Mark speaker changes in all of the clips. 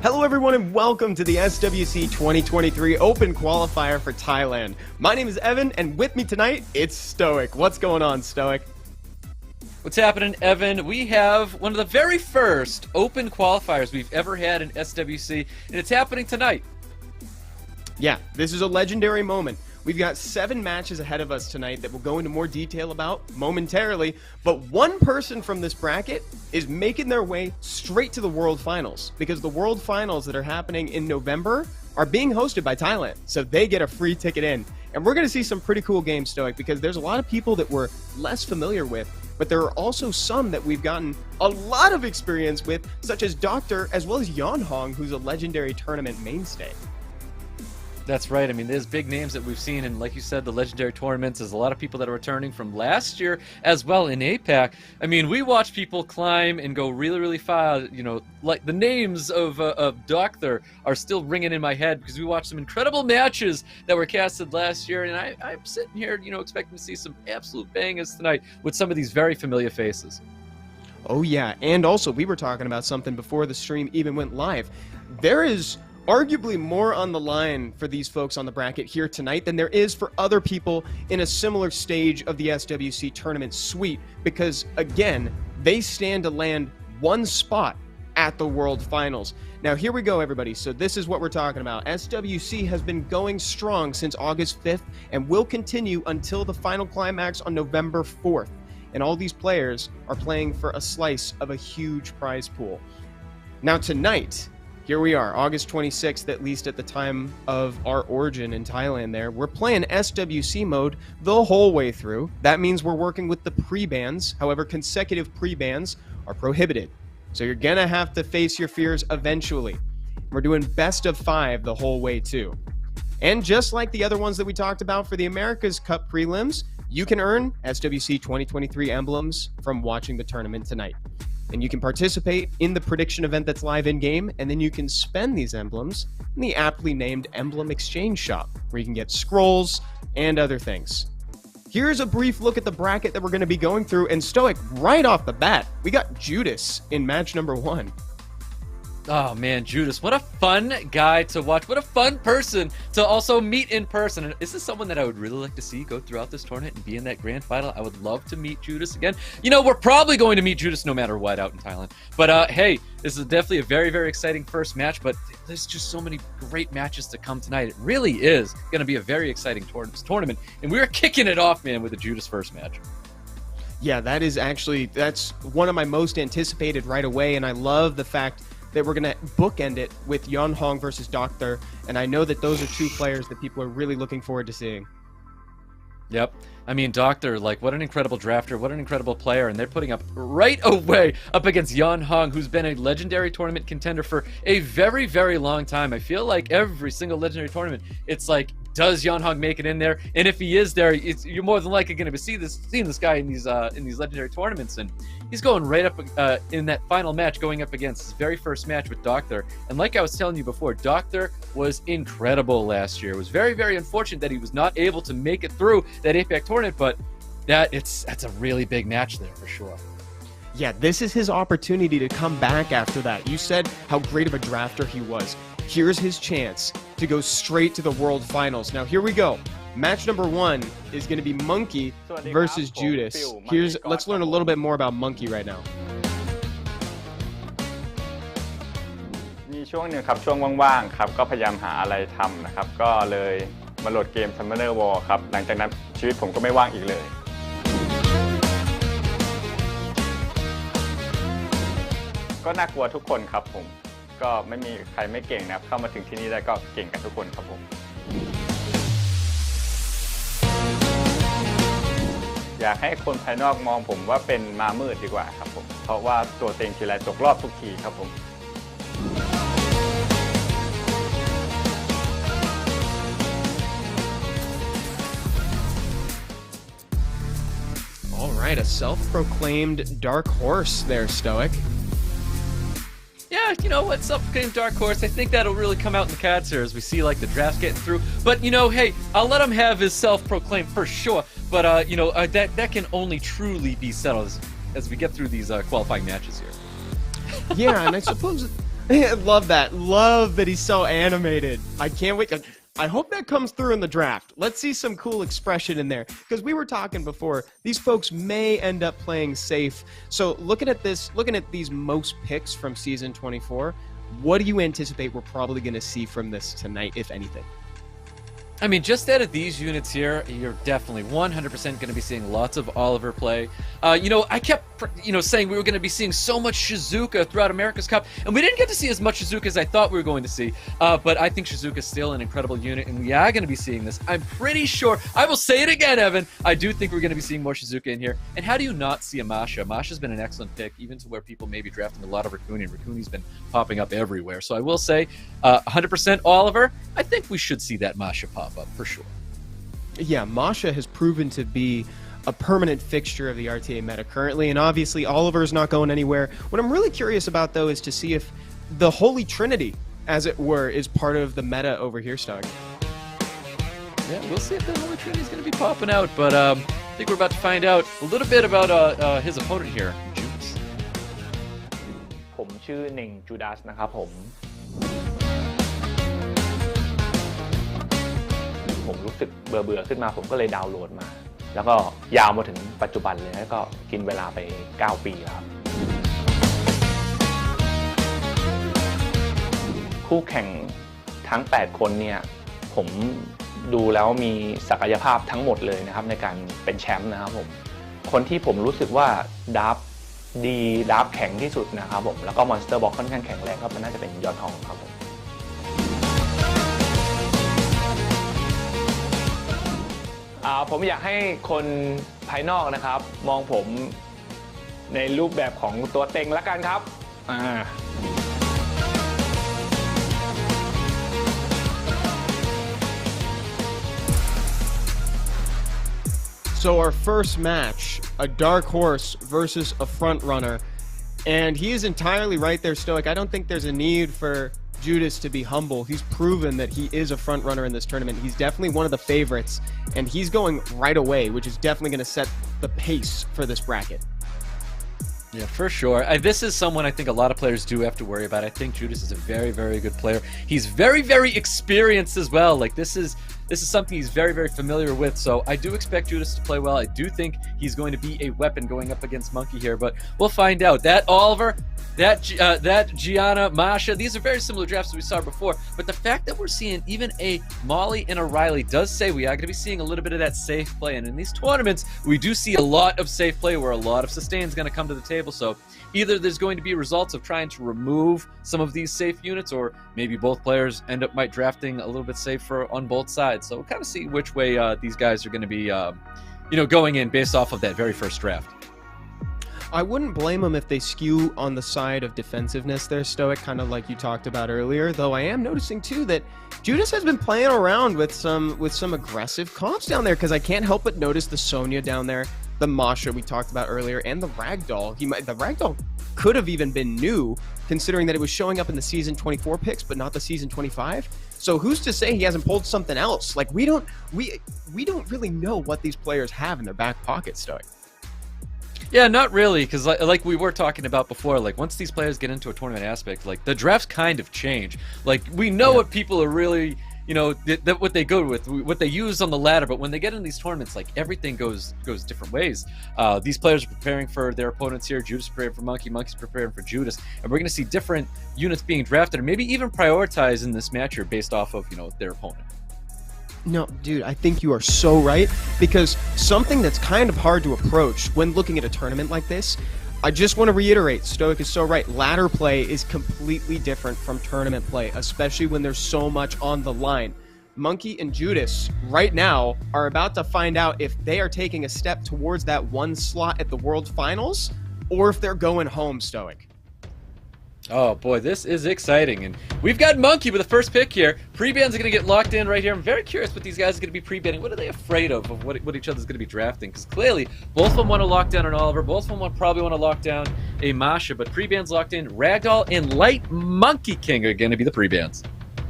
Speaker 1: Hello everyone and welcome to the SWC 2023 Open Qualifier for Thailand. My name is Evan and with me tonight, it's Stoic. What's going on, Stoic?
Speaker 2: What's happening, Evan? We have one of the very first Open Qualifiers we've ever had in SWC, and it's happening tonight.
Speaker 1: Yeah, this is a legendary moment. We've got 7 matches ahead of us tonight that we'll go into more detail about momentarily, but one person from this bracket is making their way straight to the World Finals, because the World Finals that are happening in November are being hosted by Thailand, so they get a free ticket in. And we're going to see some pretty cool games, Stoic, because there's a lot of people that we're less familiar with, but there are also some that we've gotten a lot of experience with, such as DOCTHURR, as well as Yeonhong, who's a legendary tournament mainstay.
Speaker 2: That's right. I mean, there's big names that we've seen, and like you said, the legendary tournaments. There's a lot of people that are returning from last year as well in APAC. I mean, we watch people climb and go really, really far. You know, like the names of DOCTHURR are still ringing in my head because we watched some incredible matches that were casted last year, and I'm sitting here, you know, expecting to see some absolute bangers tonight with some of these very familiar faces.
Speaker 1: Oh yeah, and also we were talking about something before the stream even went live. There is arguably more on the line for these folks on the bracket here tonight than there is for other people in a similar stage of the SWC tournament suite, because again, they stand to land one spot at the World Finals. Now here we go, everybody. So this is what we're talking about. SWC has been going strong since August 5th and will continue until the final climax on November 4th. And all these players are playing for a slice of a huge prize pool. Now tonight, here we are, August 26th, at least at the time of our origin in Thailand there. We're playing SWC mode the whole way through. That means we're working with the pre-bans. However, consecutive pre-bans are prohibited. So you're gonna have to face your fears eventually. We're doing best of 5 the whole way too. And just like the other ones that we talked about for the America's Cup prelims, you can earn SWC 2023 emblems from watching the tournament tonight. And you can participate in the prediction event that's live in-game, and then you can spend these emblems in the aptly named Emblem Exchange Shop, where you can get scrolls and other things. Here's a brief look at the bracket that we're going to be going through, and Stoic, right off the bat, we got JUDAS in match number 1.
Speaker 2: Oh man, JUDAS, what a fun guy to watch. What a fun person to also meet in person. And is this someone that I would really like to see go throughout this tournament and be in that grand final? I would love to meet JUDAS again. You know, we're probably going to meet JUDAS no matter what out in Thailand. But hey, this is definitely a very, very exciting first match, but there's just so many great matches to come tonight. It really is going to be a very exciting tournament. And we are kicking it off, man, with the JUDAS first match.
Speaker 1: Yeah, that's one of my most anticipated right away, and I love the fact that we're going to bookend it with Yeonhong versus DOCTHURR, and I know that those are 2 players that people are really looking forward to seeing.
Speaker 2: Yep. I mean, DOCTHURR, like, what an incredible drafter, what an incredible player, and they're putting up right away up against Yeonhong, who's been a legendary tournament contender for a very, very long time. I feel like every single legendary tournament, it's like, does Yeonhong make it in there? And if he is there, you're more than likely going to seeing this guy in these legendary tournaments, and he's going right up in that final match, going up against his very first match with DOCTHURR. And like I was telling you before, DOCTHURR was incredible last year. It was very, very unfortunate that he was not able to make it through that APAC tournament, but that's a really big match there for sure.
Speaker 1: Yeah, this is his opportunity to come back after that. You said how great of a drafter he was. Here's his chance to go straight to the World Finals. Now, here we go. Match number 1 is going to be Monkey versus JUDAS. Let's learn a little bit more about Monkey right now.
Speaker 3: มีช่วงหนึ่งครับช่วงว่างๆครับก็พยายามหาอะไรทำนะครับก็เลยมาโหลดเกม Summoner War ครับหลังจากนั้นชีวิตผมก็ไม่ว่างอีกเลยก็น่ากลัวทุกคนครับผมก็ไม่มีใครไม่เก่งนะครับเข้ามาถึงที่นี่ได้ก็เก่งกันทุกคนครับผมอยากให้คนภายนอกมองผมว่าเป็นม้ามืดดีกว่าครับผมเพราะว่าตัวเต็งทีไรตกรอบทุกทีครับผม
Speaker 1: All right, a self-proclaimed dark horse there, Stoic.
Speaker 2: Yeah, you know what, self-proclaimed dark horse, I think that'll really come out in the cards here as we see, like, the drafts getting through. But, you know, hey, I'll let him have his self-proclaimed for sure. But, you know, that can only truly be settled as we get through these qualifying matches here.
Speaker 1: Yeah, and I suppose I love that. Love that he's so animated. I can't wait. I hope that comes through in the draft. Let's see some cool expression in there. Because we were talking before, these folks may end up playing safe. So looking at these most picks from Season 24, what do you anticipate we're probably going to see from this tonight, if anything?
Speaker 2: I mean, just out of these units here, you're definitely 100% going to be seeing lots of Oliver play. You know, I kept, saying we were going to be seeing so much Shizuka throughout America's Cup, and we didn't get to see as much Shizuka as I thought we were going to see. But I think Shizuka's still an incredible unit, and we are going to be seeing this. I'm pretty sure, I will say it again, Evan, I do think we're going to be seeing more Shizuka in here. And how do you not see a Masha? Masha's been an excellent pick, even to where people may be drafting a lot of Raccoon, and Raccoon's been popping up everywhere. So I will say, 100% Oliver, I think we should see that Masha pop up for sure.
Speaker 1: Yeah, Masha has proven to be a permanent fixture of the RTA meta currently, and obviously Oliver's not going anywhere. What I'm really curious about, though, is to see if the Holy Trinity, as it were, is part of the meta over here, Stog.
Speaker 2: Yeah, we'll see if the Holy Trinity is going to be popping out, but I think we're about to find out a little bit about his opponent here, JUDAS.
Speaker 4: ผมชื่อเน่งจูดาสนะครับผมรู้สึกเบื่อขึ้นมาผมก็เลยดาวน์โหลดมาแล้วก็ยาวมาถึงปัจจุบันเลยแล้วก็กินเวลาไป9ปีแล้วครับคู่แข่งทั้ง8คนเนี่ยผมดูแล้วมีศักยภาพทั้งหมดเลยนะครับในการเป็นแชมป์นะครับผมคนที่ผมรู้สึกว่าดับแข็งที่สุดนะครับผมแล้วก็มอนสเตอร์บ็อกค่อนข้างแข็งแรงก็น่าจะเป็นยอนฮองครับผมอยากให้คนภายนอกนะครับมองผมในรูปแบบของตัวเต็งละกันครับ
Speaker 1: So our first match, a dark horse versus a front runner, and he is entirely right there, Stoic. I don't think there's a need for JUDAS to be humble. He's proven that he is a front runner in this tournament. He's definitely one of the favorites, and he's going right away, which is definitely going to set the pace for this bracket.
Speaker 2: Yeah, for sure. This is someone I think a lot of players do have to worry about. I think JUDAS is a very, very good player. He's very, very experienced as well. Like, this is something he's very, very familiar with. So I do expect JUDAS to play well. I do think he's going to be a weapon going up against Monkey here, but we'll find out. That Oliver, that Gianna, Masha, these are very similar drafts that we saw before, but the fact that we're seeing even a Molly and a Riley does say we are going to be seeing a little bit of that safe play, and in these tournaments, we do see a lot of safe play where a lot of sustain is going to come to the table, so either there's going to be results of trying to remove some of these safe units, or maybe both players end up drafting a little bit safer on both sides, so we'll kind of see which way these guys are going to be, going in based off of that very first draft.
Speaker 1: I wouldn't blame them if they skew on the side of defensiveness there, Stoic, kind of like you talked about earlier, though I am noticing too that JUDAS has been playing around with some aggressive comps down there, because I can't help but notice the Sonya down there, the Masha we talked about earlier, and the Ragdoll. The Ragdoll could have even been new, considering that it was showing up in the Season 24 picks, but not the Season 25. So who's to say he hasn't pulled something else? Like, we don't really know what these players have in their back pocket, Stoic.
Speaker 2: Yeah, not really, because like we were talking about before, like once these players get into a tournament aspect, like the drafts kind of change. Like we know what people are really, what they go with, what they use on the ladder, but when they get in these tournaments, like everything goes different ways. These players are preparing for their opponents here. JUDAS is preparing for Monkey, Monkey's preparing for JUDAS, and we're going to see different units being drafted, or maybe even prioritized in this match here based off of their opponent.
Speaker 1: No, dude, I think you are so right, because something that's kind of hard to approach when looking at a tournament like this, I just want to reiterate, Stoic is so right. Ladder play is completely different from tournament play, especially when there's so much on the line. Monkey and JUDAS right now are about to find out if they are taking a step towards that one slot at the World Finals, or if they're going home, Stoic.
Speaker 2: Oh boy, this is exciting, and we've got Monkey with the first pick here. Pre-bans are going to get locked in right here. I'm very curious what these guys are going to be pre-banning. What are they afraid of what each other's going to be drafting? Because clearly, both of them want to lock down an Oliver, both of them probably want to lock down a Masha, but pre-bans locked in. Ragdoll and Light Monkey King are going to be the pre-bans.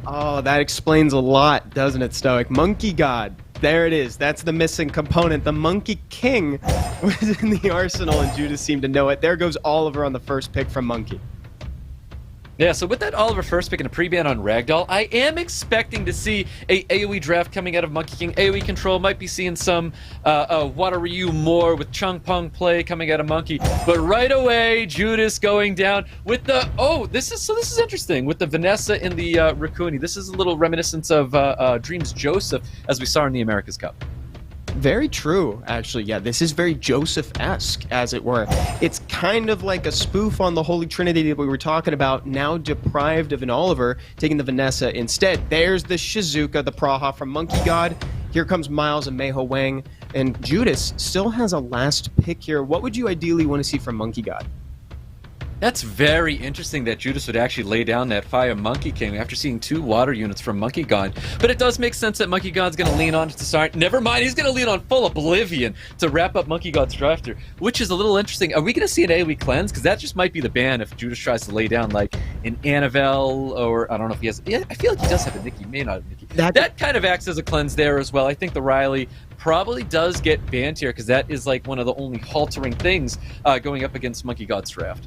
Speaker 1: Oh, that explains a lot, doesn't it, Stoic? Monkey God. There it is. That's the missing component. The Monkey King was in the arsenal, and JUDAS seemed to know it. There goes Oliver on the first pick from Monkey.
Speaker 2: Yeah, so with that Oliver first pick and a pre-ban on Ragdoll, I am expecting to see a AoE draft coming out of Monkey King. AoE control, might be seeing some Water Ryu more with Chung Pung play coming out of Monkey. But right away, Judas going down with the, this is interesting, with the Vanessa and the Raccoon. This is a little reminiscence of Dreams Joseph, as we saw in the America's Cup.
Speaker 1: Very true, actually. Yeah, this is very Joseph-esque, as it were. It's kind of like a spoof on the Holy Trinity that we were talking about, now deprived of an Oliver, taking the Vanessa instead. There's the Shizuka, the Praha from Monkey God. Here comes Miles and Meiho Wang. And Judas still has a last pick here. What would you ideally want to see from Monkey God?
Speaker 2: That's very interesting that Judas would actually lay down that Fire Monkey King after seeing 2 water units from Monkey God. But it does make sense that Monkey God's going to lean on to Tsarn. Never mind, he's going to lean on full Oblivion to wrap up Monkey God's drafter, which is a little interesting. Are we going to see an AoE cleanse? Because that just might be the ban if Judas tries to lay down like an Annabelle, or I don't know if he has. Yeah, I feel like he does have a Nikki. He may not have a Nikki. That kind of acts as a cleanse there as well. I think the Riley probably does get banned here because that is like one of the only haltering things going up against Monkey God's draft.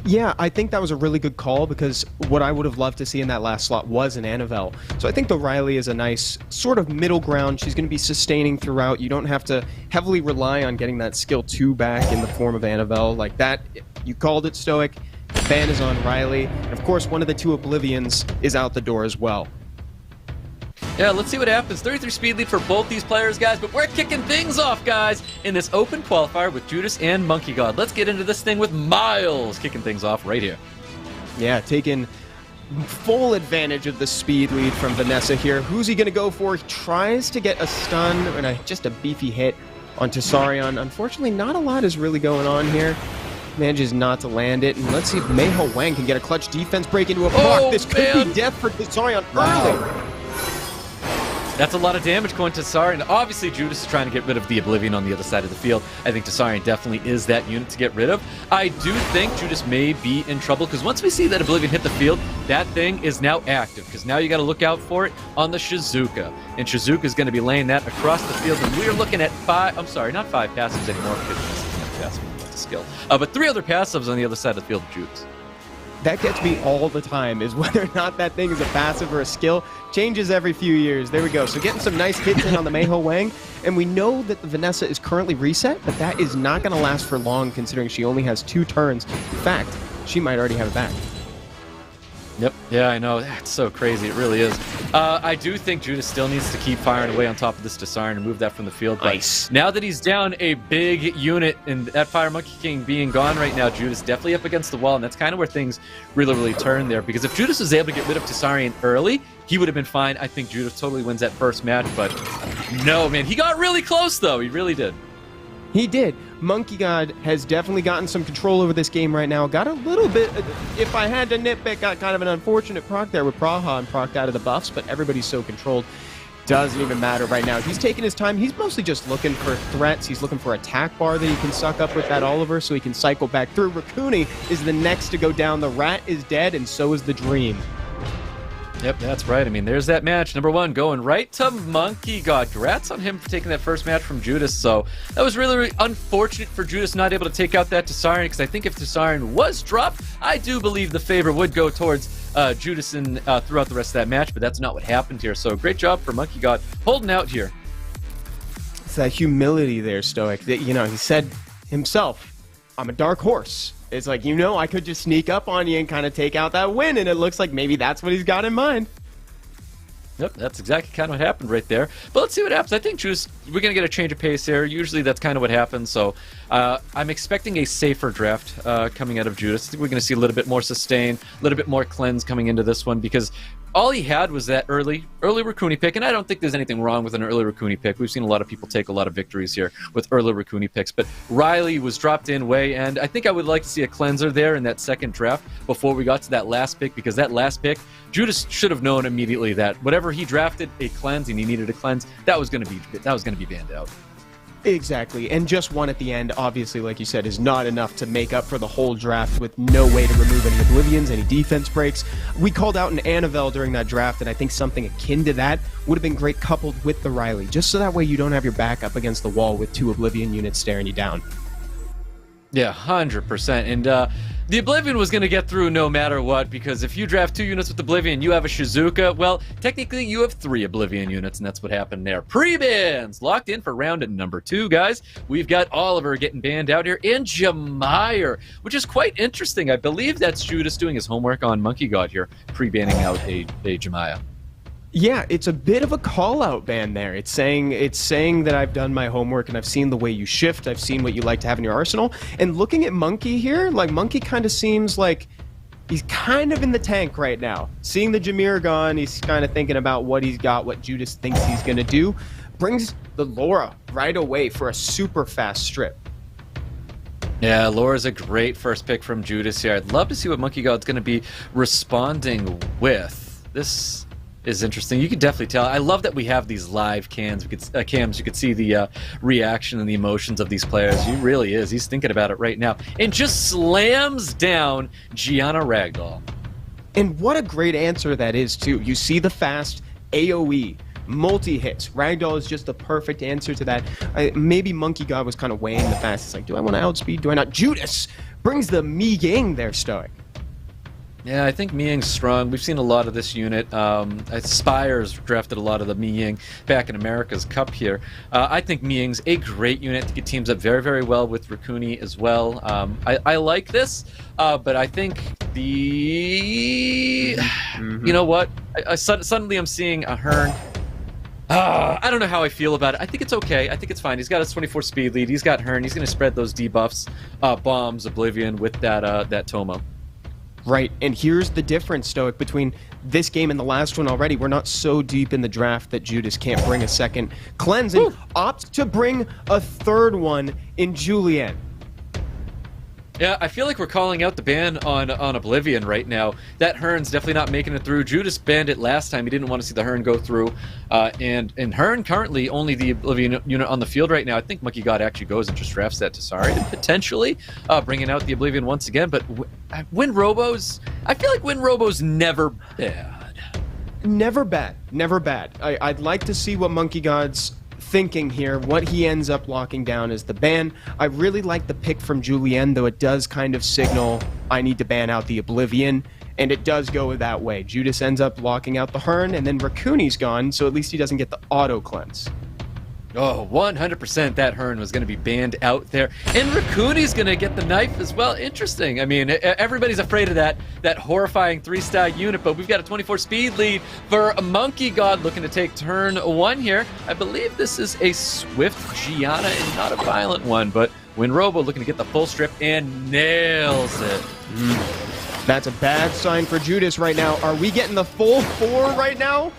Speaker 1: Yeah, I think that was a really good call because what I would have loved to see in that last slot was an Annabelle. So I think the Riley is a nice sort of middle ground. She's going to be sustaining throughout. You don't have to heavily rely on getting that skill 2 back in the form of Annabelle. Like that, you called it, Stoic. The ban is on Riley. And of course, one of the 2 Oblivions is out the door as well.
Speaker 2: Yeah, let's see what happens. 33 speed lead for both these players, guys, but we're kicking things off, guys, in this open qualifier with Judas and Monkey God. Let's get into this thing with Miles kicking things off right here.
Speaker 1: Yeah, taking full advantage of the speed lead from Vanessa here. Who's he going to go for? He tries to get a stun and just a beefy hit on Tsarion. Unfortunately, not a lot is really going on here. Manages not to land it, and let's see if Meiho Wang can get a clutch defense break into a block. This could be death for Tsarion early.
Speaker 2: That's a lot of damage going to Tsarion. Obviously, Judas is trying to get rid of the Oblivion on the other side of the field. I think Tsarion definitely is that unit to get rid of. I do think Judas may be in trouble, because once we see that Oblivion hit the field, that thing is now active, because now you got to look out for it on the Shizuka. And Shizuka is going to be laying that across the field, and we're looking at not 5 passives anymore, because this isn't a passive, it's a skill. But 3 other passives on the other side of the field of Judas.
Speaker 1: That gets me all the time, is whether or not that thing is a passive or a skill. Changes every few years. There we go. So getting some nice hits in on the Meiho Wang. And we know that the Vanessa is currently reset, but that is not going to last for long considering she only has 2 turns. In fact, she might already have it back.
Speaker 2: Yep. Yeah, I know. That's so crazy. It really is. I do think Judas still needs to keep firing away on top of this Tsarn and move that from the field. But
Speaker 1: nice.
Speaker 2: Now that he's down a big unit and that Fire Monkey King being gone right now, Judas definitely up against the wall, and that's kind of where things really turn there. Because if Judas was able to get rid of Tsarion early, he would have been fine. I think Judas totally wins that first match, but no, man. He got really close, though. He really did.
Speaker 1: He did. Monkey God has definitely gotten some control over this game right now. Got a little bit, if I had to nitpick, got kind of an unfortunate proc there with Praha and proc out of the buffs, but everybody's so controlled. Doesn't even matter right now. He's taking his time. He's mostly just looking for threats. He's looking for attack bar that he can suck up with that Oliver so he can cycle back through. Raccoon is the next to go down. The Rat is dead, and so is the Dream.
Speaker 2: Yep, that's right. I mean, there's that match. Number 1 going right to Monkey God. Congrats on him for taking that first match from Judas. So that was really unfortunate for Judas not able to take out that Tsarion, because I think if Tsarion was dropped, I do believe the favor would go towards Judas throughout the rest of that match, but that's not what happened here. So great job for Monkey God holding out here.
Speaker 1: It's that humility there, Stoic. That, you know, he said himself, I'm a dark horse. It's like, you know, I could just sneak up on you and kind of take out that win, and it looks like maybe that's what he's got in mind.
Speaker 2: Yep, that's exactly kind of what happened right there. But let's see what happens. I think Juice, we're going to get a change of pace here. Usually that's kind of what happens. So I'm expecting a safer draft coming out of Judas. I think we're going to see a little bit more sustain, a little bit more cleanse coming into this one, because all he had was that early Raccoon pick, and I don't think there's anything wrong with an early Raccoon pick. We've seen a lot of people take a lot of victories here with early Raccoon picks, but Riley was dropped in way, and I think I would like to see a cleanser there in that second draft before we got to that last pick, because that last pick, Judas should have known immediately that whatever he drafted, a cleanse, and he needed a cleanse, that was going to be banned out.
Speaker 1: Exactly, and just one at the end, obviously, like you said, is not enough to make up for the whole draft with no way to remove any Oblivions, any defense breaks. We called out an Annabelle during that draft, and I think something akin to that would have been great coupled with the Riley, just so that way you don't have your back up against the wall with 2 Oblivion units staring you down.
Speaker 2: Yeah, 100%. And The Oblivion was going to get through no matter what, because if you draft 2 units with Oblivion, you have a Shizuka. Well, technically you have 3 Oblivion units, and that's what happened there. Pre-bans locked in for round number 2, guys. We've got Oliver getting banned out here, and Jameyer, which is quite interesting. I believe that's Judas doing his homework on Monkey God here, pre-banning out a Jameyer.
Speaker 1: Yeah, it's a bit of a call-out ban there. It's saying that I've done my homework and I've seen the way you shift. I've seen what you like to have in your arsenal. And looking at Monkey here, like Monkey kind of seems like he's kind of in the tank right now. Seeing the Jameer gone, he's kind of thinking about what he's got, what Judas thinks he's going to do. Brings the Laura right away for a super fast strip.
Speaker 2: Yeah, Laura's a great first pick from Judas here. I'd love to see what Monkey God's going to be responding with. This is interesting. You can definitely tell. I love that we have these live cams. You could see the reaction and the emotions of these players. He really is. He's thinking about it right now. And just slams down Gianna Ragdoll.
Speaker 1: And what a great answer that is, too. You see the fast AoE, multi-hits. Ragdoll is just the perfect answer to that. Maybe Monkey God was kind of weighing the fast. It's like, do I want to outspeed? Do I not? Judas brings the Mi Ying there, Stoic.
Speaker 2: Yeah, I think Mi Ying's strong. We've seen a lot of this unit. Spires drafted a lot of the Mi Ying back in America's Cup here. I think Mi Ying's a great unit. I think it teams up very, very well with Raccoony as well. I like this, but I think the... You know what? Suddenly I'm seeing a Hearn. I don't know how I feel about it. I think it's okay. I think it's fine. He's got his 24 speed lead. He's got Hearn. He's going to spread those debuffs, bombs, Oblivion with that Tomo.
Speaker 1: Right, and here's the difference, Stoic, between this game and the last one already. We're not so deep in the draft that Judas can't bring a second cleanse and opt to bring a third one in Julian.
Speaker 2: Yeah, I feel like we're calling out the ban on Oblivion right now. That Hearn's definitely not making it through. Judas banned it last time. He didn't want to see the Hearn go through. And Hearn currently only the Oblivion unit on the field right now. I think Monkey God actually goes and just drafts that Tasari to potentially bringing out the Oblivion once again. But Win Robo's... I feel like Win Robo's never bad.
Speaker 1: Never bad. Never bad. I'd like to see what Monkey God's thinking here. What he ends up locking down is the ban. I really like the pick from Julien, though it does kind of signal I need to ban out the Oblivion, and it does go that way. Judas ends up locking out the Hearn, and then Raccoony's gone, so at least he doesn't get the auto cleanse.
Speaker 2: Oh, 100% that Hearn was going to be banned out there. And Raccoony's going to get the knife as well. Interesting. I mean, everybody's afraid of that horrifying 3-star unit, but we've got a 24 speed lead for Monkey God looking to take turn 1 here. I believe this is a swift Gianna and not a violent one, but Win Robo looking to get the full strip and nails it.
Speaker 1: That's a bad sign for Judas right now. Are we getting the full 4 right now?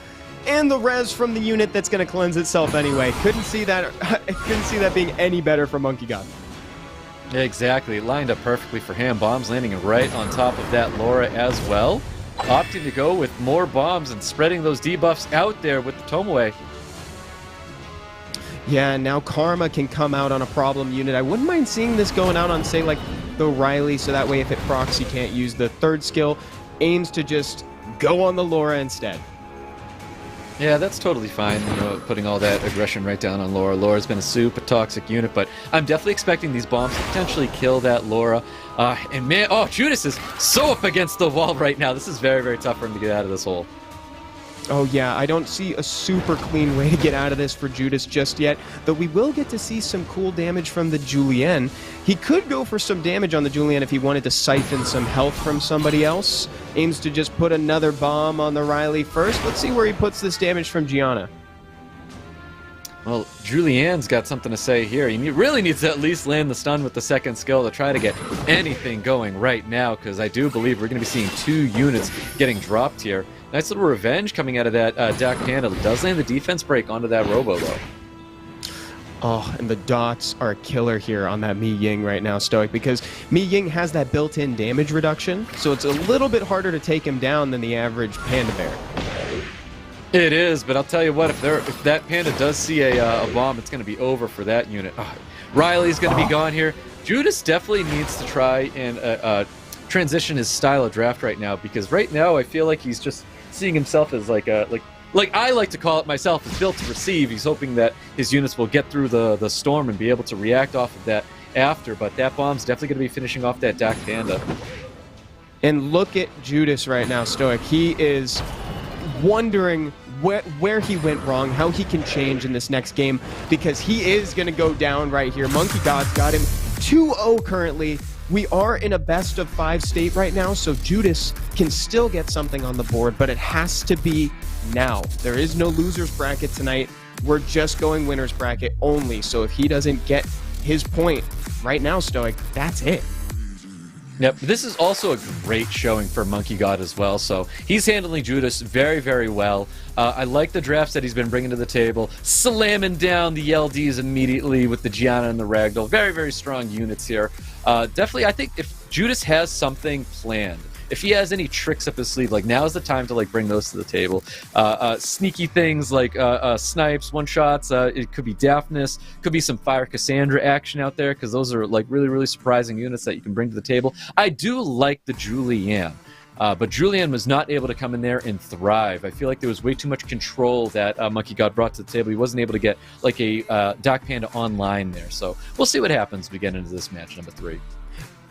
Speaker 1: And the res from the unit that's going to cleanse itself anyway. Couldn't see that being any better for Monkey God.
Speaker 2: Exactly. It lined up perfectly for him. Bombs landing right on top of that Laura as well. Opting to go with more bombs and spreading those debuffs out there with the Tomoe.
Speaker 1: Yeah, now Karma can come out on a problem unit. I wouldn't mind seeing this going out on, say, like, the Riley, so that way if it procs, you can't use the third skill. Aims to just go on the Laura instead.
Speaker 2: Yeah, that's totally fine, you know, putting all that aggression right down on Laura. Laura's been a super toxic unit, but I'm definitely expecting these bombs to potentially kill that Laura. And man, oh, Judas is so up against the wall right now. This is very, very tough for him to get out of this hole.
Speaker 1: Oh yeah, I don't see a super clean way to get out of this for Judas just yet, though we will get to see some cool damage from the Julien. He could go for some damage on the Julien if he wanted to siphon some health from somebody else. Aims to just put another bomb on the Riley first. Let's see where he puts this damage from Gianna.
Speaker 2: Well, Julian's got something to say here. He really needs to at least land the stun with the second skill to try to get anything going right now, because I do believe we're going to be seeing 2 units getting dropped here. Nice little revenge coming out of that Dak Panda. Does land the defense break onto that Robo, though.
Speaker 1: Oh, and the dots are a killer here on that Mi Ying right now, Stoic, because Mi Ying has that built-in damage reduction, so it's a little bit harder to take him down than the average Panda Bear.
Speaker 2: It is, but I'll tell you what, if that Panda does see a bomb, it's going to be over for that unit. Riley's going to be gone here. Judas definitely needs to try and transition his style of draft right now, because right now I feel like he's just seeing himself as like I like to call it myself, is built to receive. He's hoping that his units will get through the storm and be able to react off of that after, but that bomb's definitely going to be finishing off that Dak Panda.
Speaker 1: And look at Judas right now, Stoic. He is wondering where he went wrong, how he can change in this next game, because he is going to go down right here. MONKEYGXCLAS got him 2-0 currently. We are in a best-of-5 state right now, so Judas can still get something on the board, but it has to be now. There is no loser's bracket tonight. We're just going winner's bracket only, so if he doesn't get his point right now, Stoic, that's it.
Speaker 2: Yep, this is also a great showing for MONKEYGXCLAS as well, so he's handling Judas very, very well. I like the drafts that he's been bringing to the table, slamming down the LDs immediately with the Gianna and the Ragdoll. Very, very strong units here. Definitely, I think if Judas has something planned, if he has any tricks up his sleeve, like now's the time to like bring those to the table. Sneaky things like snipes, one-shots, it could be Daphnis, could be some Fire Cassandra action out there, because those are like really, really surprising units that you can bring to the table. I do like the Julianne. But Julianne was not able to come in there and thrive. I feel like there was way too much control that MONKEYGXCLAS brought to the table. He wasn't able to get like a Doc Panda online there. So we'll see what happens as we get into this match number 3.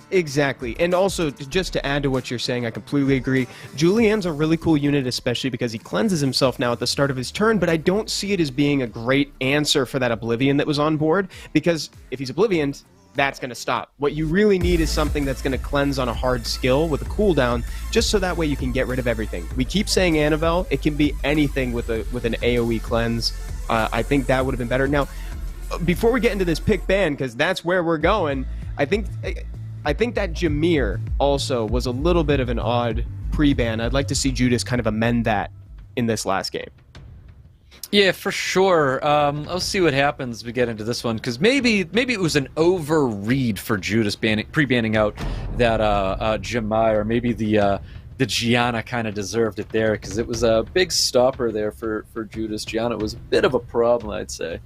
Speaker 1: Exactly. And also, just to add to what you're saying, I completely agree. Julianne's a really cool unit, especially because he cleanses himself now at the start of his turn, but I don't see it as being a great answer for that Oblivion that was on board, because if he's Oblivioned, that's going to stop. What you really need is something that's going to cleanse on a hard skill with a cooldown, just so that way you can get rid of everything. We keep saying Annabelle, it can be anything with an AoE cleanse. I think that would have been better. Now, before we get into this pick ban, because that's where we're going, I think that Jameer also was a little bit of an odd pre-ban. I'd like to see Judas kind of amend that in this last game.
Speaker 2: Yeah, for sure. I'll see what happens as we get into this one, because maybe it was an overread for Judas pre-banning out that Jemai, or maybe the Gianna kind of deserved it there, because it was a big stopper there for Judas. Gianna was a bit of a problem, I'd say.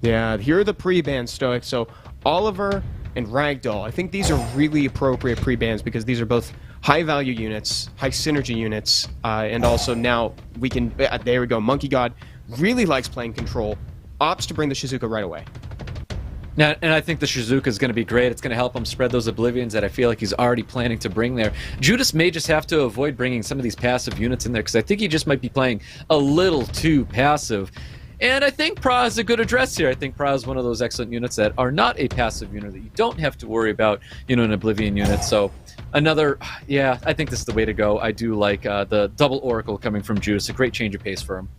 Speaker 1: Yeah, here are the pre-bans, Stoic. So Oliver and Ragdoll, I think these are really appropriate pre-bans because these are both high-value units, high synergy units, and also now we can... there we go. MONKEYGXCLAS really likes playing control, opts to bring the Shizuka right away.
Speaker 2: Now, and I think the Shizuka is going to be great. It's going to help him spread those Oblivions that I feel like he's already planning to bring there. Judas may just have to avoid bringing some of these passive units in there, because I think he just might be playing a little too passive. And I think Pra is a good address here. I think Pra is one of those excellent units that are not a passive unit that you don't have to worry about, an Oblivion unit. So another, yeah, I think this is the way to go. I do like the double Oracle coming from Judas. A great change of pace for him.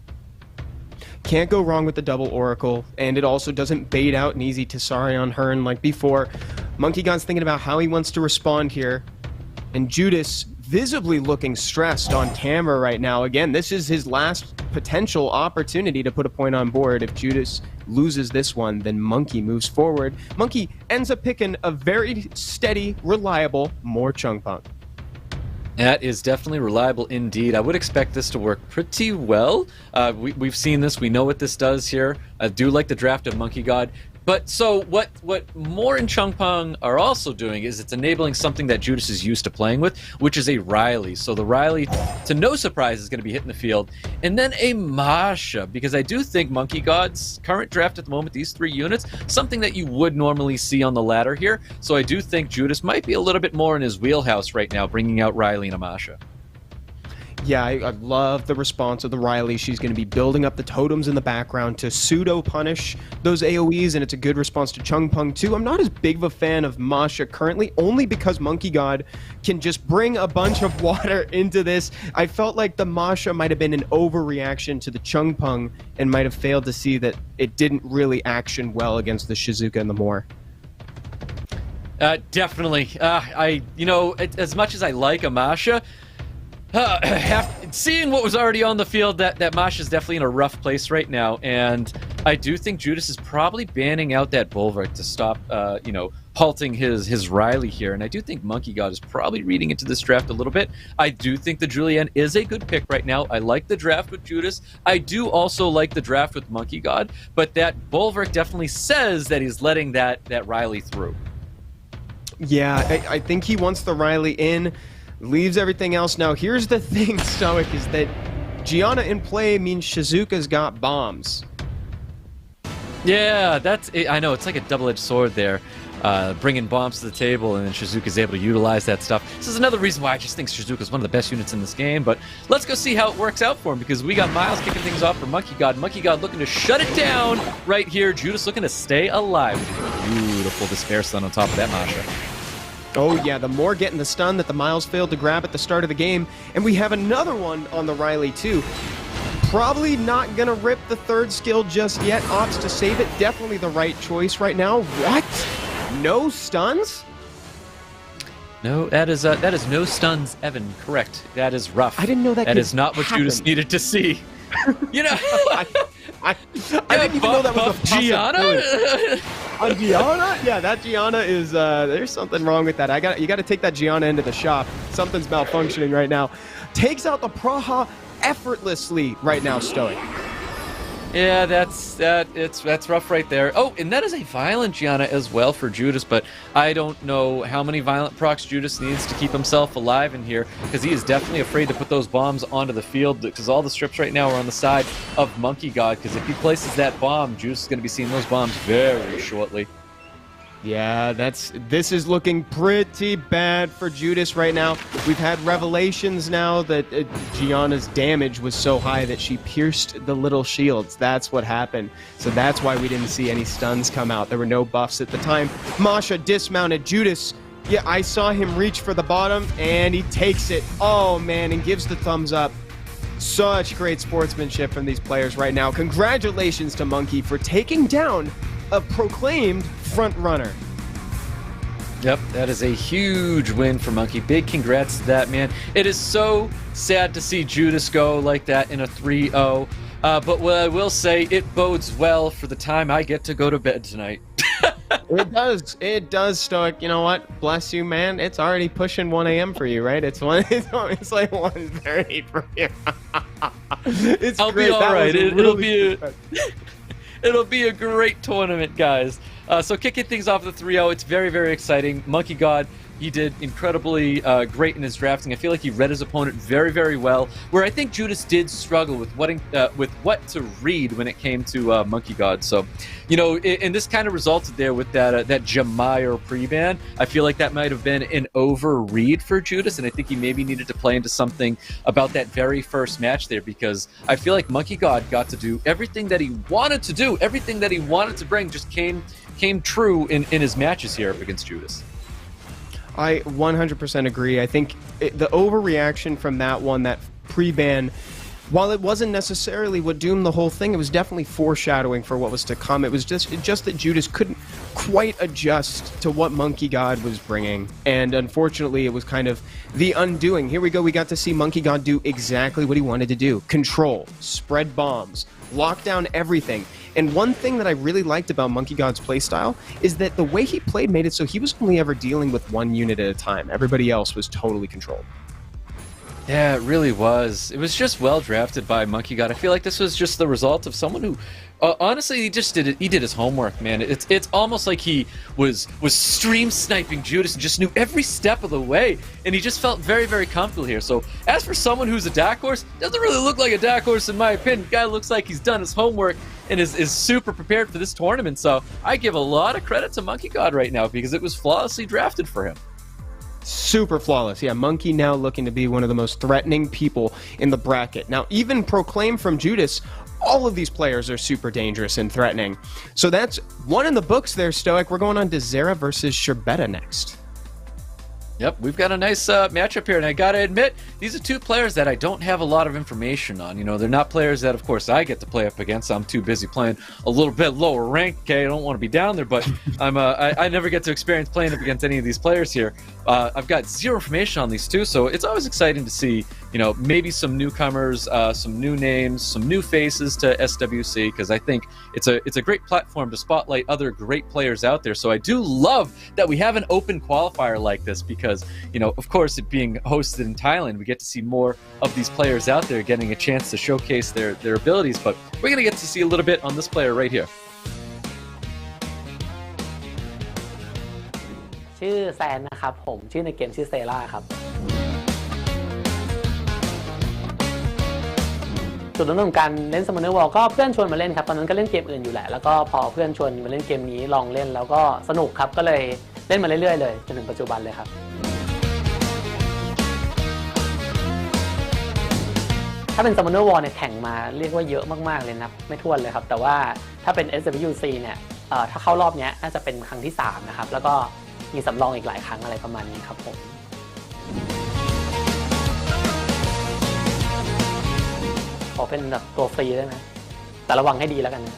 Speaker 1: Can't go wrong with the double Oracle, and it also doesn't bait out an easy Tessari on Hearn like before. MONKEYGXCLAS thinking about how he wants to respond here, and Judas visibly looking stressed on camera right now. Again, this is his last potential opportunity to put a point on board. If Judas loses this one, then Monkey moves forward. Monkey ends up picking a very steady, reliable, more Chungpung.
Speaker 2: That is definitely reliable indeed. I would expect this to work pretty well. We've seen this. We know what this does here. I do like the draft of MONKEYGXCLAS. But so what Moore and Chungpung are also doing is it's enabling something that Judas is used to playing with, which is a Riley. So the Riley, to no surprise, is going to be hitting the field. And then a Masha, because I do think MONKEYGXCLAS' current draft at the moment, these 3 units, something that you would normally see on the ladder here. So I do think Judas might be a little bit more in his wheelhouse right now, bringing out Riley and a Masha.
Speaker 1: Yeah, I love the response of the Riley. She's going to be building up the totems in the background to pseudo-punish those AoEs, and it's a good response to Chungpung too. I'm not as big of a fan of Masha currently, only because MONKEYGXCLAS can just bring a bunch of water into this. I felt like the Masha might have been an overreaction to the Chungpung and might have failed to see that it didn't really action well against the Shizuka and the Moore.
Speaker 2: Definitely. As much as I like a Masha, seeing what was already on the field, that Masha is definitely in a rough place right now, and I do think Judas is probably banning out that Bulwark to stop, halting his Riley here, and I do think MONKEYGXCLAS is probably reading into this draft a little bit. I do think the Julianne is a good pick right now. I like the draft with Judas. I do also like the draft with MONKEYGXCLAS, but that Bulwark definitely says that he's letting that Riley through.
Speaker 1: Yeah, I think he wants the Riley in. Leaves everything else. Now, here's the thing, Stoic, is that Gianna in play means Shizuka's got bombs.
Speaker 2: Yeah, I know, it's like a double-edged sword there. bringing bombs to the table, and then Shizuka is able to utilize that stuff. This is another reason why I just think Shizuka is one of the best units in this game, but let's go see how it works out for him, because we got Miles kicking things off for Monkey God. Monkey God looking to shut it down right here. Judas looking to stay alive. Beautiful Despair Stun on top of that Masha.
Speaker 1: Oh yeah, the more getting the stun that the Miles failed to grab at the start of the game, and we have another one on the Riley too. Probably not gonna rip the third skill just yet. Opts to save it. Definitely the right choice right now. What? No stuns?
Speaker 2: No, that is no stuns, Evan. Correct. That is rough.
Speaker 1: I didn't know that.
Speaker 2: That is not what Judas needed to see. You know,
Speaker 1: I didn't even know that was a
Speaker 2: Gianna.
Speaker 1: Gianna? Yeah, that Gianna is. There's something wrong with that. You got to take that Gianna into the shop. Something's malfunctioning right now. Takes out the Praha effortlessly right now, Stoic.
Speaker 2: Yeah, that's rough right there. Oh, and that is a violent Gianna as well for Judas, but I don't know how many violent procs Judas needs to keep himself alive in here, because he is definitely afraid to put those bombs onto the field, because all the strips right now are on the side of Monkey God, because if he places that bomb, Judas is going to be seeing those bombs very shortly.
Speaker 1: Yeah, this is looking pretty bad for Judas right now. We've had revelations now that Gianna's damage was so high that she pierced the little shields. That's what happened. So that's why we didn't see any stuns come out. There were no buffs at the time. Masha dismounted. Judas, yeah, I saw him reach for the bottom, and he takes it. Oh, man, and gives the thumbs up. Such great sportsmanship from these players right now. Congratulations to Monkey for taking down a proclaimed front runner.
Speaker 2: Yep, that is a huge win for Monkey. Big congrats to that, man. It is so sad to see Judas go like that in a 3-0. But what I will say, it bodes well for the time I get to go to bed tonight.
Speaker 1: It does, Stoic. You know what? Bless you, man. It's already pushing 1 a.m. for you, right? It's like 1:30 for you.
Speaker 2: I'll be all right. It'll be a great tournament, guys. So kicking things off the 3-0, it's very, very exciting. Monkey God, he did incredibly great in his drafting. I feel like he read his opponent very, very well, where I think Judas did struggle with what to read when it came to Monkey God. So, you know, and this kind of resulted there with that Jamair pre-ban. I feel like that might have been an over-read for Judas, and I think he maybe needed to play into something about that very first match there, because I feel like Monkey God got to do everything that he wanted to do, everything that he wanted to bring just came true in his matches here up against Judas.
Speaker 1: I 100% agree. I think the overreaction from that one, that pre-ban, while it wasn't necessarily what doomed the whole thing, it was definitely foreshadowing for what was to come. It was just that Judas couldn't quite adjust to what Monkey God was bringing, and unfortunately it was kind of the undoing. Here we go, we got to see Monkey God do exactly what he wanted to do. Control, spread bombs, lock down everything. And one thing that I really liked about Monkey God's playstyle is that the way he played made it so he was only ever dealing with one unit at a time. Everybody else was totally controlled.
Speaker 2: Yeah, it really was. It was just well drafted by Monkey God. I feel like this was just the result of someone who, honestly, he just did it. He did his homework, man. It's almost like he was stream sniping Judas and just knew every step of the way, and he just felt very, very comfortable here. So as for someone who's a dark horse, doesn't really look like a dark horse in my opinion. Guy looks like he's done his homework and is super prepared for this tournament. So I give a lot of credit to Monkey God right now, because it was flawlessly drafted for him.
Speaker 1: Super flawless. Yeah, Monkey now looking to be one of the most threatening people in the bracket. Now, even Proclaim from Judas, all of these players are super dangerous and threatening. So that's one in the books there, Stoic. We're going on to ZERA versus SHERBETA next.
Speaker 2: Yep, we've got a nice matchup here, and I gotta admit, these are two players that I don't have a lot of information on. You know, they're not players that, of course, I get to play up against. I'm too busy playing a little bit lower rank. Okay, I don't want to be down there, but I never get to experience playing up against any of these players here. I've got zero information on these two, so it's always exciting to see, you know, maybe some newcomers, some new names, some new faces to SWC, because I think it's a great platform to spotlight other great players out there. So I do love that we have an open qualifier like this, because, you know, of course, it being hosted in Thailand, we get to see more of these players out there getting a chance to showcase their abilities. But we're going to get to see a little bit on this player right here.
Speaker 5: ชื่อแซนนะครับผมชื่อในเกมชื่อเซราครับ จุดเริ่มต้นของการเล่น Summoner War ก็เพื่อนชวนมาเล่นครับตอนนั้นก็เล่นเกมอื่นอยู่แหละแล้วก็พอเพื่อนชวนมาเล่นเกมนี้ลองเล่นแล้วก็สนุกครับก็เลยเล่นมาเรื่อยๆเลยจนถึงปัจจุบันเลยครับถ้าเป็น Summoner War เนี่ยแข่งมาเรียกว่าเยอะมากๆเลยนะไม่ถ้วนเลยครับแต่ว่าถ้าเป็น SWC เนี่ยถ้าเข้ารอบนี้น่าจะเป็นครั้งที่3นะครับแล้วก็มีสำรองอีกหลายครั้งอะไรประมาณนี้ครับผมขอเป็นแบบตัวฟรีได้ไหมแต่ระวังให้ดีแล้วกันนะ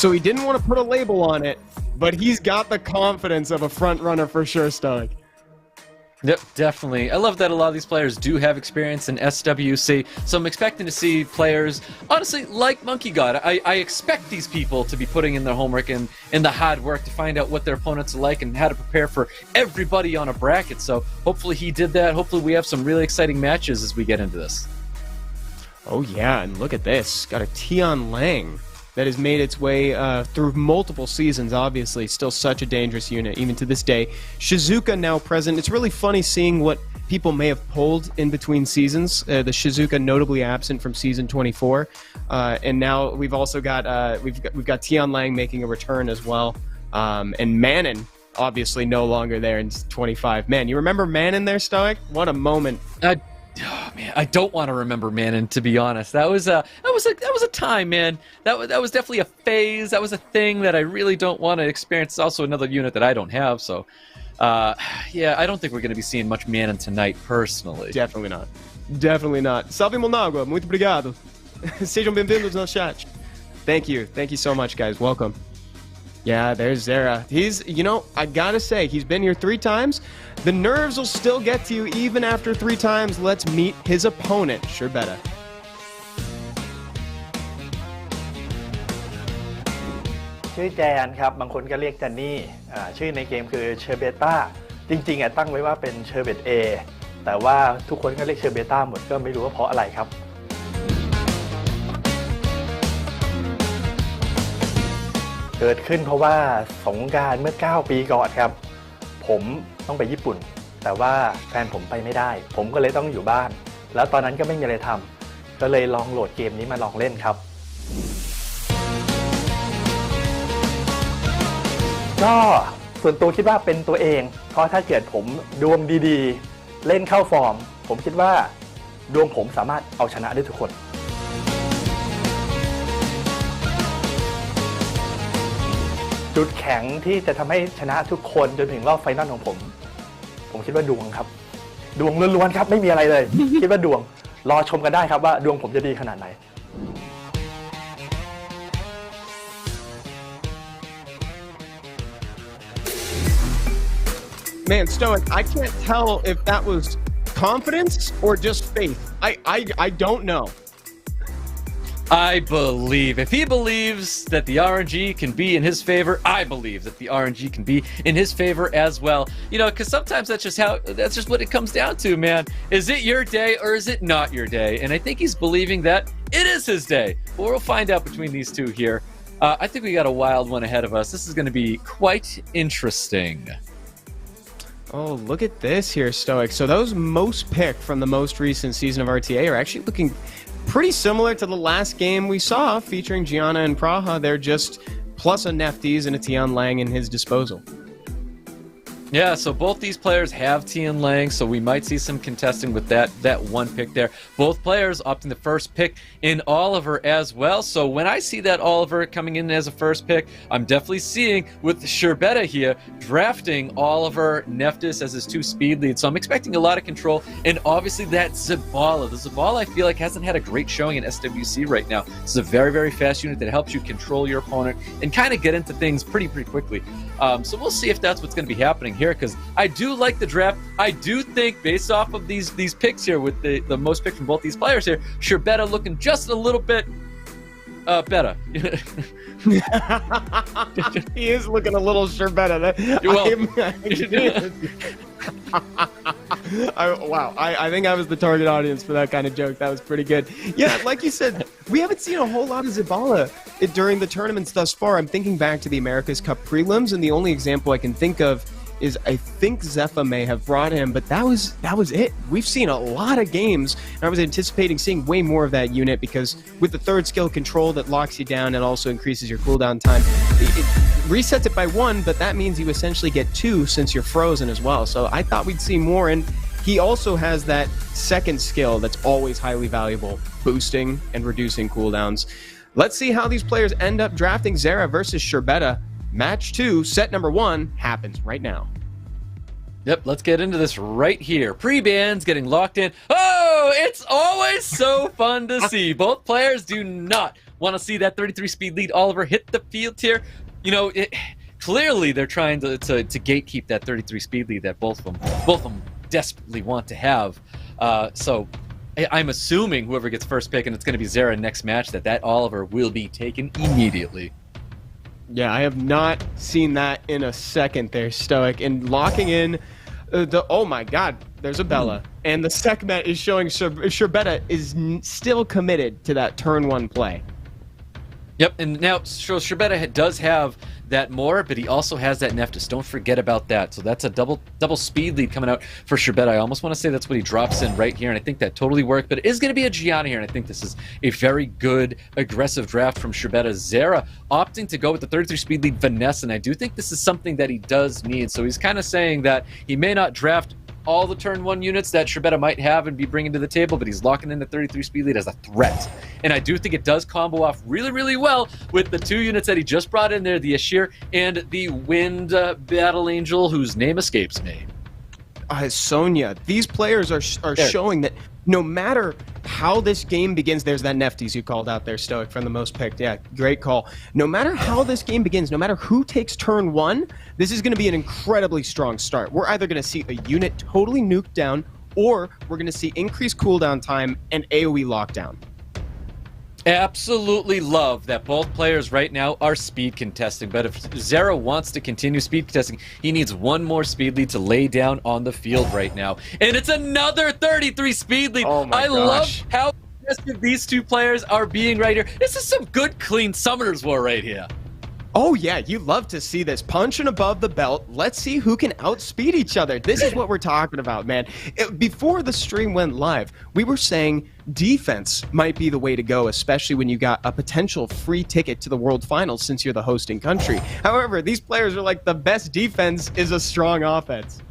Speaker 1: So he didn't want to put a label on it, but he's got the confidence of a front runner for sure, Stoic.
Speaker 2: Yep, definitely. I love that a lot of these players do have experience in SWC, so I'm expecting to see players, honestly, like Monkey God. I expect these people to be putting in their homework and in the hard work to find out what their opponents are like and how to prepare for everybody on a bracket. So hopefully he did that. Hopefully we have some really exciting matches as we get into this.
Speaker 1: Oh yeah, and look at this. Got a Tian Lang that has made its way through multiple seasons, obviously. Still such a dangerous unit, even to this day. Shizuka now present. It's really funny seeing what people may have pulled in between seasons. The Shizuka notably absent from season 24. And now we've also got, we've got Tian Lang making a return as well. And Manon, obviously no longer there in 25. Man, you remember Manon there, Stoic? What a moment.
Speaker 2: Oh man, I don't want to remember Manon, to be honest. That was a time, man. That was definitely a phase. That was a thing that I really don't want to experience. It's also another unit that I don't have, so yeah, I don't think we're going to be seeing much Manon tonight, personally.
Speaker 1: Definitely not. Definitely not. Salve Monágua, muito obrigado. Sejam bem-vindos no chat. Thank you so much, guys. Welcome. Yeah, there's Zera. He's, you know, I gotta say, he's been here 3 times. The nerves will still get to you even after 3 times. Let's meet his opponent, SHERBETA.
Speaker 6: ชื่อแจนครับบางคนก็เรียกแจนนี่ชื่อในเกมคือเชอร์เบต้าจริงๆตั้งไว้ว่าเป็นเชอร์เบตเอแต่ว่าทุกคนก็เรียกเชอร์เบต้าหมดก็ไม่รู้ว่าเพราะอะไรครับเกิดขึ้นเพราะว่าสงกรานต์เมื่อ9 ปีก่อนครับผมต้องไปญี่ปุ่นแต่ว่าแฟนผมไปไม่ได้ผมก็เลยต้องอยู่บ้านแล้วตอนนั้นก็ไม่มีอะไรทำก็เลยลองโหลดเกมนี้มาลองเล่นครับก็ส่วนตัวคิดว่าเป็นตัวเองเพราะถ้าเกิดผมดวงดีๆเล่นเข้าฟอร์มผมคิดว่าดวงผมสามารถเอาชนะได้ทุกคนจุดแข็งที่จะทำให้ชนะทุกคนจนถึงรอบไฟนอลของผมคิดว่าดวงครับดวงล้วนๆครับไม่มีอะไรเลย คิดว่าดวงรอชมกันได้ครับว่าดวงผมจะดีขนาดไหน
Speaker 1: Man, Stoic, I can't tell if that was confidence or just faith. I don't know.
Speaker 2: I believe. If he believes that the RNG can be in his favor, I believe that the RNG can be in his favor as well. You know, because sometimes that's just what it comes down to, man. Is it your day or is it not your day? And I think he's believing that it is his day. But we'll find out between these two here. I think we got a wild one ahead of us. This is going to be quite interesting.
Speaker 1: Oh, look at this here, Stoic. So those most picked from the most recent season of RTA are actually looking pretty similar to the last game we saw featuring Gianna and Praha. They're just plus a Nefties and a Tian Lang in his disposal.
Speaker 2: Yeah, so both these players have Tian Lang, so we might see some contesting with that one pick there. Both players opting the first pick in Oliver as well. So when I see that Oliver coming in as a first pick, I'm definitely seeing with SHERBETA here drafting Oliver Neftis as his 2 speed lead. So I'm expecting a lot of control, and obviously that Zabala. The Zabala I feel like hasn't had a great showing in SWC right now. This is a very, very fast unit that helps you control your opponent and kind of get into things pretty quickly. So we'll see if that's what's going to be happening here, because I do like the draft. I do think, based off of these picks here, with the most pick from both these players here, SHERBETA looking just a little bit better.
Speaker 1: He is looking a little SHERBETA. Wow, I think I was the target audience for that kind of joke. That was pretty good. Yeah, like you said, we haven't seen a whole lot of Zabala during the tournaments thus far. I'm thinking back to the America's Cup prelims, and the only example I can think of is I think Zepha may have brought him, but that was it. We've seen a lot of games, and I was anticipating seeing way more of that unit because with the third skill control that locks you down and also increases your cooldown time, it resets it by 1, but that means you essentially get 2 since you're frozen as well. So I thought we'd see more, and he also has that second skill that's always highly valuable, boosting and reducing cooldowns. Let's see how these players end up drafting. ZERA versus SHERBETA. Match 2, set number 1, happens right now.
Speaker 2: Yep, let's get into this right here. Pre-bans getting locked in. Oh, it's always so fun to see. Both players do not want to see that 33 speed lead Oliver hit the field here. You know, clearly they're trying to gatekeep that 33 speed lead that both of them desperately want to have. So I'm assuming whoever gets first pick, and it's going to be ZERA next match, that Oliver will be taken immediately.
Speaker 1: Yeah, I have not seen that in a second there, Stoic. And locking in oh my god, there's a Bella. And the Sekhmet is showing SHERBETA is still committed to that turn 1 play.
Speaker 2: Yep, and now so SHERBETA does have that more, but he also has that Nephthys. Don't forget about that. So that's a double speed lead coming out for SHERBETA. I almost want to say that's what he drops in right here, and I think that totally worked, but it is going to be a Gianna here, and I think this is a very good, aggressive draft from SHERBETA. ZERA opting to go with the 33 speed lead Vanessa, and I do think this is something that he does need. So he's kind of saying that he may not draft all the turn 1 units that SHERBETA might have and be bringing to the table, but he's locking in the 33 speed lead as a threat. And I do think it does combo off really, really well with the 2 units that he just brought in there, the Ashir and the Wind Battle Angel, whose name escapes me.
Speaker 1: Sonya, these players are showing that no matter how this game begins, there's that Nephthys you called out there, Stoic, from the most picked. Yeah, great call. No matter how this game begins, no matter who takes turn 1, this is going to be an incredibly strong start. We're either going to see a unit totally nuked down, or we're going to see increased cooldown time and AoE lockdown.
Speaker 2: Absolutely love that both players right now are speed contesting, but if ZERA wants to continue speed contesting, he needs 1 more speed lead to lay down on the field right now. And it's another 33 speed lead.
Speaker 1: Oh my
Speaker 2: I
Speaker 1: gosh.
Speaker 2: love how aggressive these 2 players are being right here. This is some good, clean Summoners War right here.
Speaker 1: Oh yeah, you love to see this. Punching above the belt. Let's see who can outspeed each other. This is what we're talking about, man. Before the stream went live, we were saying defense might be the way to go, especially when you got a potential free ticket to the World Finals since you're the hosting country. However, these players are like, the best defense is a strong offense.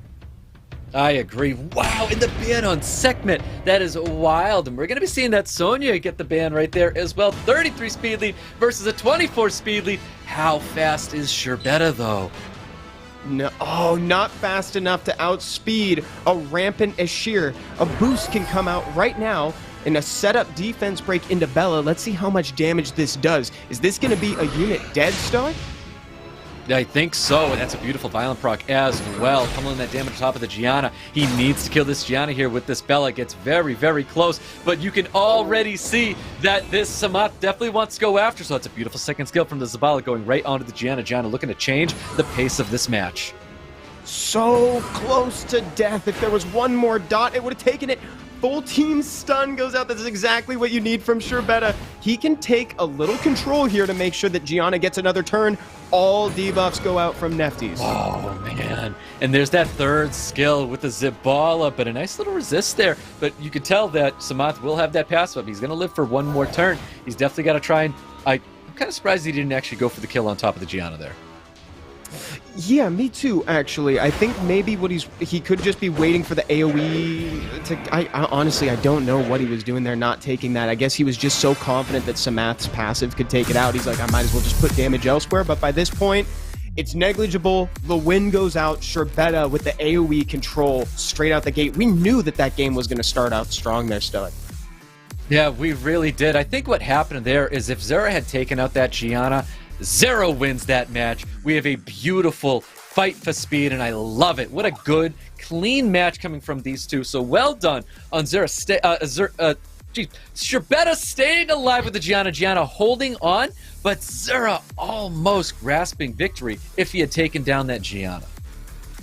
Speaker 2: I agree. Wow, and the ban on Sekhmet, that is wild. And we're going to be seeing that Sonya get the ban right there as well. 33 speed lead versus a 24 speed lead. How fast is SHERBETA, though?
Speaker 1: No, oh, not fast enough to outspeed a rampant Ashir. A boost can come out right now in a setup defense break into Bella. Let's see how much damage this does. Is this going to be a unit dead, Star?
Speaker 2: I think so, and that's a beautiful violent proc as well. Pummeling that damage top of the Gianna. He needs to kill this Gianna here with this Bella. Gets very, very close, but you can already see that this Samat definitely wants to go after, so that's a beautiful second skill from the Zabala going right onto the Gianna. Gianna looking to change the pace of this match.
Speaker 1: So close to death. If there was 1 more dot, it would have taken it. Full team stun goes out. That's exactly what you need from SHERBETA. He can take a little control here to make sure that Gianna gets another turn. All debuffs go out from Nephthys.
Speaker 2: Oh, man. And there's that third skill with the Zabala, but a nice little resist there. But you can tell that Samath will have that passive up. He's going to live for 1 more turn. He's definitely got to try and... I'm kind of surprised he didn't actually go for the kill on top of the Gianna there.
Speaker 1: Yeah, me too, actually. I think maybe what he could just be waiting for the AoE to... I honestly, I don't know what he was doing there, not taking that. I guess he was just so confident that Samath's passive could take it out. He's like, I might as well just put damage elsewhere. But by this point, it's negligible. The win goes out. SHERBETA with the AoE control straight out the gate. We knew that that game was going to start out strong there, Stoic.
Speaker 2: Yeah, we really did. I think what happened there is if ZERA had taken out that Gianna, ZERA wins that match. We have a beautiful fight for speed, and I love it. What a good, clean match coming from these 2. So well done on ZERA. SHERBETA staying alive with the Gianna. Gianna holding on, but ZERA almost grasping victory if he had taken down that Gianna.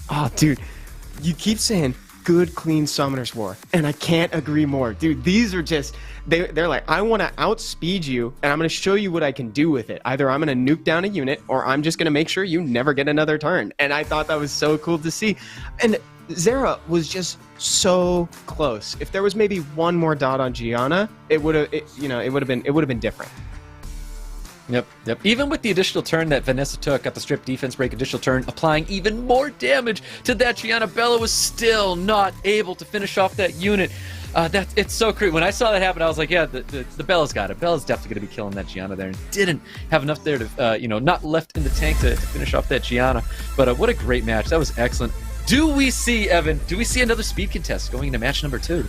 Speaker 1: Oh, dude, you keep saying good, clean Summoner's War. And I can't agree more. Dude, these are just, they're like, I want to outspeed you, and I'm going to show you what I can do with it. Either I'm going to nuke down a unit, or I'm just going to make sure you never get another turn. And I thought that was so cool to see. And ZERA was just so close. If there was maybe one more dot on Gianna, it would have been different.
Speaker 2: Yep. Even with the additional turn that Vanessa took, got the strip defense break additional turn, applying even more damage to that Gianna, Bella was still not able to finish off that unit. It's so crazy. When I saw that happen, I was like, yeah, the Bella's got it. Bella's definitely going to be killing that Gianna there, and didn't have enough there to, not left in the tank to finish off that Gianna. But what a great match. That was excellent. Do we see, Evan, another speed contest going into match number 2?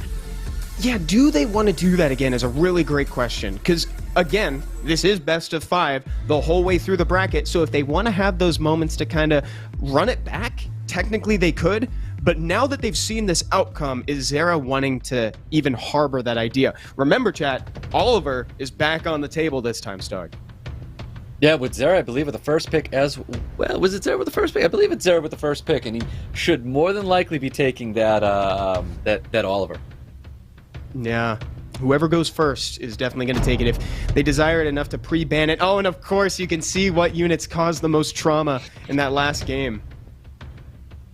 Speaker 1: Yeah, do they want to do that again is a really great question. Because, again, this is best of 5 the whole way through the bracket. So if they want to have those moments to kind of run it back, technically they could. But now that they've seen this outcome, is ZERA wanting to even harbor that idea? Remember, chat, Oliver is back on the table this time, Stoic.
Speaker 2: Yeah, with ZERA, I believe, with the first pick as well. Was it ZERA with the first pick? I believe it's ZERA with the first pick, and he should more than likely be taking that Oliver.
Speaker 1: Yeah, whoever goes first is definitely going to take it if they desire it enough to pre-ban it. Oh, and of course, you can see what units caused the most trauma in that last game.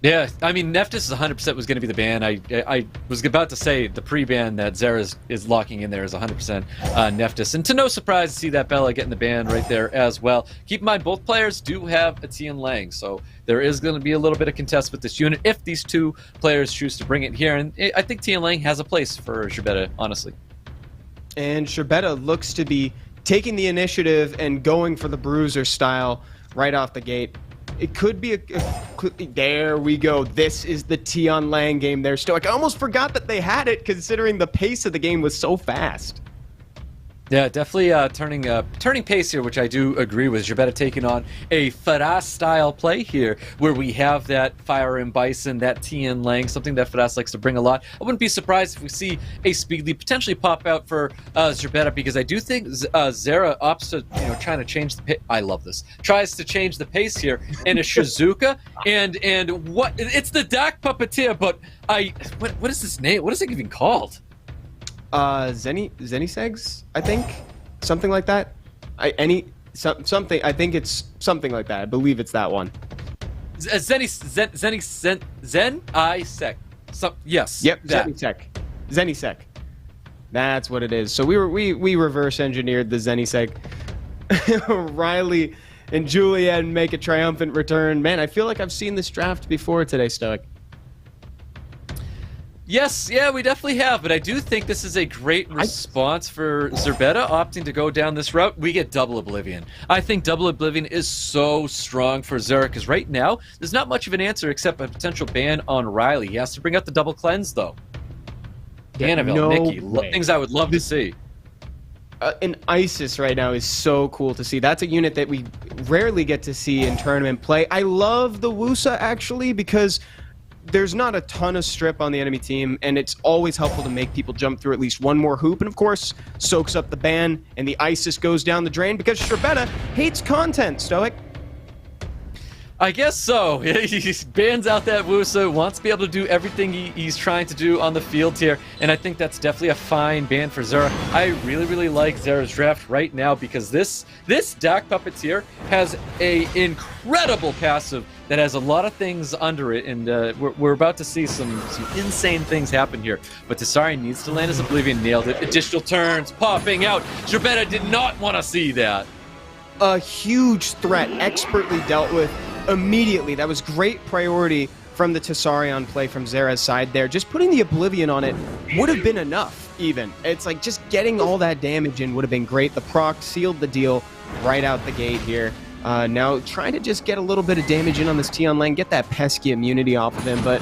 Speaker 2: Yeah, I mean, Nephthys 100% was going to be the ban. I was about to say the pre-ban that ZERA is locking in there is 100% Nephthys. And to no surprise to see that Bella getting the ban right there as well. Keep in mind, both players do have a Tian Lang, so there is going to be a little bit of contest with this unit if these two players choose to bring it here. And I think Tian Lang has a place for SHERBETA, honestly.
Speaker 1: And SHERBETA looks to be taking the initiative and going for the bruiser style right off the gate. It could be there we go. This is the Tian Lang game there, Stoic. I almost forgot that they had it, considering the pace of the game was so fast.
Speaker 2: Yeah, definitely turning pace here, which I do agree with. SHERBETA taking on a Faraz style play here, where we have that Fire and Bison, that Tian Lang, something that Faraz likes to bring a lot. I wouldn't be surprised if we see a Speedly potentially pop out for SHERBETA, because I do think ZERA opts to trying to change the pace. I love this. Tries to change the pace here, and a Shizuka, and what? It's the Dark Puppeteer, but what is this name? What is it even called?
Speaker 1: Zenisegs, I think, something like that. Something. I think it's something like that. I believe it's that one.
Speaker 2: Zenisec. Yes.
Speaker 1: Yep. Zenisec. That's what it is. So we reverse engineered the Zenisec. Riley and Juliet make a triumphant return. Man, I feel like I've seen this draft before today, Stoic.
Speaker 2: Yes, yeah, we definitely have, but I do think this is a great response for SHERBETA opting to go down this route. We get Double Oblivion. I think Double Oblivion is so strong for ZERA, because right now, there's not much of an answer except a potential ban on Riley. He has to bring out the double cleanse, though. Annabelle, Nikki, things I would love to see.
Speaker 1: An Isis right now is so cool to see. That's a unit that we rarely get to see in tournament play. I love the Wusa, actually, because there's not a ton of strip on the enemy team, and it's always helpful to make people jump through at least one more hoop, and of course, soaks up the ban, and the Isis goes down the drain because SHERBETA hates content, Stoic.
Speaker 2: I guess so. He bans out that Wusa, wants to be able to do everything he's trying to do on the field here, and I think that's definitely a fine ban for ZERA. I really, really like ZERA's draft right now, because this Dark Puppeteer has a incredible passive that has a lot of things under it, and we're about to see some insane things happen here. But Tessari needs to land his Oblivion, nailed it. Additional turns popping out. SHERBETA did not want to see that.
Speaker 1: A huge threat, expertly dealt with immediately. That was great priority from the Tessarion play from ZERA's side there. Just putting the Oblivion on it would have been enough, even. It's like just getting all that damage in would have been great. The proc sealed the deal right out the gate here. Now trying to just get a little bit of damage in on this Tian Lang, get that pesky immunity off of him, but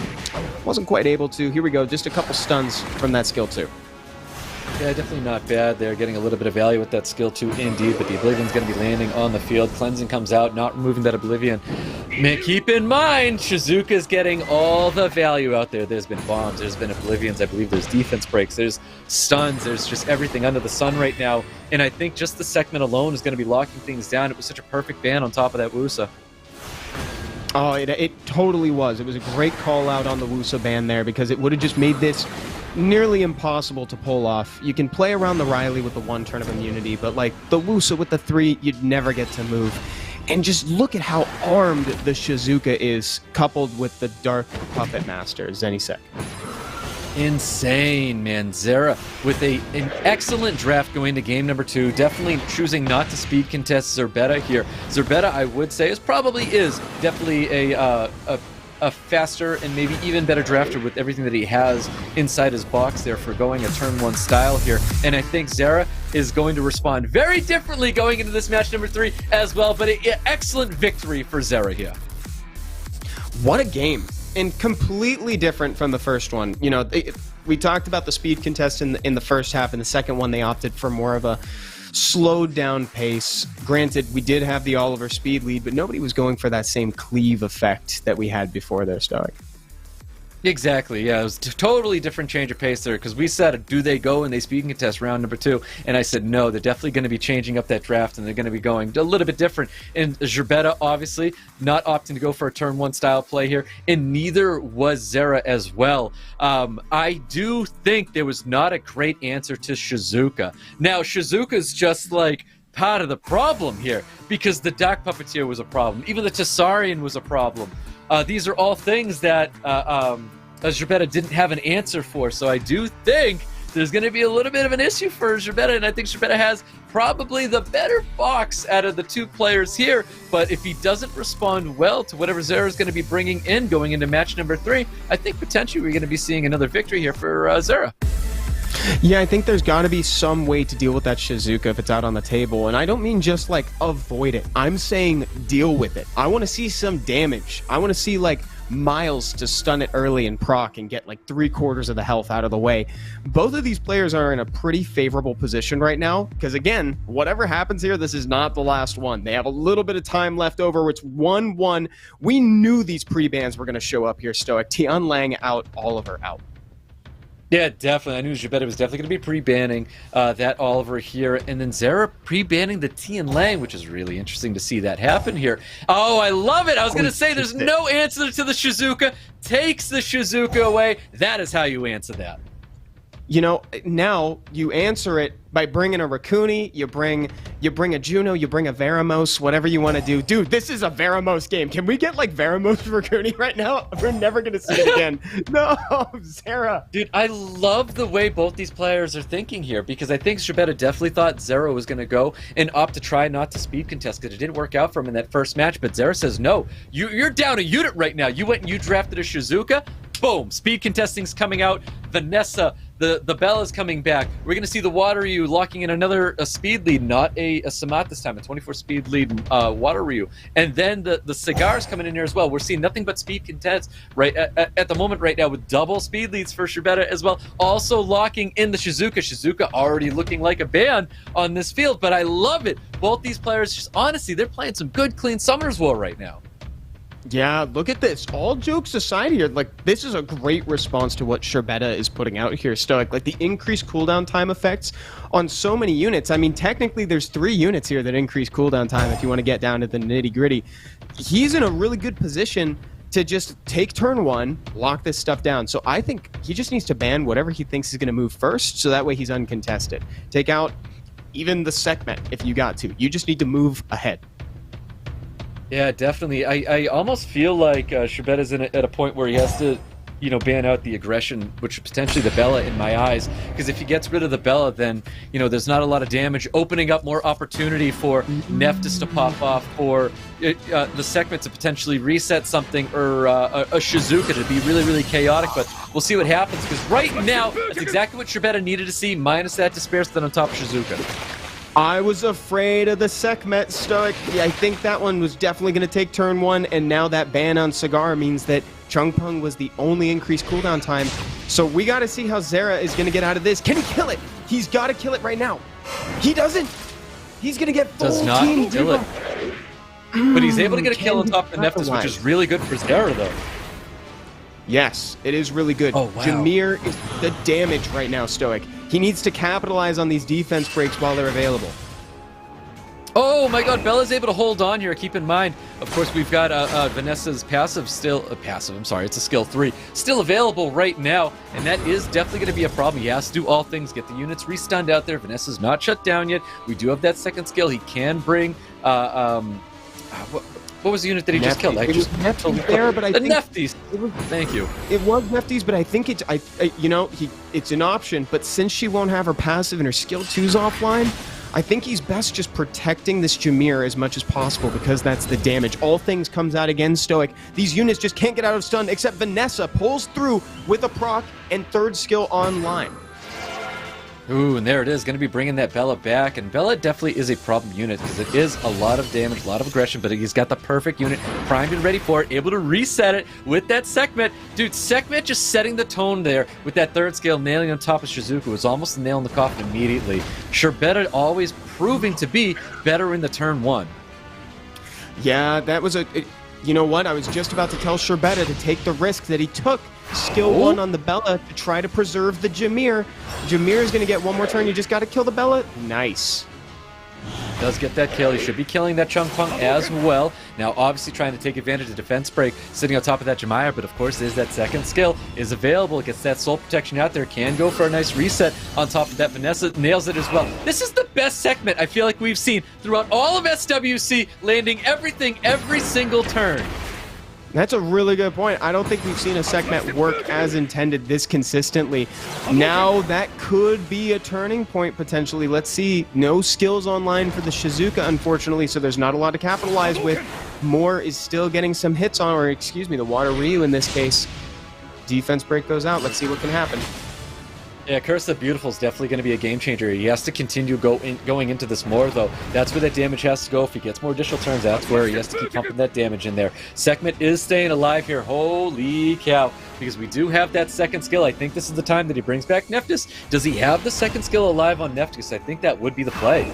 Speaker 1: wasn't quite able to. Here we go, just a couple stuns from that skill 2.
Speaker 2: Yeah, definitely not bad. They're getting a little bit of value with that skill 2 indeed, but the Oblivion's going to be landing on the field. Cleansing comes out, not removing that Oblivion. Man, keep in mind, Shizuka's getting all the value out there. There's been bombs, there's been Oblivions, I believe there's defense breaks, there's stuns, there's just everything under the sun right now. And I think just the segment alone is going to be locking things down. It was such a perfect ban on top of that Wusa.
Speaker 1: Oh, it totally was. It was a great call out on the Wusa ban there because it would have just made this nearly impossible to pull off. You can play around the Riley with the 1 turn of immunity, but like the Wusa with the 3, you'd never get to move. And just look at how armed the Shizuka is, coupled with the Dark Puppet Master, Zenisek.
Speaker 2: Insane, man. ZERA with an excellent draft going to game number 2. Definitely choosing not to speed contest ZERBETA here. ZERBETA, I would say, is definitely a faster and maybe even better drafter with everything that he has inside his box there for going a turn 1 style here. And I think ZERA is going to respond very differently going into this match number 3 as well. But an excellent victory for ZERA here.
Speaker 1: What a game. And completely different from the first one. You know, we talked about the speed contest in the first half. In the second one, they opted for more of a slowed down pace. Granted, we did have the Oliver speed lead, but nobody was going for that same cleave effect that we had before their Stoic.
Speaker 2: Exactly, yeah. It was a totally different change of pace there because we said, do they go and they speed contest round number 2? And I said, no, they're definitely going to be changing up that draft and they're going to be going a little bit different. And ZERBETA, obviously, not opting to go for a turn 1 style play here, and neither was ZERA as well. I do think there was not a great answer to Shizuka. Now, Shizuka's just like part of the problem here because the Dark Puppeteer was a problem. Even the Tessarian was a problem. These are all things that ZERBETA didn't have an answer for, so I do think there's going to be a little bit of an issue for ZERBETA, and I think ZERBETA has probably the better box out of the 2 players here, but if he doesn't respond well to whatever ZERA is going to be bringing in going into match number 3, I think potentially we're going to be seeing another victory here for ZERA.
Speaker 1: Yeah, I think there's got to be some way to deal with that Shizuka if it's out on the table. And I don't mean just, like, avoid it. I'm saying deal with it. I want to see some damage. I want to see, like, Miles to stun it early and proc and get, like, 3/4 of the health out of the way. Both of these players are in a pretty favorable position right now. Because, again, whatever happens here, this is not the last one. They have a little bit of time left over. It's 1-1. We knew these pre-bans were going to show up here, Stoic. Tian Lang out, Oliver out.
Speaker 2: Yeah, definitely. I knew ZERBETA was definitely going to be pre-banning that Oliver here, and then ZERA pre-banning the Tian Lang, which is really interesting to see that happen here. Oh, I love it! I was going to say there's no answer to the Shizuka. Takes the Shizuka away. That is how you answer that.
Speaker 1: You know, now you answer it by bringing a Rakuni, you bring a Juno, you bring a Veramos, whatever you want to do. Dude, this is a Veramos game. Can we get, like, Veramos Rakuni right now? We're never going to see it again. No, ZERA.
Speaker 2: Dude, I love the way both these players are thinking here because I think ZERBETA definitely thought ZERA was going to go and opt to try not to speed contest because it didn't work out for him in that first match, but ZERA says, no, you're down a unit right now. You went and you drafted a Shizuka. Boom, speed contesting's coming out. Vanessa, the Bella's coming back. We're going to see the Water Ryu locking in another speed lead, not a Samat this time, a 24 speed lead Water Ryu. And then the Cigar's coming in here as well. We're seeing nothing but speed contest right at the moment right now with double speed leads for ZERBETA as well. Also locking in the Shizuka. Shizuka already looking like a ban on this field, but I love it. Both these players, just honestly, they're playing some good, clean SommerNozzwo right now.
Speaker 1: Yeah, look at this. All jokes aside here, like, this is a great response to what ZERBETA is putting out here, Stoic. Like, the increased cooldown time effects on so many units. I mean, technically, there's 3 units here that increase cooldown time if you want to get down to the nitty-gritty. He's in a really good position to just take turn 1, lock this stuff down. So I think he just needs to ban whatever he thinks is going to move first, so that way he's uncontested. Take out even the Sekhmet if you got to. You just need to move ahead.
Speaker 2: Yeah, definitely. I almost feel like ZERBETA's at a point where he has to, you know, ban out the aggression, which is potentially the Bella in my eyes. Because if he gets rid of the Bella, then, you know, there's not a lot of damage, opening up more opportunity for Nephthys to pop off, or the Sekhmet to potentially reset something, or a Shizuka to be really, really chaotic. But we'll see what happens, because right now, that's exactly what ZERBETA needed to see, minus that Despair Stun on top of Shizuka.
Speaker 1: I was afraid of the Sekhmet, Stoic. Yeah, I think that one was definitely going to take turn 1, and now that ban on Cigar means that Chungpung was the only increased cooldown time. So we got to see how ZERA is going to get out of this. Can he kill it? He's got to kill it right now. He doesn't. He's going to get full
Speaker 2: Does not
Speaker 1: team
Speaker 2: kill it. But he's able to get a kill on top of the Nephthys, which is really good for ZERA, though.
Speaker 1: Yes, it is really good.
Speaker 2: Oh, wow.
Speaker 1: Jameer is the damage right now, Stoic. He needs to capitalize on these defense breaks while they're available.
Speaker 2: Oh, Oh my god, Bella's able to hold on here. Keep in mind, of course, we've got Vanessa's passive still, I'm sorry, it's a skill 3, still available right now, and that is definitely going to be a problem. He has to do all things, get the units restunned out there. Vanessa's not shut down yet. We do have that second skill. He can bring, what was the unit that he just killed?
Speaker 1: It was Nefties there, but I think
Speaker 2: Nefties. Thank you.
Speaker 1: It was Nefties, but I think it's it's an option. But since she won't have her passive and her skill 2's offline, I think he's best just protecting this Jameer as much as possible because that's the damage. All things comes out again, Stoic. These units just can't get out of stun, except Vanessa pulls through with a proc and third skill online.
Speaker 2: Ooh, and there it is, going to be bringing that Bella back, and Bella definitely is a problem unit because it is a lot of damage, a lot of aggression, but he's got the perfect unit, primed and ready for it, able to reset it with that Sekhmet. Dude, Sekhmet just setting the tone there with that third skill, nailing on top of Shizuku. It was almost a nail in the coffin immediately. SHERBETA always proving to be better in the turn 1.
Speaker 1: Yeah, that was you know what? I was just about to tell SHERBETA to take the risk that he took. Skill 1 on the Bella to try to preserve the Jameer. Jameer is going to get one more turn. You just got to kill the Bella. Nice.
Speaker 2: Does get that kill. He should be killing that Chungpung as well. Now, obviously trying to take advantage of defense break, sitting on top of that Jemaya, but of course, there's that second skill is available. Gets that soul protection out there. Can go for a nice reset on top of that. Vanessa nails it as well. This is the best Sekhmet I feel like we've seen throughout all of SWC, landing everything every single turn.
Speaker 1: That's a really good point. I don't think we've seen a Sekhmet work as intended this consistently. Now that could be a turning point potentially. Let's see. No skills online for the Shizuka, unfortunately, so there's not a lot to capitalize with. Moore is still getting some hits on, or excuse me, the Water Ryu in this case. Defense break goes out. Let's see what can happen.
Speaker 2: Yeah, Curse the Beautiful is definitely going to be a game changer. He has to continue going into this more, though. That's where that damage has to go. If he gets more additional turns, that's where he has to keep pumping that damage in there. Sekhmet is staying alive here. Holy cow. Because we do have that second skill. I think this is the time that he brings back Neftis. Does he have the second skill alive on Neftis? I think that would be the play.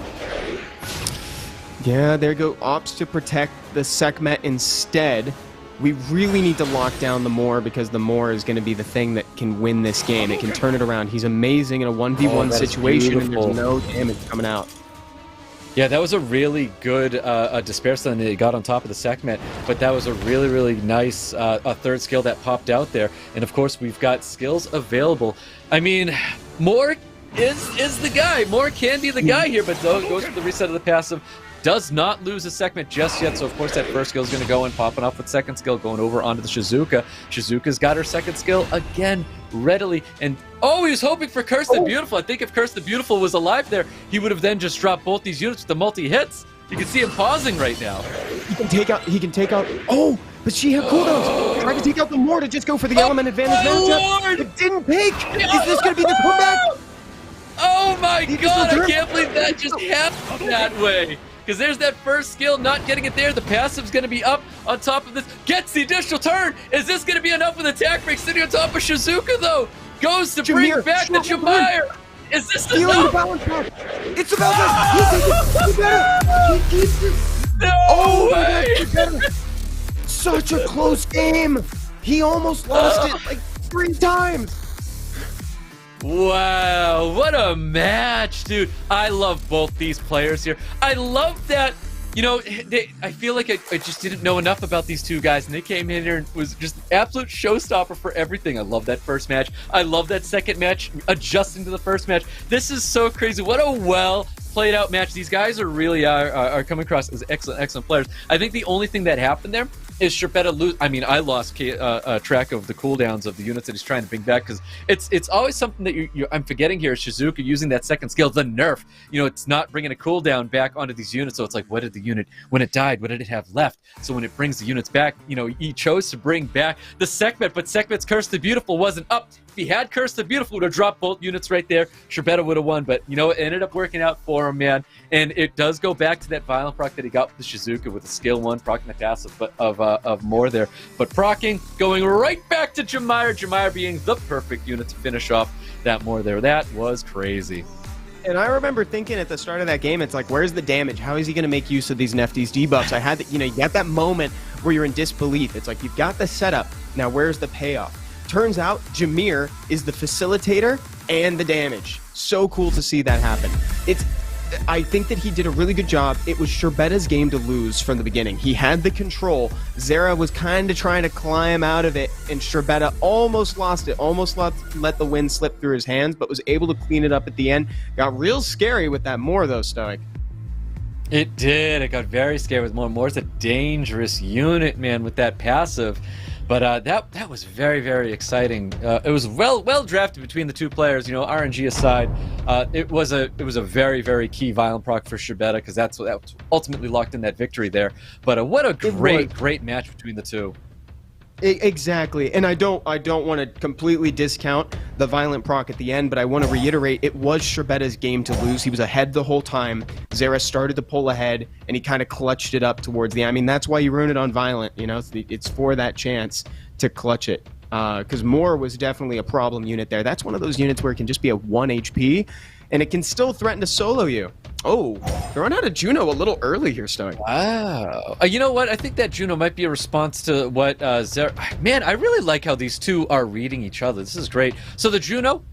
Speaker 1: Yeah, there go. Opts to protect the Sekhmet instead. We really need to lock down the Moore because the Moore is going to be the thing that can win this game. It can turn it around. He's amazing in a 1v1 situation, and there's no damage coming out.
Speaker 2: Yeah, that was a really good Despair Stun that he got on top of the Sekhmet, but that was a really, really nice a third skill that popped out there. And of course, we've got skills available. I mean, Moore is the guy. Moore can be the guy here, but though it goes for the reset of the passive. Does not lose a Sekhmet just yet, so of course that first skill is going to go in, popping off with second skill, going over onto the Shizuka. Shizuka's got her second skill again, readily, and oh, he was hoping for Curse the Beautiful. I think if Curse the Beautiful was alive there, he would have then just dropped both these units with the multi-hits. You can see him pausing right now.
Speaker 1: He can take out, oh, but she had cooldowns. Tried to take out the Moore to just go for the element advantage matchup. It didn't pick. Is this going to be the comeback?
Speaker 2: Oh my god, I can't believe that just happened that way. Because there's that first skill, not getting it there. The passive's going to be up on top of this. Gets the additional turn. Is this going to be enough with attack break? Sitting on top of Shizuka, though. Goes to bring back the Jemaya. Is this enough?
Speaker 1: It's about to. He better. He keeps it.
Speaker 2: No way.
Speaker 1: Such a close game. He almost lost it like 3 times.
Speaker 2: Wow, what a match, dude. I love both these players here. I love that, you know, I feel like I just didn't know enough about these two guys, and they came in here and was just an absolute showstopper for everything. I love that first match. I love that second match, adjusting to the first match. This is so crazy. What a well played out match. These guys are really are coming across as excellent players. I think the only thing that happened there is SHERBETA lose. I mean, I lost track of the cooldowns of the units that he's trying to bring back because it's always something that I'm forgetting here. Is Shizuka using that second skill, the nerf? You know, it's not bringing a cooldown back onto these units. So it's like, what did the unit, when it died, what did it have left? So when it brings the units back, you know, he chose to bring back the Sekhmet, but Sekhmet's Curse the Beautiful wasn't up. If he had Curse the Beautiful, would have dropped both units right there. SHERBETA would have won, but you know, it ended up working out for him, man. And it does go back to that violent proc that he got with the Shizuka with the skill 1 procking the passive, but of Moore there. But procking, going right back to Jemaya being the perfect unit to finish off that Moore there. That was crazy.
Speaker 1: And I remember thinking at the start of that game, it's like, where's the damage? How is he going to make use of these Nefties debuffs? I had, you know, you get that moment where you're in disbelief. It's like, you've got the setup. Now, where's the payoff? Turns out Jameer is the facilitator and the damage. So cool to see that happen. It's I think that he did a really good job. It was SHERBETA's game to lose from the beginning. He had the control. ZERA was kind of trying to climb out of it, and SHERBETA almost lost it, almost let the win slip through his hands, but was able to clean it up at the end. Got real scary with that Moore, though, Stoic.
Speaker 2: It did. It got very scary with Moore. Moore's a dangerous unit, man, with that passive. But that was very, very exciting. It was well drafted between the two players. You know, RNG aside, it was a very, very key violent proc for SHERBETA, because that ultimately locked in that victory there. But what a great match between the two.
Speaker 1: Exactly, and I don't want to completely discount the violent proc at the end, but I want to reiterate it was SHERBETA's game to lose. He was ahead the whole time. ZERA started to pull ahead, and he kind of clutched it up towards the end. I mean, that's why you ruin it on violent. You know, it's for that chance to clutch it. Because Moore was definitely a problem unit there. That's one of those units where it can just be a 1 HP, and it can still threaten to solo you. Oh, throwing out a Juno a little early here, Stoic.
Speaker 2: Wow. You know what? I think that Juno might be a response to what ZERA... Man, I really like how these two are reading each other. This is great. So the Juno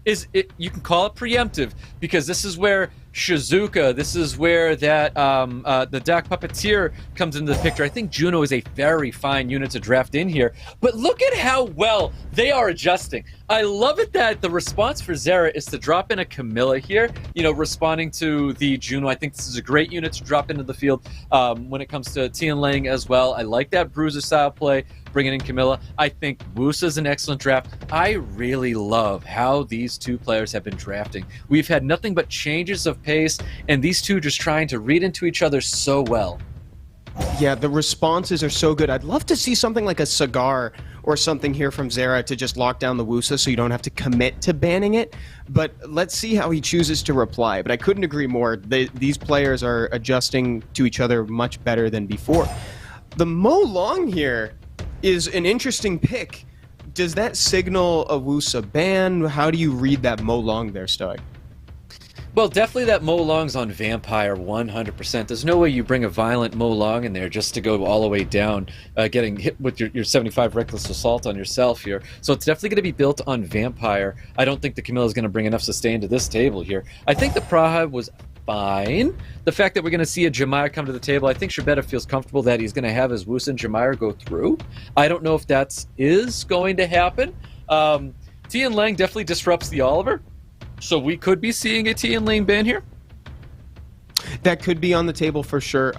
Speaker 2: you can call it preemptive, because this is where Shizuka, this is where that the Dark Puppeteer comes into the picture. I think Juno is a very fine unit to draft in here, but look at how well they are adjusting. I love it that the response for ZERA is to drop in a Camilla here, you know, responding to the Juno. I think this is a great unit to drop into the field when it comes to Tianlang as well. I like that Bruiser style play, bringing in Camilla. I think Wusa's an excellent draft. I really love how these two players have been drafting. We've had nothing but changes of pace, and these two just trying to read into each other so well.
Speaker 1: Yeah, the responses are so good. I'd love to see something like a Cigar or something here from ZERA to just lock down the Wusa so you don't have to commit to banning it. But let's see how he chooses to reply. But I couldn't agree more. These players are adjusting to each other much better than before. The Mo Long here is an interesting pick. Does that signal a Wusa ban? How do you read that Mo Long there, Stoic?
Speaker 2: Well, definitely that Mo Long's on Vampire 100%. There's no way you bring a violent Mo Long in there just to go all the way down, getting hit with your 75 Reckless Assault on yourself here. So it's definitely going to be built on Vampire. I don't think the Camilla is going to bring enough sustain to this table here. I think the Praha was fine. The fact that we're going to see a Jamire come to the table, I think SHERBETA feels comfortable that he's going to have his Wusa and Jamire go through. I don't know if that is going to happen. Tianlang definitely disrupts the Oliver. So we could be seeing a Tianlang ban here?
Speaker 1: That could be on the table for sure.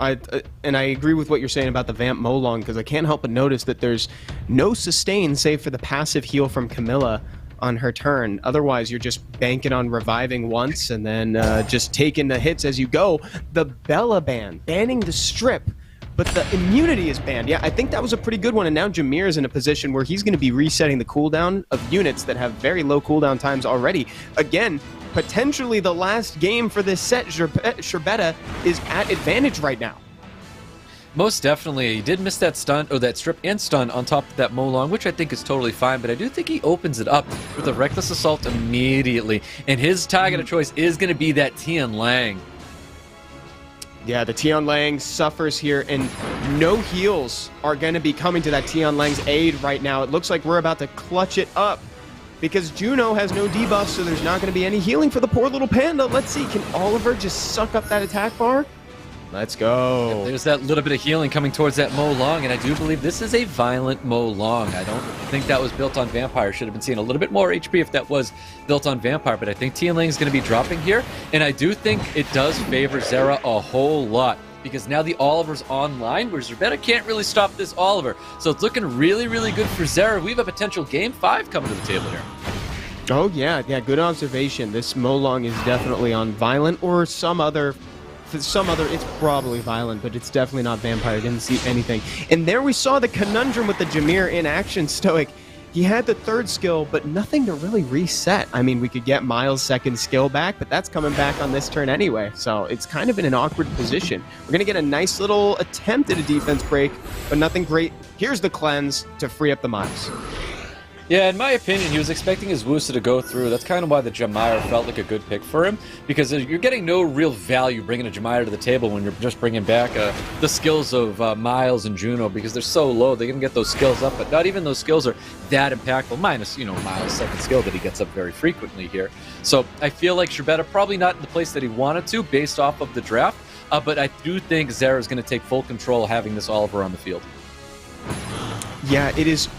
Speaker 1: And I agree with what you're saying about the Vamp Mo Long, because I can't help but notice that there's no sustain save for the passive heal from Camilla on her turn. Otherwise, you're just banking on reviving once and then just taking the hits as you go. The Bella ban, banning the strip, but the immunity is banned. Yeah, I think that was a pretty good one, and now Jameer is in a position where he's going to be resetting the cooldown of units that have very low cooldown times already. Again, potentially the last game for this set. SHERBETA is at advantage right now.
Speaker 2: Most definitely. He did miss that stun, or that strip and stun on top of that Mo Long, which I think is totally fine, but I do think he opens it up with a Reckless Assault immediately, and his target of choice is going to be that Tianlang.
Speaker 1: Yeah, the Tianlang suffers here, and no heals are going to be coming to that Tianlang's aid right now. It looks like we're about to clutch it up because Juno has no debuff, so there's not going to be any healing for the poor little panda. Let's see, can Oliver just suck up that attack bar? Let's go.
Speaker 2: Yeah, there's that little bit of healing coming towards that Mo Long, and I do believe this is a violent Mo Long. I don't think that was built on Vampire. Should have been seeing a little bit more HP if that was built on Vampire, but I think Tianlang is going to be dropping here, and I do think it does favor ZERA a whole lot, because now the Oliver's online, where SHERBETA can't really stop this Oliver. So it's looking really, really good for ZERA. We have a potential Game 5 coming to the table here.
Speaker 1: Oh, yeah, good observation. This Mo Long is definitely on Violent or some other, it's probably Violent, but it's definitely not Vampire. I didn't see anything. And there we saw the conundrum with the Jameer in action, Stoic. He had the third skill, but nothing to really reset. I mean, we could get Miles' second skill back, but that's coming back on this turn anyway. So it's kind of in an awkward position. We're going to get a nice little attempt at a defense break, but nothing great. Here's the cleanse to free up the Miles.
Speaker 2: Yeah, in my opinion, he was expecting his Wusa to go through. That's kind of why the Jamire felt like a good pick for him, because you're getting no real value bringing a Jamire to the table when you're just bringing back the skills of Miles and Juno, because they're so low. They can get those skills up, but not even those skills are that impactful, minus, you know, Miles' second skill that he gets up very frequently here. So I feel like SHERBETA probably not in the place that he wanted to based off of the draft, but I do think ZERA is going to take full control having this Oliver on the field.
Speaker 1: Yeah, it is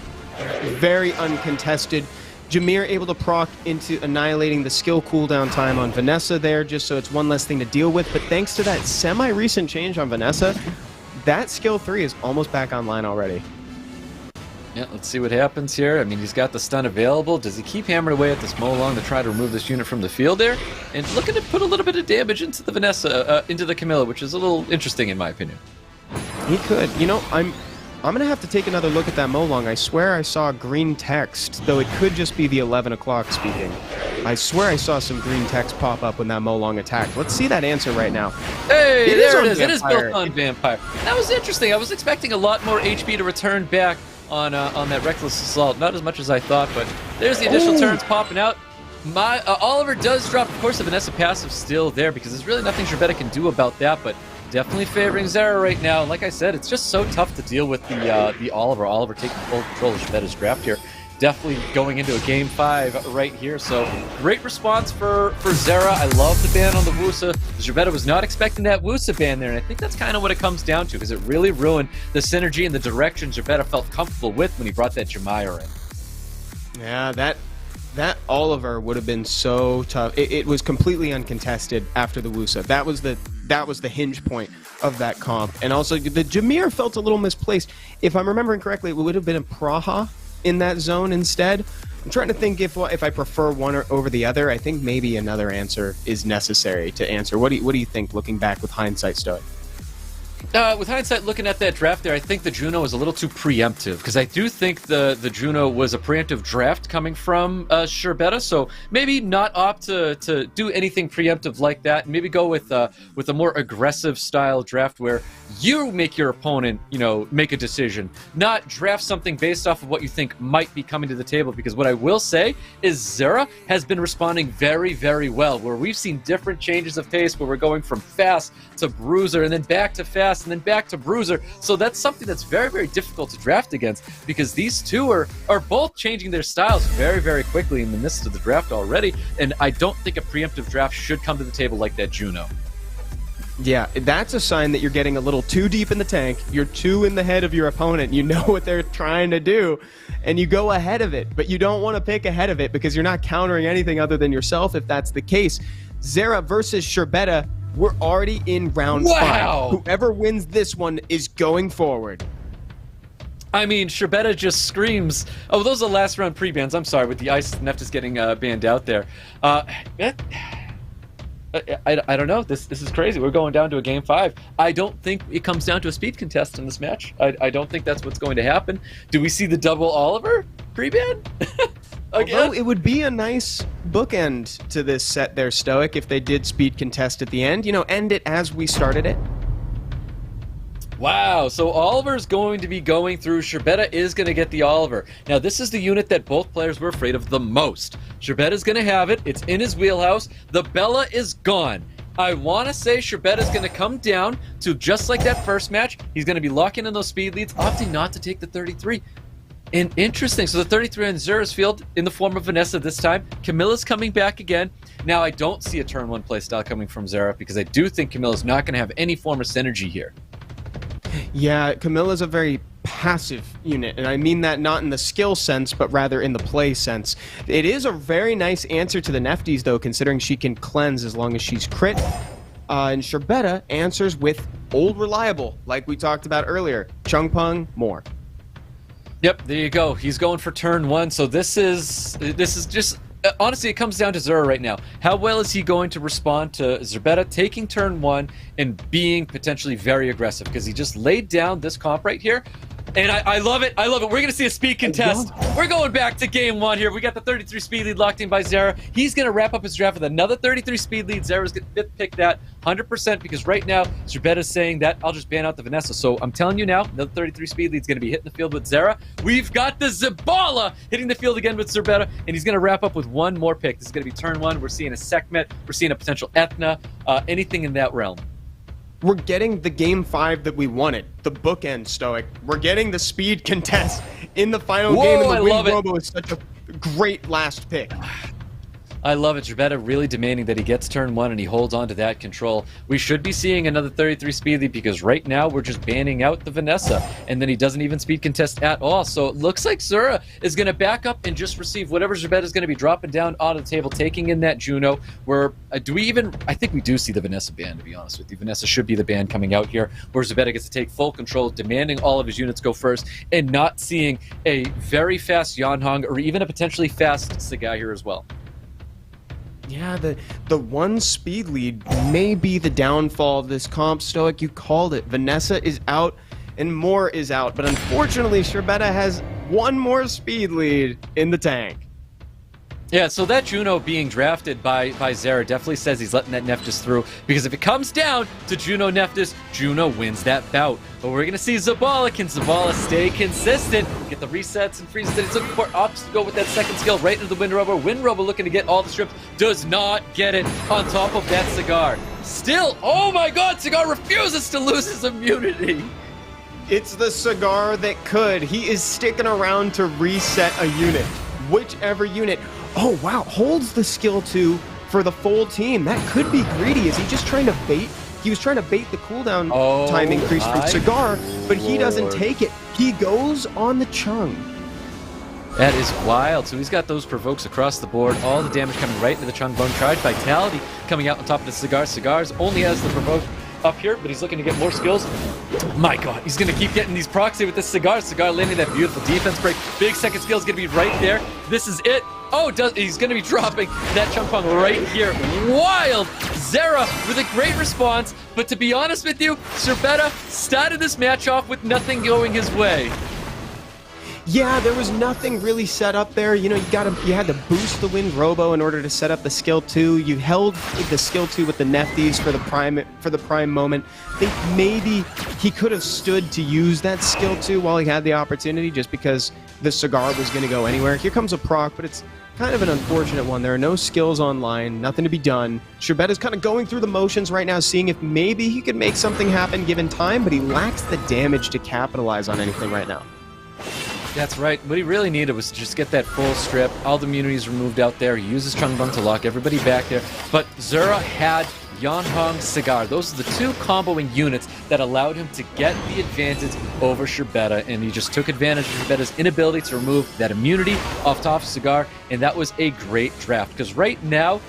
Speaker 1: very uncontested. Jameer able to proc into annihilating the skill cooldown time on Vanessa there, just so it's one less thing to deal with. But thanks to that semi-recent change on Vanessa, that skill 3 is almost back online already.
Speaker 2: Yeah, let's see what happens here. I mean, he's got the stun available. Does he keep hammering away at this Molong to try to remove this unit from the field there? And looking to put a little bit of damage into the Vanessa, into the Camilla, which is a little interesting in my opinion.
Speaker 1: He could. You know, I'm gonna have to take another look at that Molong. I swear I saw green text, though it could just be the 11 o'clock speaking. I swear I saw some green text pop up when that Molong attacked. Let's see that answer right now.
Speaker 2: Hey, there it is.
Speaker 1: Vampire.
Speaker 2: It is built on Vampire. That was interesting. I was expecting a lot more HP to return back on that Reckless Assault. Not as much as I thought, but there's the initial turns popping out. Oliver does drop, of course, the Vanessa passive still there, because there's really nothing SHERBETA can do about that, but definitely favoring ZERA right now. And like I said, it's just so tough to deal with the Oliver. Oliver taking full control of SHERBETA's draft here. Definitely going into a game 5 right here. So great response for ZERA. I love the ban on the Wusa. SHERBETA was not expecting that Wusa ban there, and I think that's kind of what it comes down to, because it really ruined the synergy and the direction SHERBETA felt comfortable with when he brought that Jamire in.
Speaker 1: Yeah, that Oliver would have been so tough. It was completely uncontested after the Wusa. That was the hinge point of that comp. And also, the Jameer felt a little misplaced. If I'm remembering correctly, it would have been a Praha in that zone instead. I'm trying to think if I prefer one over the other. I think maybe another answer is necessary to answer. What do you think, looking back with hindsight, Stoic?
Speaker 2: With hindsight, looking at that draft there, I think the Juno is a little too preemptive, because I do think the Juno was a preemptive draft coming from SHERBETA, so maybe not opt to do anything preemptive like that, and maybe go with a more aggressive style draft where you make your opponent, you know, make a decision, not draft something based off of what you think might be coming to the table, because what I will say is ZERA has been responding very, very well, where we've seen different changes of pace, where we're going from fast to bruiser, and then back to fast, and then back to bruiser. So that's something that's very, very difficult to draft against, because these two are both changing their styles very, very quickly in the midst of the draft already, and I don't think a preemptive draft should come to the table like that Juno.
Speaker 1: Yeah, that's a sign that you're getting a little too deep in the tank. You're too in the head of your opponent. You know what they're trying to do, and you go ahead of it. But you don't want to pick ahead of it, because you're not countering anything other than yourself if that's the case. ZERA versus SHERBETA. We're already in round 5. Whoever wins this one is going forward.
Speaker 2: I mean, SHERBETA just screams. Oh, those are the last round pre-bans. I'm sorry, with the Ice Neftis getting banned out there. I don't know. This is crazy. We're going down to a game 5. I don't think it comes down to a speed contest in this match. I don't think that's what's going to happen. Do we see the double Oliver pre-ban?
Speaker 1: Although it would be a nice bookend to this set there, Stoic, if they did speed contest at the end. You know, end it as we started it.
Speaker 2: Wow, so Oliver's going to be going through. SHERBETA is going to get the Oliver. Now, this is the unit that both players were afraid of the most. SHERBETA's going to have it. It's in his wheelhouse. The Bella is gone. I want to say SHERBETA's going to come down to just like that first match. He's going to be locking in those speed leads, opting not to take the 33. And interesting, so the 33 on ZERA's field in the form of Vanessa this time. Camilla's coming back again. Now, I don't see a turn 1 playstyle coming from ZERA, because I do think Camilla's not going to have any form of synergy here.
Speaker 1: Yeah, Camilla's a very passive unit, and I mean that not in the skill sense, but rather in the play sense. It is a very nice answer to the Nefties, though, considering she can cleanse as long as she's crit. And SHERBETA answers with Old Reliable, like we talked about earlier. Chung Pung, more.
Speaker 2: Yep, there you go. He's going for turn 1, so this is just... honestly, it comes down to ZERA right now. How well is he going to respond to SHERBETA taking turn 1 and being potentially very aggressive? Because he just laid down this comp right here. And I love it. I love it. We're going to see a speed contest. We're going back to game one here. We got the 33 speed lead locked in by ZERA. He's going to wrap up his draft with another 33 speed lead. ZERA's going to pick that 100% because right now, SHERBETA's saying that I'll just ban out the Vanessa. So I'm telling you now, another 33 speed lead is going to be hitting the field with ZERA. We've got the Zabala hitting the field again with SHERBETA, and he's going to wrap up with one more pick. This is going to be turn one. We're seeing a Sekhmet. We're seeing a potential Ethna, anything in that realm.
Speaker 1: We're getting the game 5 that we wanted, the bookend Stoic. We're getting the speed contest in the final game, and the Wind Robo is such a great last pick.
Speaker 2: I love it. SHERBETA really demanding that he gets turn one and he holds on to that control. We should be seeing another 33 speed lead because right now we're just banning out the Vanessa, and then he doesn't even speed contest at all. So it looks like ZERA is going to back up and just receive whatever SHERBETA is going to be dropping down onto the table, taking in that Juno. Where do we even? I think we do see the Vanessa ban, to be honest with you. Vanessa should be the ban coming out here, where SHERBETA gets to take full control, demanding all of his units go first, and not seeing a very fast Yanhong or even a potentially fast Sagai here as well.
Speaker 1: Yeah, the one speed lead may be the downfall of this comp, Stoic. You called it. Vanessa is out and more is out, but unfortunately SHERBETA has one more speed lead in the tank.
Speaker 2: Yeah, so that Juno being drafted by ZERA definitely says he's letting that Nephthys through, because if it comes down to Juno Nephthys, Juno wins that bout. But we're going to see Zabala. Can Zabala stay consistent, get the resets and freezes that he's looking for, opts to go with that second skill right into the Wind Robo. Wind Robo looking to get all the strips, does not get it on top of that Cigar. Still, oh my god, Cigar refuses to lose his immunity.
Speaker 1: It's the Cigar that could. He is sticking around to reset a unit. Whichever unit. Oh, wow. Holds the skill 2 for the full team. That could be greedy. Is he just trying to bait? He was trying to bait the cooldown time increase from Cigar, but he doesn't take it. He goes on the Chung.
Speaker 2: That is wild. So he's got those provokes across the board. All the damage coming right into the Chung Bone Charge. Vitality coming out on top of the Cigar. Cigars only has the provoke up here, but he's looking to get more skills. My god, he's going to keep getting these proxy with this Cigar. Cigar landing that beautiful defense break. Big second skill is going to be right there. This is it. Oh, he's going to be dropping that Chungpong right here. Wild! ZERA with a great response, but to be honest with you, SHERBETA started this match off with nothing going his way.
Speaker 1: Yeah, there was nothing really set up there. You know, you had to boost the Wind Robo in order to set up the skill 2. You held the skill 2 with the Nephthys for the prime moment. I think maybe he could have stood to use that skill 2 while he had the opportunity, just because the Cigar was going to go anywhere. Here comes a proc, but it's kind of an unfortunate one. There are no skills online, nothing to be done. SHERBETA's kind of going through the motions right now, seeing if maybe he could make something happen given time, but he lacks the damage to capitalize on anything right now.
Speaker 2: That's right. What he really needed was to just get that full strip. All the immunities removed out there. He uses Chungbung to lock everybody back there. But ZERA had Yanhong, Cigar. Those are the two comboing units that allowed him to get the advantage over SHERBETA, and he just took advantage of SHERBETA's inability to remove that immunity off top of Cigar, and that was a great draft. Because right now,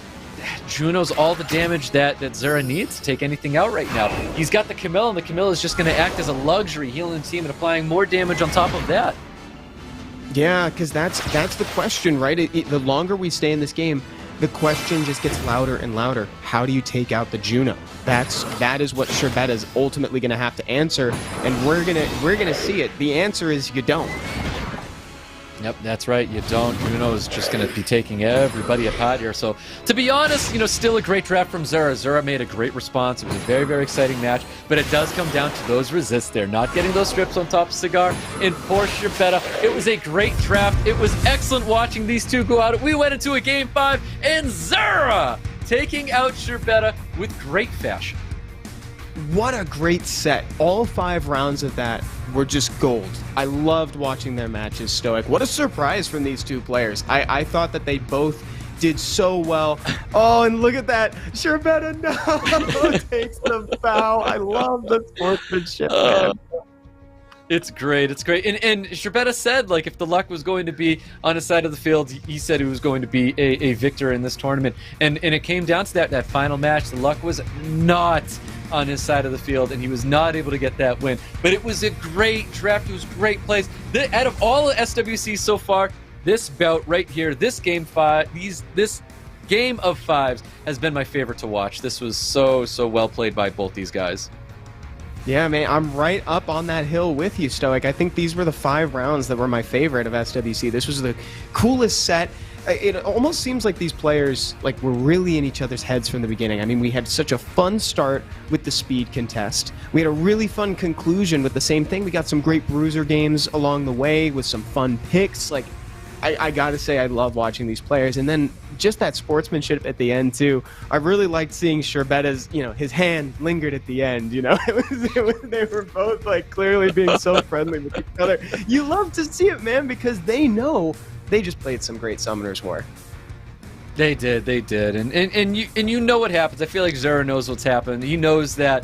Speaker 2: Juno's all the damage that ZERA needs to take anything out right now. He's got the Camille, and the Camille is just going to act as a luxury, healing the team and applying more damage on top of that.
Speaker 1: Yeah, because that's the question, right? The longer we stay in this game, the question just gets louder and louder. How do you take out the Juno? That is what SHERBETA is ultimately going to have to answer, and we're gonna see it. The answer is you don't.
Speaker 2: Yep, that's right. You don't. Juno's just going to be taking everybody apart here. So, to be honest, you know, still a great draft from ZERA. ZERA made a great response. It was a very, very exciting match. But it does come down to those resists there. Not getting those strips on top of Cigar. And for SHERBETA, it was a great draft. It was excellent watching these two go out. We went into a Game 5, and ZERA taking out SHERBETA with great fashion.
Speaker 1: What a great set. All 5 rounds of that were just gold. I loved watching their matches, Stoic. What a surprise from these two players. I thought that they both did so well. Oh, and look at that. SHERBETA no takes the foul. I love the sportsmanship, man.
Speaker 2: It's great. It's great. And SHERBETA said, like, if the luck was going to be on his side of the field, he said he was going to be a victor in this tournament. And it came down to that final match. The luck was not on his side of the field, and he was not able to get that win. But it was a great draft. It was great plays. Out of all of SWC so far, this bout right here, this Game 5, this Game of 5s has been my favorite to watch. This was so well played by both these guys.
Speaker 1: Yeah, man, I'm right up on that hill with you, Stoic. I think these were the 5 rounds that were my favorite of SWC. This was the coolest set. It almost seems like these players were really in each other's heads from the beginning. I mean, we had such a fun start with the speed contest. We had a really fun conclusion with the same thing. We got some great bruiser games along the way with some fun picks. I gotta say, I love watching these players, and then just that sportsmanship at the end too. I really liked seeing Sherbeta's, his hand lingered at the end. They were both clearly being so friendly with each other. You love to see it, man, because they know they just played some great Summoners War.
Speaker 2: They did, and you know what happens. I feel like ZERA knows what's happened. He knows that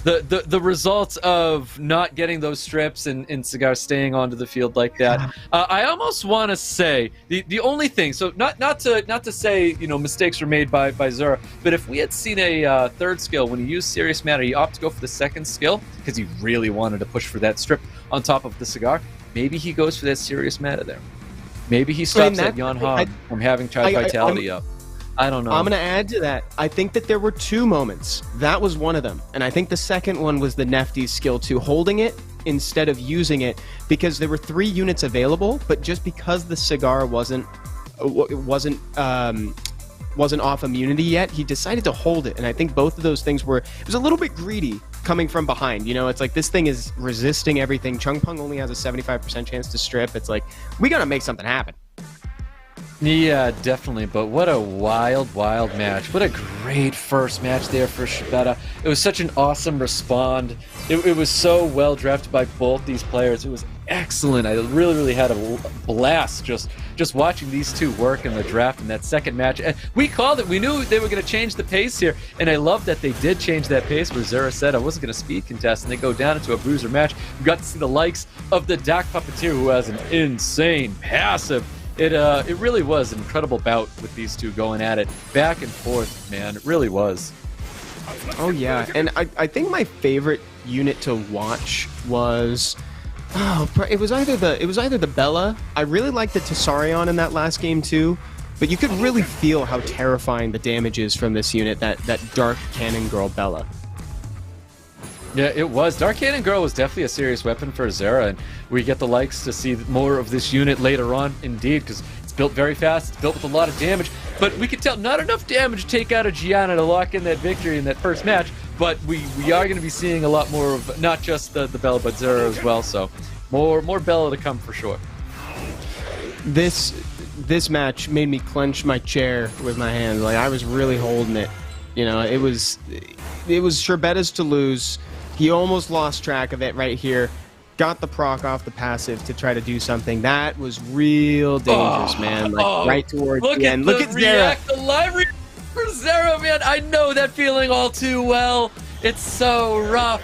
Speaker 2: the results of not getting those strips and Cigar staying onto the field like that. I almost want to say the only thing. So not to say mistakes were made by ZERA, but if we had seen a third skill when he used Serious Matter, he opted to go for the second skill because he really wanted to push for that strip on top of the Cigar. Maybe he goes for that Serious Matter there. Maybe he stops that Yon Hong from having Charge Vitality up. I don't know.
Speaker 1: I'm going to add to that. I think that there were 2 moments. That was one of them. And I think the second one was the Nefty's skill 2, holding it instead of using it, because there were 3 units available, but just because the Cigar wasn't off immunity yet, he decided to hold it. And I think both of those things it was a little bit greedy coming from behind. It's like this thing is resisting everything. Chung Pung only has a 75% chance to strip. It's like, we got to make something happen.
Speaker 2: Yeah, definitely. But what a wild match. What a great first match there for SHERBETA. It was such an awesome respond. It was so well drafted by both these players. It was excellent. I really had a blast just watching these two work in the draft in that second match. And we called it. We knew they were going to change the pace here, and I love that they did change that pace where ZERA said I wasn't going to speed contest, and they go down into a bruiser match. We got to see the likes of the Dark Puppeteer, who has an insane passive. It really was an incredible bout with these two going at it back and forth, man. It really was.
Speaker 1: Oh yeah, and I think my favorite unit to watch was it was either the Bella. I really liked the Tessarion in that last game too, but you could really feel how terrifying the damage is from this unit, that Dark Cannon Girl Bella.
Speaker 2: Yeah, it was. Dark Cannon Girl was definitely a serious weapon for ZERA, and we get the likes to see more of this unit later on, indeed, because it's built very fast, it's built with a lot of damage, but we could tell not enough damage to take out a Gianna to lock in that victory in that first match, but we are going to be seeing a lot more of not just the Bella, but ZERA as well, so more Bella to come for sure.
Speaker 1: This match made me clench my chair with my hands. Like, I was really holding it. It was SHERBETA's to lose. He almost lost track of it right here. Got the proc off the passive to try to do something. That was real dangerous, man. Right towards the end. Look at ZERA.
Speaker 2: The live react for ZERA, man. I know that feeling all too well. It's so rough.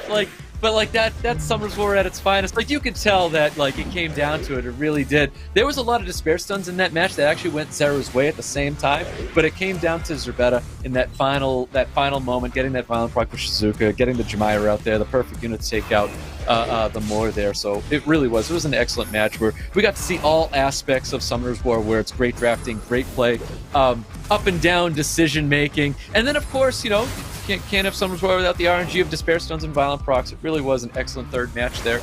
Speaker 2: But that Summoners War at its finest. You could tell that it came down to it. It really did. There was a lot of despair stuns in that match that actually went ZERA's way at the same time. But it came down to SHERBETA in that final moment, getting that violent proc with Shizuka, getting the Jemira out there, the perfect unit to take out the Moore there. So it really was. It was an excellent match where we got to see all aspects of Summoners War, where it's great drafting, great play, up and down decision making, and then of course can't have Summoners War without the RNG of Despair Stones and Violent Procs. It really was an excellent third match there.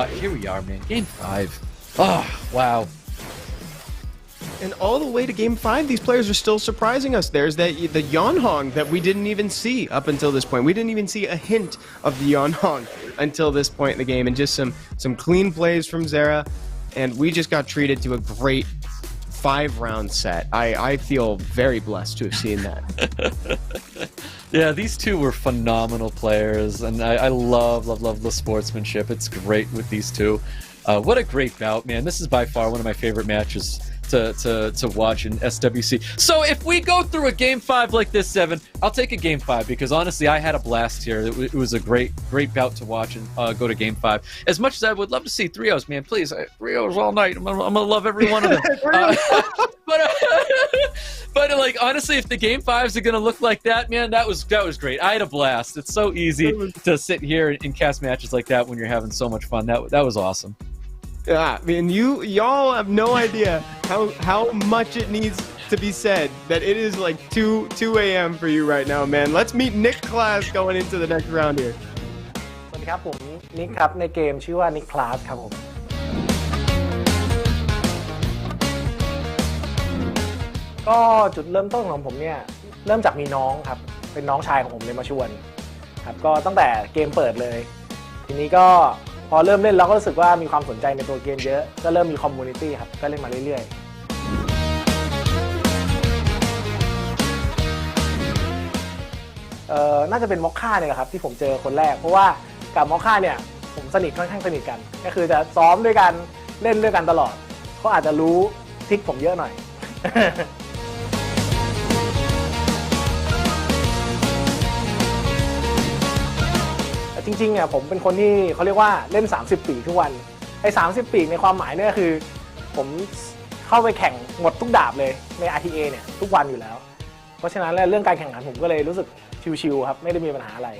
Speaker 2: Here we are, man. Game 5. Oh, wow.
Speaker 1: And all the way to Game 5, these players are still surprising us. There's the Yon Hong that we didn't even see up until this point. We didn't even see a hint of the Yon Hong until this point in the game. And just some clean plays from ZERA. And we just got treated to a great 5-round set. I feel very blessed to have seen that.
Speaker 2: Yeah, these two were phenomenal players, and I love the sportsmanship. It's great with these two. What a great bout, man. This is by far one of my favorite matches to watch in SWC. So if we go through a Game 5 like this, Seven, I'll take a Game 5, because honestly, I had a blast here. It was a great bout to watch and go to Game 5. As much as I would love to see 3-0s, man, please, 3-0s all night. I'm gonna love every one of them. But honestly, if the Game 5s are gonna look like that, man, that was great. I had a blast. It's so easy to sit here and cast matches like that when you're having so much fun. That was awesome.
Speaker 1: Yeah, I mean, y'all have no idea how much it needs to be said that it is 2 a.m. for you right now, man. Let's meet NICKCLAS going into the next round here.
Speaker 7: ครับผมนิกครับในเกมชื่อว่า NICKCLAS ครับผมก็จุดเริ่มต้นของผมเนี่ยเริ่มจากมีน้องครับเป็นน้องชายของผมเลยมาชวนครับก็ตั้งแต่เกมเปิดเลยทีนี้ก็พอเริ่มเล่นแล้วก็รู้สึกว่ามีความสนใจในตัวเกมเยอะก็เริ่มมีคอมมูนิตี้ครับก็เล่นมาเรื่อยๆน่าจะเป็นMOCCAเนี่ยแหละครับที่ผมเจอคนแรกเพราะว่ากับMOCCAเนี่ยผมค่อนข้างสนิทกันก็คือจะซ้อมด้วยกันเล่นด้วยกันตลอดเขาอาจจะรู้ทริคผมเยอะหน่อย จริงๆเนี่ยผมเป็นคนที่เขาเรียกว่าเล่น30 ปีทุกวันไอ้30 ปีในความหมายเนี่ยคือผมเข้าไปแข่งหมดทุกดาบเลยใน RTA เนี่ยทุกวันอยู่แล้วเพราะฉะนั้นเรื่องการแข่งขันผมก็เลยรู้สึกชิวๆครับไม่ได้มีปัญหาอะไร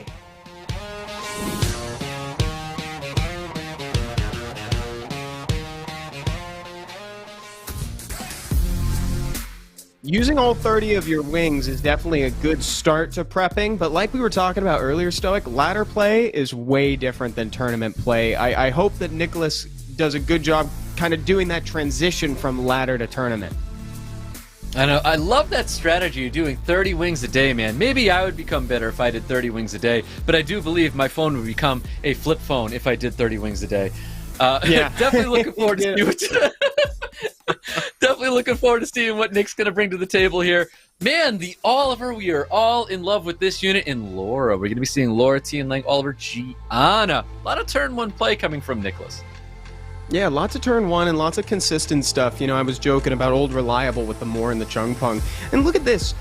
Speaker 1: Using all 30 of your wings is definitely a good start to prepping, but like we were talking about earlier, Stoic, ladder play is way different than tournament play. I hope that Nicholas does a good job kind of doing that transition from ladder to tournament.
Speaker 2: I know. I love that strategy of doing 30 wings a day, man. Maybe I would become better if I did 30 wings a day, but I do believe my phone would become a flip phone if I did 30 wings a day. Yeah. Definitely looking forward to definitely looking forward to seeing what Nick's going to bring to the table here. Man, the Oliver, we are all in love with this unit in Laura. We're going to be seeing Laura, Tian Lang, Oliver, Gianna. A lot of turn one play coming from Nicholas.
Speaker 1: Yeah, lots of turn one and lots of consistent stuff. You know, I was joking about old reliable with the Moore and the Chungpung. And look at this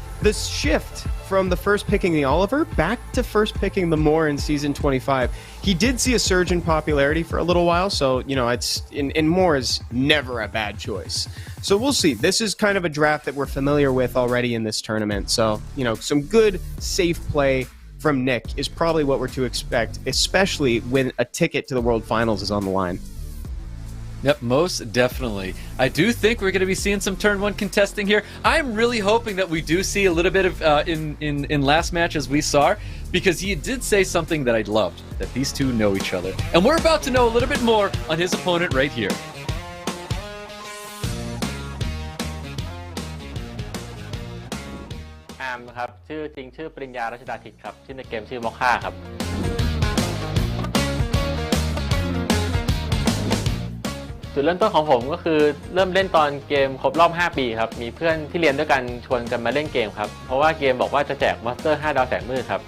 Speaker 1: shift from the first picking the Oliver back to first picking the Moore in Season 25. He did see a surge in popularity for a little while, so, you know, it's in Moore is never a bad choice. So we'll see. This is kind of a draft that we're familiar with already in this tournament. So, you know, some good, safe play from Nick is probably what we're to expect, especially when a ticket to the World Finals is on the line.
Speaker 2: Yep, most definitely. I do think we're going to be seeing some turn one contesting here. I'm really hoping that we do see a little bit of in last match as we saw, because he did say something that I loved, that these two know each other. And we're about to know a little bit more on his opponent right here.
Speaker 8: อาร์มครับชื่อจริงชื่อปริญญารัชดาทิพย์ครับชื่อในเกมชื่อMOCCAครับจุดเริ่มต้นของผมก็คือเริ่มเล่นตอนเกมครบรอบ5 ปีครับมีเพื่อนที่เรียนด้วยกันชวนกันมาเล่นเกมครับเพราะว่าเกมบอกว่าจะแจกมอนสเตอร์5 ดาวแสนมืดครับ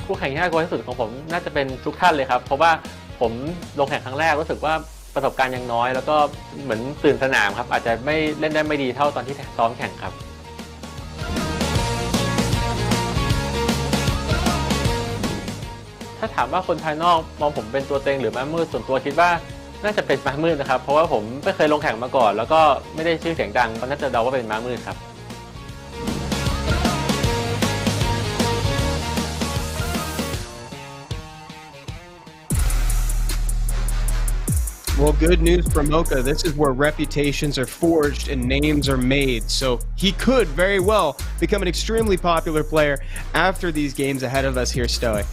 Speaker 8: คู่แข่งที่น่ากลัวที่สุดของผมน่าจะเป็นทุกท่านเลยครับเพราะว่าผมลงแข่งครั้งแรกรู้สึกว่าประสบการณ์ยังน้อยแล้วก็เหมือนตื่นสนามครับอาจจะไม่เล่นได้ไม่ดีเท่าตอนที่ซ้อมแข่งครับถ้าถามว่าคนภายนอกมองผมเป็นตัวเต็งหรือม้ามืดส่วนตัวคิดว่าน่าจะเป็นม้ามืดนะครับเพราะว่าผมไม่เคยลงแข่งมาก่อนแล้วก็ไม่ได้ชื่อเสียงดังก็น่าจะเดาว่าเป็นม้ามืดครับ
Speaker 1: Well, good news for MOCCA. This is where reputations are forged and names are made. So he could very well become an extremely popular player after these games ahead of us here, Stoic.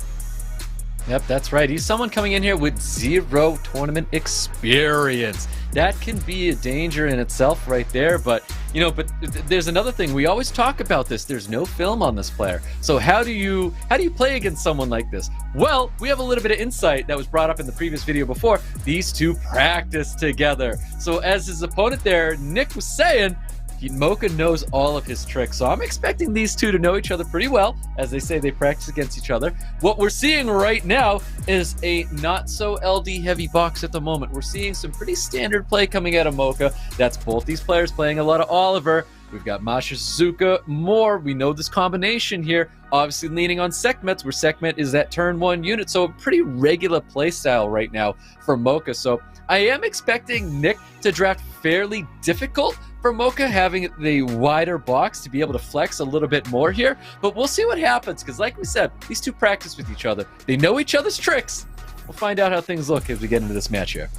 Speaker 2: Yep, that's right. He's someone coming in here with 0 tournament experience. That can be a danger in itself right there, but you know, but there's another thing. We always talk about this. There's no film on this player. So how do you play against someone like this? Well, we have a little bit of insight that was brought up in the previous video before. These two practice together. So as his opponent there, Nick was saying, MOCCA knows all of his tricks, so I'm expecting these two to know each other pretty well. As they say, they practice against each other. What we're seeing right now is a not-so-LD heavy box at the moment. We're seeing some pretty standard play coming out of MOCCA. That's both these players playing a lot of Oliver. We've got Masha Suzuka, Moore. We know this combination here. Obviously leaning on Sekhmet, where Sekhmet is that turn 1 unit, so a pretty regular play style right now for MOCCA. So I am expecting Nick to draft fairly difficult for MOCCA, having the wider box to be able to flex a little bit more here. But we'll see what happens, because like we said, these two practice with each other. They know each other's tricks. We'll find out how things look as we get into this match here.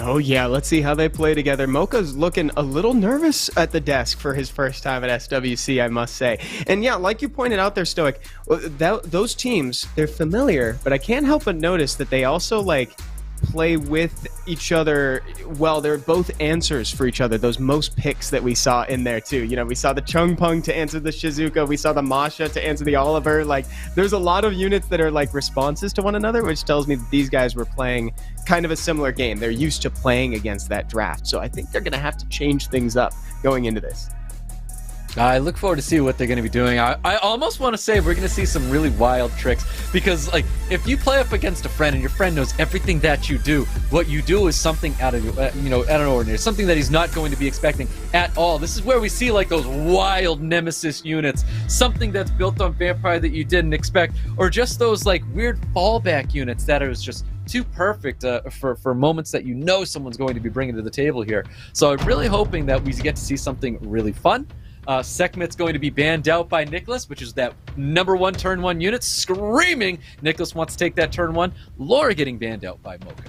Speaker 1: Oh yeah, let's see how they play together. MOCCA's looking a little nervous at the desk for his first time at SWC, I must say. And yeah, like you pointed out there, Stoic, those teams, they're familiar, but I can't help but notice that they also like play with each other. Well, they're both answers for each other. Those most picks that we saw in there too. You know, we saw the Chungpung to answer the Shizuka. We saw the Masha to answer the Oliver. Like, there's a lot of units that are like responses to one another, which tells me that these guys were playing kind of a similar game. They're used to playing against that draft. So I think they're going to have to change things up going into this.
Speaker 2: I look forward to see what they're going to be doing. I almost want to say we're going to see some really wild tricks, because like if you play up against a friend and your friend knows everything that you do, what you do is something out of out of ordinary, something that he's not going to be expecting at all. This is where we see like those wild nemesis units, something that's built on Vampire that you didn't expect, or just those like weird fallback units that are just too perfect for moments that you know someone's going to be bringing to the table here. So I'm really hoping that we get to see something really fun. Sekhmet's going to be banned out by NICKCLAS, which is that #1 turn 1 unit, screaming NICKCLAS wants to take that turn 1. Laura getting banned out by MOCCA.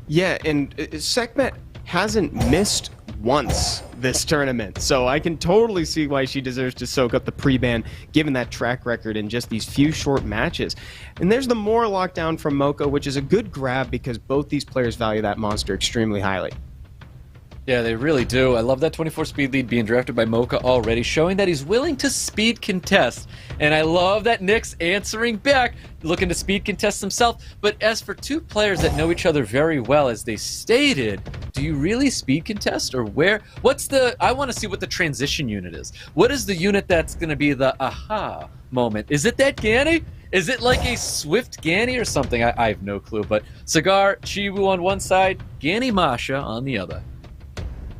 Speaker 1: Yeah, and Sekhmet hasn't missed once this tournament, so I can totally see why she deserves to soak up the pre-ban, given that track record in just these few short matches. And there's the more lockdown from MOCCA, which is a good grab because both these players value that monster extremely highly.
Speaker 2: Yeah, they really do. I love that 24 speed lead being drafted by MOCCA already, showing that he's willing to speed contest. And I love that Nick's answering back, looking to speed contest himself. But as for two players that know each other very well, as they stated, do you really speed contest, or where? I want to see what the transition unit is. What is the unit that's going to be the aha moment? Is it that Ganny? Is it like a Swift Ganny or something? I have no clue. But Cigar, Chiwu on one side, Ganny Masha on the other.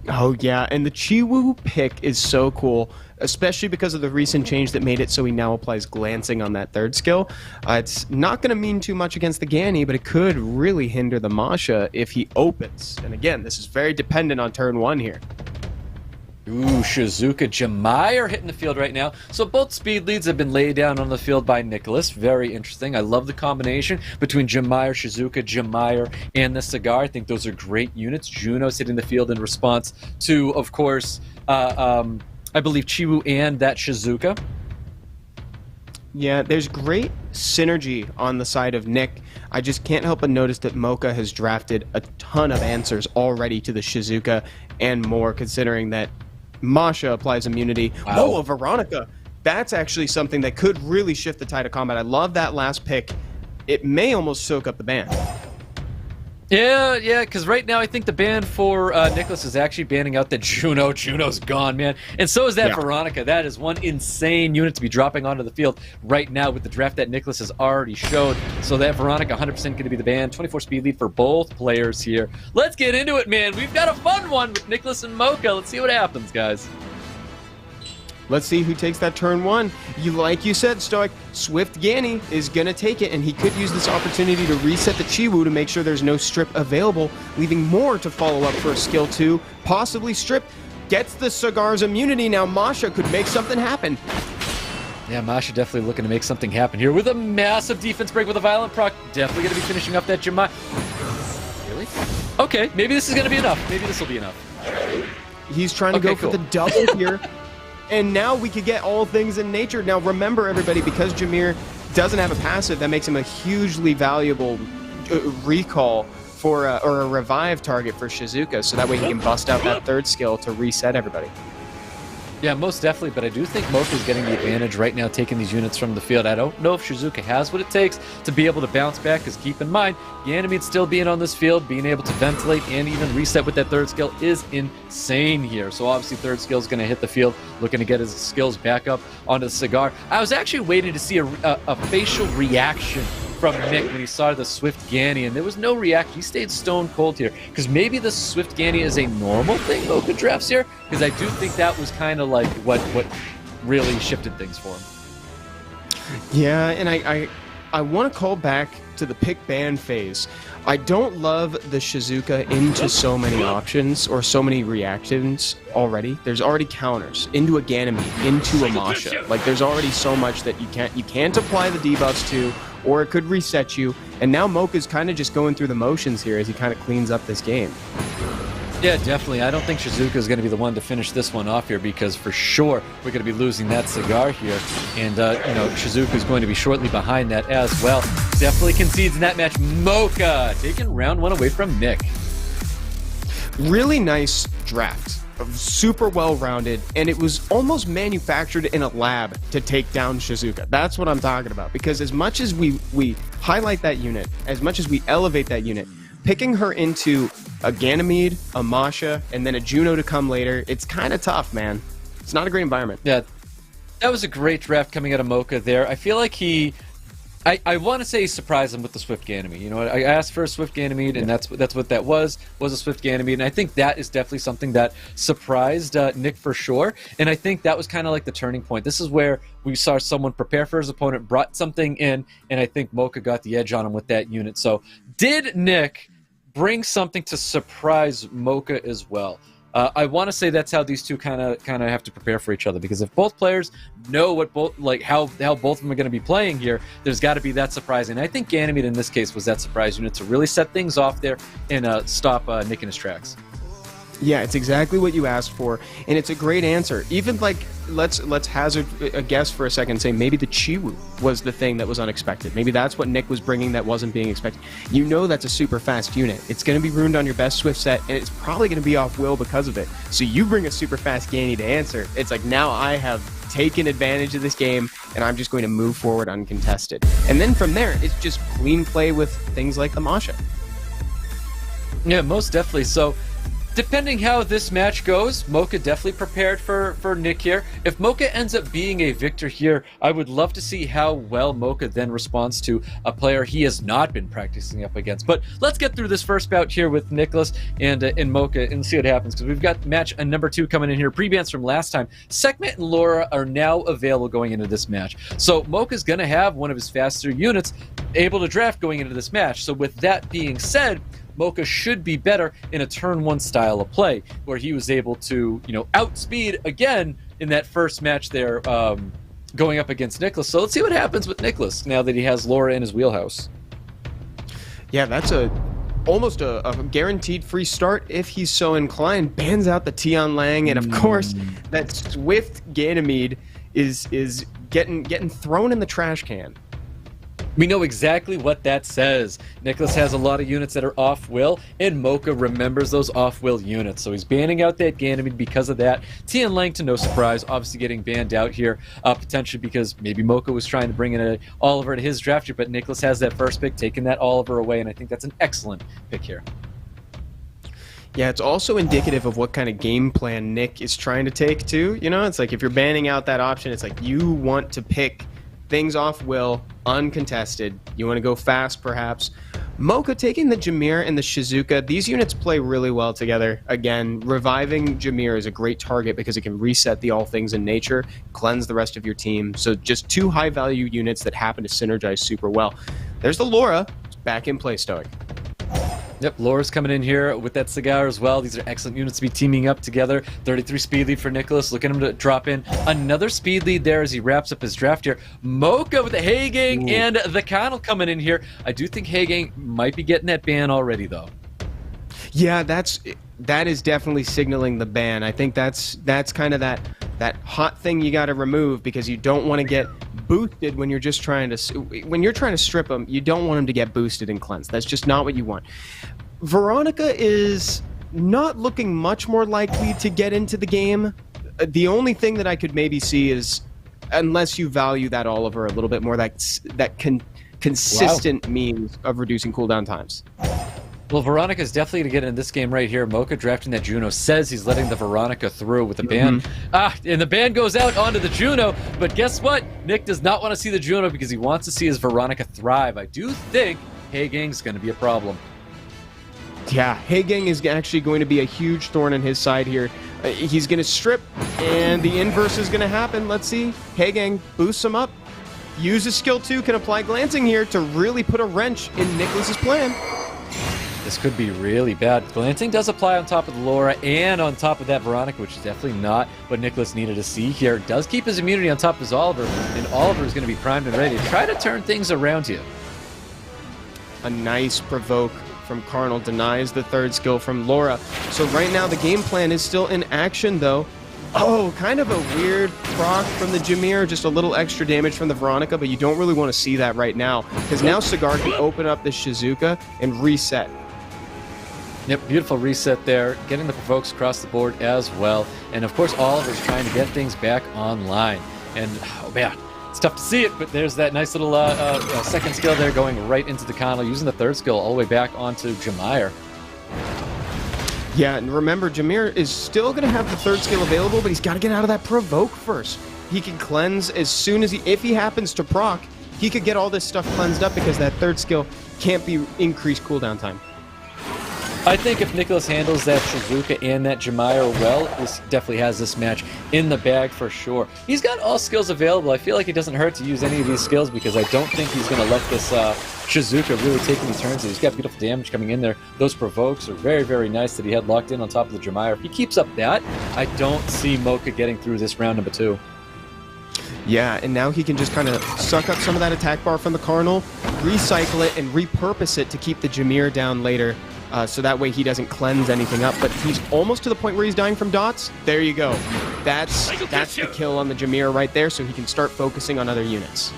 Speaker 1: Oh yeah, and the Chiwu pick is so cool, especially because of the recent change that made it so he now applies glancing on that third skill. It's not going to mean too much against the Ganny, but it could really hinder the Masha if he opens. And again, this is very dependent on turn 1 here.
Speaker 2: Ooh, Shizuka Jamair hitting the field right now. So both speed leads have been laid down on the field by NICKCLAS. Very interesting. I love the combination between Jamair, Shizuka, Jamair, and the Cigar. I think those are great units. Juno's hitting the field in response to, of course, I believe Chiwu and that Shizuka.
Speaker 1: Yeah, there's great synergy on the side of Nick. I just can't help but notice that MOCCA has drafted a ton of answers already to the Shizuka and more, considering that Masha applies immunity.
Speaker 2: Wow.
Speaker 1: Oh, a Veronica. That's actually something that could really shift the tide of combat. I love that last pick. It may almost soak up the ban.
Speaker 2: Yeah, because right now I think the ban for NICKCLAS is actually banning out that Juno. Juno's gone, man. And so is that Veronica. That is one insane unit to be dropping onto the field right now with the draft that NICKCLAS has already showed. So that Veronica 100% going to be the ban. 24 speed lead for both players here. Let's get into it, man. We've got a fun one with NICKCLAS and MOCCA. Let's see what happens, guys.
Speaker 1: Let's see who takes that turn 1. Like you said, Stoic, Swift Ganny is going to take it, and he could use this opportunity to reset the Chiwu to make sure there's no strip available, leaving more to follow up for skill 2. Possibly strip. Gets the Cigar's immunity. Now Masha could make something happen.
Speaker 2: Yeah, Masha definitely looking to make something happen here with a massive defense break with a violent proc. Definitely going to be finishing up that Jemai. Really? Okay, maybe this is going to be enough. Maybe this will be enough.
Speaker 1: He's trying to go for the double here. And now we could get all things in nature. Now remember, everybody, because Jameer doesn't have a passive, that makes him a hugely valuable recall for or a revive target for Shizuka, so that way he can bust out that third skill to reset everybody.
Speaker 2: Yeah, most definitely, but I do think MOCCA is getting the advantage right now, taking these units from the field. I don't know if Shizuka has what it takes to be able to bounce back, because keep in mind, Ganymede still being on this field, being able to ventilate and even reset with that third skill is insane here. So obviously third skill is going to hit the field, looking to get his skills back up onto the Cigar. I was actually waiting to see a facial reaction from Nick when he saw the Swift Ganny, and there was no reaction. He stayed stone cold here, because maybe the Swift Ganny is a normal thing MOCCA drafts here, because I do think that was kind of like what really shifted things for him.
Speaker 1: Yeah, and I want to call back to the pick ban phase. I don't love the Shizuka into so many options or so many reactions already. There's already counters into a Ganymede, into a Masha. Like there's already so much that you can't apply the debuffs to or it could reset you. And now MOCCA's kind of just going through the motions here as he kind of cleans up this game.
Speaker 2: Yeah, definitely. I don't think Shizuka is going to be the one to finish this one off here, because for sure we're going to be losing that cigar here. And, you know, Shizuka is going to be shortly behind that as well. Definitely concedes in that match. MOCCA taking round one away from Nick.
Speaker 1: Really nice draft. Super well-rounded, and it was almost manufactured in a lab to take down Shizuka. That's what I'm talking about, because as much as we highlight that unit, as much as we elevate that unit, picking her into a Ganymede, a Masha, and then a Juno to come later, it's kind of tough, man. It's not a great environment.
Speaker 2: Yeah, that was a great draft coming out of MOCCA there. I feel like I want to say he surprised him with the Swift Ganymede. You know, I asked for a Swift Ganymede, and that's what that was a Swift Ganymede. And I think that is definitely something that surprised Nick for sure. And I think that was kind of like the turning point. This is where we saw someone prepare for his opponent, brought something in, and I think MOCCA got the edge on him with that unit. So did Nick bring something to surprise MOCCA as well? I want to say that's how these two kind of have to prepare for each other, because if both players know what how both of them are going to be playing here, there's got to be that surprise. And I think Ganymede in this case was that surprise unit to really set things off there and stop Nick in his tracks.
Speaker 1: Yeah, it's exactly what you asked for, and it's a great answer. Even like, let's hazard a guess for a second, say maybe the Chiwu was the thing that was unexpected. Maybe that's what Nick was bringing that wasn't being expected. You know that's a super fast unit. It's going to be ruined on your best Swift set, and it's probably going to be off will because of it. So you bring a super fast Ganny to answer. It's like, now I have taken advantage of this game, and I'm just going to move forward uncontested. And then from there, it's just clean play with things like the Masha.
Speaker 2: Yeah, most definitely. So depending how this match goes, MOCCA definitely prepared for Nick here. If MOCCA ends up being a victor here, I would love to see how well MOCCA then responds to a player he has not been practicing up against. But let's get through this first bout here with NICKCLAS and MOCCA and see what happens, because we've got match number 2 coming in here. Pre-bans from last time. Sekhmet and Laura are now available going into this match. So MOCCA's going to have one of his faster units able to draft going into this match. So with that being said, MOCCA should be better in a turn 1 style of play, where he was able to, you know, outspeed again in that first match there, going up against NICKCLAS. So let's see what happens with NICKCLAS now that he has Laura in his wheelhouse.
Speaker 1: Yeah, that's almost a guaranteed free start if he's so inclined. Bans out the Tian Lang, and of course that Swift Ganymede is getting thrown in the trash can.
Speaker 2: We know exactly what that says. NICKCLAS has a lot of units that are off-will, and MOCCA remembers those off-will units. So he's banning out that Ganymede because of that. Tian Lang, to no surprise, obviously getting banned out here, potentially because maybe MOCCA was trying to bring in a Oliver to his draft here, but NICKCLAS has that first pick, taking that Oliver away, and I think that's an excellent pick here.
Speaker 1: Yeah, it's also indicative of what kind of game plan Nick is trying to take, too. You know, it's like if you're banning out that option, it's like you want to pick things off will, uncontested. You want to go fast, perhaps. MOCCA taking the Jameer and the Shizuka. These units play really well together. Again, reviving Jameer is a great target because it can reset the all things in nature, cleanse the rest of your team. So just 2 high-value units that happen to synergize super well. There's the Laura, back in play, Stoic.
Speaker 2: Yep, Laura's coming in here with that cigar as well. These are excellent units to be teaming up together. 33 speed lead for NICKCLAS. Look at him to drop in another speed lead there as he wraps up his draft here. MOCCA with the Hagang and the Connell coming in here. I do think Hagang might be getting that ban already, though.
Speaker 1: Yeah, that is definitely signaling the ban. I think that's kind of that hot thing you got to remove, because you don't want to get boosted when you're just trying to strip them. You don't want them to get boosted and cleansed. That's just not what you want. Veronica is not looking much more likely to get into the game. The only thing that I could maybe see is, unless you value that Oliver a little bit more, that consistent means of reducing cooldown times.
Speaker 2: Well, Veronica's definitely going to get in this game right here. MOCCA drafting that Juno says he's letting the Veronica through with the ban. And the ban goes out onto the Juno, but guess what? Nick does not want to see the Juno because he wants to see his Veronica thrive. I do think Haygang's going to be a problem.
Speaker 1: Yeah, Hagang is actually going to be a huge thorn in his side here. He's going to strip, and the inverse is going to happen. Let's see. Hagang boosts him up. Uses skill 2, can apply glancing here to really put a wrench in NICKCLAS's plan.
Speaker 2: This could be really bad. Glancing does apply on top of the Laura and on top of that Veronica, which is definitely not what NICKCLAS needed to see here. Does keep his immunity on top of his Oliver, and Oliver is going to be primed and ready to try to turn things around here.
Speaker 1: A nice provoke from Carnal denies the third skill from Laura. So right now the game plan is still in action though. Oh, kind of a weird proc from the Jameer, just a little extra damage from the Veronica, but you don't really want to see that right now, because now Cigar can open up the Shizuka and reset.
Speaker 2: Yep, beautiful reset there, getting the provokes across the board as well. And of course, Oliver's trying to get things back online. And, oh man, it's tough to see it, but there's that nice little second skill there going right into the Connell, using the third skill all the way back onto Jameer.
Speaker 1: Yeah, and remember, Jameer is still going to have the third skill available, but he's got to get out of that provoke first. He can cleanse as soon as if he happens to proc, he could get all this stuff cleansed up because that third skill can't be increased cooldown time.
Speaker 2: I think if NICKCLAS handles that Shizuka and that Jameer well, this definitely has this match in the bag for sure. He's got all skills available. I feel like it doesn't hurt to use any of these skills because I don't think he's going to let this Shizuka really take any turns. He's got beautiful damage coming in there. Those provokes are very, very nice that he had locked in on top of the Jameer. If he keeps up that, I don't see MOCCA getting through this round number 2.
Speaker 1: Yeah, and now he can just kind of suck up some of that attack bar from the Carnal, recycle it, and repurpose it to keep the Jameer down later. So that way he doesn't cleanse anything up, but he's almost to the point where he's dying from dots. There you go. That's the kill on the Jameer right there, so he can start focusing on other units.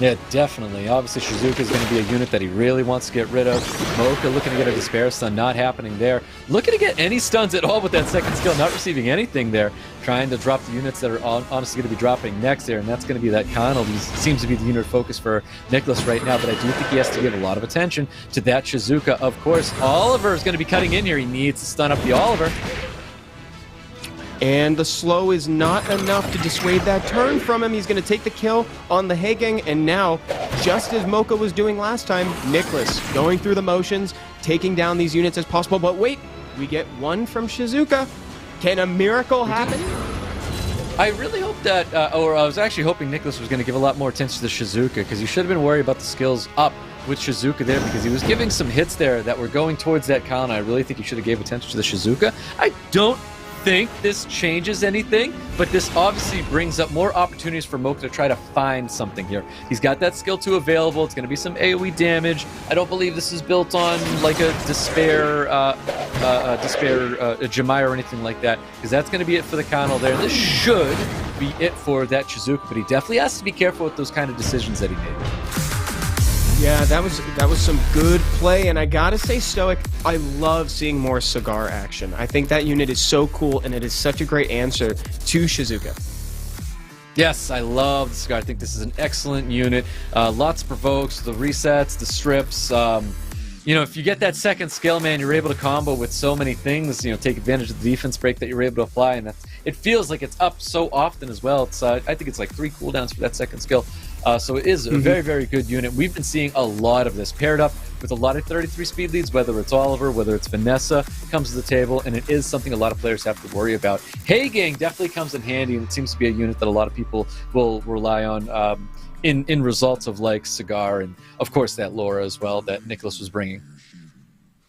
Speaker 2: Yeah, definitely. Obviously, Shizuka is going to be a unit that he really wants to get rid of. MOCCA looking to get a Despair Stun, not happening there. Looking to get any stuns at all with that second skill, not receiving anything there. Trying to drop the units that are honestly going to be dropping next there, and that's going to be that Connell. He seems to be the unit focus for NICKCLAS right now, but I do think he has to give a lot of attention to that Shizuka. Of course, Oliver is going to be cutting in here. He needs to stun up the Oliver.
Speaker 1: And the slow is not enough to dissuade that turn from him. He's going to take the kill on the Haegang, and now, just as MOCCA was doing last time, NICKCLAS going through the motions, taking down these units as possible. But wait, we get one from Shizuka. Can a miracle happen?
Speaker 2: I really hope that, or I was actually hoping NICKCLAS was going to give a lot more attention to the Shizuka, because you should have been worried about the skills up with Shizuka there, because he was giving some hits there that were going towards that Khan. I really think you should have gave attention to the Shizuka. I don't think this changes anything, but this obviously brings up more opportunities for MOCCA to try to find something here. He's got that skill 2 available. It's going to be some AoE damage. I don't believe this is built on like a Despair Jameer or anything like that, because that's going to be it for the Connell there. This should be it for that Shizuka, but he definitely has to be careful with those kind of decisions that he made.
Speaker 1: Yeah, that was some good play, and I gotta say, Stoic, I love seeing more Cigar action. I think that unit is so cool, and it is such a great answer to Shizuka.
Speaker 2: Yes, I love the Cigar. I think this is an excellent unit. Lots of provokes, the resets, the strips. You know, if you get that second skill, man, you're able to combo with so many things. You know, take advantage of the defense break that you're able to apply, and it feels like it's up so often as well. It's I think it's like 3 cooldowns for that second skill. So it is a very, very good unit. We've been seeing a lot of this paired up with a lot of 33 speed leads, whether it's Oliver, whether it's Vanessa, comes to the table, and it is something a lot of players have to worry about. Haegang definitely comes in handy, and it seems to be a unit that a lot of people will rely on in results of like Cigar, and of course that Laura as well that NICKCLAS was bringing.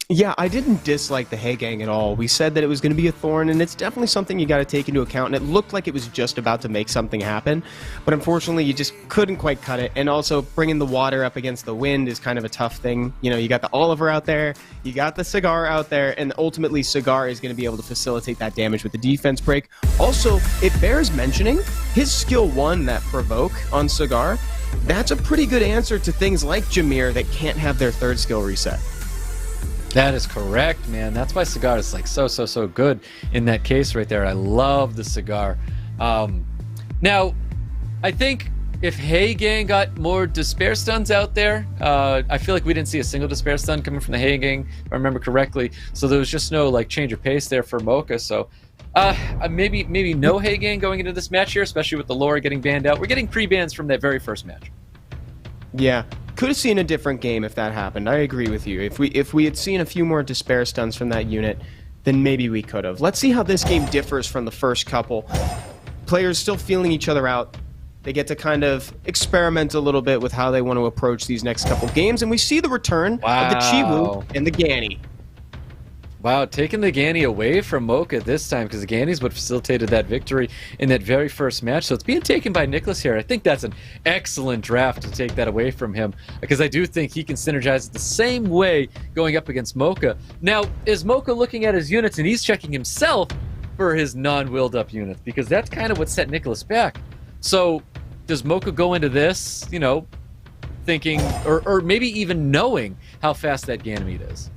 Speaker 1: Yeah, I didn't dislike the Haegang at all. We said that it was going to be a thorn, and it's definitely something you got to take into account, and it looked like it was just about to make something happen, but unfortunately you just couldn't quite cut it, and also bringing the water up against the wind is kind of a tough thing. You know, you got the Oliver out there, you got the Cigar out there, and ultimately Cigar is going to be able to facilitate that damage with the defense break. Also, it bears mentioning, his skill 1, that provoke on Cigar, that's a pretty good answer to things like Jameer that can't have their third skill reset.
Speaker 2: That is correct, man. That's why Cigar is like so good in that case right there. I love the Cigar. Now, I think if Haegang got more Despair Stuns out there, I feel like we didn't see a single Despair Stun coming from the Haegang, if I remember correctly. So there was just no like change of pace there for MOCCA. So maybe no Haegang going into this match here, especially with the Laura getting banned out. We're getting pre-bans from that very first match.
Speaker 1: Yeah. Could have seen a different game if that happened. I agree with you. If we had seen a few more Despair Stuns from that unit, then maybe we could have. Let's see how this game differs from the first couple. Players still feeling each other out. They get to kind of experiment a little bit with how they want to approach these next couple games, and we see the return of the Chiwu and the Gani.
Speaker 2: Wow, taking the Ganny away from MOCCA this time, because the Ganny's what facilitated that victory in that very first match. So it's being taken by NICKCLAS here. I think that's an excellent draft to take that away from him, because I do think he can synergize it the same way going up against MOCCA. Now, is MOCCA looking at his units and he's checking himself for his non-willed up units? Because that's kind of what set NICKCLAS back. So does MOCCA go into this, you know, thinking, or maybe even knowing how fast that Ganymede is?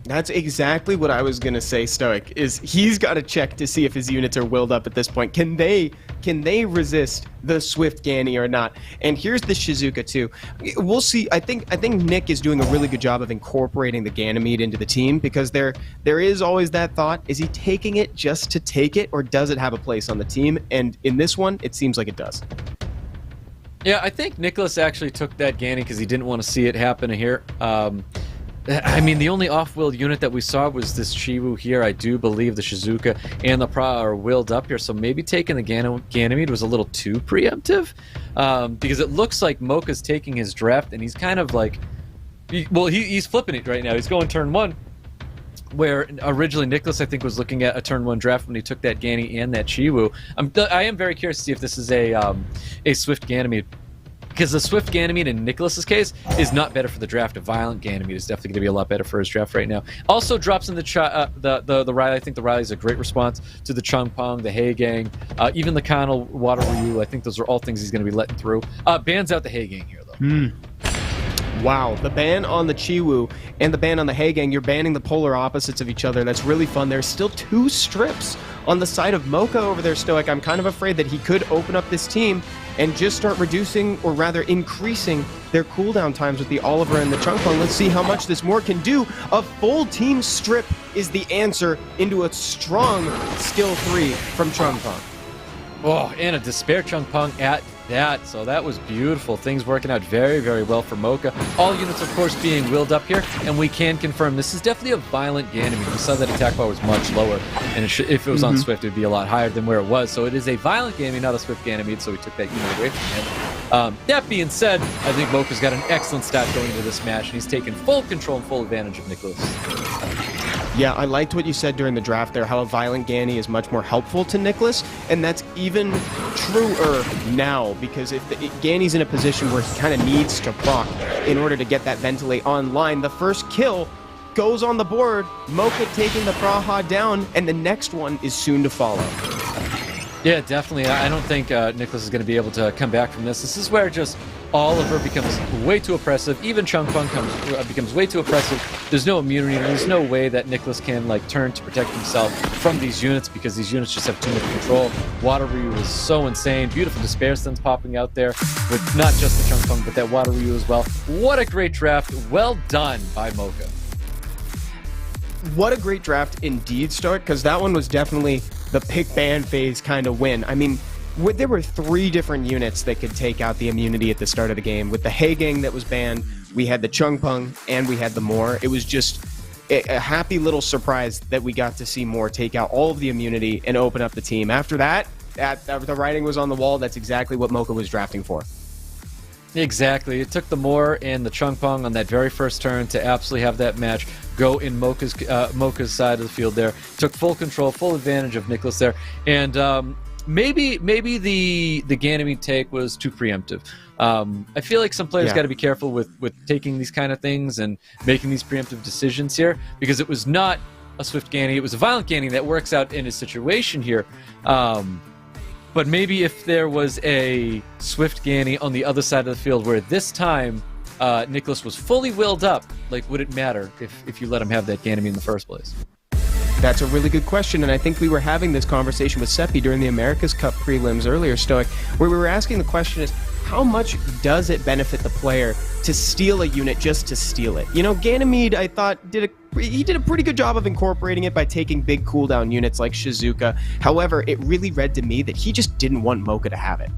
Speaker 1: That's exactly what I was gonna say, Stoic, is he's got to check to see if his units are willed up at this point. Can they resist the Swift Ganny or not? And here's the Shizuka too. We'll see. I think Nick is doing a really good job of incorporating the Ganymede into the team, because there is always that thought, is he taking it just to take it, or does it have a place on the team? And in this one, it seems like it does.
Speaker 2: Yeah, I think NICKCLAS actually took that Ganny because he didn't want to see it happen here. I mean, the only off-willed unit that we saw was this Chiwu here. I do believe the Shizuka and the Pra are willed up here, so maybe taking the Ganymede was a little too preemptive, because it looks like MOCCA's taking his draft, and he's kind of like, he's flipping it right now. He's going turn 1, where originally NICKCLAS, I think, was looking at a turn 1 draft when he took that Ganny and that Chiwu. I am very curious to see if this is a Swift Ganymede, because the Swift Ganymede in NICKCLAS's case is not better for the draft. A Violent Ganymede is definitely going to be a lot better for his draft right now. Also drops in the Riley. I think the Riley's a great response to the Changpong, the Haegang, even the Kanal Water Ryu. I think those are all things he's going to be letting through. Bans out the Haegang here, though.
Speaker 1: Wow, the ban on the Chiwu and the ban on the Haegang, you're banning the polar opposites of each other. That's really fun. There's still 2 strips on the side of MOCCA over there, Stoic. I'm kind of afraid that he could open up this team and just start reducing, or rather increasing, their cooldown times with the Oliver and the Changpong. Let's see how much this more can do. A full team strip is the answer into a strong skill 3 from Changpong.
Speaker 2: Oh, and a Despair Changpong at that. So that was beautiful. Things working out very, very well for MOCCA. All units, of course, being willed up here, and we can confirm this is definitely a Violent Ganymede. We saw that attack bar was much lower, and if it was on Swift, it would be a lot higher than where it was. So it is a Violent Ganymede, not a Swift Ganymede, so we took that unit away from him. That being said, I think MOCCA's got an excellent start going into this match, and he's taken full control and full advantage of NICKCLAS.
Speaker 1: Yeah, I liked what you said during the draft there, how a Violent Ganny is much more helpful to NICKCLAS, and that's even truer now, because if Ganny's in a position where he kind of needs to proc in order to get that Ventilate online, the first kill goes on the board, MOCCA taking the Praha down, and the next one is soon to follow.
Speaker 2: Yeah, definitely. I don't think NICKCLAS is going to be able to come back from this. This is where just Oliver becomes way too oppressive. Even Changpong becomes way too oppressive. There's no immunity, and there's no way that NICKCLAS can like turn to protect himself from these units, because these units just have too much control. Water Ryu is so insane. Beautiful Despair Stuns popping out there with not just the Changpong, but that Water Ryu as well. What a great draft. Well done by MOCCA.
Speaker 1: What a great draft indeed, Start, because that one was definitely the pick ban phase kind of win. I mean, there were 3 different units that could take out the immunity at the start of the game. With the Haegang that was banned, we had the Changpong, and we had the Moor. It was just a happy little surprise that we got to see Moor take out all of the immunity and open up the team. After that, the writing was on the wall. That's exactly what MOCCA was drafting for.
Speaker 2: Exactly. It took the Moor and the Changpong on that very first turn to absolutely have that match go in MOCCA's side of the field there. Took full control, full advantage of NICKCLAS there. And maybe the Ganymede take was too preemptive. I feel like some players got to be careful with taking these kind of things and making these preemptive decisions here, because it was not a Swift Ganny. It was a Violent Ganny that works out in a situation here. But maybe if there was a Swift Ganny on the other side of the field, where this time NICKCLAS was fully willed up, like, would it matter if you let him have that Ganymede in the first place?
Speaker 1: That's a really good question, and I think we were having this conversation with Seppi during the America's Cup prelims earlier, Stoic, where we were asking the question is, how much does it benefit the player to steal a unit just to steal it? You know, Ganymede, I thought, he did a pretty good job of incorporating it by taking big cooldown units like Shizuka. However, it really read to me that he just didn't want MOCCA to have it.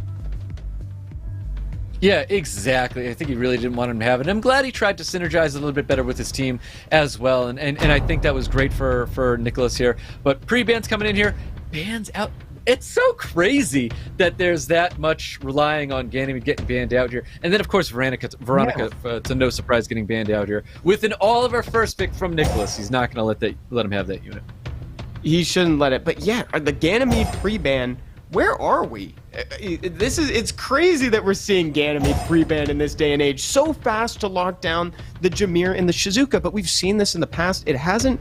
Speaker 2: Yeah, exactly. I think he really didn't want him to have it. I'm glad he tried to synergize a little bit better with his team as well, and I think that was great for NICKCLAS here. But pre-bans coming in here, bans out It's so crazy that there's that much relying on Ganymede getting banned out here. And then, of course, Veronica to no surprise, getting banned out here. With an all-over first pick from NICKCLAS. He's not going to let him have that unit.
Speaker 1: He shouldn't let it. But yeah, the Ganymede pre-ban, where are we? It's crazy that we're seeing Ganymede pre-ban in this day and age. So fast to lock down the Jameer and the Shizuka, but we've seen this in the past. It hasn't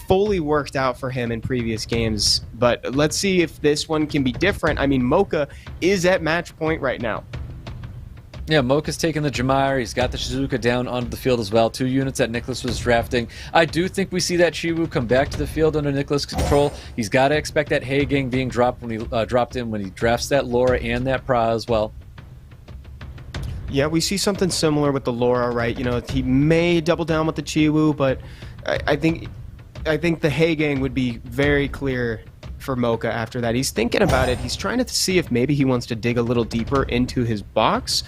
Speaker 1: fully worked out for him in previous games, but let's see if this one can be different. I mean, MOCCA is at match point right now.
Speaker 2: Yeah, MOCCA's taking the Jameer. He's got the Shizuka down onto the field as well. 2 units that NICKCLAS was drafting. I do think we see that Chiwu come back to the field under NICKCLAS control. He's got to expect that Heigang being dropped when he when he drafts that Laura and that Pra as well.
Speaker 1: Yeah, we see something similar with the Laura, right? You know, he may double down with the Chiwu, but I think the Heigang would be very clear for MOCCA after that. He's thinking about it. He's trying to see if maybe he wants to dig a little deeper into his box.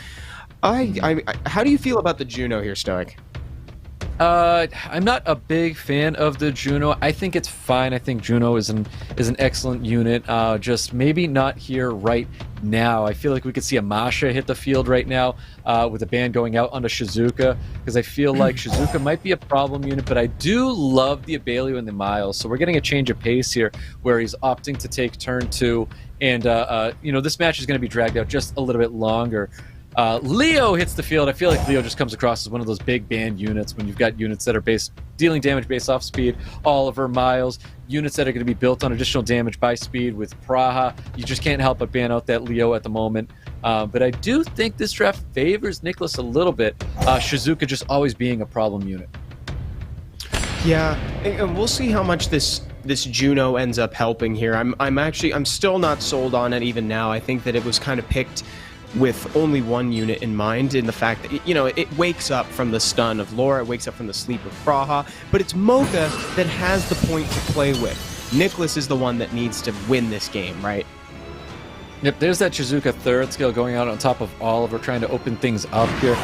Speaker 1: How do you feel about the Juno here, Stoic?
Speaker 2: I'm not a big fan of the Juno. I think it's fine. I think Juno is an excellent unit. Just maybe not here right now. I feel like we could see a Masha hit the field right now with a ban going out onto Shizuka, because I feel like Shizuka might be a problem unit, but I do love the Abelio and the Miles. So we're getting a change of pace here where he's opting to take turn 2, and you know, this match is going to be dragged out just a little bit longer. Leo hits the field. I feel like Leo just comes across as one of those big banned units when you've got units that are dealing damage based off speed. Oliver, Miles, units that are going to be built on additional damage by speed with Praha. You just can't help but ban out that Leo at the moment. But I do think this draft favors NICKCLAS a little bit. Shizuka just always being a problem unit.
Speaker 1: Yeah, and we'll see how much this Juno ends up helping here. I'm still not sold on it even now. I think that it was kind of picked with only one unit in mind, in the fact that, you know, it wakes up from the stun of Laura, it wakes up from the sleep of Praha, but it's MOCCA that has the point to play with. NICKCLAS is the one that needs to win this game, right?
Speaker 2: Yep, there's that Shizuka third skill going out on top of Oliver, trying to open things up here.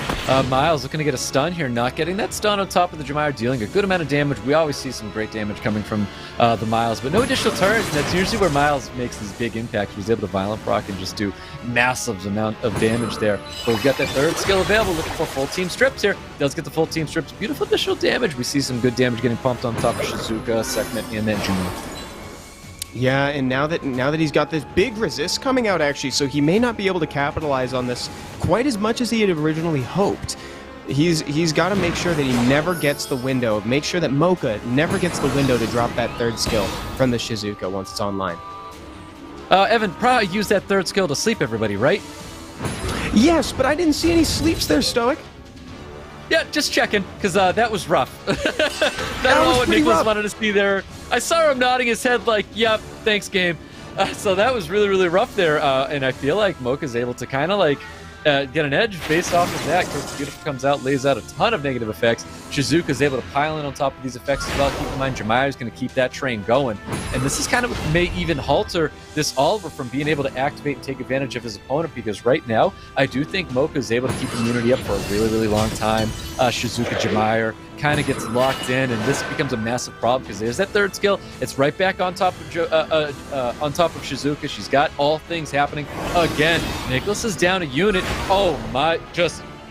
Speaker 2: Miles looking to get a stun here, not getting that stun on top of the Jameer, dealing a good amount of damage. We always see some great damage coming from the Miles, but no additional turns, and that's usually where Miles makes these big impacts. He's able to violent proc and just do massive amount of damage there. But we've got that third skill available, looking for full team strips here. Does get the full team strips, beautiful additional damage. We see some good damage getting pumped on top of Shizuka, Sekhmet, and that Juno.
Speaker 1: Yeah, and now that he's got this big resist coming out, actually, so he may not be able to capitalize on this quite as much as he had originally hoped. He's got to make sure that he never gets the window, make sure that MOCCA never gets the window to drop that third skill from the Shizuka once it's online.
Speaker 2: Evan, probably used that third skill to sleep everybody, right?
Speaker 1: Yes, but I didn't see any sleeps there, Stoic.
Speaker 2: Yeah, just checking, because that was rough. I don't know what NICKCLAS wanted to see there. I saw him nodding his head like, yep, thanks, game. So that was really, really rough there. And I feel like MOCCA's able to kind of like get an edge based off of that. Chris Beautiful comes out, lays out a ton of negative effects. Shizuka's able to pile in on top of these effects as well. Keep in mind, Jameer's going to keep that train going. And this is kind of what may even halter this Oliver from being able to activate and take advantage of his opponent, because right now, I do think MOCCA is able to keep immunity up for a really, really long time. Shizuka Jameer kind of gets locked in, and this becomes a massive problem because there's that third skill. It's right back on top of Shizuka. She's got all things happening again. NICKCLAS is down a unit. Oh my,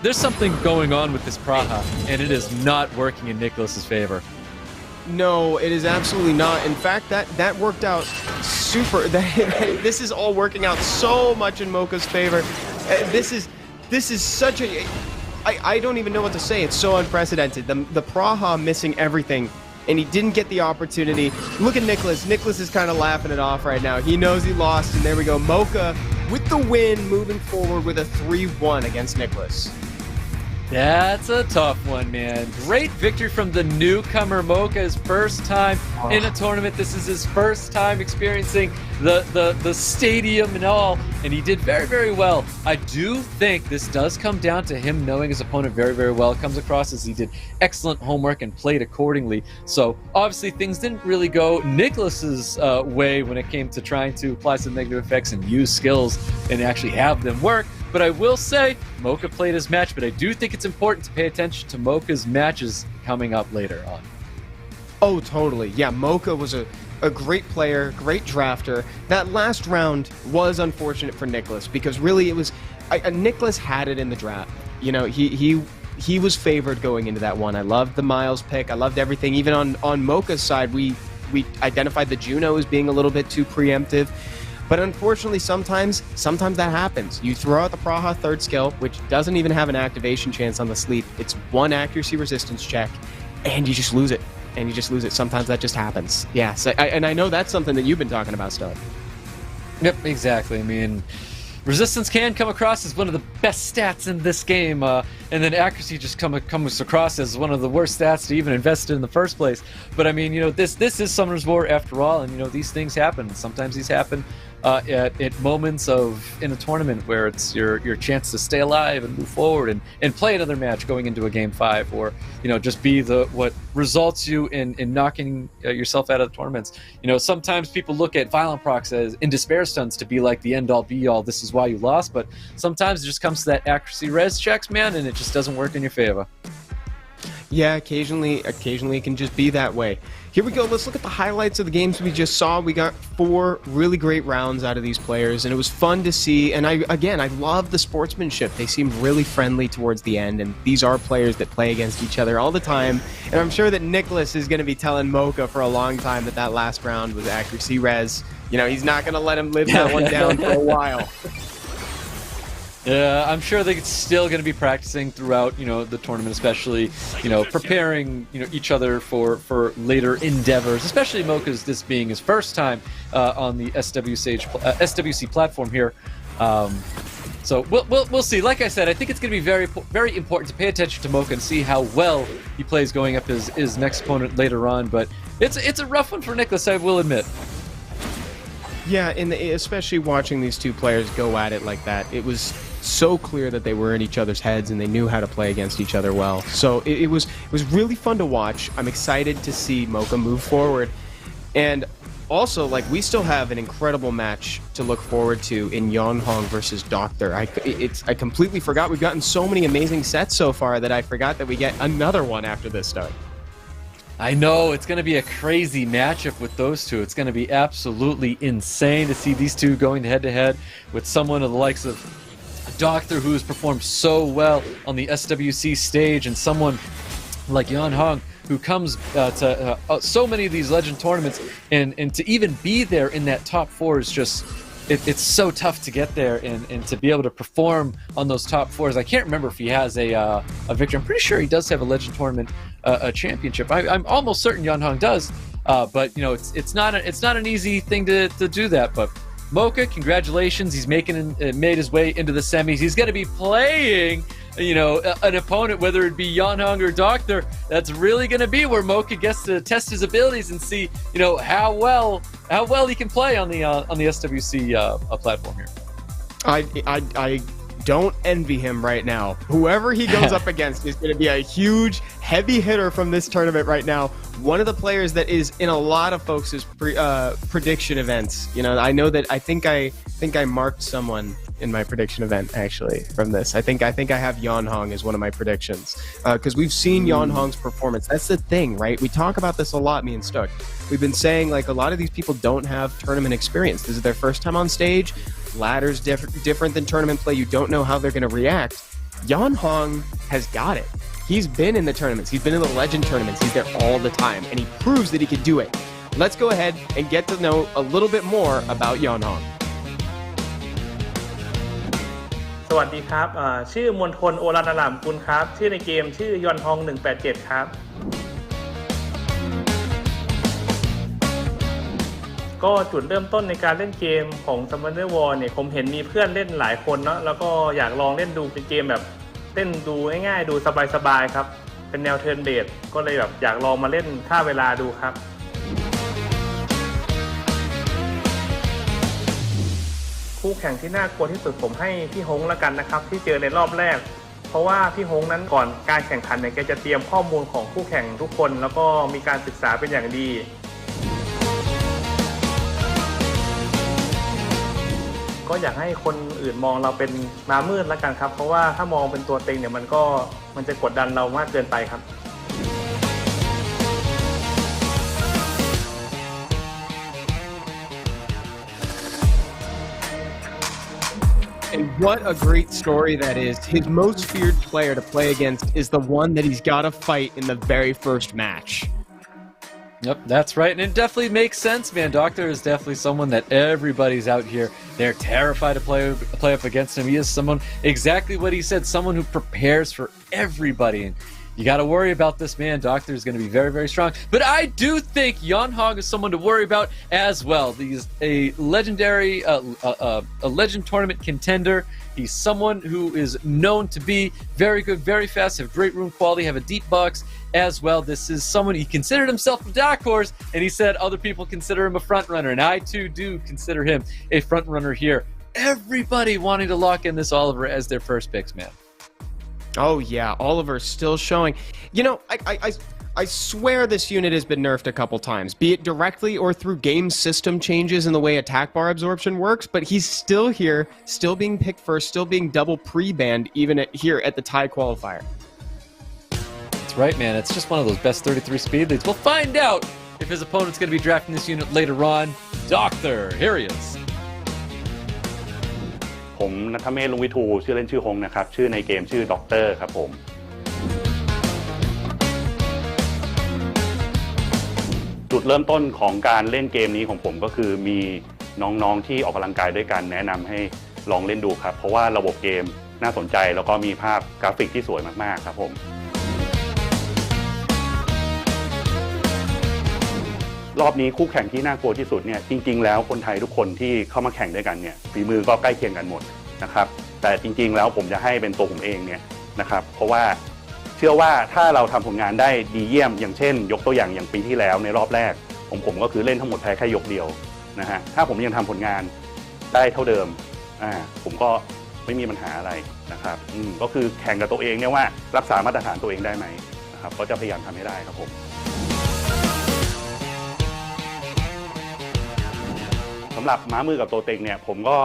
Speaker 2: there's something going on with this Praha, and it is not working in NICKCLAS's favor.
Speaker 1: No, it is absolutely not. In fact, that worked out super. This is all working out so much in MOCCA's favor. This is such a. I don't even know what to say. It's so unprecedented. The Praha missing everything, and he didn't get the opportunity. Look at NICKCLAS. NICKCLAS is kind of laughing it off right now. He knows he lost, and there we go. MOCCA with the win, moving forward with a 3-1 against NICKCLAS.
Speaker 2: That's a tough one, man. Great victory from the newcomer MOCCA. His first time in a tournament. This is his first time experiencing the stadium and all, and he did very, very well. I do think this does come down to him knowing his opponent very, very well. It comes across as he did excellent homework and played accordingly. So obviously things didn't really go NICKCLAS's way when it came to trying to apply some negative effects and use skills and actually have them work. But I will say, MOCCA played his match, but I do think it's important to pay attention to MOCCA's matches coming up later on.
Speaker 1: Oh, totally. Yeah, MOCCA was a great player, great drafter. That last round was unfortunate for NICKCLAS because really it was NICKCLAS had it in the draft. You know, he was favored going into that one. I loved the Miles pick. I loved everything. Even on MOCCA's side, we identified the Juno as being a little bit too preemptive. But unfortunately, sometimes that happens. You throw out the Praha third skill, which doesn't even have an activation chance on the sleep. It's one accuracy resistance check, and you just lose it. Sometimes that just happens. Yeah, so and I know that's something that you've been talking about, Stud.
Speaker 2: Yep, exactly. I mean, resistance can come across as one of the best stats in this game, and then accuracy just comes across as one of the worst stats to even invest in the first place. But I mean, you know, this is Summoner's War after all, and you know, these things happen. Sometimes these happen at moments in a tournament where it's your chance to stay alive and move forward and play another match going into a game 5, or you know, just be what results you in knocking yourself out of the tournaments. You know, sometimes people look at violent procs as in despair stunts to be like the end all be all, this is why you lost, but sometimes it just comes to that accuracy res checks, man, and it just doesn't work in your favor.
Speaker 1: Yeah, occasionally it can just be that way. Here we go. Let's look at the highlights of the games we just saw. We got 4 really great rounds out of these players, and it was fun to see. And I love the sportsmanship. They seemed really friendly towards the end, and these are players that play against each other all the time. And I'm sure that NICKCLAS is going to be telling MOCCA for a long time that last round was accuracy res. You know, he's not going to let him live that one down for a while.
Speaker 2: Yeah, I'm sure they're still going to be practicing throughout, you know, the tournament, especially, you know, preparing, you know, each other for later endeavors, especially MOCCA's, this being his first time on the SWC platform here. So we'll see. Like I said, I think it's going to be very important to pay attention to MOCCA and see how well he plays going up his next opponent later on. But it's a rough one for NICKCLAS, I will admit.
Speaker 1: Yeah, especially watching these two players go at it like that, it was so clear that they were in each other's heads and they knew how to play against each other well. So it was really fun to watch. I'm excited to see MOCCA move forward. And also, like, we still have an incredible match to look forward to in Yeonhong versus DOCTHURR. I completely forgot. We've gotten so many amazing sets so far that I forgot that we get another one after this start.
Speaker 2: I know, it's going to be a crazy matchup with those two. It's going to be absolutely insane to see these two going head-to-head with someone of the likes of DOCTHURR, who has performed so well on the SWC stage, and someone like Yeonhong, who comes to so many of these Legend tournaments, and to even be there in that top 4 is just... It's so tough to get there and to be able to perform on those top 4s. I can't remember if he has a victory. I'm pretty sure he does have a Legend tournament a championship. I'm almost certain Yeonhong does, but you know, it's not an easy thing to do that. But MOCCA, congratulations! He's made his way into the semis. He's going to be playing, you know, an opponent, whether it be Yeonhong or DOCTHURR. That's really going to be where MOCCA gets to test his abilities and see, you know, how well he can play on the SWC platform here.
Speaker 1: I don't envy him right now. Whoever he goes up against is going to be a huge, heavy hitter from this tournament right now. One of the players that is in a lot of folks' prediction events. You know, I know that I think I marked someone in my prediction event actually from this. I think I have Yeonhong as one of my predictions because we've seen Yeonhong's performance. That's the thing, right? We talk about this a lot, me and Stuck. We've been saying, like, a lot of these people don't have tournament experience. This is their first time on stage. Ladder's different than tournament play. You don't know how they're going to react. Yeonhong has got it. He's been in the tournaments. He's been in the Legend tournaments. He's there all the time, and he proves that he can do it. Let's go ahead and get to know a little bit more about Yeonhong.
Speaker 9: สวัสดีครับชื่อมณฑลโอรานารามกุลครับชื่อในเกมชื่อยอนฮอง187ครับก็จุดเริ่มต้นในการเล่นเกมของ Summoner War เนี่ยผมเห็นมีเพื่อนเล่นหลายคนเนาะแล้วก็อยากลองเล่นดูเป็นเกมแบบเล่นดูง่ายๆดูสบายๆครับเป็นแนวเทิร์นเบสก็เลยแบบอยากลองมาเล่นฆ่าเวลาดูครับคู่แข่งที่น่ากลัวที่สุดผมให้พี่ฮงละกันนะครับที่เจอในรอบแรกเพราะว่าพี่ฮงนั้นก่อนการแข่งขันเนี่ยแกจะเตรียมข้อมูลของคู่แข่งทุกคนแล้วก็มีการศึกษาเป็นอย่างดีก็อยากให้คนอื่นมองเราเป็นม้ามืดละกันครับเพราะว่าถ้ามองเป็นตัวเต็งเนี่ยมันจะกดดันเรามากเกินไปครับ
Speaker 1: What a great story that is. His most feared player to play against is the one that he's got to fight in the very first match.
Speaker 2: Yep, that's right, and it definitely makes sense, man. DOCTHURR is definitely someone that everybody's out here. They're terrified to play up against him. He is someone, exactly what he said, someone who prepares for everybody. And you got to worry about this man. DOCTHURR is going to be very, very strong. But I do think Yeonhong is someone to worry about as well. He's a legendary, a legend tournament contender. He's someone who is known to be very good, very fast, have great room quality, have a deep box as well. This is someone, he considered himself a dark horse, and he said other people consider him a front runner, and I too do consider him a front runner here. Everybody wanting to lock in this Oliver as their first picks, man.
Speaker 1: Oh yeah, Oliver's still showing. You know, I swear this unit has been nerfed a couple times, be it directly or through game system changes in the way attack bar absorption works, but he's still here, still being picked first, still being double pre-banned even here at the Thai qualifier.
Speaker 2: That's right, man. It's just one of those best 33 speed leads. We'll find out if his opponent's going to be drafting this unit later on. DOCTHURR, here he is.
Speaker 10: ผมณัฐเมธ ลุงวิทูชื่อเล่นชื่อฮงนะครับชื่อในเกมชื่อด็อกเตอร์ครับผมจุดเริ่มต้นของการเล่นเกมนี้ของผมก็คือมีน้องๆที่ออกกำลังกายด้วยกันแนะนำให้ลองเล่นดูครับเพราะว่าระบบเกมน่าสนใจแล้วก็มีภาพกราฟิกที่สวยมากๆครับผมรอบนี้คู่แข่งที่น่ากลัวที่สุดเนี่ยจริงๆแล้วคนไทยทุกคนที่เข้ามาแข่งด้วยกันเนี่ยฝีมือก็ใกล้เคียงกันหมดนะครับแต่จริงๆแล้วผมจะให้เป็นตัวผมเองเนี่ยนะครับเพราะว่าเชื่อว่าถ้าเราทำผลงานได้ดีเยี่ยมอย่างเช่นยกตัวอย่างปีที่แล้วในรอบแรกผมก็คือเล่นทั้งหมดแพ้แค่ยกเดียวนะฮะถ้าผมยังทำผลงานได้เท่าเดิมผมก็ไม่มีปัญหาอะไรนะครับก็คือแข่งกับตัวเองเนี่ยว่ารักษามาตรฐานตัวเองได้ไหมนะครับก็จะพยายามทำให้ได้ครับผมสำหรับม้ามืดกับตัวเต็งเนี่ยผมก็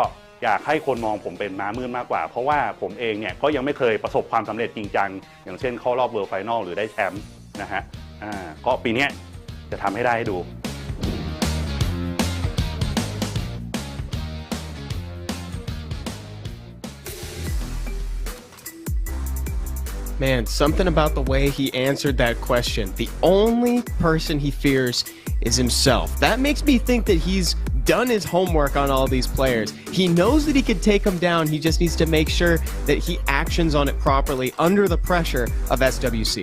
Speaker 10: อยากให้คนมองผมเป็นม้ามืดมากกว่าเพราะว่าผมเองเนี่ยก็ยังไม่เคยประสบความสำเร็จจริงจังอย่างเช่นเข้ารอบ World Final หรือได้แชมป์นะฮะก็ปีนี้จะทำให้ได้ให้ดู
Speaker 1: Man, something about the way he answered that question. The only person he fears is himself. That makes me think that he's done his homework on all these players. He knows that he could take them down. He just needs to make sure that he actions on it properly under the pressure of SWC.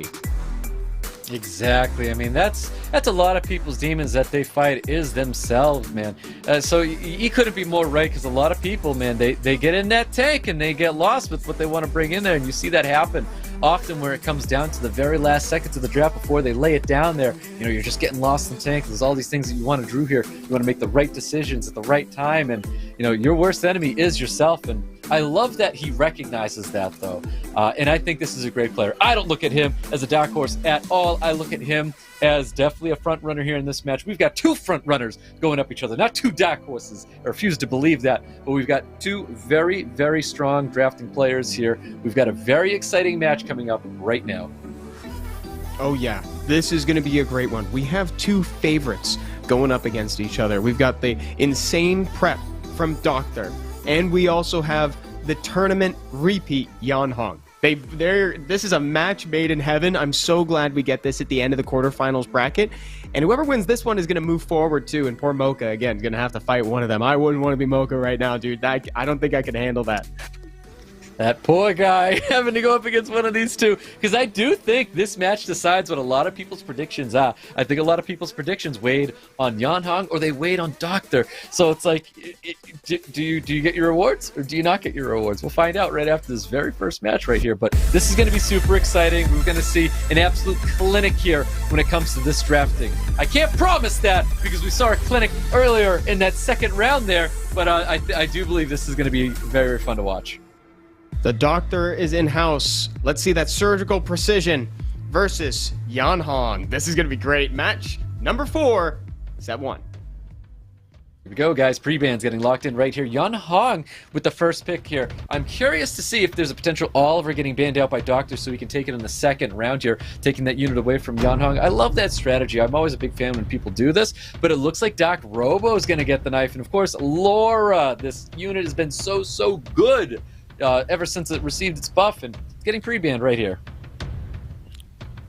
Speaker 2: Exactly. I mean, that's a lot of people's demons that they fight is themselves, man. So he couldn't be more right, because a lot of people, man, they get in that tank and they get lost with what they want to bring in there, and you see that happen often where it comes down to the very last seconds of the draft before they lay it down there. You know, you're just getting lost in the tank. There's all these things that you want to do here. You want to make the right decisions at the right time, and you know, your worst enemy is yourself. And I love that he recognizes that, though. And I think this is a great player. I don't look at him as a dark horse at all. I look at him as definitely a front runner here in this match. We've got two front runners going up each other, not two dark horses. I refuse to believe that, but we've got two very, very strong drafting players here. We've got a very exciting match coming up right now.
Speaker 1: Oh yeah, this is going to be a great one. We have two favorites going up against each other. We've got the insane prep from DOCTHURR, and we also have the tournament repeat Yeonhong. This is a match made in heaven. I'm so glad we get this at the end of the quarterfinals bracket. And whoever wins this one is going to move forward too. And poor MOCCA, again, is going to have to fight one of them. I wouldn't want to be MOCCA right now, dude. I don't think I could handle that.
Speaker 2: That poor guy having to go up against one of these two, because I do think this match decides what a lot of people's predictions are. I think a lot of people's predictions weighed on Yeonhong or they weighed on DOCTHURR. So it's like, do you get your rewards or do you not get your rewards? We'll find out right after this very first match right here. But this is going to be super exciting. We're going to see an absolute clinic here when it comes to this drafting. I can't promise that because we saw a clinic earlier in that second round there, but I do believe this is going to be very, very fun to watch.
Speaker 1: The DOCTHURR is in-house. Let's see that surgical precision versus Yeonhong. This is going to be great. Match number 4, set 1.
Speaker 2: Here we go, guys. Pre-ban's getting locked in right here. Yeonhong with the first pick here. I'm curious to see if there's a potential Oliver getting banned out by DOCTHURR so we can take it in the second round here, taking that unit away from Yeonhong. I love that strategy. I'm always a big fan when people do this, but it looks like Doc Robo is going to get the knife. And of course, Laura. This unit has been so good ever since it received its buff, and it's getting pre-banned right here.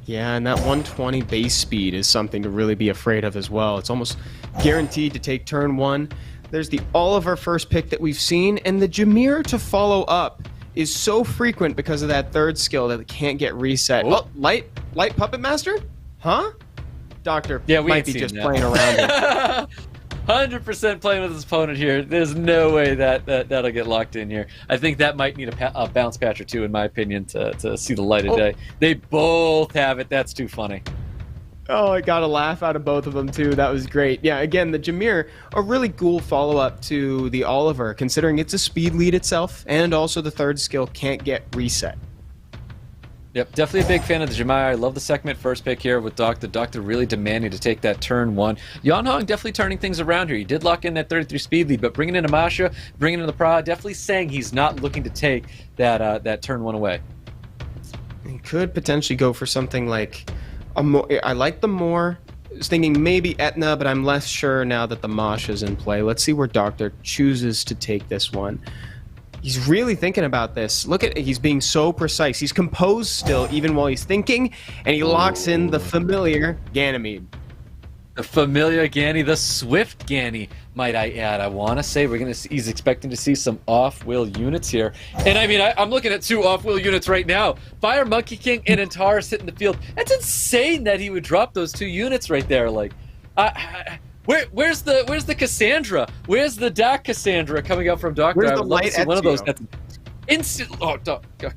Speaker 1: Yeah, and that 120 base speed is something to really be afraid of as well. It's almost guaranteed to take turn 1. There's the Oliver first pick that we've seen, and the Jameer to follow up is so frequent because of that third skill that it can't get reset. Oh, light Puppet Master? Huh? Doctor might be just playing around here.
Speaker 2: 100% playing with his opponent here. There's no way that'll get locked in here. I think that might need a bounce patch or two, in my opinion, to see the light of day. They both have it. That's too funny.
Speaker 1: Oh, I got a laugh out of both of them, too. That was great. Yeah, again, the Jameer, a really cool follow-up to the Oliver, considering it's a speed lead itself, and also the third skill can't get reset.
Speaker 2: Yep, definitely a big fan of the Jameer. I love the segment first pick here with Doctor. Doctor really demanding to take that turn 1. Yonhong definitely turning things around here. He did lock in that 33 speed lead, but bringing in Amasha, bringing in the Praha, definitely saying he's not looking to take that turn 1 away.
Speaker 1: He could potentially go for something like I like the more. I was thinking maybe Etna, but I'm less sure now that the Masha's in play. Let's see where Doctor chooses to take this one. He's really thinking about this. Look at he's being so precise. He's composed still, even while he's thinking, and he locks in the familiar Ganymede.
Speaker 2: The familiar Ganny, the swift Ganny, might I add. I want to say he's expecting to see some off-wheel units here. And I mean, I'm looking at 2 off-wheel units right now. Fire Monkey King and Antares hitting the field. That's insane that he would drop those 2 units right there. Like, Where's the Cassandra? Where's the Dark Cassandra coming out from Doctor?
Speaker 1: Where's
Speaker 2: I
Speaker 1: the
Speaker 2: would love to see one of those.
Speaker 1: Ezio?
Speaker 2: Instant. Oh,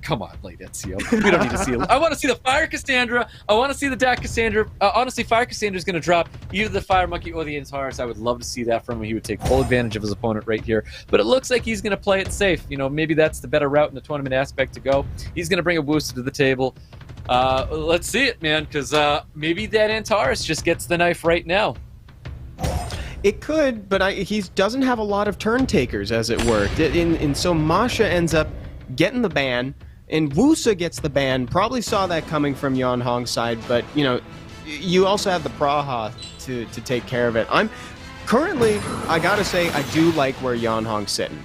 Speaker 2: come on, Light Ezio. We don't need to see it. I want to see the Fire Cassandra. I want to see the Dark Cassandra. Honestly, Fire Cassandra is going to drop either the Fire Monkey or the Antares. I would love to see that from him. He would take full advantage of his opponent right here. But it looks like he's going to play it safe. You know, maybe that's the better route in the tournament aspect to go. He's going to bring a booster to the table. Let's see it, man, because maybe that Antares just gets the knife right now.
Speaker 1: It could, but he doesn't have a lot of turn takers, as it were. And so Masha ends up getting the ban, and Wusa gets the ban. Probably saw that coming from Yon Hong's side, but, you know, you also have the Praha to take care of it. Currently, I gotta say, I do like where Yon Hong's sitting.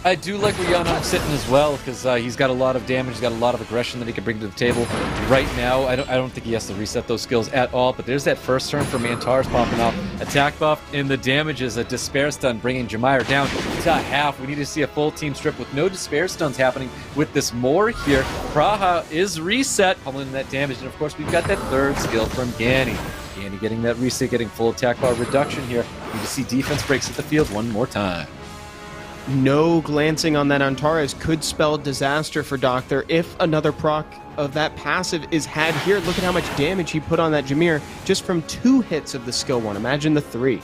Speaker 2: I do like where Yonhong's sitting as well, because he's got a lot of damage, he's got a lot of aggression that he can bring to the table. Right now, I don't think he has to reset those skills at all, but there's that first turn from Antares popping off. Attack buff, and the damage is a Despair Stun, bringing Jameer down to half. We need to see a full team strip with no Despair Stuns happening with this Moor here. Praha is reset, pulling that damage, and of course we've got that third skill from Ganny. Ganny getting that reset, getting full attack bar reduction here. Need to see defense breaks at the field one more time.
Speaker 1: No glancing on that Antares could spell disaster for Doctor if another proc of that passive is had here. Look at how much damage he put on that Jameer just from 2 hits of the skill 1. Imagine the 3.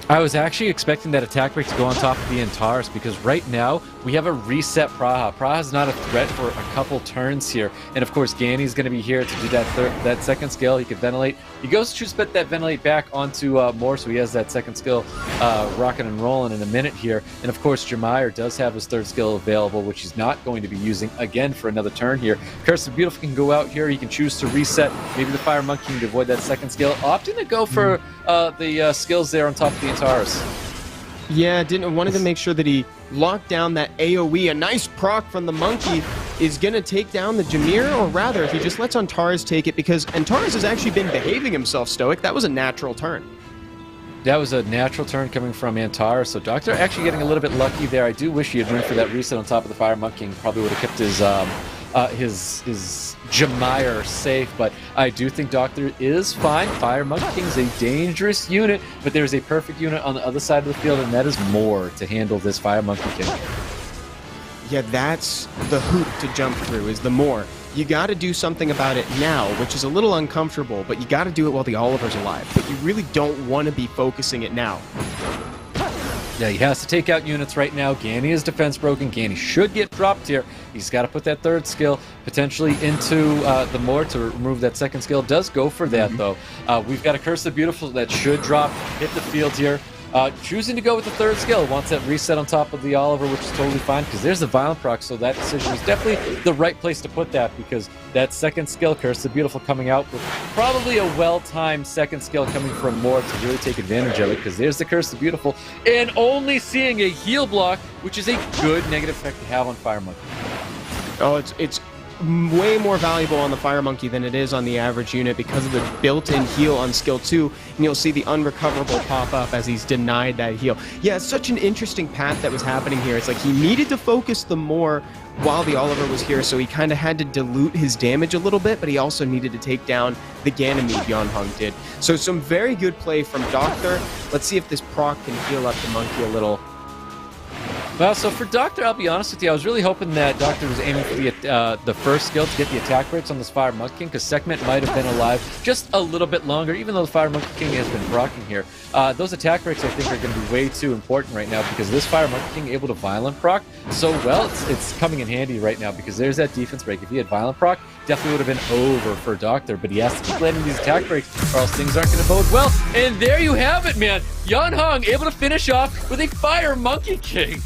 Speaker 2: I was actually expecting that attack break to go on top of the Antares, because right now we have a reset Praha. Praha's not a threat for a couple turns here. And of course, Ganny's going to be here to do that second skill. He can ventilate. He goes to spit that ventilate back onto Moore, so he has that second skill rocking and rolling in a minute here. And of course, Jameer does have his third skill available, which he's not going to be using again for another turn here. Curse the Beautiful can go out here. He can choose to reset. Maybe the Fire Monkey to avoid that second skill. Opting to go for the skills there on top of the Antares.
Speaker 1: Yeah, wanted to make sure that he locked down that AoE. A nice proc from the Monkey is going to take down the Jameer, or rather, if he just lets Antares take it, because Antares has actually been behaving himself, Stoic. That was a natural turn.
Speaker 2: That was a natural turn coming from Antares, so Doctor actually getting a little bit lucky there. I do wish he had room for that reset on top of the Fire Monkey, and probably would have kept his Jameer safe, but I do think Doctor is fine. Fire Monkey King's a dangerous unit, but there's a perfect unit on the other side of the field, and that is Moore to handle this Fire Monkey King.
Speaker 1: Yeah, that's the hoop to jump through, is the Moore. You got to do something about it now, which is a little uncomfortable, but you got to do it while the Oliver's alive. But you really don't want to be focusing it now.
Speaker 2: Yeah, he has to take out units right now. Ganny is defense broken. Ganny should get dropped here. He's got to put that third skill potentially into the Moor to remove that second skill. Does go for that, though. We've got a Curse the Beautiful that should drop, hit the field here. Choosing to go with the third skill, wants that reset on top of the Oliver, which is totally fine because there's the Violent proc, so that decision is definitely the right place to put that because that second skill, Curse the Beautiful, coming out with probably a well-timed second skill coming from Moore to really take advantage of it because there's the Curse the Beautiful and only seeing a heal block, which is a good negative effect to have on Fire Monkey.
Speaker 1: Oh, it's way more valuable on the Fire Monkey than it is on the average unit because of the built-in heal on skill 2, and you'll see the unrecoverable pop up as he's denied that heal. Yeah, it's such an interesting path that was happening here. It's like he needed to focus the more while the Oliver was here, so he kind of had to dilute his damage a little bit, but he also needed to take down the Ganymede Yeonhung did. So some very good play from Doctor. Let's see if this proc can heal up the Monkey a little.
Speaker 2: Well, so for Doctor, I'll be honest with you, I was really hoping that Doctor was aiming for the first skill to get the attack breaks on this Fire Monkey King, because Sekhmet might have been alive just a little bit longer, even though the Fire Monkey King has been proccing here. Those attack breaks, I think, are going to be way too important right now, because this Fire Monkey King able to Violent proc so well, it's coming in handy right now, because there's that defense break. If he had Violent proc, definitely would have been over for Doctor, but he has to keep landing these attack breaks, or else things aren't going to bode well. And there you have it, man! Yeonhung able to finish off with a Fire Monkey King!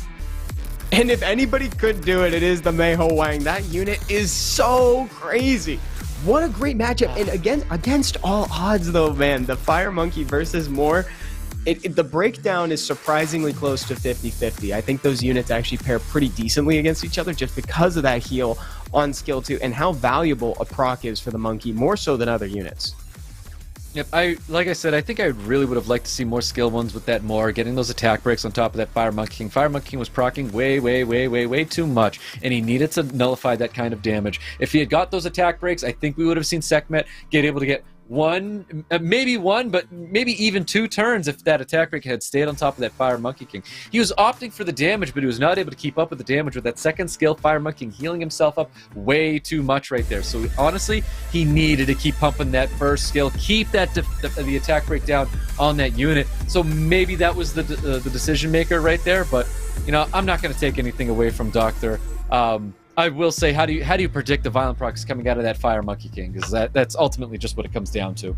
Speaker 1: And if anybody could do it, it is the Meiho Wang. That unit is so crazy. What a great matchup. And against all odds, though, man, the Fire Monkey versus Moore, the breakdown is surprisingly close to 50-50. I think those units actually pair pretty decently against each other just because of that heal on skill 2 and how valuable a proc is for the Monkey, more so than other units.
Speaker 2: Yep, like I said, I think I really would have liked to see more skill ones with that Moore, getting those attack breaks on top of that Fire Monkey King. Fire Monkey King was proccing way too much, and he needed to nullify that kind of damage. If he had got those attack breaks, I think we would have seen Sekhmet able to get maybe one, but maybe even 2 turns if that attack break had stayed on top of that Fire Monkey King. He was opting for the damage, but he was not able to keep up with the damage with that second skill, Fire Monkey King healing himself up way too much right there. So honestly, he needed to keep pumping that first skill, keep that the attack break down on that unit. So maybe that was the decision maker right there, but you know, I'm not going to take anything away from Doctor. I will say, how do you predict the Violent procs coming out of that Fire Monkey King? Because that's ultimately just what it comes down to.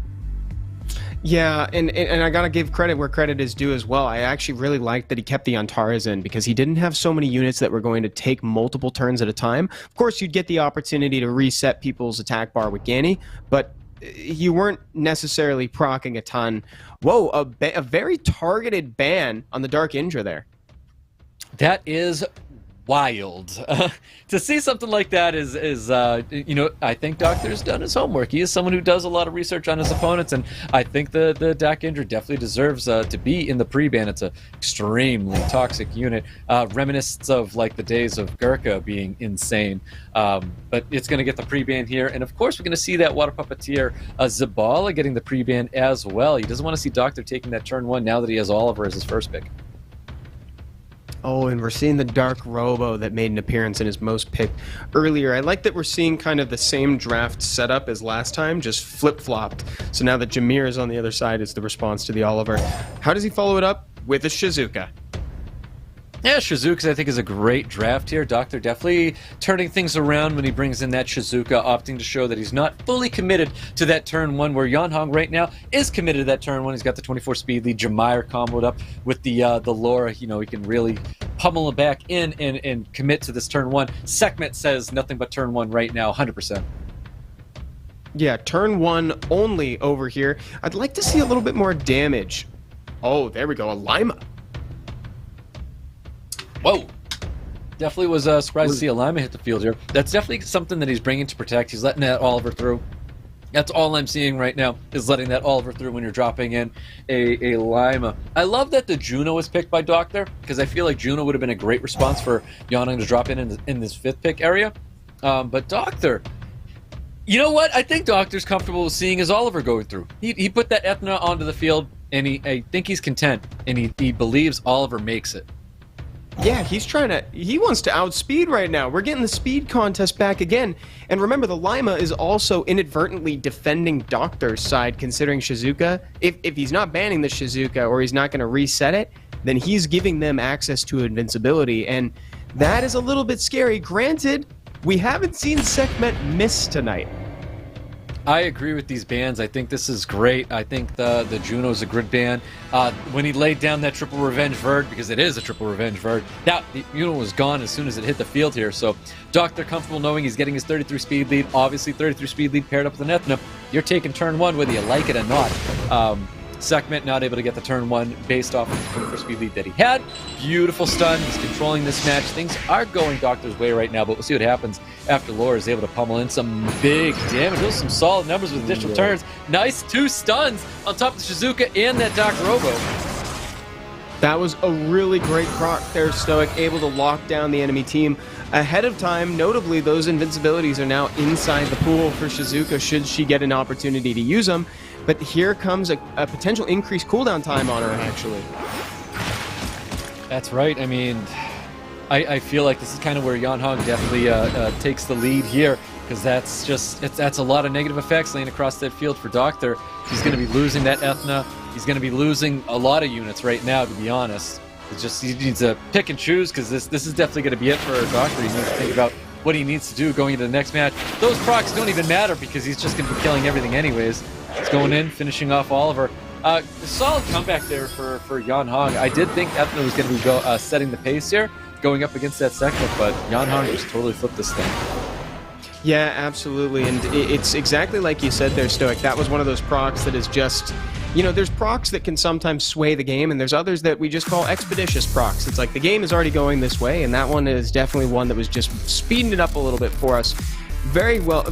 Speaker 1: Yeah, and I gotta give credit where credit is due as well. I actually really liked that he kept the Antares in because he didn't have so many units that were going to take multiple turns at a time. Of course, you'd get the opportunity to reset people's attack bar with Gani, but you weren't necessarily proccing a ton. Whoa, a very targeted ban on the Dark Indra there.
Speaker 2: That is wild. To see something like that is you know, I think Doctor's done his homework. He is someone who does a lot of research on his opponents, and I think the Dark Indra definitely deserves to be in the pre-ban. It's an extremely toxic unit, reminiscent of like the days of Gurkha being insane, but it's going to get the pre-ban here, and of course we're going to see that Water Puppeteer Zabala getting the pre-ban as well. He doesn't want to see Doctor taking that turn 1 now that he has Oliver as his first pick.
Speaker 1: Oh, and we're seeing the Dark Robo that made an appearance in his most pick earlier. I like that we're seeing kind of the same draft setup as last time, just flip-flopped. So now that Jameer is on the other side is the response to the Oliver. How does he follow it up? With a Shizuka.
Speaker 2: Yeah, Shizuka I think is a great draft here. Doctor definitely turning things around when he brings in that Shizuka, opting to show that he's not fully committed to that turn 1, where Yeonhung right now is committed to that turn 1. He's got the 24 speed lead. Jameer comboed up with the Laura. You know, he can really pummel it back in and commit to this turn 1. Sekhmet says nothing but turn 1 right now, 100%.
Speaker 1: Yeah, turn 1 only over here. I'd like to see a little bit more damage. Oh, there we go, a Lima.
Speaker 2: Whoa! Definitely was surprised to see a Lima hit the field here. That's definitely something that he's bringing to protect. He's letting that Oliver through. That's all I'm seeing right now, is letting that Oliver through when you're dropping in a Lima. I love that the Juno was picked by Doctor, because I feel like Juno would have been a great response for Yeonhung to drop in this 5th pick area. But Doctor, you know what? I think Doctor's comfortable with seeing his Oliver going through. He put that Ethna onto the field, and I think he's content, and he believes Oliver makes it.
Speaker 1: Yeah, he wants to outspeed right now. We're getting the speed contest back again. And remember, the Lima is also inadvertently defending Doctor's side, considering Shizuka. If he's not banning the Shizuka, or he's not going to reset it, then he's giving them access to invincibility. And that is a little bit scary. Granted, we haven't seen Sekhmet miss tonight.
Speaker 2: I agree with these bans. I think this is great. I think the Juno's a good ban. When he laid down that triple revenge verd, because it is a triple revenge verd, that Juno was gone as soon as it hit the field here. So Doctor comfortable knowing he's getting his 33 speed lead. Obviously 33 speed lead paired up with an Ethna. You're taking turn one whether you like it or not. Segment not able to get the turn one based off of the 24 speed lead that he had. Beautiful stun. He's controlling this match. Things are going Doctor's way right now, but we'll see what happens after Laura is able to pummel in some big damage. Those are some solid numbers with additional turns. Nice 2 stuns on top of the Shizuka and that Doc Robo.
Speaker 1: That was a really great proc there, Stoic, able to lock down the enemy team ahead of time. Notably, those invincibilities are now inside the pool for Shizuka should she get an opportunity to use them. But here comes a potential increased cooldown time on her, actually.
Speaker 2: That's right. I mean, I feel like this is kind of where Yan Hong definitely takes the lead here, because that's a lot of negative effects laying across that field for Doctor. He's going to be losing that Ethna. He's going to be losing a lot of units right now, to be honest. He needs to pick and choose, because this is definitely going to be it for Doctor. He needs to think about what he needs to do going into the next match. Those procs don't even matter, because he's just going to be killing everything anyways. He's going in, finishing off Oliver. Solid comeback there for Yan Hong. I did think Ethna was going to be setting the pace here, going up against that segment, but Yan Hong just totally flipped this thing.
Speaker 1: Yeah, absolutely, and it's exactly like you said there, Stoic. That was one of those procs that is just, you know, there's procs that can sometimes sway the game, and there's others that we just call expeditious procs. It's like the game is already going this way, and that one is definitely one that was just speeding it up a little bit for us. Very well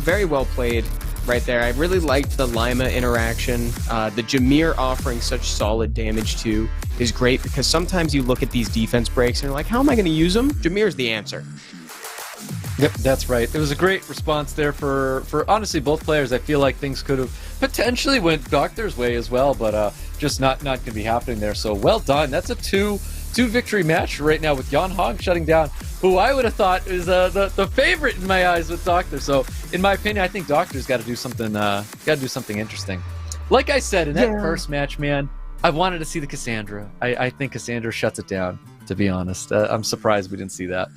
Speaker 1: played right there. I really liked the Lima interaction. The Jameer offering such solid damage too is great, because sometimes you look at these defense breaks and you're like, how am I going to use them? Jameer's the answer.
Speaker 2: Yep, that's right. It was a great response there for honestly both players. I feel like things could have potentially went Doctor's way as well, but just not going to be happening there. So well done. That's a two victory match right now with Yan Hong shutting down who I would have thought is the favorite in my eyes with Doctor. So in my opinion, I think Doctor's got to do something interesting. Like I said in that first match, man, I wanted to see the Cassandra. I think Cassandra shuts it down, to be honest. I'm surprised we didn't see that.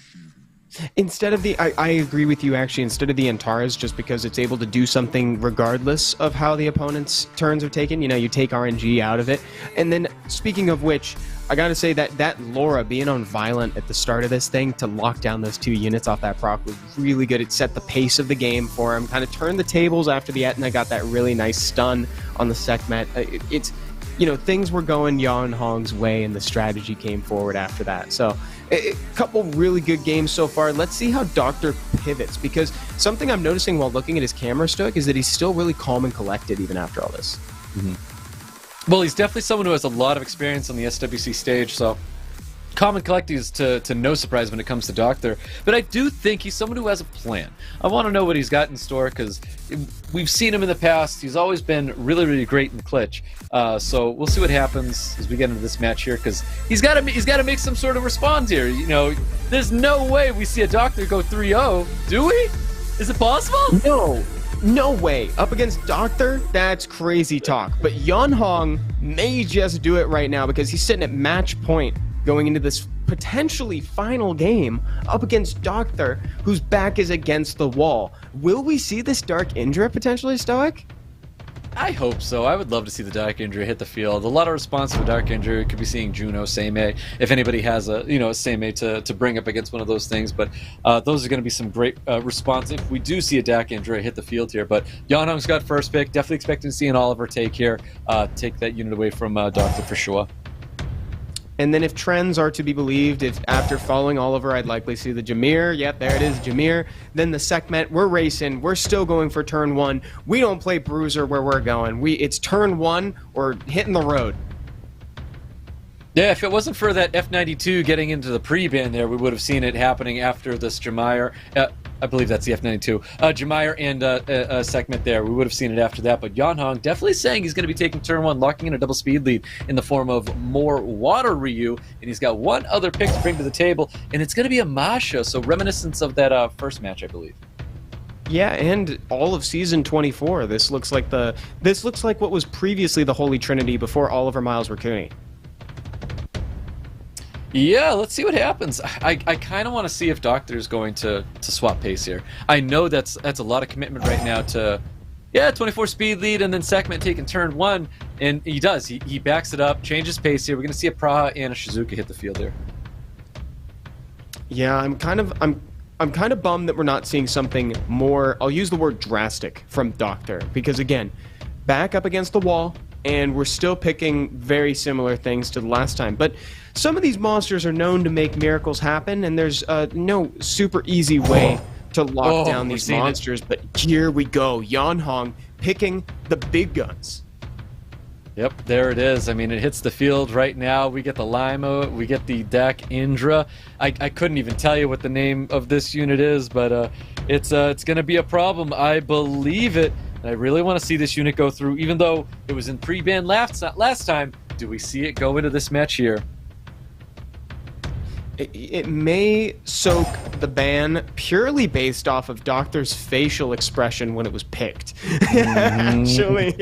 Speaker 1: Instead of the, I agree with you actually, instead of the Antares, just because it's able to do something regardless of how the opponent's turns are taken. You know, you take RNG out of it. And then, speaking of which, I gotta say that Laura being on Violent at the start of this thing to lock down those 2 units off that proc was really good. It set the pace of the game for him, kind of turned the tables after the Etna got that really nice stun on the Sekhmet. It's, you know, things were going Yan Hong's way, and the strategy came forward after that. So, a couple really good games so far. Let's see how Doctor pivots, because something I'm noticing while looking at his camera, Stoic, is that he's still really calm and collected even after all this.
Speaker 2: Mm-hmm. Well, he's definitely someone who has a lot of experience on the SWC stage, so calm and collected is to no surprise when it comes to Doctor. But I do think he's someone who has a plan. I want to know what he's got in store, because we've seen him in the past. He's always been really, really great in clutch. So we'll see what happens as we get into this match here, because he's got to make some sort of response here. You know, there's no way we see a Doctor go 3-0, do we? Is it possible?
Speaker 1: No way. Up against Doctor? That's crazy talk. But Yan Hong may just do it right now, because he's sitting at match point going into this potentially final game up against Doctor, whose back is against the wall. Will we see this Dark Indra potentially, Stoic?
Speaker 2: I hope so. I would love to see the Dark Indra hit the field. A lot of response to the Dark Indra. Could be seeing Juno, Seimei, if anybody has a Seimei to bring up against one of those things. But those are going to be some great response if we do see a Dark Indra hit the field here. But Yan Hong's got first pick. Definitely expecting to see an Oliver take here. Take that unit away from Doctor for sure.
Speaker 1: And then if trends are to be believed, if after following Oliver, I'd likely see the Jameer. Yep, there it is, Jameer. Then the Sekhmet. We're racing. We're still going for turn 1. We don't play Bruiser where we're going. It's turn 1 or hitting the road.
Speaker 2: Yeah, if it wasn't for that F92 getting into the pre-ban there, we would have seen it happening after this Jameer. I believe that's the F92. Jameer and Sekhmet there. We would have seen it after that. But Yan Hong definitely saying he's going to be taking turn 1, locking in a double speed lead in the form of more Water Ryu. And he's got one other pick to bring to the table, and it's going to be a Masha. So reminiscence of that first match, I believe.
Speaker 1: Yeah, and all of season 24. This looks like what was previously the Holy Trinity before Oliver Miles Raccooney.
Speaker 2: Yeah, let's see what happens. I kind of want to see if Doctor's going to swap pace here. I know that's a lot of commitment right now to Yeah, 24 speed lead, and then Sekhmet taking turn 1, and he does. He backs it up, changes pace here. We're going to see a Praha and a Shizuka hit the field here.
Speaker 1: Yeah, I'm kind of bummed that we're not seeing something more, I'll use the word drastic, from DOCTHURR, because again, back up against the wall, and we're still picking very similar things to the last time. But some of these monsters are known to make miracles happen, and there's no super easy way to lock down these monsters. But here we go, Yeonhong picking the big guns.
Speaker 2: Yep, there it is. I mean, it hits the field right now. We get the Lima, we get the Dak Indra. I couldn't even tell you what the name of this unit is, but it's going to be a problem. I believe it. And I really want to see this unit go through, even though it was in pre-ban last time. Do we see it go into this match here?
Speaker 1: It may soak the ban purely based off of DOCTHURR's facial expression when it was picked. Actually,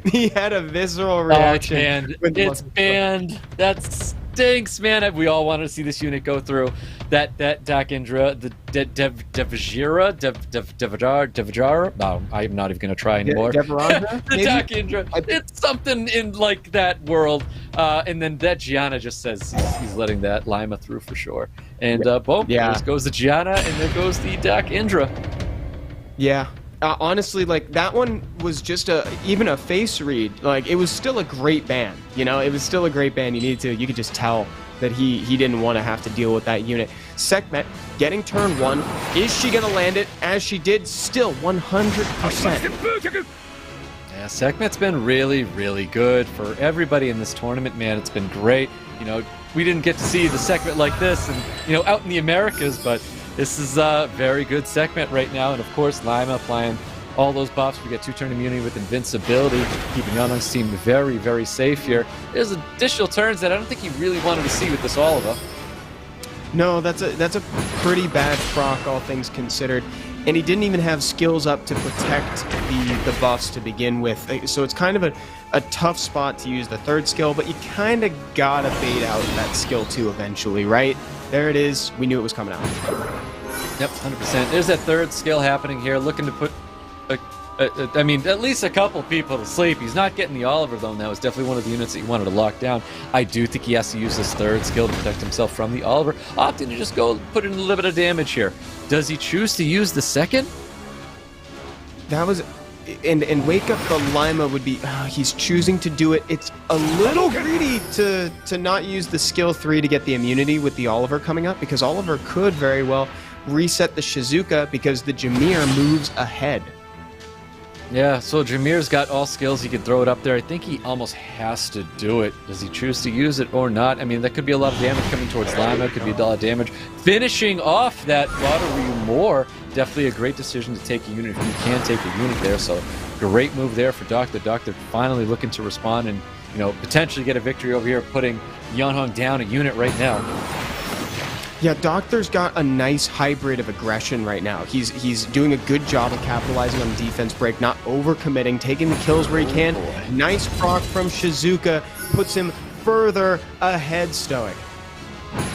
Speaker 1: he had a visceral reaction.
Speaker 2: It's banned. That stinks, man. We all wanted to see this unit go through. That Dak Indra, the Devajira. No, I'm not even going to try anymore. The Dak Indra. It's something in like that world. And then that Gianna just says he's letting that Lima through for sure. And boom, there goes the Gianna, and there goes the Dak Indra.
Speaker 1: Yeah. Honestly, like, that one was just even a face read. Like, it was still a great ban. You know, it was still a great ban. You could just tell that he didn't want to have to deal with that unit. Sekhmet getting turn 1. Is she going to land it? As she did, still 100%.
Speaker 2: Yeah, Sekhmet's been really, really good for everybody in this tournament, man. It's been great. You know, we didn't get to see the Sekhmet like this and, you know, out in the Americas, but this is a very good Sekhmet right now. And of course, Lima applying all those buffs. We get 2-turn immunity with invincibility, keeping Yeonhong's team very, very safe here. There's additional turns that I don't think he really wanted to see with this Oliva.
Speaker 1: No, that's a pretty bad proc, all things considered. And he didn't even have skills up to protect the buffs to begin with. So it's kind of a tough spot to use the third skill, but you kind of gotta bait out that skill 2 eventually, right? There it is. We knew it was coming out.
Speaker 2: Yep, 100%. There's that third skill happening here, looking to put, I mean, at least a couple people to sleep. He's not getting the Oliver, though. That was definitely one of the units that he wanted to lock down. I do think he has to use this third skill to protect himself from the Oliver, opting to just go put in a little bit of damage here. Does he choose to use the second?
Speaker 1: That was... And wake up the Lima would be... he's choosing to do it. It's a little greedy to not use the skill 3 to get the immunity with the Oliver coming up, because Oliver could very well reset the Shizuka because the Jameer moves ahead.
Speaker 2: Yeah, so Jameer's got all skills. He could throw it up there. I think he almost has to do it. Does he choose to use it or not? I mean, that could be a lot of damage coming towards Lima. Could be a lot of damage. Finishing off that Wateroo Moore. Definitely a great decision to take a unit if you can take a unit there. So great move there for DOCTHURR. DOCTHURR finally looking to respond and, you know, potentially get a victory over here, putting Yeonhong down a unit right now.
Speaker 1: Yeah, DOCTHURR's got a nice hybrid of aggression right now. He's doing a good job of capitalizing on the defense break, not overcommitting, taking the kills where he can. Nice proc from Shizuka puts him further ahead, Stoic.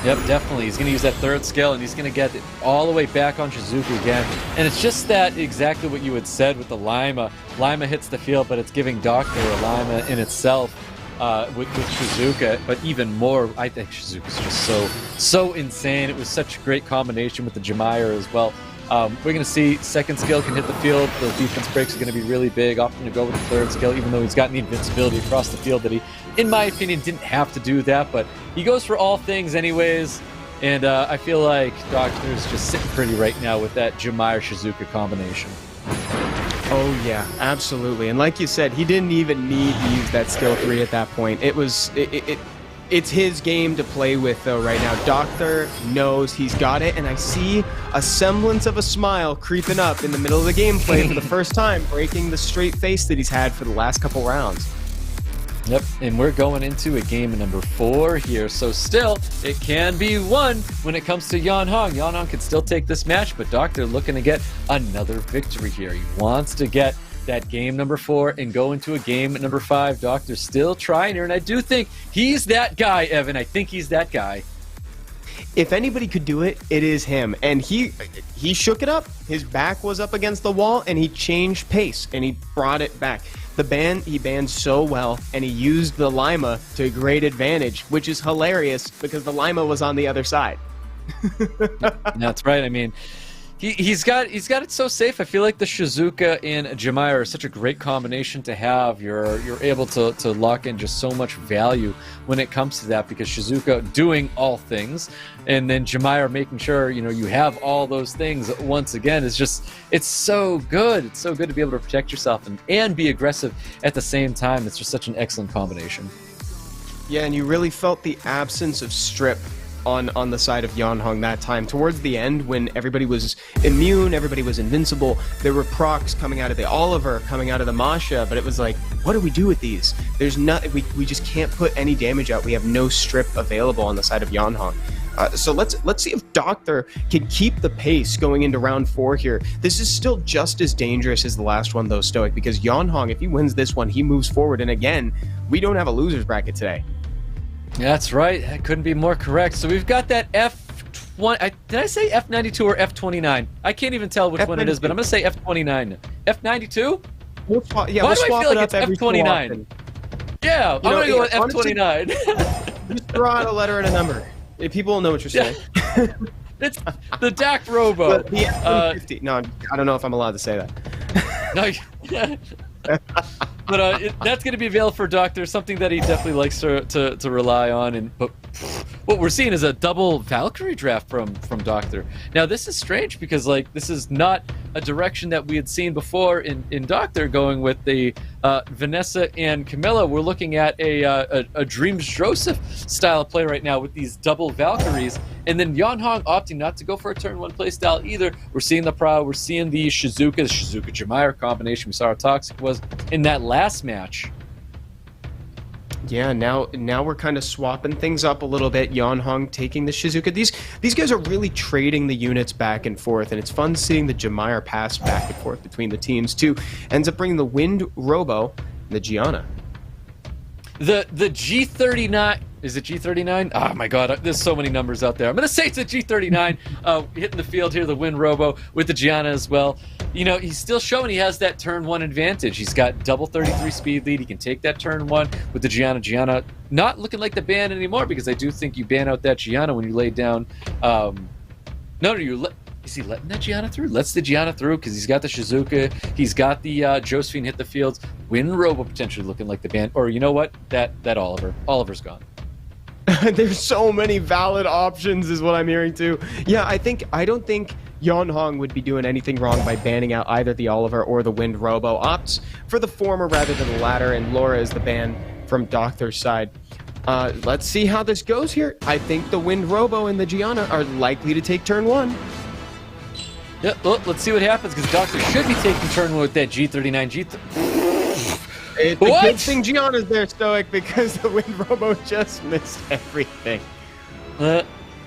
Speaker 2: Yep, definitely. He's going to use that third skill, and he's going to get it all the way back on Shizuka again. And it's just that exactly what you had said with the Lima. Lima hits the field, but it's giving DOCTHURR a Lima in itself. With Shizuka, but even more, I think Shizuka's just so insane. It was such a great combination with the Jemire as well. We're going to see second skill can hit the field. The defense breaks are going to be really big. Opting to go with the third skill, even though he's gotten the invincibility across the field that he, in my opinion, didn't have to do that. But he goes for all things anyways. And I feel like DOCTHURR's just sitting pretty right now with that Jemire-Shizuka combination.
Speaker 1: Oh yeah, absolutely. And like you said, he didn't even need to use that skill 3 at that point. It's his game to play with though right now. DOCTHURR knows he's got it, and I see a semblance of a smile creeping up in the middle of the gameplay for the first time, breaking the straight face that he's had for the last couple rounds.
Speaker 2: Yep, and we're going into a game number 4 here, so still, it can be won when it comes to Yeonhong. Yeonhong can still take this match, but DOCTHURR looking to get another victory here. He wants to get that game number 4 and go into a game number 5. DOCTHURR still trying here, and I do think he's that guy, Evan. I think he's that guy.
Speaker 1: if anybody could do it, it is him. And he shook it up. His back was up against the wall, and he changed pace, and he brought it back. He banned so well, and he used the Lima to great advantage, which is hilarious because the Lima was on the other side.
Speaker 2: That's right. I mean, he's got it so safe. I feel like the Shizuka and Jemaya are such a great combination to have. You're able to lock in just so much value when it comes to that, because Shizuka doing all things, and then Jemaya making sure you have all those things once again. It's so good. It's so good to be able to protect yourself and be aggressive at the same time. It's just such an excellent combination.
Speaker 1: Yeah, and you really felt the absence of strip on the side of Yeonhong that time. Towards the end, when everybody was immune, everybody was invincible, there were procs coming out of the Oliver, coming out of the Masha, but it was like, what do we do with these? There's not, we just can't put any damage out. We have no strip available on the side of Yeonhong. So let's see if DOCTHURR can keep the pace going into round 4 here. This is still just as dangerous as the last one, though, Stoic, because Yeonhong, if he wins this one, he moves forward. And again, we don't have a loser's bracket today.
Speaker 2: That's right. That couldn't be more correct. So we've got that F20. Did I say F92 or F29? I can't even tell which one it is, but I'm going to say F29. F92?
Speaker 1: We'll swap it up every
Speaker 2: F29? Yeah, I'm going to go with F29.
Speaker 1: Just throw out a letter and a number. People will know what you're saying.
Speaker 2: It's the DAC Robo.
Speaker 1: The F50. No, I don't know if I'm allowed to say that.
Speaker 2: No. But that's going to be available for DOCTHURR, something that he definitely likes to rely on. But what we're seeing is a double Valkyrie draft from DOCTHURR. Now, this is strange because this is not a direction that we had seen before in DOCTHURR, going with the Vanessa and Camilla. We're looking at a Dreams Joseph style of play right now with these double Valkyries. And then Yeonhong opting not to go for a turn 1 play style either. We're seeing the Prow, we're seeing the Shizuka Jemaya combination. We saw how toxic it was in that last match.
Speaker 1: Yeah, now we're kind of swapping things up a little bit. Yeonhong taking the Shizuka. These guys are really trading the units back and forth, and it's fun seeing the Jemaya pass back and forth between the teams too. Ends up bringing the Wind Robo and the Gianna.
Speaker 2: The G39. Is it G39? Oh my god, there's so many numbers out there. I'm going to say it's a G39 hitting the field here, the Wind Robo with the Gianna as well. He's still showing he has that turn 1 advantage. He's got double 33 speed lead. He can take that turn 1 with the Gianna. Gianna not looking like the ban anymore, because I do think you ban out that Gianna when you lay down. Is he letting that Gianna through? Lets the Gianna through because he's got the Shizuka. He's got the Josephine hit the fields. Wind Robo potentially looking like the ban. Or you know what? That Oliver. Oliver's gone.
Speaker 1: There's so many valid options is what I'm hearing too. Yeah, I don't think Yeonhong would be doing anything wrong by banning out either the Oliver or the Wind Robo. Opts for the former rather than the latter, and Laura is the ban from DOCTHURR's side. Let's see how this goes here. I think the Wind Robo and the Gianna are likely to take turn 1.
Speaker 2: Yeah, well, let's see what happens, because DOCTHURR should be taking turn 1 with that G39.
Speaker 1: It's a good thing Gianna's there, Stoic, because the Wind Robo just missed everything.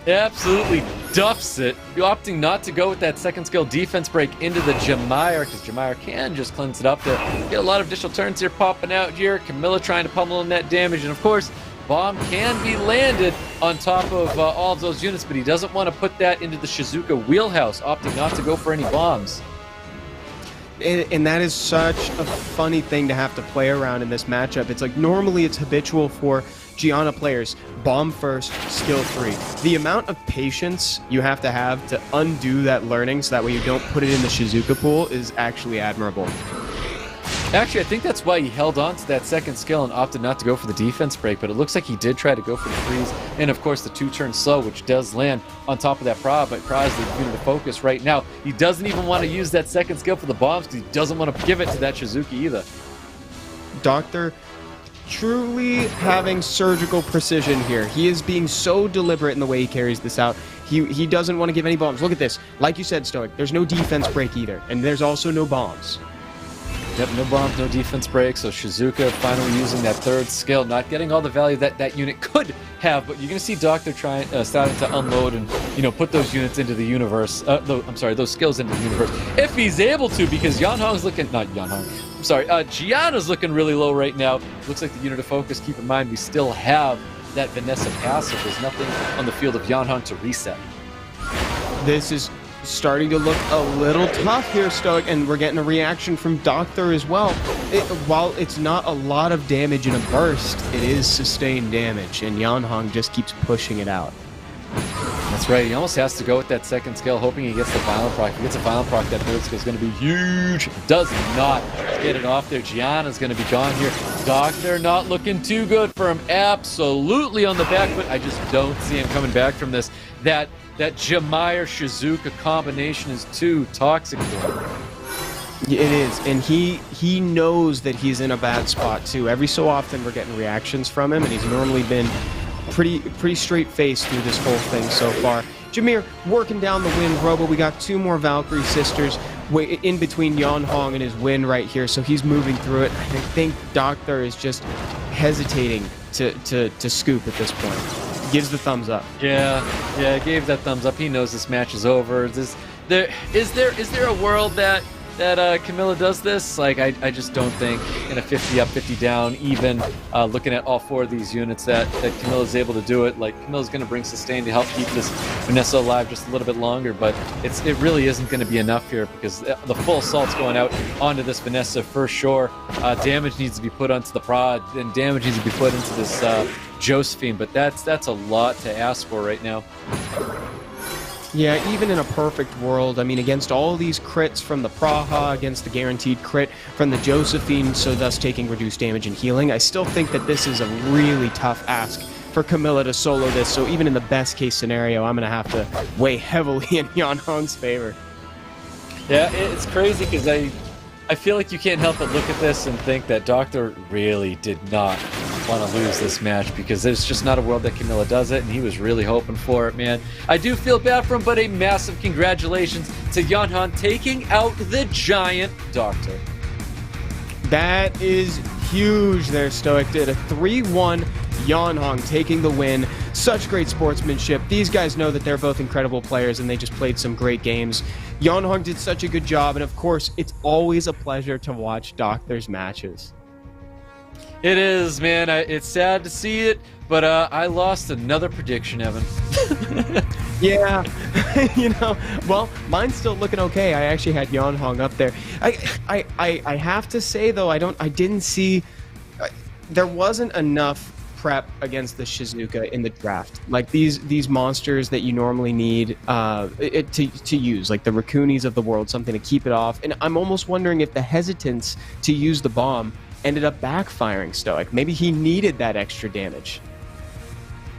Speaker 2: Absolutely duffs it. You're opting not to go with that second skill defense break into the Jemaya, because Jemaya can just cleanse it up to get a lot of additional turns here popping out here. Camilla trying to pummel in that damage, and of course, bomb can be landed on top of all of those units, but he doesn't want to put that into the Shizuka wheelhouse, opting not to go for any bombs.
Speaker 1: And that is such a funny thing to have to play around in this matchup. It's like normally it's habitual for Gianna players, bomb first, skill 3. The amount of patience you have to undo that learning so that way you don't put it in the Shizuka pool is actually admirable.
Speaker 2: Actually, I think that's why he held on to that second skill and opted not to go for the defense break, but it looks like he did try to go for the freeze, and of course the 2-turn slow, which does land on top of that Pra, but Pra is the unit of focus right now. He doesn't even want to use that second skill for the bombs because he doesn't want to give it to that Shizuki either.
Speaker 1: DOCTHURR truly having surgical precision here. He is being so deliberate in the way he carries this out. He doesn't want to give any bombs. Look at this. Like you said, Stoic, there's no defense break either, and there's also no bombs.
Speaker 2: Yep, no bombs, no defense break, so Shizuka finally using that third skill, not getting all the value that unit could have, but you're going to see DOCTHURR starting to unload and, put those units into the universe, those skills into the universe, if he's able to, because Gianna's looking really low right now. Looks like the unit of focus, keep in mind, we still have that Vanessa passive, there's nothing on the field of Yeonhong to reset.
Speaker 1: This is starting to look a little tough here, Stoic, and we're getting a reaction from DOCTHUR as well. While it's not a lot of damage in a burst, it is sustained damage, and Yeonhong just keeps pushing it out.
Speaker 2: That's right, he almost has to go with that second skill, hoping he gets the violent proc. If he gets a violent proc, that third skill is going to be huge. Does not get it off there. Gianna's going to be gone here. DOCTHUR not looking too good for him. Absolutely on the back foot. I just don't see him coming back from this. That Jamier Shizuka combination is too toxic for him.
Speaker 1: It is, and he knows that he's in a bad spot too. Every so often we're getting reactions from him, and he's normally been pretty straight-faced through this whole thing so far. Jamier working down the wind robo. We got two more Valkyrie sisters in between Yeonhong and his win right here, so he's moving through it. I think DOCTHUR is just hesitating to scoop at this point. Gives the thumbs up.
Speaker 2: Yeah, gave that thumbs up. He knows this match is over. Is there a world that Camilla does this? Like, I just don't think in a 50 up, 50 down, even looking at all four of these units that Camilla's able to do it. Like, Camilla's going to bring sustain to help keep this Vanessa alive just a little bit longer, but it really isn't going to be enough here because the full assault's going out onto this Vanessa for sure. Damage needs to be put onto the prod, and damage needs to be put into this Josephine, but that's a lot to ask for right now.
Speaker 1: Yeah, even in a perfect world, I mean, against all these crits from the Praha, against the guaranteed crit from the Josephine, so thus taking reduced damage and healing, I still think that this is a really tough ask for Camilla to solo this, so even in the best case scenario, I'm going to have to weigh heavily in Yeonhong's favor.
Speaker 2: Yeah, it's crazy because I feel like you can't help but look at this and think that DOCTHUR really did not want to lose this match because there's just not a world that Camilla does it, and he was really hoping for it, man. I do feel bad for him, but a massive congratulations to Yeonhong taking out the giant DOCTHUR.
Speaker 1: That is huge there, Stoic. Did a 3-1, Yeonhong taking the win. Such great sportsmanship. These guys know that they're both incredible players, and they just played some great games. Yeonhong did such a good job, and of course, it's always a pleasure to watch DOCTHUR's matches.
Speaker 2: It is, man. It's sad to see it, but I lost another prediction, Evan.
Speaker 1: Yeah, well, mine's still looking okay. I actually had Yeonhong up there. I have to say though, I didn't see. There wasn't enough prep against the Shizuka in the draft. Like these monsters that you normally need to use, like the Rakunis of the world, something to keep it off. And I'm almost wondering if the hesitance to use the bomb ended up backfiring Stoic. Maybe he needed that extra damage.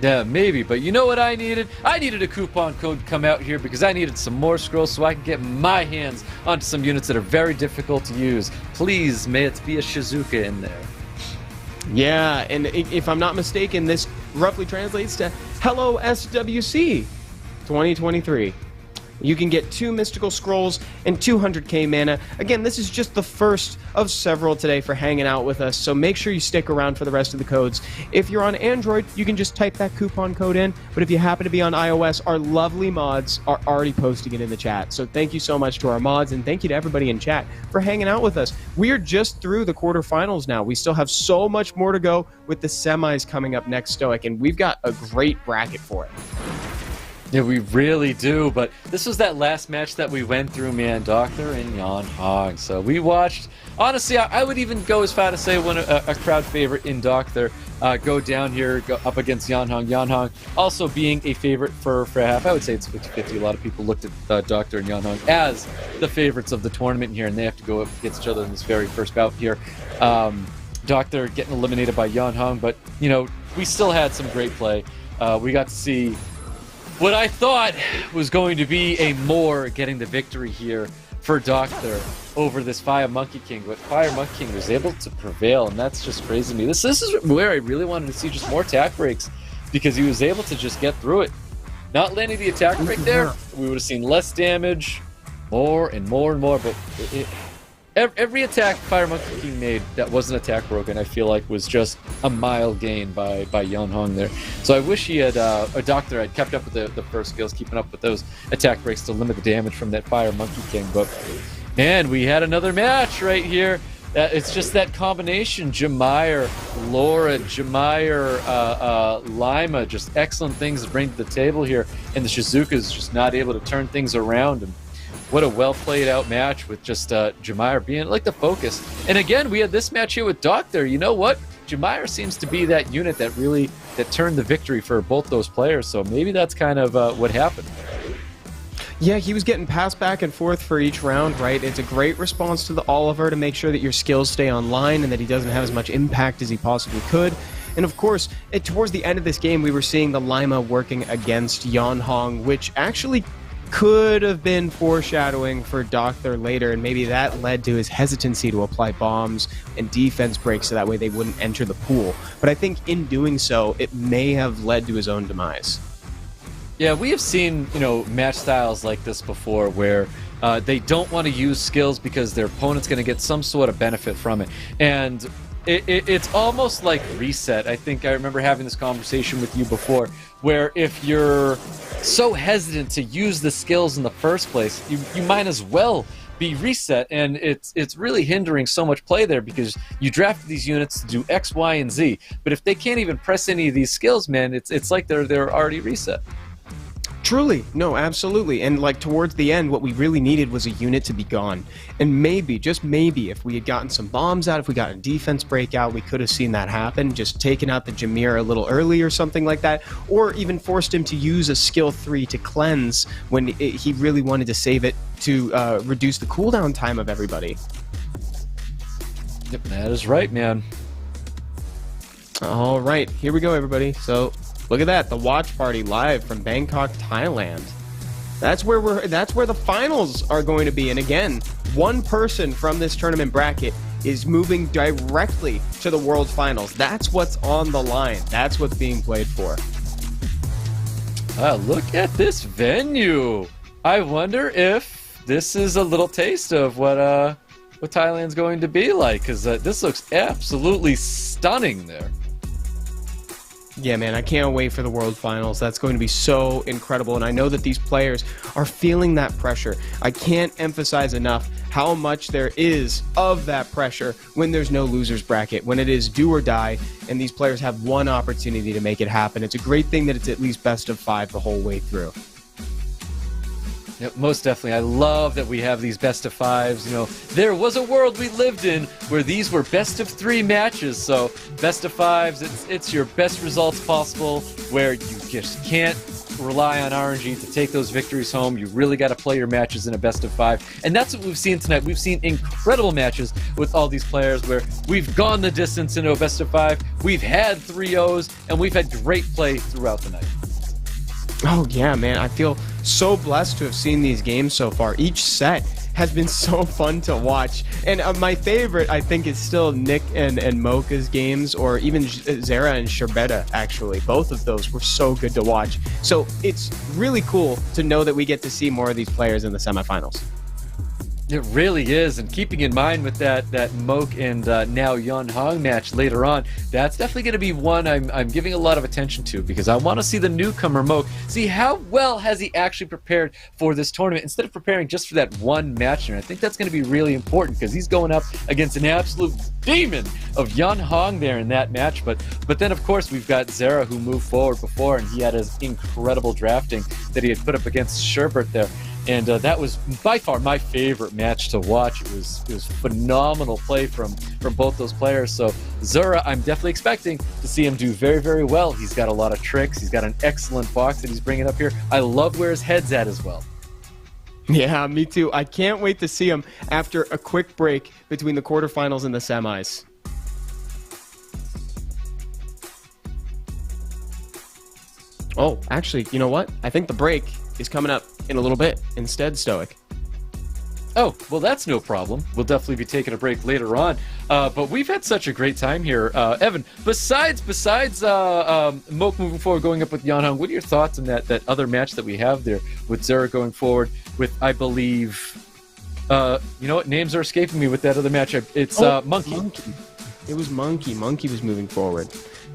Speaker 2: Yeah, maybe, but you know what I needed? I needed a coupon code to come out here because I needed some more scrolls so I can get my hands onto some units that are very difficult to use. Please, may it be a Shizuka in there.
Speaker 1: Yeah, and if I'm not mistaken, this roughly translates to Hello SWC 2023. You can get 2 mystical scrolls and 200k mana. Again, this is just the first of several today for hanging out with us, so make sure you stick around for the rest of the codes. If you're on Android, you can just type that coupon code in, but if you happen to be on iOS, our lovely mods are already posting it in the chat. So thank you so much to our mods, and thank you to everybody in chat for hanging out with us. We are just through the quarterfinals now. We still have so much more to go with the semis coming up next, Stoic, and we've got a great bracket for it.
Speaker 2: Yeah, we really do, but this was that last match that we went through, man, DOCTHUR and Yeonhong. So we watched, honestly, I would even go as far to say a crowd favorite in DOCTHUR go down here, go up against Yeonhong. Yeonhong also being a favorite for half. I would say it's 50-50. A lot of people looked at DOCTHUR and Yeonhong as the favorites of the tournament here, and they have to go up against each other in this very first bout here. DOCTHUR getting eliminated by Yeonhong, but, you know, we still had some great play. We got to see what I thought was going to be a Moore getting the victory here for DOCTHUR over this Fire Monkey King, but Fire Monkey King was able to prevail, and that's just crazy to me. This is where I really wanted to see just more attack breaks, because he was able to just get through it. Not landing the attack break there, we would have seen less damage, more and more and more, but every attack Fire Monkey King made that wasn't attack broken, I feel like was just a mild gain by Yeonhong there. So I wish he had, DOCTHUR had kept up with the first skills, keeping up with those attack breaks to limit the damage from that Fire Monkey King. But, man, we had another match right here. It's just that combination, Jameer, Laura, Jameer, Lima, just excellent things to bring to the table here, and the Shizuka's just not able to turn things around. And what a well-played out match with just Jameer being like the focus. And again, we had this match here with DOCTHURR. You know what? Jameer seems to be that unit that really turned the victory for both those players, so maybe that's kind of what happened.
Speaker 1: Yeah, he was getting passed back and forth for each round, right? It's a great response to the Oliver to make sure that your skills stay online and that he doesn't have as much impact as he possibly could. And of course, towards the end of this game, we were seeing the Lima working against Yeonhong, which actually could have been foreshadowing for DOCTHURR later, and maybe that led to his hesitancy to apply bombs and defense breaks so that way they wouldn't enter the pool. But I think in doing so, it may have led to his own demise.
Speaker 2: Yeah, we have seen, match styles like this before where they don't want to use skills because their opponent's going to get some sort of benefit from it. And it's almost like reset. I think I remember having this conversation with you before, where if you're so hesitant to use the skills in the first place, you might as well be reset, and it's really hindering so much play there because you drafted these units to do X, Y, and Z. But if they can't even press any of these skills, man, it's like they're already reset.
Speaker 1: Truly, no, absolutely. And like towards the end, what we really needed was a unit to be gone. And maybe, just maybe, if we had gotten some bombs out, if we got a defense breakout, we could have seen that happen, just taken out the Jameer a little early or something like that, or even forced him to use a skill 3 to cleanse when he really wanted to save it to reduce the cooldown time of everybody.
Speaker 2: Yep, that is right, man.
Speaker 1: All right, here we go, everybody. So look at that, the watch party live from Bangkok, Thailand. That's where the finals are going to be. And again, one person from this tournament bracket is moving directly to the World Finals. That's what's on the line. That's what's being played for.
Speaker 2: Look at this venue. I wonder if this is a little taste of what Thailand's going to be like, because this looks absolutely stunning there.
Speaker 1: Yeah, man, I can't wait for the World Finals. That's going to be so incredible, and I know that these players are feeling that pressure. I can't emphasize enough how much there is of that pressure when there's no losers bracket, when it is do or die, and these players have one opportunity to make it happen. It's a great thing that it's at least best of 5 the whole way through.
Speaker 2: Yep, most definitely. I love that we have these best of 5s. There was a world we lived in where these were best of 3 matches. So best of 5s, it's your best results possible, where you just can't rely on RNG to take those victories home. You really got to play your matches in a best of 5. And that's what we've seen tonight. We've seen incredible matches with all these players where we've gone the distance into a best of 5. We've had 3-0s, and we've had great play throughout the night.
Speaker 1: Oh yeah, man, I feel so blessed to have seen these games so far. Each set has been so fun to watch, and my favorite I think is still Nick and MOCCA's games, or even ZERA and SHERBETA. Actually, both of those were so good to watch. So it's really cool to know that we get to see more of these players in the semifinals.
Speaker 2: It really is, and keeping in mind with that MOCCA and now Yeonhong match later on, that's definitely going to be one I'm giving a lot of attention to, because I want to see the newcomer MOCCA, see how well has he actually prepared for this tournament instead of preparing just for that one match. And I think that's going to be really important because he's going up against an absolute demon of Yeonhong there in that match. But then of course we've got ZERA, who moved forward before, and he had his incredible drafting that he had put up against SHERBETA there. And that was by far my favorite match to watch. It was phenomenal play from both those players. So ZERA, I'm definitely expecting to see him do very, very well. He's got a lot of tricks. He's got an excellent box that he's bringing up here. I love where his head's at as well.
Speaker 1: Yeah, me too. I can't wait to see him after a quick break between the quarterfinals and the semis. Oh, actually, you know what? I think the break is coming up in a little bit instead, Stoic.
Speaker 2: Oh, well, that's no problem. We'll definitely be taking a break later on. But we've had such a great time here. Evan, besides MOCCA moving forward, going up with Yeonhong, what are your thoughts on that other match that we have there with ZERA going forward with, I believe, you know what, names are escaping me with that other match. It's Monkey.
Speaker 1: It was Monkey. Monkey was moving forward.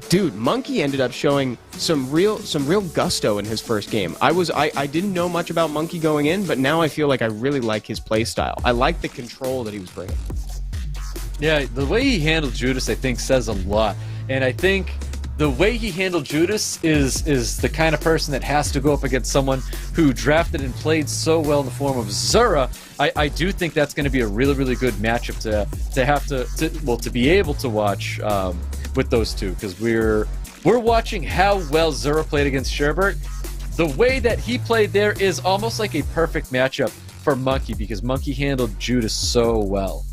Speaker 1: Dude, Monkey ended up showing some real gusto in his first game. I didn't know much about Monkey going in, but now I feel like I really like his play style. I like the control that he was bringing.
Speaker 2: Yeah, the way he handled Judas, I think, says a lot. And I think the way he handled Judas is the kind of person that has to go up against someone who drafted and played so well in the form of ZERA. I do think that's going to be a really, really good matchup to be able to watch with those two, because we're watching how well ZERA played against Sherbert. The way that he played there is almost like a perfect matchup for Monkey, because Monkey handled Judas so well.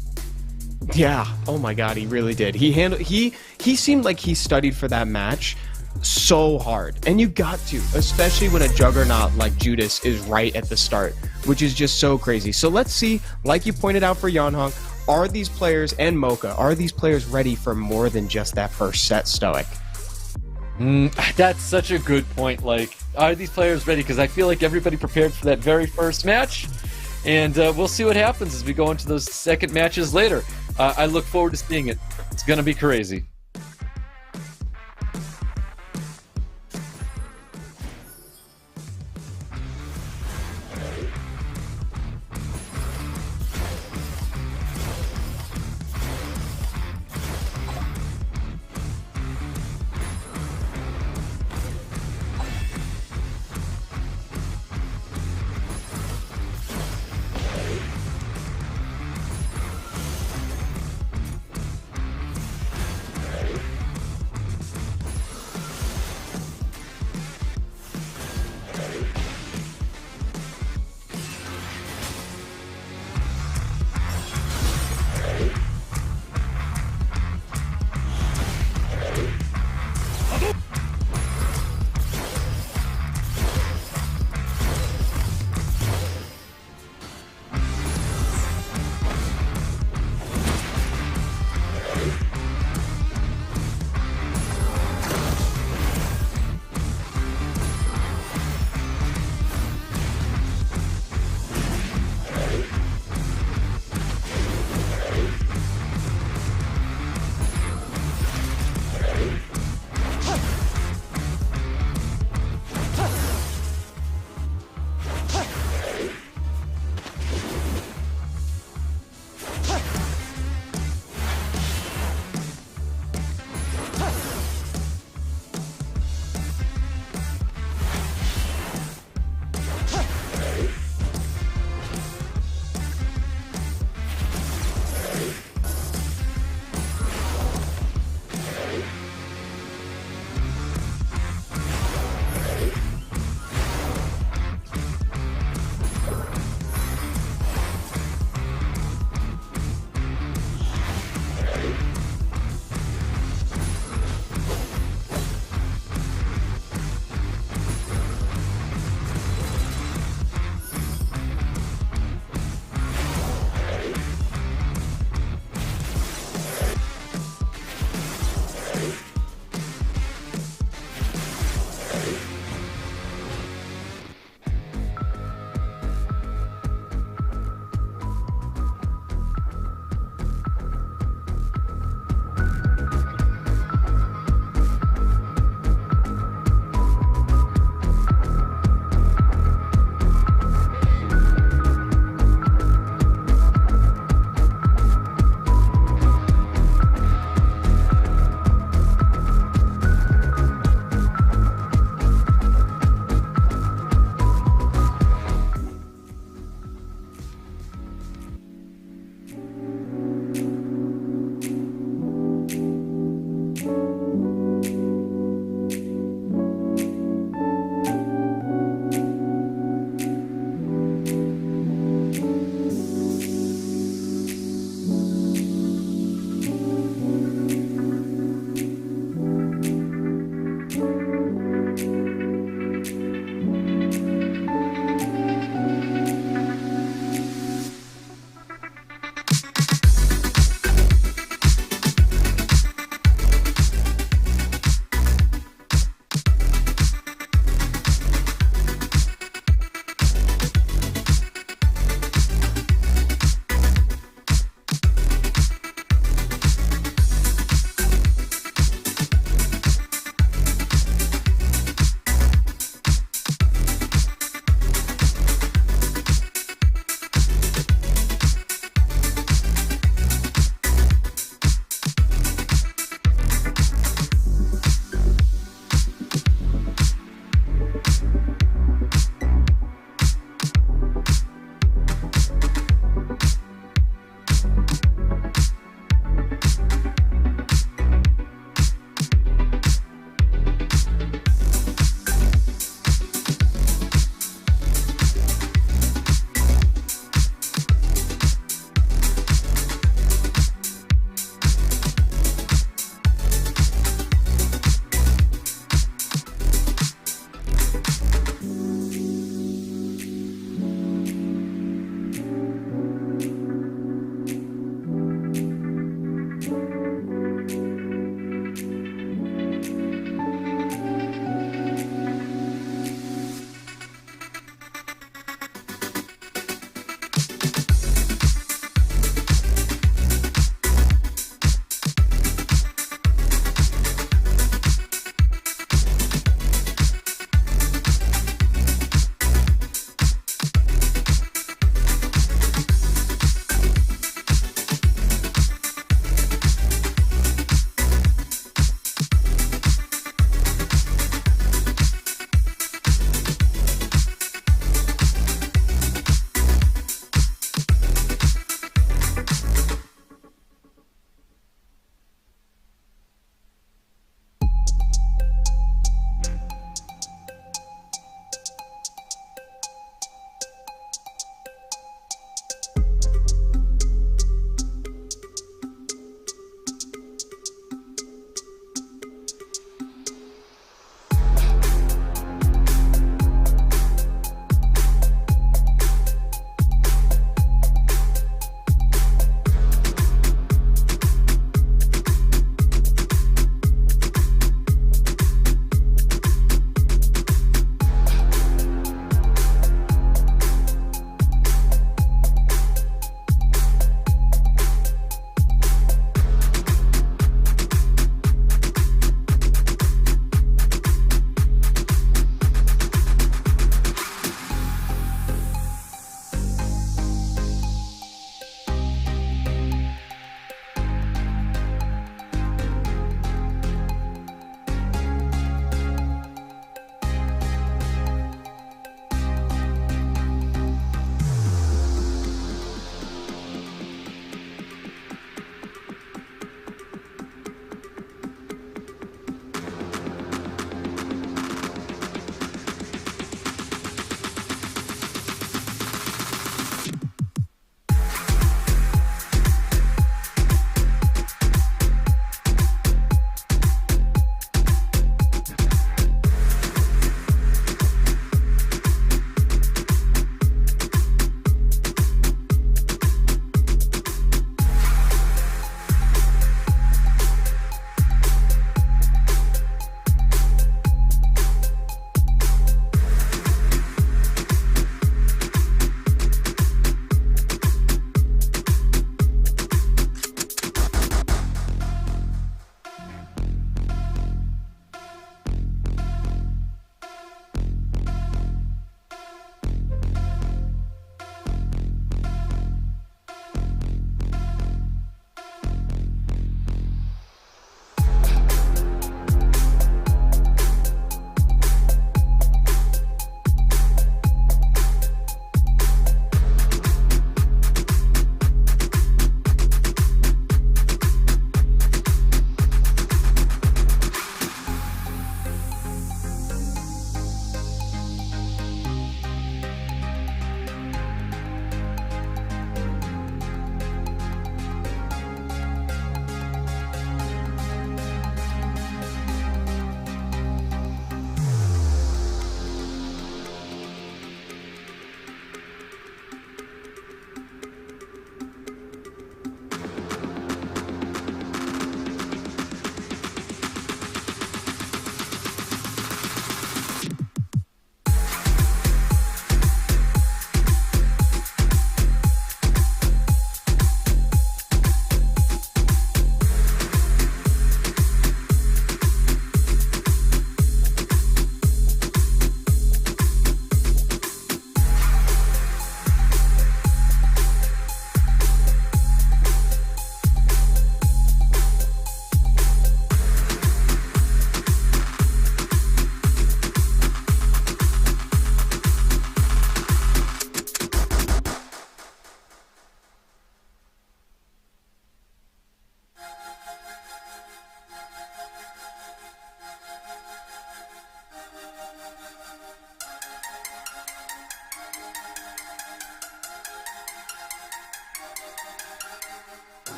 Speaker 1: Yeah. Oh my God, he really did. He seemed like he studied for that match so hard, and you got to, especially when a juggernaut like Judas is right at the start, which is just so crazy. So let's see, like you pointed out for Yeonhong, are these players, and MOCCA, are these players ready for more than just that first set, Stoic?
Speaker 2: That's such a good point. Like, are these players ready? Because I feel like everybody prepared for that very first match, and we'll see what happens as we go into those second matches later. I look forward to seeing it. It's going to be crazy.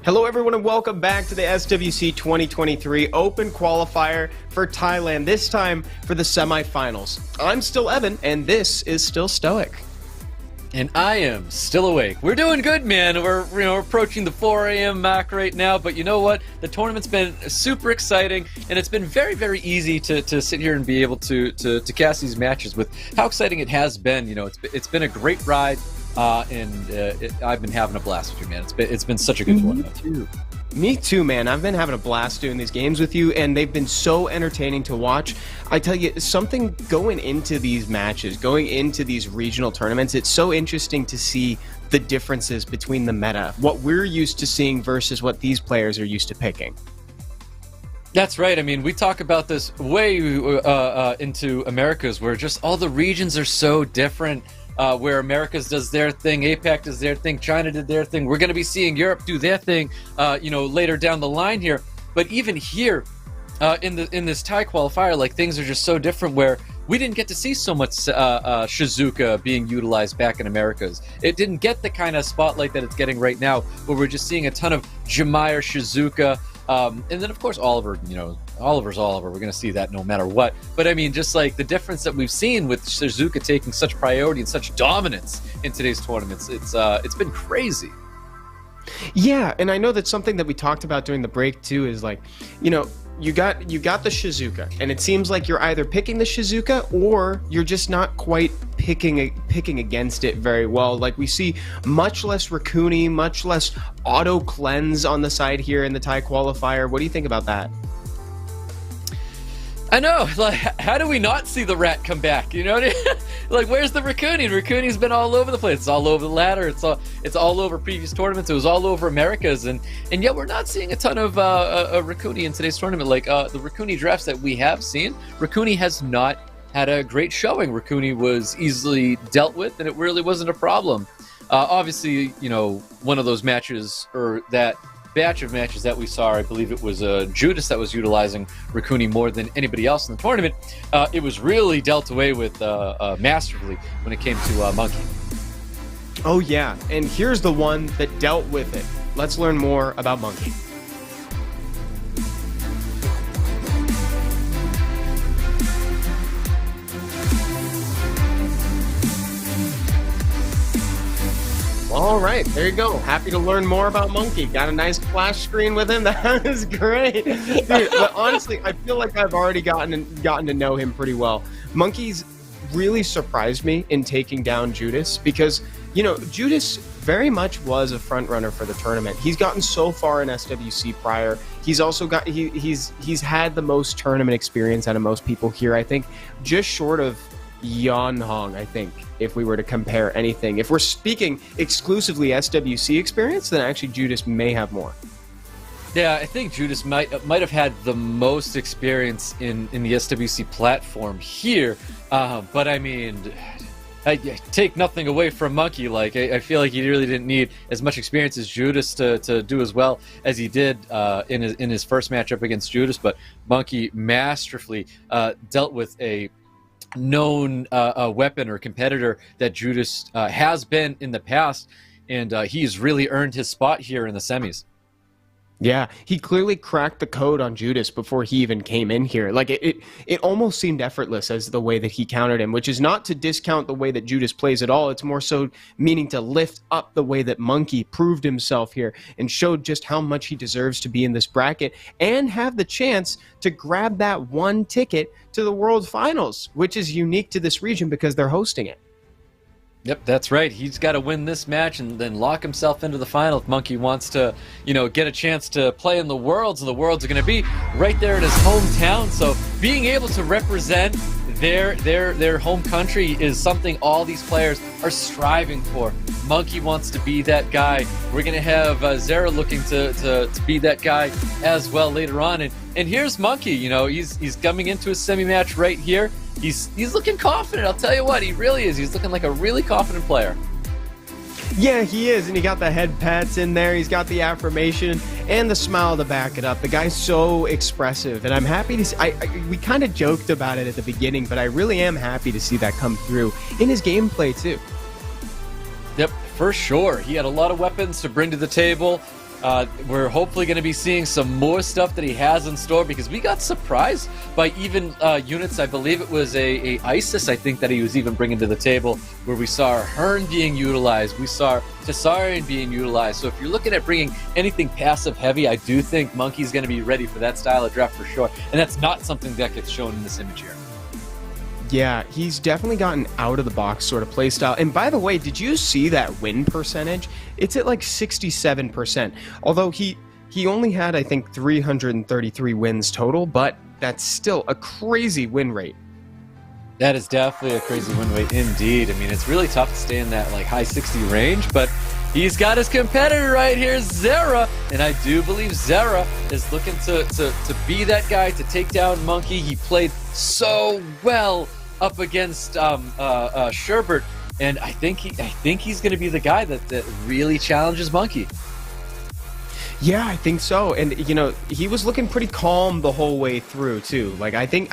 Speaker 1: Hello, everyone, and welcome back to the SWC 2023 Open Qualifier for Thailand, this time for the semifinals. I'm still Evan, and this is still Stoic.
Speaker 2: And I am still awake. We're doing good, man. We're approaching the 4 a.m. mark right now, but you know what? The tournament's been super exciting, and it's been very, very easy to sit here and be able to cast these matches with how exciting it has been. You know, it's been a great ride. I've been having a blast with you, man. It's been such a good tournament.
Speaker 1: Me too, man. I've been having a blast doing these games with you, and they've been so entertaining to watch. I tell you, something going into these matches, going into these regional tournaments, it's so interesting to see the differences between the meta, what we're used to seeing versus what these players are used to picking.
Speaker 2: That's right. I mean, we talk about this way into Americas, where just all the regions are so different. Where Americas does their thing, APAC does their thing, China did their thing. We're going to be seeing Europe do their thing, later down the line here. But even here, in this Thai qualifier, like, things are just so different. Where we didn't get to see so much Shizuka being utilized back in Americas. It didn't get the kind of spotlight that it's getting right now, where we're just seeing a ton of Jamair, Shizuka, and then of course Oliver. Oliver's Oliver. We're going to see that no matter what. But I mean, just like the difference that we've seen with Shizuka taking such priority and such dominance in today's tournaments, it's been crazy.
Speaker 1: Yeah, and I know that's something that we talked about during the break too. Is like, you got the Shizuka, and it seems like you're either picking the Shizuka or you're just not quite picking against it very well. Like, we see much less Raccoony, much less auto cleanse on the side here in the Thai qualifier. What do you think about that?
Speaker 2: I know, like, how do we not see the rat come back? You know what I mean? Like, where's the Raccoony? Raccoony's been all over the place. It's all over the ladder. It's all over previous tournaments. It was all over Americas, and yet we're not seeing a ton of Raccoony in today's tournament. Like, the Raccoony drafts that we have seen, Raccoony has not had a great showing. Raccoony was easily dealt with, and it really wasn't a problem. Obviously, one of those matches, or that batch of matches that we saw, I believe it was JUDAS that was utilizing Raccoony more than anybody else in the tournament. It was really dealt away with masterfully when it came to Monkey.
Speaker 1: Oh yeah, and here's the one that dealt with it. Let's learn more about Monkey. All right, there you go. Happy to learn more about Monkey. Got a nice flash screen with him. That was great. Dude, but honestly, I feel like I've already gotten to know him pretty well. Monkey's really surprised me in taking down JUDAS because, JUDAS very much was a front runner for the tournament. He's gotten so far in SWC prior. He's also got he's had the most tournament experience out of most people here, I think, just short of Yan Hong, I think, if we were to compare anything. If we're speaking exclusively SWC experience, then actually JUDAS may have more.
Speaker 2: Yeah, I think JUDAS might have had the most experience in the SWC platform here, but I mean, I take nothing away from Monkey. Like, I feel like he really didn't need as much experience as JUDAS to do as well as he did in his first matchup against JUDAS, but Monkey masterfully dealt with a known weapon or competitor that JUDAS has been in the past, and he's really earned his spot here in the semis.
Speaker 1: Yeah, he clearly cracked the code on JUDAS before he even came in here. Like, it almost seemed effortless as the way that he countered him, which is not to discount the way that JUDAS plays at all. It's more so meaning to lift up the way that Monkey proved himself here and showed just how much he deserves to be in this bracket and have the chance to grab that one ticket to the World Finals, which is unique to this region because they're hosting it.
Speaker 2: Yep, that's right. He's got to win this match and then lock himself into the final if Monkey wants to, get a chance to play in the Worlds, and the Worlds are going to be right there in his hometown. So being able to represent their home country is something all these players are striving for. Monkey wants to be that guy. We're going to have ZERA looking to be that guy as well later on. And here's Monkey. He's coming into a semi-match right here. He's looking confident. I'll tell you what, he really is. He's looking like a really confident player.
Speaker 1: Yeah, he is, and he got the head pats in there. He's got the affirmation and the smile to back it up. The guy's so expressive, and I'm happy to see. We kind of joked about it at the beginning, but I really am happy to see that come through in his gameplay too.
Speaker 2: Yep, for sure. He had a lot of weapons to bring to the table. We're hopefully going to be seeing some more stuff that he has in store, because we got surprised by even units. I believe it was a ISIS, I think, that he was even bringing to the table, where we saw Hearn being utilized, we saw Tessarian being utilized. So if you're looking at bringing anything passive heavy, I do think Monkey's going to be ready for that style of draft for sure, and that's not something that gets shown in this image here.
Speaker 1: Yeah, he's definitely got an out-of-the-box sort of playstyle. And by the way, did you see that win percentage? It's at like 67%. Although he only had, I think, 333 wins total, but that's still a crazy win rate.
Speaker 2: That is definitely a crazy win rate indeed. I mean, it's really tough to stay in that like high 60 range, but he's got his competitor right here, ZERA, and I do believe ZERA is looking to be that guy to take down Monkey. He played so well up against Sherbert, and I think he's going to be the guy that really challenges Monkey.
Speaker 1: Yeah, I think so. And, you know, he was looking pretty calm the whole way through, too. Like, I think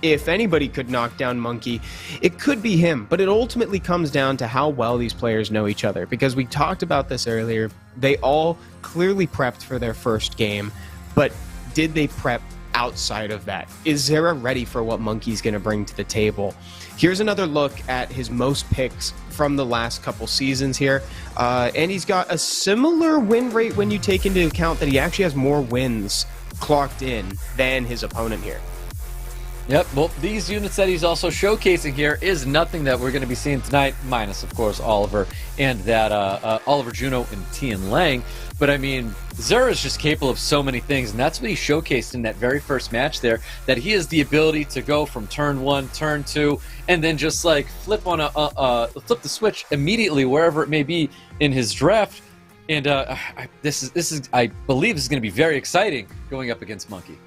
Speaker 1: if anybody could knock down Monkey, it could be him. But it ultimately comes down to how well these players know each other. Because we talked about this earlier. They all clearly prepped for their first game. But did they prep outside of that? Is ZERA ready for what Monkey's going to bring to the table? Here's another look at his most picks from the last couple seasons here. And he's got a similar win rate when you take into account that he actually has more wins clocked in than his opponent here.
Speaker 2: Yep, well, these units that he's also showcasing here is nothing that we're going to be seeing tonight, minus, of course, Oliver and that Oliver Juno and Tian Lang. But, I mean, ZERA is just capable of so many things, and that's what he showcased in that very first match there, that he has the ability to go from turn 1, turn 2, and then just, like, flip the switch immediately wherever it may be in his draft. And this is I believe this is going to be very exciting going up against Monkey.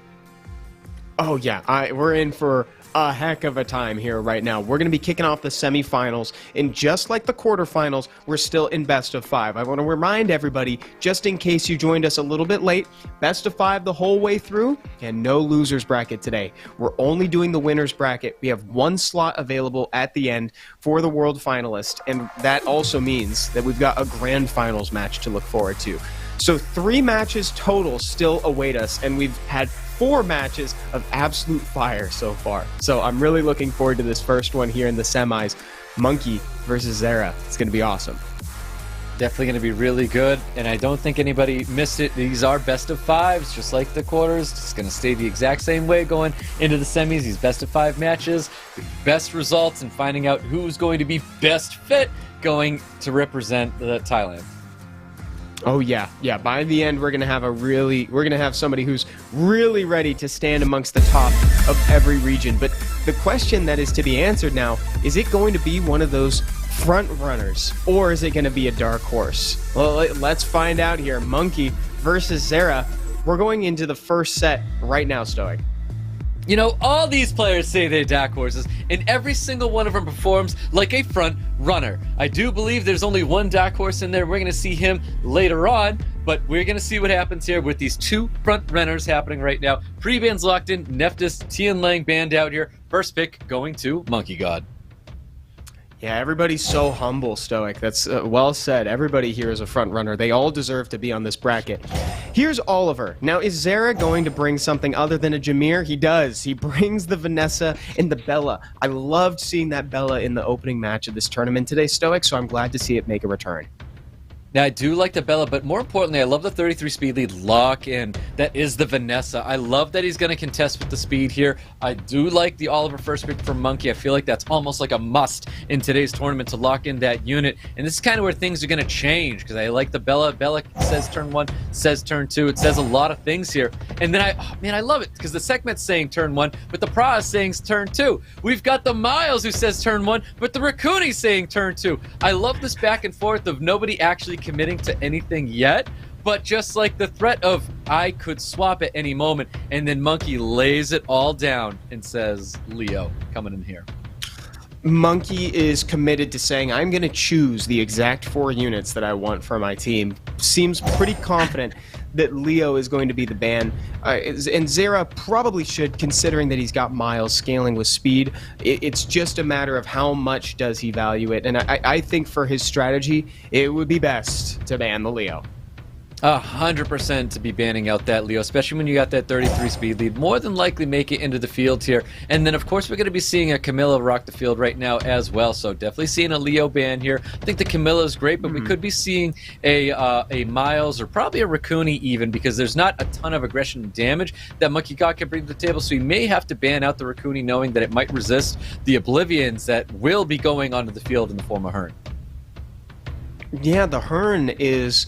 Speaker 1: Oh, yeah. We're in for a heck of a time here right now. We're going to be kicking off the semifinals, and just like the quarterfinals, we're still in best of 5. I want to remind everybody, just in case you joined us a little bit late, best of 5 the whole way through, and no losers bracket today. We're only doing the winners bracket. We have 1 slot available at the end for the world finalist, and that also means that we've got a grand finals match to look forward to. So 3 matches total still await us, and we've had 4 matches of absolute fire so far. So I'm really looking forward to this first one here in the semis. Monkey versus ZERA. It's going to be awesome.
Speaker 2: Definitely going to be really good, and I don't think anybody missed it. These are best of 5s, just like the quarters. It's going to stay the exact same way going into the semis. These best of 5 matches, the best results, and finding out who's going to be best fit going to represent Thailand.
Speaker 1: Oh yeah. By the end, we're gonna have somebody who's really ready to stand amongst the top of every region. But the question that is to be answered now, is it going to be one of those front runners, or is it going to be a dark horse? Well, let's find out here. Monkey versus ZERA. We're going into the first set right now, Stoic.
Speaker 2: You know, all these players say they're dark horses, and every single one of them performs like a front runner. I do believe there's only one dark horse in there. We're going to see him later on, but we're going to see what happens here with these 2 front runners happening right now. Pre-bands locked in, Nephthys, Tian Lang banned out here. First pick going to Monkey God.
Speaker 1: Yeah, everybody's so humble, Stoic. That's well said. Everybody here is a front runner. They all deserve to be on this bracket. Here's Oliver. Now, is ZERA going to bring something other than a Jameer? He does. He brings the Vanessa and the Bella. I loved seeing that Bella in the opening match of this tournament today, Stoic, so I'm glad to see it make a return.
Speaker 2: Now, I do like the Bella, but more importantly, I love the 33 speed lead lock in. That is the Vanessa. I love that he's going to contest with the speed here. I do like the Oliver first pick for Monkey. I feel like that's almost like a must in today's tournament to lock in that unit. And this is kind of where things are going to change, because I like the Bella. Bella says turn 1, says turn 2. It says a lot of things here. And then I love it, because the segment's saying turn 1, but the Pra is saying turn 2. We've got the Miles who says turn 1, but the Rakuni's saying turn 2. I love this back and forth of nobody actually committing to anything yet, but just like the threat of I could swap at any moment, and then Monkey lays it all down and says Leo coming in here.
Speaker 1: Monkey is committed to saying, I'm going to choose the exact 4 units that I want for my team. Seems pretty confident that Leo is going to be the ban. And ZERA probably should, considering that he's got Miles scaling with speed. It's just a matter of how much does he value it. And I think for his strategy, it would be best to ban the Leo.
Speaker 2: 100% to be banning out that Leo, especially when you got that 33 speed lead. More than likely make it into the field here. And then, of course, we're going to be seeing a Camilla rock the field right now as well. So definitely seeing a Leo ban here. I think the Camilla is great, but we could be seeing a Miles or probably a Raccoony even, because there's not a ton of aggression and damage that MONKEYGXCLAS can bring to the table. So you may have to ban out the Raccoony, knowing that it might resist the Oblivions that will be going onto the field in the form of Hearn.
Speaker 1: Yeah, the Hearn is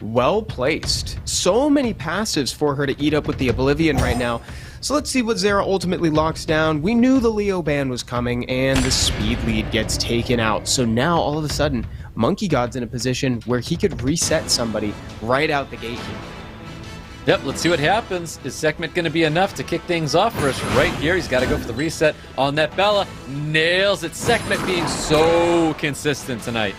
Speaker 1: well placed. So many passives for her to eat up with the Oblivion right now. So let's see what ZERA ultimately locks down. We knew the Leo ban was coming, and the speed lead gets taken out. So now, all of a sudden, MONKEYGXCLAS's in a position where he could reset somebody right out the gate here.
Speaker 2: Yep, let's see what happens. Is Sekhmet going to be enough to kick things off for us right here? He's got to go for the reset on that Bella. Nails it. Sekhmet being so consistent tonight.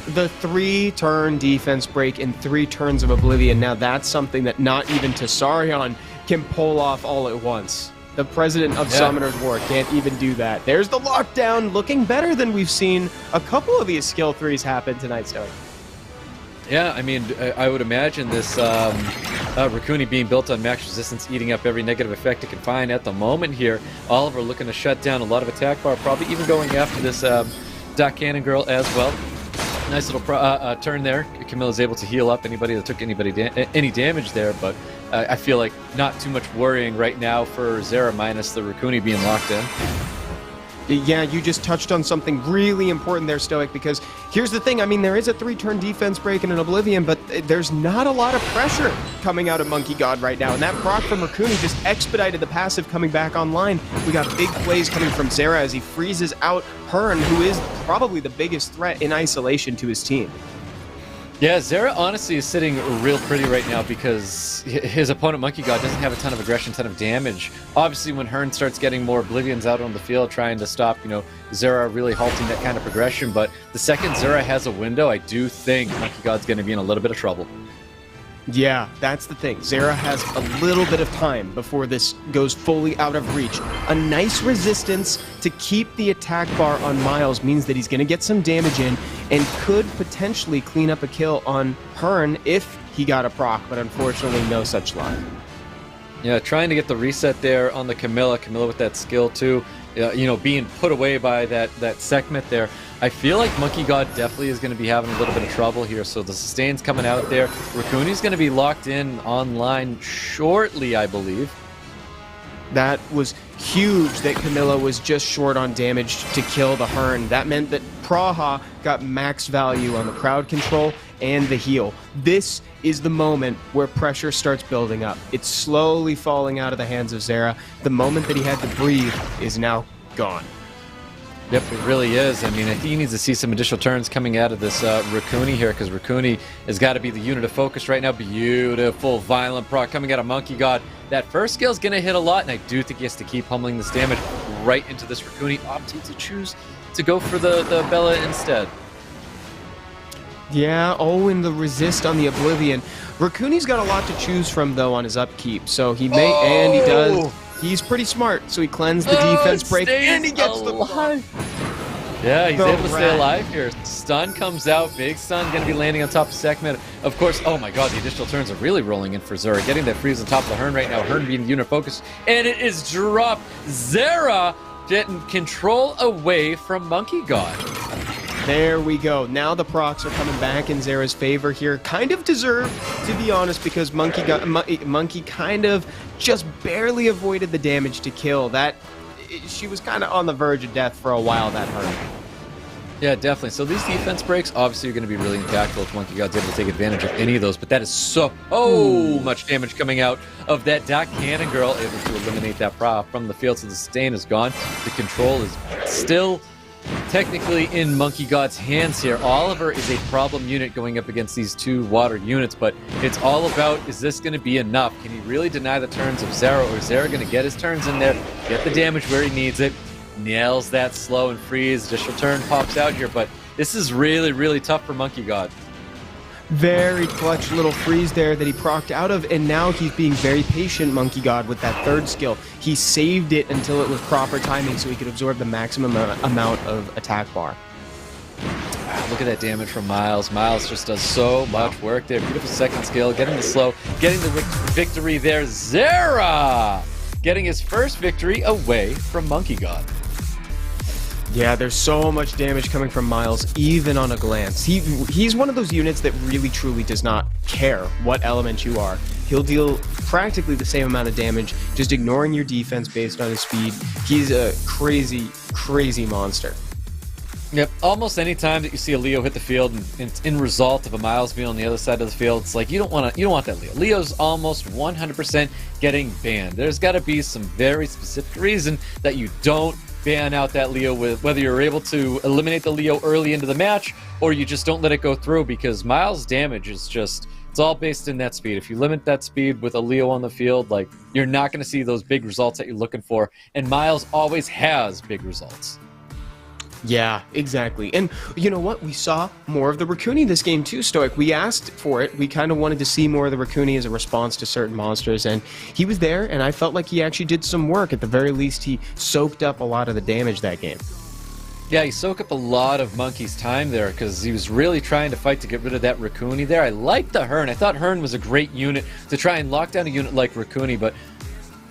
Speaker 1: The 3-turn defense break in 3 turns of Oblivion. Now that's something that not even Tsaryon can pull off all at once. The president of Summoner's War can't even do that. There's the lockdown, looking better than we've seen a couple of these skill 3s happen tonight, Stoic.
Speaker 2: Yeah, I mean, I would imagine this Raccoony being built on max resistance, eating up every negative effect it can find at the moment here. Oliver looking to shut down a lot of attack bar, probably even going after this Doc Cannon girl as well. Nice little turn there. Camilla's able to heal up anybody that took any damage there, but I feel like not too much worrying right now for ZERA minus the Raccoony being locked in.
Speaker 1: Yeah, you just touched on something really important there, Stoic, because here's the thing. I mean, there is a 3-turn defense break and an Oblivion, but there's not a lot of pressure coming out of MONKEYGXCLAS right now, and that proc from Raccoony just expedited the passive coming back online. We got big plays coming from ZERA as he freezes out Hearn, who is probably the biggest threat in isolation to his team.
Speaker 2: Yeah, ZERA honestly is sitting real pretty right now because his opponent, MONKEYGXCLAS, doesn't have a ton of aggression, ton of damage. Obviously, when Hearn starts getting more Oblivions out on the field, trying to stop, ZERA really halting that kind of progression. But the second ZERA has a window, I do think MONKEYGXCLAS is going to be in a little bit of trouble.
Speaker 1: Yeah, that's the thing. ZERA has a little bit of time before this goes fully out of reach. A nice resistance to keep the attack bar on Miles means that he's going to get some damage in and could potentially clean up a kill on Hearn if he got a proc, but unfortunately no such luck.
Speaker 2: Yeah, trying to get the reset there on the Camilla with that skill too. Being put away by that Sekhmet there. I feel like MONKEYGXCLAS definitely is going to be having a little bit of trouble here. So the sustain's coming out there. Raccoony's going to be locked in online shortly, I believe.
Speaker 1: That was huge that Camilla was just short on damage to kill the Hearn. That meant that Praha got max value on the crowd control and the heal. This is the moment where pressure starts building up. It's slowly falling out of the hands of ZERA. The moment that he had to breathe is now gone.
Speaker 2: Yep, it really is. I mean, I think he needs to see some additional turns coming out of this Raccoony here, because Raccoony has got to be the unit of focus right now. Beautiful, violent proc coming out of MONKEYGXCLAS. That first skill is going to hit a lot, and I do think he has to keep pummeling this damage right into this Raccoony, opting to choose to go for the Bella instead.
Speaker 1: Yeah, and the resist on the Oblivion. Raccoony's got a lot to choose from, though, on his upkeep, so he may, and he does. He's pretty smart, so he cleansed the defense break, and he gets the block.
Speaker 2: Yeah, he's able to stay alive here. Stun comes out. Big stun going to be landing on top of Sekhmet. Of course, oh my god, the additional turns are really rolling in for ZERA. Getting that freeze on top of the Hearn right now. Hearn being unit focus. And it is dropped. ZERA getting control away from MONKEYGXCLAS.
Speaker 1: There we go. Now the procs are coming back in ZERA's favor here. Kind of deserved, to be honest, because Monkey kind of just barely avoided the damage to kill. She was kind of on the verge of death for a while, that Hearn.
Speaker 2: Yeah, definitely. So these defense breaks obviously are going to be really impactful if MONKEYGXCLAS able to take advantage of any of those, but that is so much damage coming out of that Doc Cannon girl, able to eliminate that prop from the field, so the sustain is gone. The control is still technically in MONKEYGXCLAS' hands here. Oliver is a problem unit going up against these two water units, but it's all about, is this going to be enough? Can he really deny the turns of ZERA, or is ZERA going to get his turns in there, get the damage where he needs it, nails that slow and freeze, additional turn pops out here, but this is really, really tough for MONKEYGXCLAS.
Speaker 1: Very clutch little freeze there that he procced out of, and now he's being very patient, MONKEYGXCLAS, with that third skill. He saved it until it was proper timing so he could absorb the maximum amount of attack bar.
Speaker 2: Look at that damage from Miles. Miles just does so much work there. Beautiful second skill, getting the slow, getting the victory there. ZERA getting his first victory away from Monkey God.
Speaker 1: Yeah, there's so much damage coming from Miles, even on a glance. He's one of those units that really truly does not care what element you are. He'll deal practically the same amount of damage, just ignoring your defense based on his speed. He's a crazy, crazy monster.
Speaker 2: Yep, almost any time that you see a Leo hit the field and in result of a Miles being on the other side of the field, it's like you don't want that Leo. Leo's almost 100% getting banned. There's got to be some very specific reason that you don't ban out that Leo, with whether you're able to eliminate the Leo early into the match or you just don't let it go through, because Miles' damage is just, it's all based in that speed. If you limit that speed with a Leo on the field, like, you're not going to see those big results that you're looking for, and Miles always has big results.
Speaker 1: Yeah, exactly. And you know what? We saw more of the Raccoon this game too, Stoic. We asked for it. We kind of wanted to see more of the Raccoon as a response to certain monsters, and he was there, and I felt like he actually did some work. At the very least, he soaked up a lot of the damage that game.
Speaker 2: Yeah, he soaked up a lot of Monkey's time there because he was really trying to fight to get rid of that Raccoon there. I liked the Hearn. I thought Hearn was a great unit to try and lock down a unit like Raccoon, but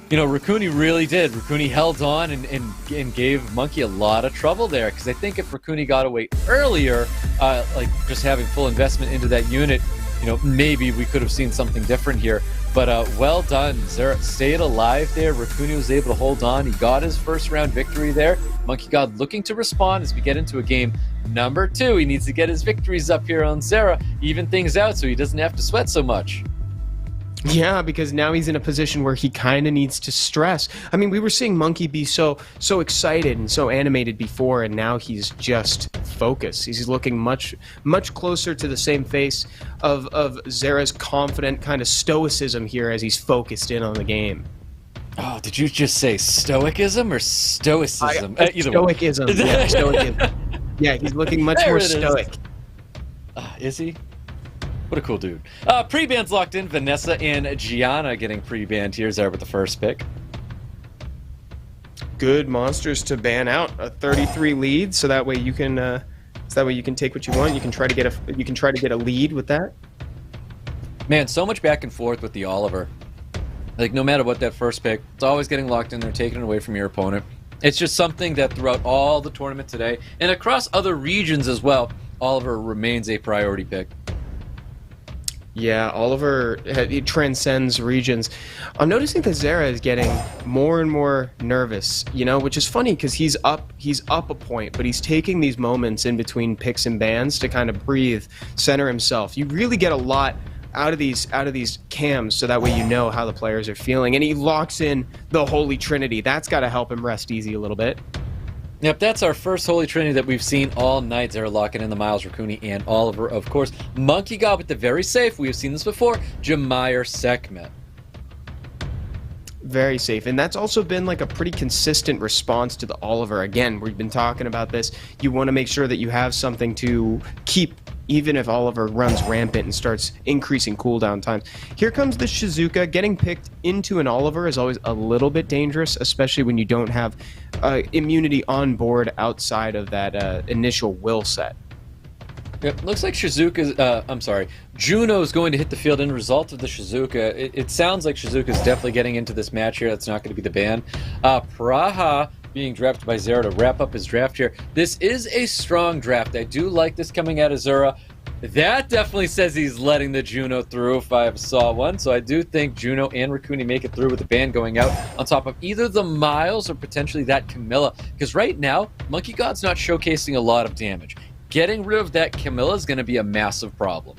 Speaker 2: you know, Raccoon really did. Raccoon held on and gave Monkey a lot of trouble there, because I think if Raccoon got away earlier, like just having full investment into that unit, you know, maybe we could have seen something different here. But well done. ZERA stayed alive there. Raccoon was able to hold on. He got his first round victory there. Monkey God looking to respond as we get into a game number 2. He needs to get his victories up here on ZERA, even things out so he doesn't have to sweat so much.
Speaker 1: Yeah, because now he's in a position where he kind of needs to stress. I mean, we were seeing Monkey be so excited and so animated before, and now he's just focused. He's looking much closer to the same face of ZERA's confident kind of stoicism here as he's focused in on the game.
Speaker 2: Oh, did you just say stoicism or stoicism? Either
Speaker 1: stoicism. Yeah, stoicism. Yeah, he's looking much more stoic.
Speaker 2: Is he? What a cool dude. Pre-ban's locked in. Vanessa and Gianna getting pre-banned here. ZERA with the first pick.
Speaker 1: Good monsters to ban out. A 33 lead, so that way you can take what you want. You can try to get a lead with that.
Speaker 2: Man, so much back and forth with the Oliver. Like, no matter what that first pick, it's always getting locked in there, taking it away from your opponent. It's just something that throughout all the tournament today, and across other regions as well, Oliver remains a priority pick.
Speaker 1: Yeah, Oliver, it transcends regions. I'm noticing that ZERA is getting more and more nervous, you know, which is funny because he's up a point, but he's taking these moments in between picks and bans to kind of breathe, center himself. You really get a lot out of these cams, so that way you know how the players are feeling, and he locks in the Holy Trinity. That's got to help him rest easy a little bit.
Speaker 2: Yep, that's our first Holy Trinity that we've seen all night. ZERA locking in the Miles, Raccoon, and Oliver, of course. Monkey God with the very safe, we have seen this before, Jameer Sekhmet.
Speaker 1: Very safe, and that's also been like a pretty consistent response to the Oliver. Again, we've been talking about this. You want to make sure that you have something to keep, even if Oliver runs rampant and starts increasing cooldown times. Here comes the Shizuka. Getting picked into an Oliver is always a little bit dangerous, especially when you don't have immunity on board outside of that initial will set.
Speaker 2: Yep, looks like Juno's going to hit the field in result of the Shizuka. It sounds like Shizuka's definitely getting into this match here. That's not going to be the ban. Praha being drafted by ZERA to wrap up his draft here. This is a strong draft. I do like this coming out of ZERA. That definitely says he's letting the Juno through if I saw one. So I do think Juno and Raccoon make it through with the ban going out on top of either the Miles or potentially that Camilla. Because right now, Monkey God's not showcasing a lot of damage. Getting rid of that Camilla is going to be a massive problem.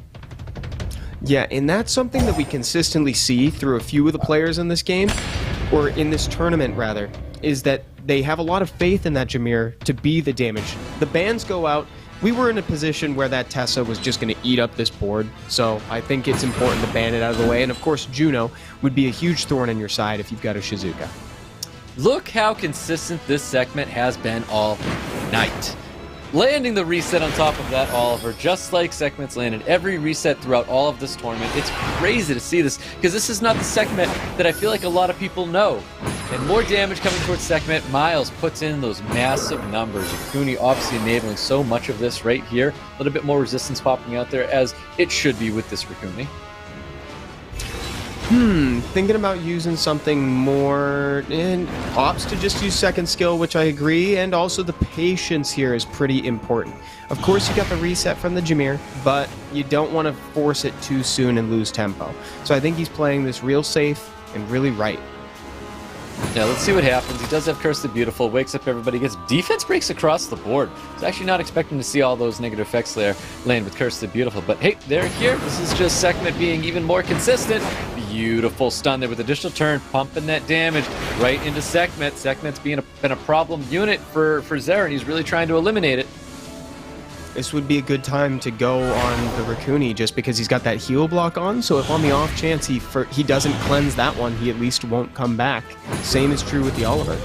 Speaker 1: Yeah, and that's something that we consistently see through a few of the players in this game, or in this tournament rather, is that they have a lot of faith in that Jameer to be the damage. The bans go out. We were in a position where that Tessa was just going to eat up this board, so I think it's important to ban it out of the way. And of course, Juno would be a huge thorn in your side if you've got a Shizuka.
Speaker 2: Look how consistent this segment has been all night. Landing the reset on top of that Oliver, just like segments landed every reset throughout all of this tournament. It's crazy to see this, because this is not the segment that I feel like a lot of people know. And more damage coming towards Sekhmet. Miles puts in those massive numbers. Raccoon obviously enabling so much of this right here. A little bit more resistance popping out there, as it should be with this Raccoon.
Speaker 1: Thinking about using something more, and opts to just use second skill, which I agree, and also the patience here is pretty important. Of course, you got the reset from the Jameer, but you don't want to force it too soon and lose tempo. So I think he's playing this real safe and really right.
Speaker 2: Yeah, let's see what happens. He does have Curse the Beautiful, wakes up everybody, gets defense breaks across the board. He's actually not expecting to see all those negative effects there land with Curse the Beautiful, but hey, they're here. This is just Sekhmet being even more consistent. Beautiful stun there with additional turn, pumping that damage right into Sekhmet. Sekhmet's been a problem unit for ZERA, and he's really trying to eliminate it.
Speaker 1: This would be a good time to go on the Raccoon just because he's got that heal block on, so if on the off chance he doesn't cleanse that one, he at least won't come back. Same is true with the Oliver.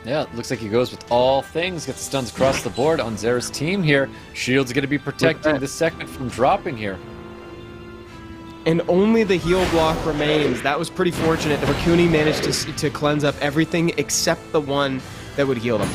Speaker 2: Yeah, it looks like he goes with all things, gets stuns across the board on ZERA's team here. Shield's going to be protecting the Sekhmet from dropping here.
Speaker 1: And only the heal block remains. That was pretty fortunate. The Raccoon managed to cleanse up everything except the one that would heal them.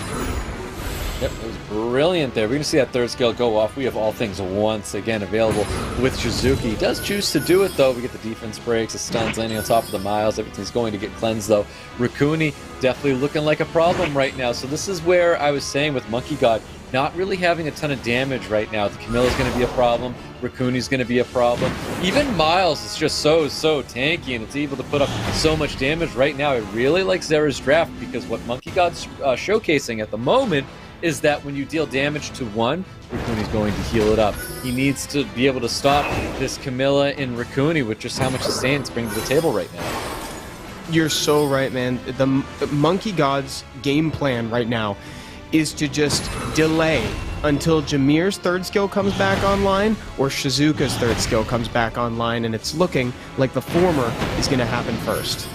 Speaker 2: Yep, it was brilliant there. We're going to see that third skill go off. We have all things once again available with Shizuki. He does choose to do it, though. We get the defense breaks, the stuns landing on top of the Miles. Everything's going to get cleansed, though. Raccoon definitely looking like a problem right now. So this is where I was saying with Monkey God, not really having a ton of damage right now. The Camilla's going to be a problem. Raccoon's going to be a problem. Even Miles is just so tanky, and it's able to put up so much damage right now. I really like ZERA's draft because what Monkey God's showcasing at the moment is that when you deal damage to one, Raccoon is going to heal it up. He needs to be able to stop this Camilla and Raccoon with just how much sustain it's bringing to the table right now.
Speaker 1: You're so right, man. The Monkey God's game plan right now is to just delay until Jameer's third skill comes back online or Shizuka's third skill comes back online, and it's looking like the former is going to happen first.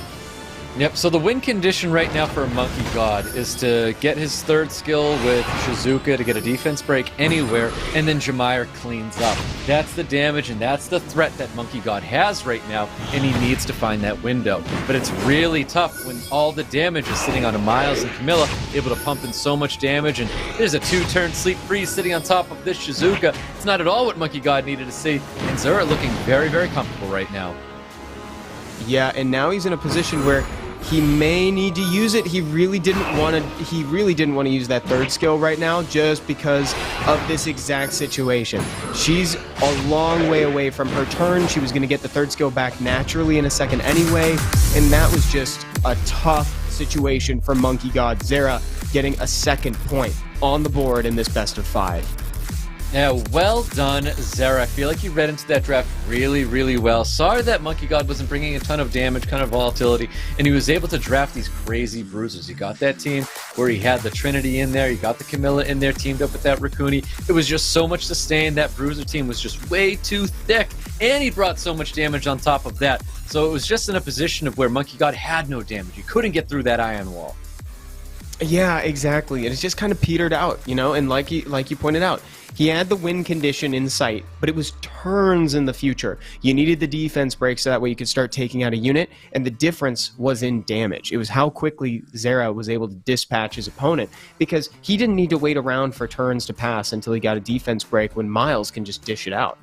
Speaker 2: Yep, so the win condition right now for Monkey God is to get his third skill with Shizuka to get a defense break anywhere, and then Jameer cleans up. That's the damage, and that's the threat that Monkey God has right now, and he needs to find that window. But it's really tough when all the damage is sitting on a Miles and Camilla, able to pump in so much damage, and there's a two-turn sleep freeze sitting on top of this Shizuka. It's not at all what Monkey God needed to see, and ZERA looking very, very comfortable right now.
Speaker 1: Yeah, and now he's in a position where he may need to use it. He really didn't want to use that third skill right now just because of this exact situation. She's a long way away from her turn. She was going to get the third skill back naturally in a second anyway, and that was just a tough situation for Monkey God. ZERA getting a second point on the board in this best of 5.
Speaker 2: Yeah, well done, ZERA. I feel like you read into that draft really, really well. Sorry that Monkey God wasn't bringing a ton of damage, kind of volatility, and he was able to draft these crazy bruisers. He got that team where he had the Trinity in there, he got the Camilla in there, teamed up with that Raccoon. It was just so much sustain. That bruiser team was just way too thick, and he brought so much damage on top of that. So it was just in a position of where Monkey God had no damage. He couldn't get through that iron wall.
Speaker 1: Yeah, exactly. And it's just kind of petered out, you know, and like you pointed out, he had the win condition in sight, but it was turns in the future. You needed the defense break so that way you could start taking out a unit, and the difference was in damage. It was how quickly ZERA was able to dispatch his opponent, because he didn't need to wait around for turns to pass until he got a defense break when Miles can just dish it out.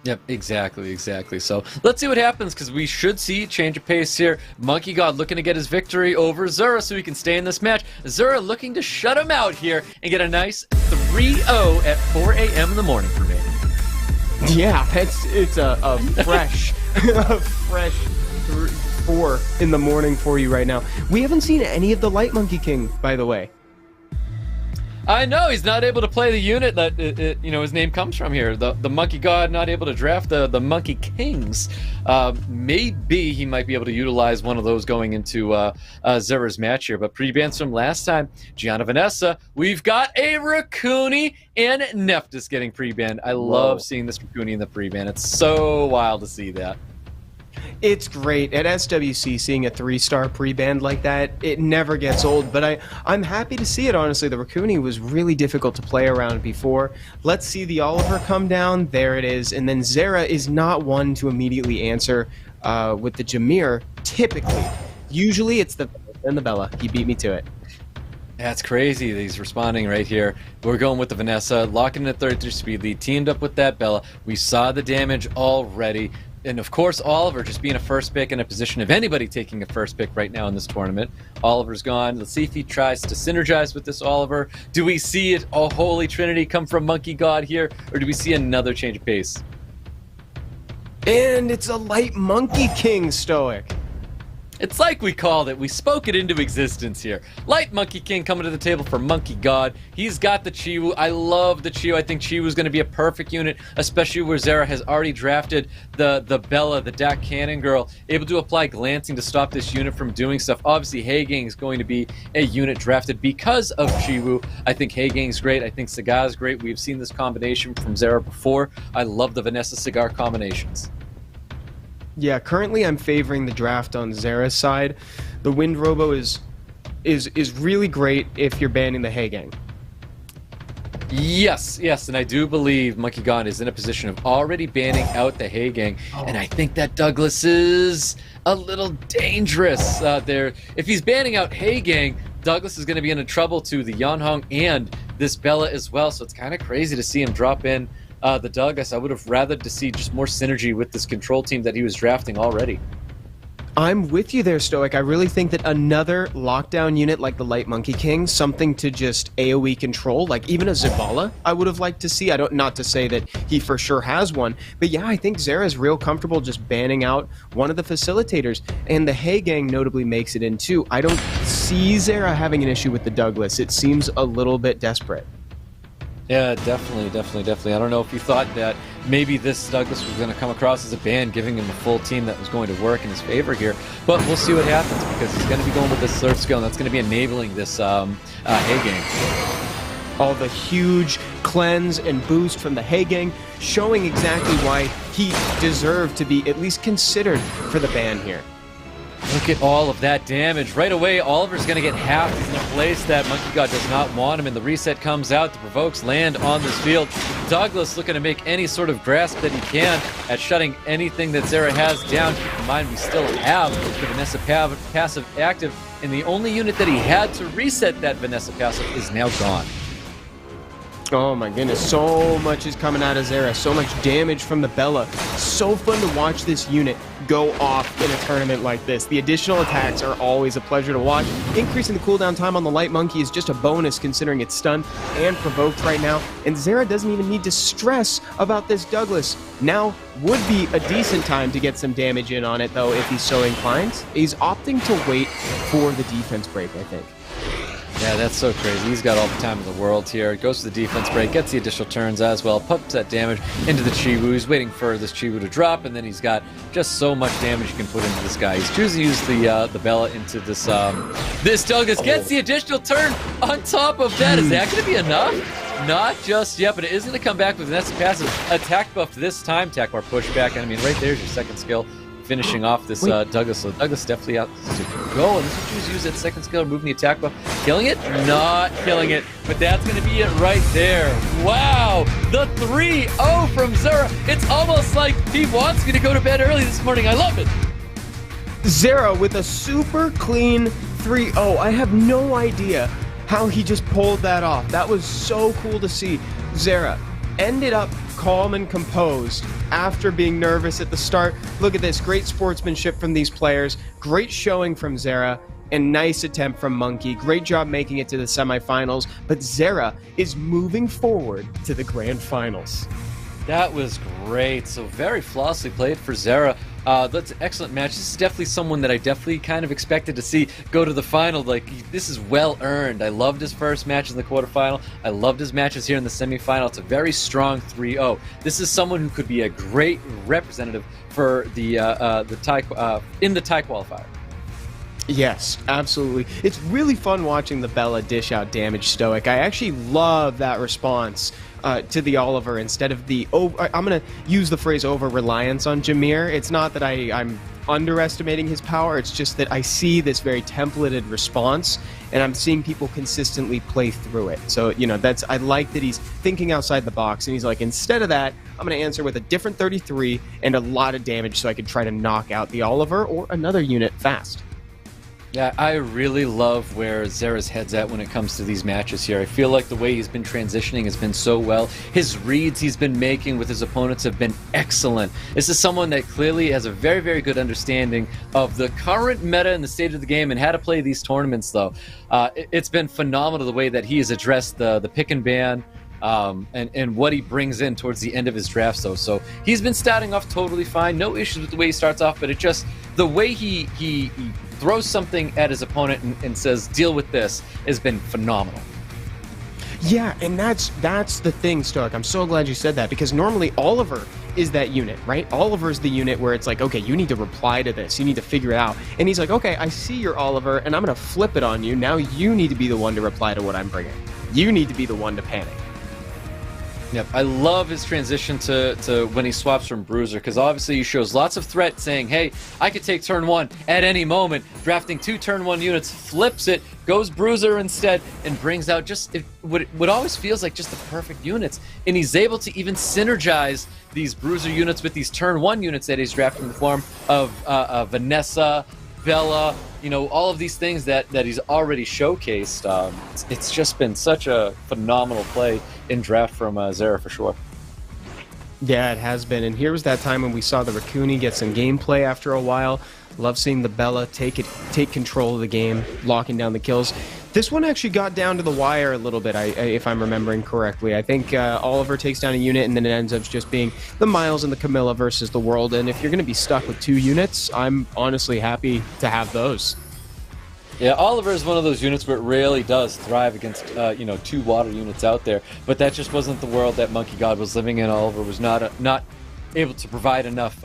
Speaker 2: Yep, exactly. So let's see what happens, because we should see change of pace here. Monkey God looking to get his victory over ZERA so he can stay in this match. ZERA looking to shut him out here and get a nice 3-0 at 4 a.m. in the morning for me.
Speaker 1: Yeah, it's a fresh, a fresh 4 in the morning for you right now. We haven't seen any of the Light Monkey King, by the way.
Speaker 2: I know he's not able to play the unit that his name comes from here. The Monkey God not able to draft the Monkey Kings. Maybe he might be able to utilize one of those going into ZERA's match here. But pre-bans from last time, Gianna Vanessa. We've got a Raccoon and Neftis getting pre-banned. I love seeing this Raccoon in the pre-ban. It's so wild to see that.
Speaker 1: It's great. At SWC, seeing a 3-star pre-band like that, it never gets old, but I'm happy to see it, honestly. The Raccoon was really difficult to play around before. Let's see the Oliver come down. There it is. And then ZERA is not one to immediately answer with the Jameer. Typically, Usually it's the Bella. He beat me to it.
Speaker 2: That's crazy that he's responding right here. We're going with the Vanessa, locking in a 33 speed lead, teamed up with that Bella. We saw the damage already. And of course, Oliver just being a first pick in a position of anybody taking a first pick right now in this tournament. Oliver's gone. Let's see if he tries to synergize with this Oliver. Do we see it, a holy trinity, come from Monkey God here? Or do we see another change of pace?
Speaker 1: And it's a light Monkey King, Stoic.
Speaker 2: It's like we called it. We spoke it into existence here. Light Monkey King coming to the table for Monkey God. He's got the Chiwu. I love the Chiwu. I think Chiwu's going to be a perfect unit, especially where ZERA has already drafted the Bella, the Dak Cannon Girl, able to apply glancing to stop this unit from doing stuff. Obviously, Haegang is going to be a unit drafted because of Chiwu. I think Haegang's great. I think Sagar's great. We've seen this combination from ZERA before. I love the Vanessa Sagar combinations.
Speaker 1: Yeah, currently I'm favoring the draft on ZERA's side. The Wind Robo is really great if you're banning the Haegang.
Speaker 2: Yes, and I do believe Monkey God is in a position of already banning out the Haegang, and I think that Douglas is a little dangerous there. If he's banning out Haegang, Douglas is going to be in trouble to the Yeonhong and this Bella as well, so it's kind of crazy to see him drop in the Douglas. I would have rather to see just more synergy with this control team that he was drafting already.
Speaker 1: I'm with you there, Stoic. I really think that another lockdown unit like the Light Monkey King, something to just AoE control, like even a Zavala, I would have liked to see. Not to say that he for sure has one, but yeah, I think ZERA is real comfortable just banning out one of the facilitators, and the Haegang notably makes it in too. I don't see ZERA having an issue with the Douglas. It seems a little bit desperate.
Speaker 2: Yeah, definitely. I don't know if you thought that maybe this Douglas was going to come across as a ban, giving him a full team that was going to work in his favor here. But we'll see what happens, because he's going to be going with this surf skill, and that's going to be enabling this Haegang.
Speaker 1: All the huge cleanse and boost from the Haegang, showing exactly why he deserved to be at least considered for the ban here.
Speaker 2: Look at all of that damage. Right away, Oliver's going to get half in a place that Monkey God does not want him, and the reset comes out. The provokes land on this field. Douglas looking to make any sort of grasp that he can at shutting anything that ZERA has down. Keep in mind, we still have the Vanessa passive active, and the only unit that he had to reset that Vanessa passive is now gone.
Speaker 1: Oh my goodness, so much is coming out of ZERA, so much damage from the Bella. So fun to watch this unit go off in a tournament like this. The additional attacks are always a pleasure to watch. Increasing the cooldown time on the Light Monkey is just a bonus considering it's stunned and provoked right now, and ZERA doesn't even need to stress about this Douglas. Now would be a decent time to get some damage in on it though if he's so inclined. He's opting to wait for the defense break, I think.
Speaker 2: Yeah, that's so crazy. He's got all the time in the world here. Goes to the defense break, gets the additional turns as well, pumps that damage into the Chiwu. He's waiting for this Chiwu to drop, and then he's got just so much damage you can put into this guy. He's choosing to use the Bella into this this Douglas. Gets the additional turn on top of that. Is that going to be enough? Not just yet, but it is going to come back with Vanessa passive attack buff this time. Attack bar pushback. I mean, right there's your second skill. Finishing off this Douglas. So Douglas definitely out to go, and this is what you use that second skill, moving the attack buff. Killing it? Not killing it, but that's going to be it right there. Wow, the 3-0 from ZERA. It's almost like he wants me to go to bed early this morning. I love it.
Speaker 1: ZERA with a super clean 3-0. I have no idea how he just pulled that off. That was so cool to see. ZERA ended up calm and composed after being nervous at the start. Look at this, great sportsmanship from these players, great showing from ZERA, and nice attempt from Monkey. Great job making it to the semifinals, but ZERA is moving forward to the grand finals.
Speaker 2: That was great. So very flawlessly played for ZERA. That's an excellent match. This is definitely someone that I definitely kind of expected to see go to the final. Like, this is well earned. I loved his first match in the quarterfinal. I loved his matches here in the semifinal. It's a very strong 3-0. This is someone who could be a great representative for the Thai in the Thai qualifier.
Speaker 1: Yes, absolutely. It's really fun watching the Bella dish out damage, Stoic. I actually love that response to the Oliver instead of the I'm going to use the phrase over-reliance on Jameer. It's not that I'm underestimating his power, it's just that I see this very templated response, and I'm seeing people consistently play through it. So, you know, I like that he's thinking outside the box, and he's like, instead of that, I'm going to answer with a different 33 and a lot of damage so I can try to knock out the Oliver or another unit fast.
Speaker 2: Yeah, I really love where ZERA's head's at when it comes to these matches here. I feel like the way he's been transitioning has been so well. His reads he's been making with his opponents have been excellent. This is someone that clearly has a very, very good understanding of the current meta and the state of the game and how to play these tournaments, though. It's been phenomenal the way that he has addressed the pick and ban and what he brings in towards the end of his drafts, though. So he's been starting off totally fine. No issues with the way he starts off, but it just, the way he throws something at his opponent and says, deal with this, has been phenomenal.
Speaker 1: Yeah, and that's the thing, Stoic. I'm so glad you said that, because normally Oliver is that unit, right? Oliver's the unit where it's like, okay, you need to reply to this. You need to figure it out. And he's like, okay, I see your Oliver, and I'm going to flip it on you. Now you need to be the one to reply to what I'm bringing. You need to be the one to panic.
Speaker 2: Yep, I love his transition to when he swaps from Bruiser, because obviously he shows lots of threat, saying, hey, I could take turn 1 at any moment, drafting 2 turn 1 units, flips it, goes Bruiser instead, and brings out just what always feels like just the perfect units. And he's able to even synergize these Bruiser units with these turn 1 units that he's drafting in the form of Vanessa, Bella, you know, all of these things that he's already showcased. It's just been such a phenomenal play in draft from ZERA for sure.
Speaker 1: Yeah, it has been. And here was that time when we saw the Raccoon get some gameplay after a while. Love seeing the Bella take control of the game, locking down the kills. This one actually got down to the wire a little bit, if I'm remembering correctly. I think Oliver takes down a unit, and then it ends up just being the Miles and the Camilla versus the World. And if you're going to be stuck with 2 units, I'm honestly happy to have those.
Speaker 2: Yeah, Oliver is one of those units where it really does thrive against, 2 water units out there. But that just wasn't the world that Monkey God was living in. Oliver was not able to provide enough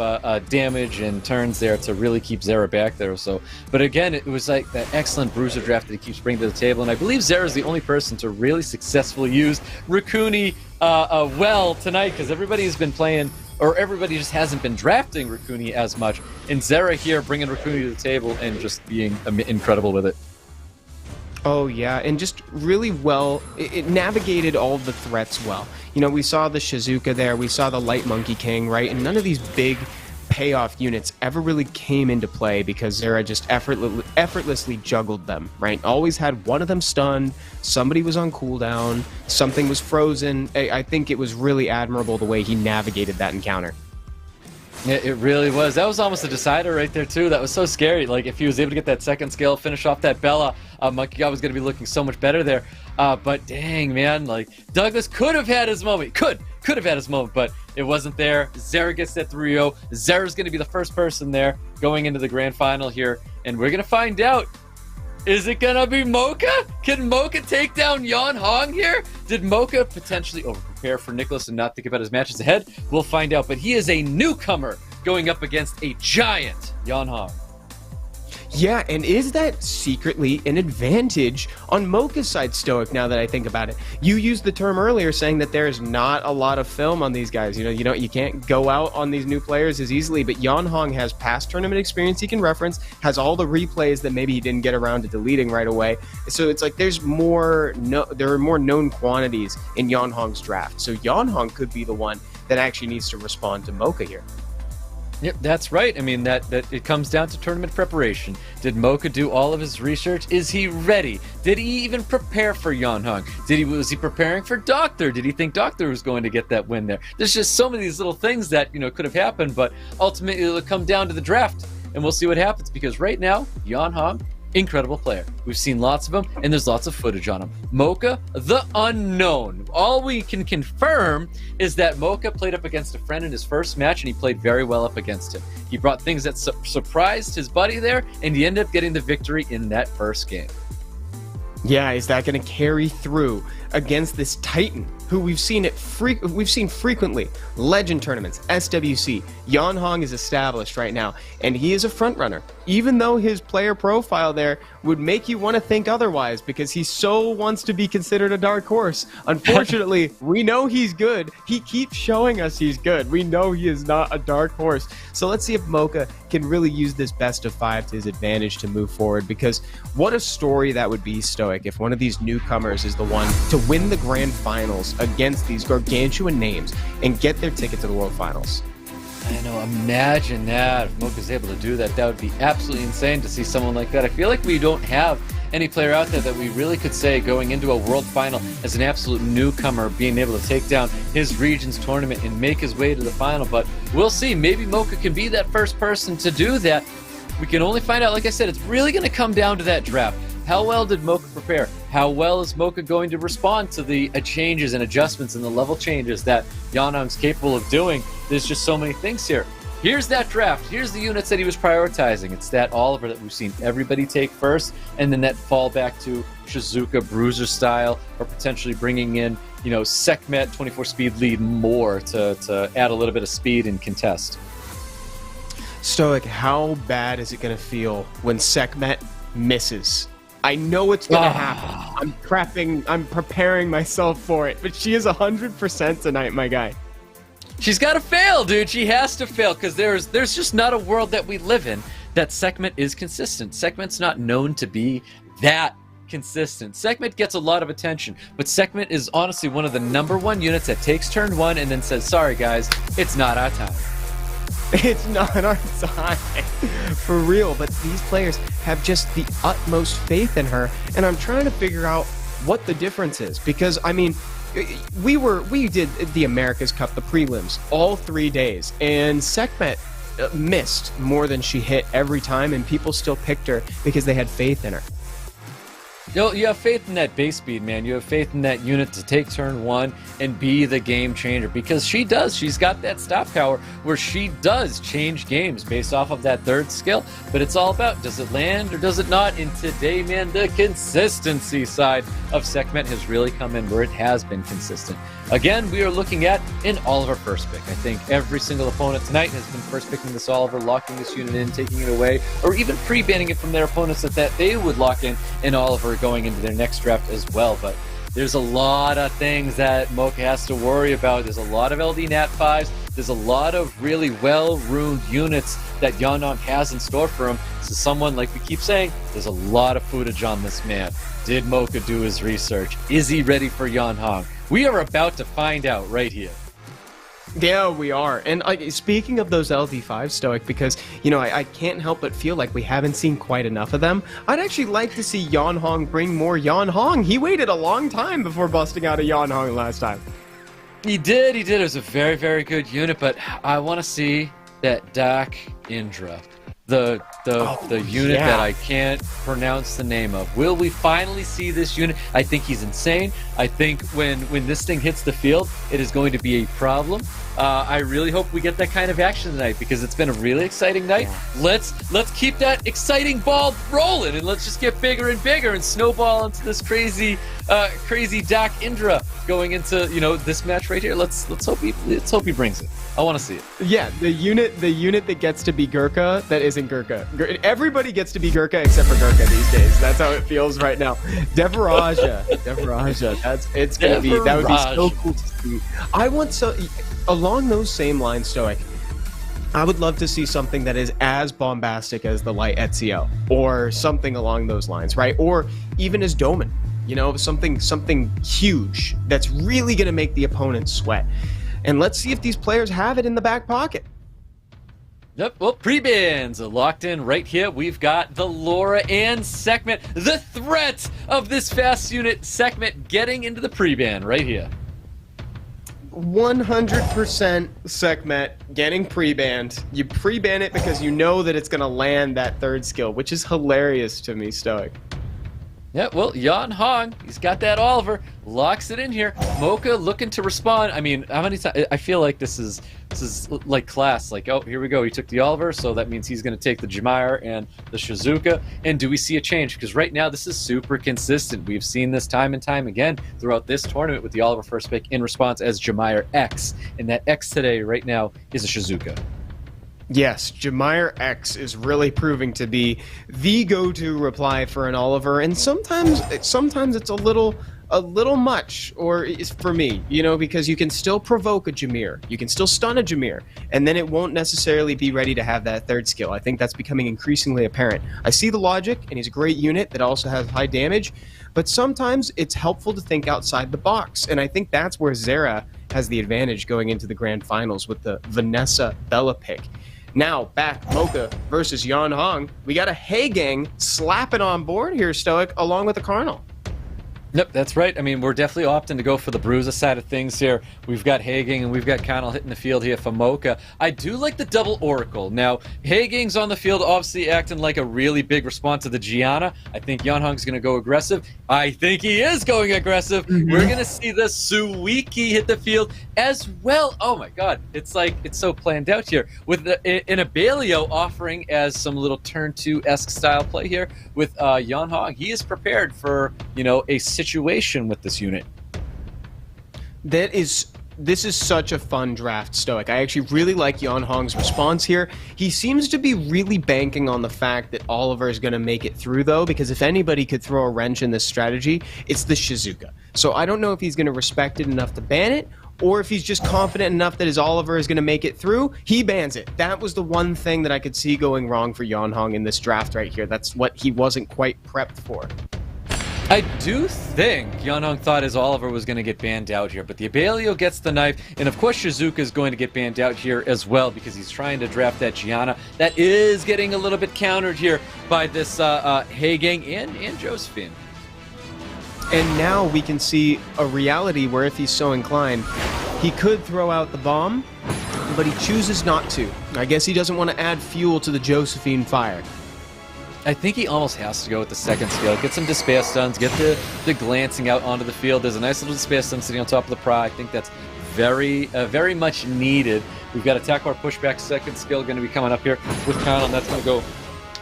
Speaker 2: damage and turns there to really keep ZERA back there. So, but again, it was like that excellent Bruiser draft that he keeps bringing to the table. And I believe ZERA is the only person to really successfully use Raccoon well tonight, because everybody has been playing, or everybody just hasn't been drafting Raccoon as much. And ZERA here bringing Raccoon to the table and just being incredible with it.
Speaker 1: Oh, yeah, and just really well, it navigated all of the threats well. You know, we saw the Shizuka there, we saw the Light Monkey King, right? And none of these big payoff units ever really came into play because ZERA just effortlessly juggled them, right? Always had one of them stunned, somebody was on cooldown, something was frozen. I think it was really admirable the way he navigated that encounter.
Speaker 2: Yeah, it really was. That was almost a decider right there, too. That was so scary. Like, if he was able to get that second skill, finish off that Bella, Monkey God was going to be looking so much better there. But dang, man, like, Douglas could have had his moment. Could have had his moment, but it wasn't there. ZERA gets that 3-0. ZERA's going to be the first person there going into the grand final here, and we're going to find out. Is it gonna be MOCCA? Can MOCCA take down Yan Hong here? Did MOCCA potentially over-prepare for NICKCLAS and not think about his matches ahead? We'll find out, but he is a newcomer going up against a giant Yan Hong.
Speaker 1: Yeah, and is that secretly an advantage on MOCCA's side, Stoic, now that I think about it? You used the term earlier saying that there's not a lot of film on these guys. You can't go out on these new players as easily, but Yan Hong has past tournament experience he can reference, has all the replays that maybe he didn't get around to deleting right away. So it's like there are more known quantities in Yan Hong's draft. So Yan Hong could be the one that actually needs to respond to MOCCA here.
Speaker 2: Yep, that's right. I mean, that it comes down to tournament preparation. Did MOCCA do all of his research? Is he ready? Did he even prepare for Yan Hong? Was he preparing for DOCTHURR? Did he think DOCTHURR was going to get that win there? There's just so many of these little things that, could have happened, but ultimately it'll come down to the draft, and we'll see what happens, because right now, Yan Hong, incredible player. We've seen lots of him, and there's lots of footage on him. MOCCA, the unknown. All we can confirm is that MOCCA played up against a friend in his first match, and he played very well up against him. He brought things that surprised his buddy there, and he ended up getting the victory in that first game.
Speaker 1: Yeah, is that going to carry through against this Titan, who we've seen frequently? Legend tournaments, SWC. Yan Hong is established right now, and he is a front runner, even though his player profile there would make you want to think otherwise, because he so wants to be considered a dark horse. Unfortunately, we know he's good. He keeps showing us he's good. We know he is not a dark horse. So let's see if MOCCA can really use this best of 5 to his advantage to move forward, because what a story that would be, Stoic, if one of these newcomers is the one to win the grand finals against these gargantuan names and get their ticket to the World Finals.
Speaker 2: I know, imagine that. If MOCCA's able to do that, that would be absolutely insane to see someone like that. I feel like we don't have any player out there that we really could say going into a world final as an absolute newcomer, being able to take down his region's tournament and make his way to the final. But we'll see. Maybe MOCCA can be that first person to do that. We can only find out. Like I said, it's really going to come down to that draft. How well did MOCCA prepare? How well is MOCCA going to respond to the changes and adjustments and the level changes that Yanhong's capable of doing? There's just so many things here. Here's that draft. Here's the units that he was prioritizing. It's that Oliver that we've seen everybody take first, and then that fall back to Shizuka Bruiser style, or potentially bringing in, you know, Sekhmet 24 speed lead more to add a little bit of speed and contest.
Speaker 1: Stoic, how bad is it going to feel when Sekhmet misses? I know it's going to happen. I'm preparing myself for it, but she is 100% tonight, my guy.
Speaker 2: She's got to fail, dude. She has to fail, because there's just not a world that we live in that Sekhmet is consistent. Sekhmet's not known to be that consistent. Sekhmet gets a lot of attention, but Sekhmet is honestly one of the #1 units that takes turn 1 and then says, sorry guys, it's not our time.
Speaker 1: It's not our time. For real, but these players have just the utmost faith in her, and I'm trying to figure out what the difference is, because, I mean, we did the America's Cup, the prelims, all 3 days, and Sekhmet missed more than she hit every time, and people still picked her because they had faith in her.
Speaker 2: You have faith in that base speed, man. You have faith in that unit to take turn 1 and be the game changer, because she does. She's got that stop power where she does change games based off of that third skill. But it's all about, does it land or does it not? And today, man, the consistency side of Sekhmet has really come in where it has been consistent. Again, we are looking at an Oliver first pick. I think every single opponent tonight has been first picking this Oliver, locking this unit in, taking it away, or even pre-banning it from their opponents that they would lock in an Oliver going into their next draft as well. But there's a lot of things that MOCCA has to worry about. There's a lot of LD Nat 5s. There's a lot of really well-runed units that Yanhong has in store for him. So someone, like we keep saying, there's a lot of footage on this man. Did MOCCA do his research? Is he ready for Yanhong? We are about to find out right here.
Speaker 1: Yeah, we are. And speaking of those LD5 Stoic, because, you know, I can't help but feel like we haven't seen quite enough of them. I'd actually like to see Yanhong bring more Yanhong. He waited a long time before busting out a Yanhong last time.
Speaker 2: He did. It was a very, very good unit, but I want to see that Dak Indra. The unit that I can't pronounce the name of. Will we finally see this unit? I think he's insane. I think when this thing hits the field, it is going to be a problem. I really hope we get that kind of action tonight, because it's been a really exciting night. Yeah. Let's keep that exciting ball rolling, and let's just get bigger and bigger and snowball into this crazy Dak Indra going into, you know, this match right here. Let's hope he brings it. I want to see it.
Speaker 1: Yeah, the unit that gets to be Gurkha that isn't Gurkha. Everybody gets to be Gurkha except for Gurkha these days. That's how it feels right now. Devaraja. That would be so cool to see. I want along those same lines, Stoic. I would love to see something that is as bombastic as the Light Ezio, or something along those lines, right? Or even as Doman. You know, something huge that's really going to make the opponent sweat. And let's see if these players have it in the back pocket.
Speaker 2: Yep, well, pre-bans are locked in right here. We've got the Laura and Sekhmet, the threat of this fast unit. Sekhmet getting into the pre-ban right here.
Speaker 1: 100% Sekhmet getting pre-banned. You pre-ban it because you know that it's going to land that third skill, which is hilarious to me, Stoic.
Speaker 2: Yeah, well, Yanhong, he's got that Oliver, locks it in here. MOCCA looking to respond. I mean, how many times? I feel like this is like class. Like, oh, here we go. He took the Oliver, so that means he's going to take the Jamair and the Shizuka. And do we see a change? Because right now, this is super consistent. We've seen this time and time again throughout this tournament with the Oliver first pick in response as Jamair X. And that X today, right now, is a Shizuka.
Speaker 1: Yes, Jamair X is really proving to be the go-to reply for an Oliver, and sometimes it's a little much, or it's for me, you know, because you can still provoke a Jameer, you can still stun a Jameer, and then it won't necessarily be ready to have that third skill. I think that's becoming increasingly apparent. I see the logic, and he's a great unit that also has high damage, but sometimes it's helpful to think outside the box, and I think that's where ZERA has the advantage going into the grand finals with the Vanessa Bella pick. Now, back MOCCA versus Yan Hong. We got a Hey Gang slapping on board here, Stoic, along with the Carnal.
Speaker 2: Yep, that's right. I mean, we're definitely opting to go for the bruiser side of things here. We've got Hagang and we've got Connell hitting the field here for MOCCA. I do like the double Oracle. Now, Hagang's on the field, obviously acting like a really big response to the Gianna. I think Yanhong's going to go aggressive. I think he is going aggressive. We're going to see the Suiki hit the field as well. Oh my god, it's like, it's so planned out here. With an Abelio offering as some little turn 2-esque style play here with Yan Hong. He is prepared for, you know, a situation with this unit.
Speaker 1: This is such a fun draft, Stoic. I actually really like Yan Hong's response here. He seems to be really banking on the fact that Oliver is going to make it through, though, because if anybody could throw a wrench in this strategy, it's the Shizuka. So I don't know if he's going to respect it enough to ban it, or if he's just confident enough that his Oliver is going to make it through, he bans it. That was the one thing that I could see going wrong for Yan Hong in this draft right here. That's what he wasn't quite prepped for.
Speaker 2: I do think Yanhong thought his Oliver was going to get banned out here, but the Abelio gets the knife, and of course Shizuka is going to get banned out here as well because he's trying to draft that Gianna. That is getting a little bit countered here by this Hagang and Josephine.
Speaker 1: And now we can see a reality where if he's so inclined, he could throw out the bomb, but he chooses not to. I guess he doesn't want to add fuel to the Josephine fire.
Speaker 2: I think he almost has to go with the second skill. Get some despair stuns, get the glancing out onto the field. There's a nice little despair stun sitting on top of the Pra. I think that's very much needed. We've got attack bar pushback second skill going to be coming up here with Connell, and that's going to go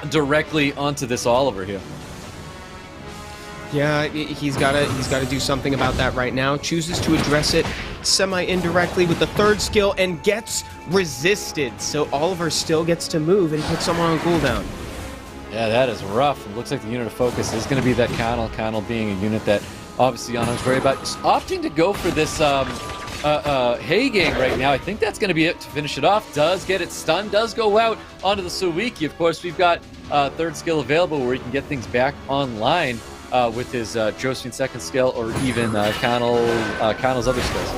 Speaker 2: directly onto this Oliver here.
Speaker 1: Yeah, he's got to do something about that right now. Chooses to address it semi-indirectly with the third skill and gets resisted. So Oliver still gets to move and put someone on cooldown.
Speaker 2: Yeah, that is rough. It looks like the unit of focus is going to be that Connell. Connell being a unit that obviously Yanhong's worried about. Just opting to go for this Hagang right now. I think that's going to be it to finish it off. Does get it stunned. Does go out onto the Suiki. Of course, we've got third skill available where he can get things back online with his Josephine second skill or even Connell's other skills.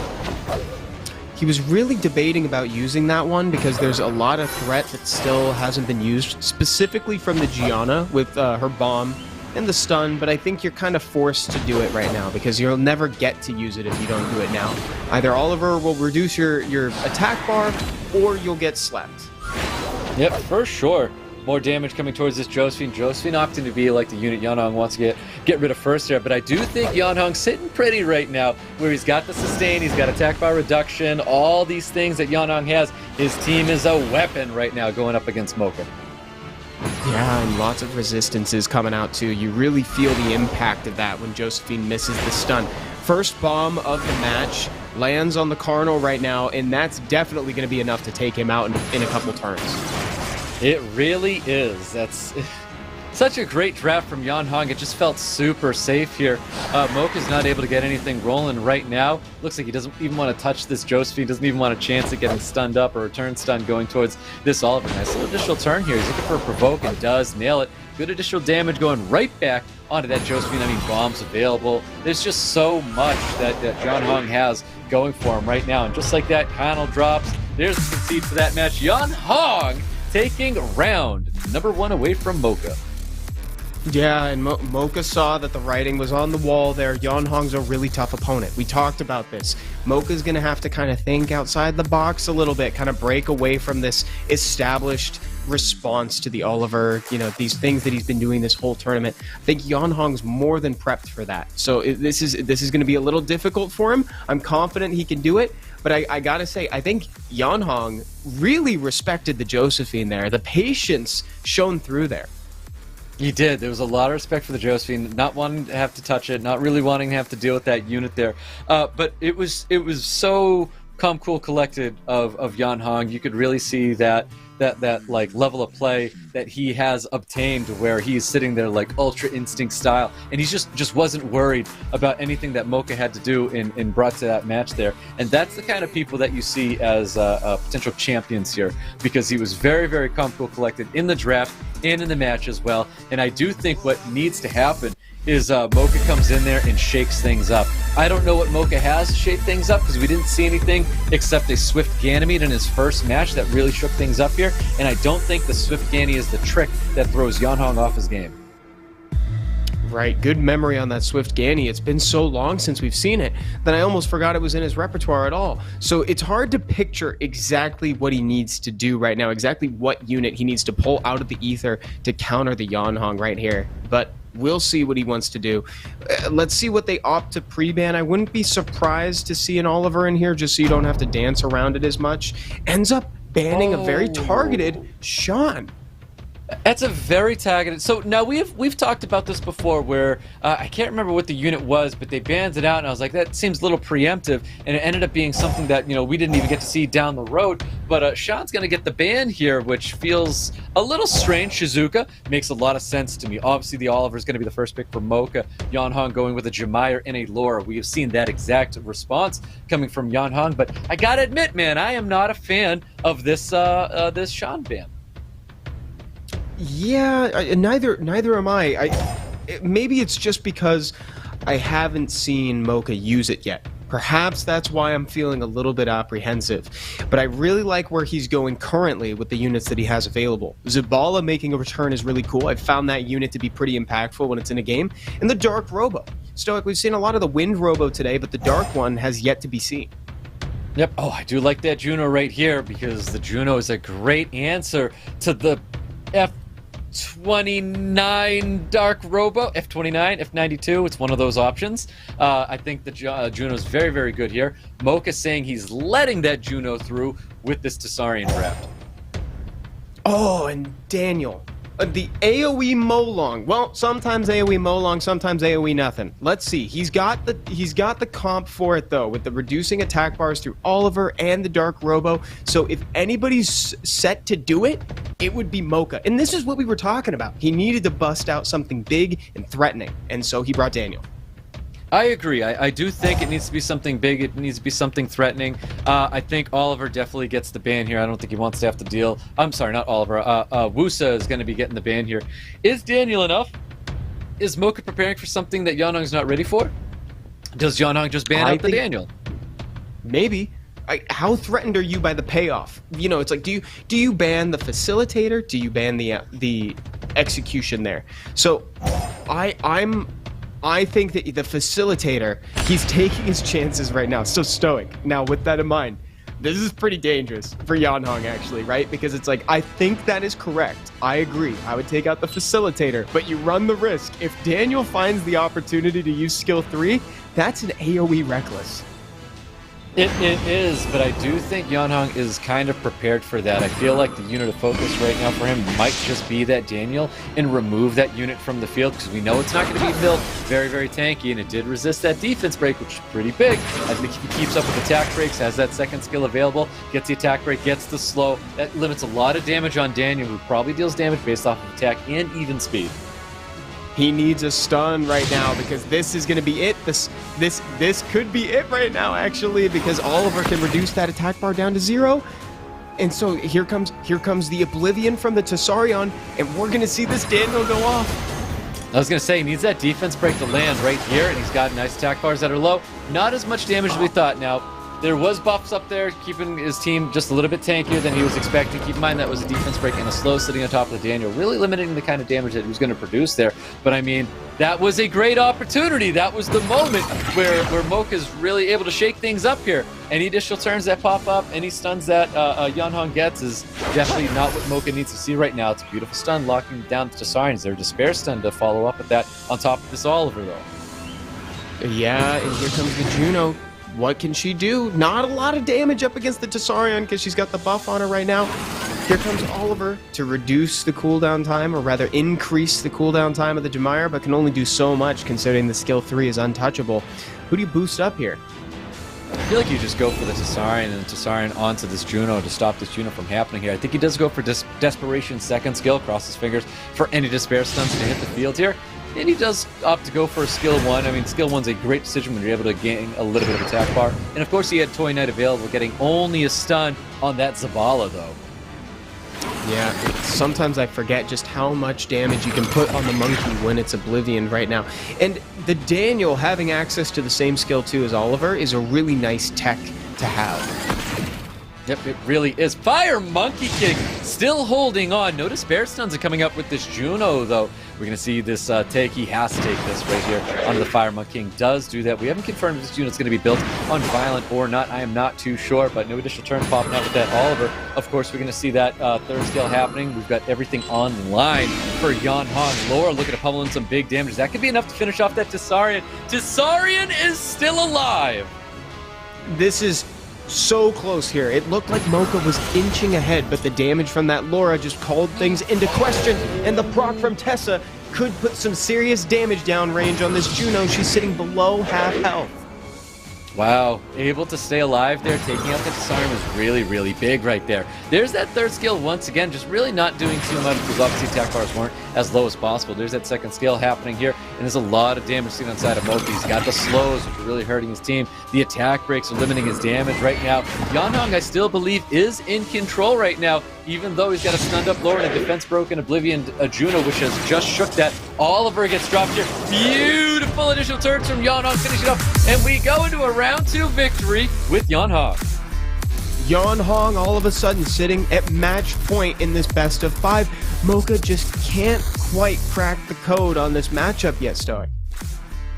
Speaker 1: He was really debating about using that one because there's a lot of threat that still hasn't been used, specifically from the Gianna with her bomb and the stun, but I think you're kind of forced to do it right now because you'll never get to use it if you don't do it now. Either Oliver will reduce your attack bar or you'll get slept.
Speaker 2: Yep, for sure. More damage coming towards this Josephine. Josephine opting to be like the unit Yanhong wants to get rid of first there, but I do think Yanhong's sitting pretty right now where he's got the sustain, he's got attack bar reduction, all these things that Yanhong has. His team is a weapon right now going up against MOCCA.
Speaker 1: Yeah, and lots of resistances coming out too. You really feel the impact of that when Josephine misses the stun. First bomb of the match lands on the Carnal right now, and that's definitely going to be enough to take him out in a couple turns.
Speaker 2: It really is. That's such a great draft from Yan Hong. It just felt super safe here. MOCCA's not able to get anything rolling right now. Looks like he doesn't even want to touch this Josephine. Doesn't even want a chance at getting stunned up or a turn stun going towards this Oliver. Nice little additional turn here. He's looking for a provoke and does nail it. Good additional damage going right back onto that Josephine. I mean, bombs available. There's just so much that Yan Hong has going for him right now. And just like that, Connell drops. There's the concede for that match. Yan Hong taking round number 1 away from MOCCA.
Speaker 1: Yeah, and MOCCA saw that the writing was on the wall there. Yan Hong's a really tough opponent. We talked about this. MOCCA's going to have to kind of think outside the box a little bit, kind of break away from this established response to the Oliver, you know, these things that he's been doing this whole tournament. I think Yan Hong's more than prepped for that. So this is going to be a little difficult for him. I'm confident he can do it. But I gotta say, I think Yan Hong really respected the Josephine there. The patience shone through there.
Speaker 2: He did. There was a lot of respect for the Josephine, not wanting to have to touch it, not really wanting to have to deal with that unit there. But it was so calm, cool, collected of Yan Hong. You could really see that like level of play that he has obtained where he's sitting there like ultra instinct style, and he just wasn't worried about anything that MOCCA had to do in brought to that match there. And that's the kind of people that you see as potential champions here, because he was very, very calm, cool, collected in the draft. and in the match as well. And I do think what needs to happen is MOCCA comes in there and shakes things up. I don't know what MOCCA has to shake things up because we didn't see anything except a Swift Ganymede in his first match that really shook things up here. And I don't think the Swift Ganny is the trick that throws Yeonhong off his game.
Speaker 1: Right, good memory on that Swift Ganny. It's been so long since we've seen it that I almost forgot it was in his repertoire at all. So it's hard to picture exactly what he needs to do right now, exactly what unit he needs to pull out of the ether to counter the Yeonhong right here. But we'll see what he wants to do. Let's see what they opt to pre-ban. I wouldn't be surprised to see an Oliver in here just so you don't have to dance around it as much. Ends up banning a very targeted Sean.
Speaker 2: That's a very targeted. So now we've talked about this before, where I can't remember what the unit was, but they banned it out, and I was like, that seems a little preemptive, and it ended up being something that we didn't even get to see down the road. But Sean's gonna get the ban here, which feels a little strange. Shizuka makes a lot of sense to me. Obviously, the Oliver is gonna be the first pick for MOCCA. Yeonhong going with a Jemire and a Laura. We have seen that exact response coming from Yeonhong, but I gotta admit, man, I am not a fan of this this Sean ban.
Speaker 1: Yeah, neither am I. Maybe it's just because I haven't seen MOCCA use it yet. Perhaps that's why I'm feeling a little bit apprehensive. But I really like where he's going currently with the units that he has available. Zabala making a return is really cool. I've found that unit to be pretty impactful when it's in a game. And the Dark Robo. Stoic, we've seen a lot of the Wind Robo today, but the Dark one has yet to be seen.
Speaker 2: Yep. Oh, I do like that Juno right here, because the Juno is a great answer to the F29 Dark Robo, F29, F92, it's one of those options. I think the Juno is very, very good here. MOCCA saying he's letting that Juno through with this Tsarian draft.
Speaker 1: Oh, and Daniel. The AoE Molong. Well, sometimes AoE Molong, sometimes AoE nothing. Let's see. He's got the comp for it though, with the reducing attack bars through Oliver and the Dark Robo. So if anybody's set to do it, it would be MOCCA. And this is what we were talking about. He needed to bust out something big and threatening, and so he brought Daniel.
Speaker 2: I agree. I do think it needs to be something big. It needs to be something threatening. I think Oliver definitely gets the ban here. I don't think he wants to have to deal. I'm sorry, not Oliver. Wusa is going to be getting the ban here. Is Daniel enough? Is MOCCA preparing for something that Yeonhong's not ready for? Does Yeonhong just ban out the Daniel?
Speaker 1: Maybe. How threatened are you by the payoff? It's like, do you ban the facilitator? Do you ban the execution there? So, I think that the facilitator, he's taking his chances right now. So Stoic. Now, with that in mind, this is pretty dangerous for Yeonhong, actually, right? Because it's like, I think that is correct. I agree. I would take out the facilitator, but you run the risk. If Daniel finds the opportunity to use skill 3, that's an AoE reckless.
Speaker 2: It is, but I do think Yeonhong is kind of prepared for that. I feel like the unit of focus right now for him might just be that Daniel and remove that unit from the field, because we know it's not going to be built very, very tanky, and it did resist that defense break, which is pretty big. I think if he keeps up with attack breaks, has that second skill available, gets the attack break, gets the slow, that limits a lot of damage on Daniel, who probably deals damage based off of attack and even speed.
Speaker 1: He needs a stun right now, because this is going to be it. This could be it right now, actually, because Oliver can reduce that attack bar down to 0. And so here comes the Oblivion from the Tsarion, and we're going to see this Daniel go off.
Speaker 2: I was going to say, he needs that defense break to land right here, and he's got nice attack bars that are low. Not as much damage as we thought. Now, there was buffs up there, keeping his team just a little bit tankier than he was expecting. Keep in mind that was a defense break and a slow sitting on top of the Daniel, really limiting the kind of damage that he was going to produce there. But I mean, that was a great opportunity. That was the moment where MOCCA's really able to shake things up here. Any additional turns that pop up, any stuns that Yeonhong gets is definitely not what MOCCA needs to see right now. It's a beautiful stun, locking down the Tsarians. Their Despair stun to follow up with that on top of this Oliver, though.
Speaker 1: Yeah, and here comes the Juno. What can she do? Not a lot of damage up against the Tsarion because she's got the buff on her right now. Here comes Oliver to reduce the cooldown time, or rather increase the cooldown time of the Jemire, but can only do so much considering the skill 3 is untouchable. Who do you boost up here?
Speaker 2: I feel like you just go for the Tsarion and Tsarion onto this Juno to stop this Juno from happening here. I think he does go for Desperation second skill, cross his fingers for any Despair stuns to hit the field here. And he does opt to go for skill 1. I mean, skill 1's a great decision when you're able to gain a little bit of attack bar. And of course, he had Toy Knight available, getting only a stun on that Zabala, though.
Speaker 1: Yeah, sometimes I forget just how much damage you can put on the monkey when it's Oblivion right now. And the Daniel having access to the same skill too as Oliver is a really nice tech to have.
Speaker 2: Yep, it really is. Fire Monkey King still holding on. Notice Bear Stuns are coming up with this Juno, though. We're going to see this take. He has to take this right here onto the Fire Monkey King. Does do that. We haven't confirmed if this unit's going to be built on Violent or not. I am not too sure, but no additional turn popping out with that Oliver. Of course, we're going to see that third skill happening. We've got everything on line for Yan Hong. Laura looking to pummel in some big damage. That could be enough to finish off that Tessarian. Tessarian is still alive.
Speaker 1: This is so close here. It looked like MOCCA was inching ahead, but the damage from that Laura just called things into question, and the proc from Tessa could put some serious damage down range on this Juno. She's sitting below half health.
Speaker 2: Wow, able to stay alive there, taking out the Tessarian was really, really big right there. There's that third skill once again, just really not doing too much because obviously attack bars weren't as low as possible. There's that second skill happening here, and there's a lot of damage seen on the side of MOCCA. He's got the slows, which are really hurting his team. The attack breaks are limiting his damage right now. Yan Hong, I still believe, is in control right now, even though he's got a stunned up Laura and a defense broken Oblivion Juno, which has just shook that. Oliver gets dropped here. Beautiful additional turns from Yan Hong, finish it up, and we go into a round 2 victory with Yan Hong.
Speaker 1: Yan Hong all of a sudden sitting at match point in this best of 5. MOCCA just can't quite crack the code on this matchup yet, Stoic.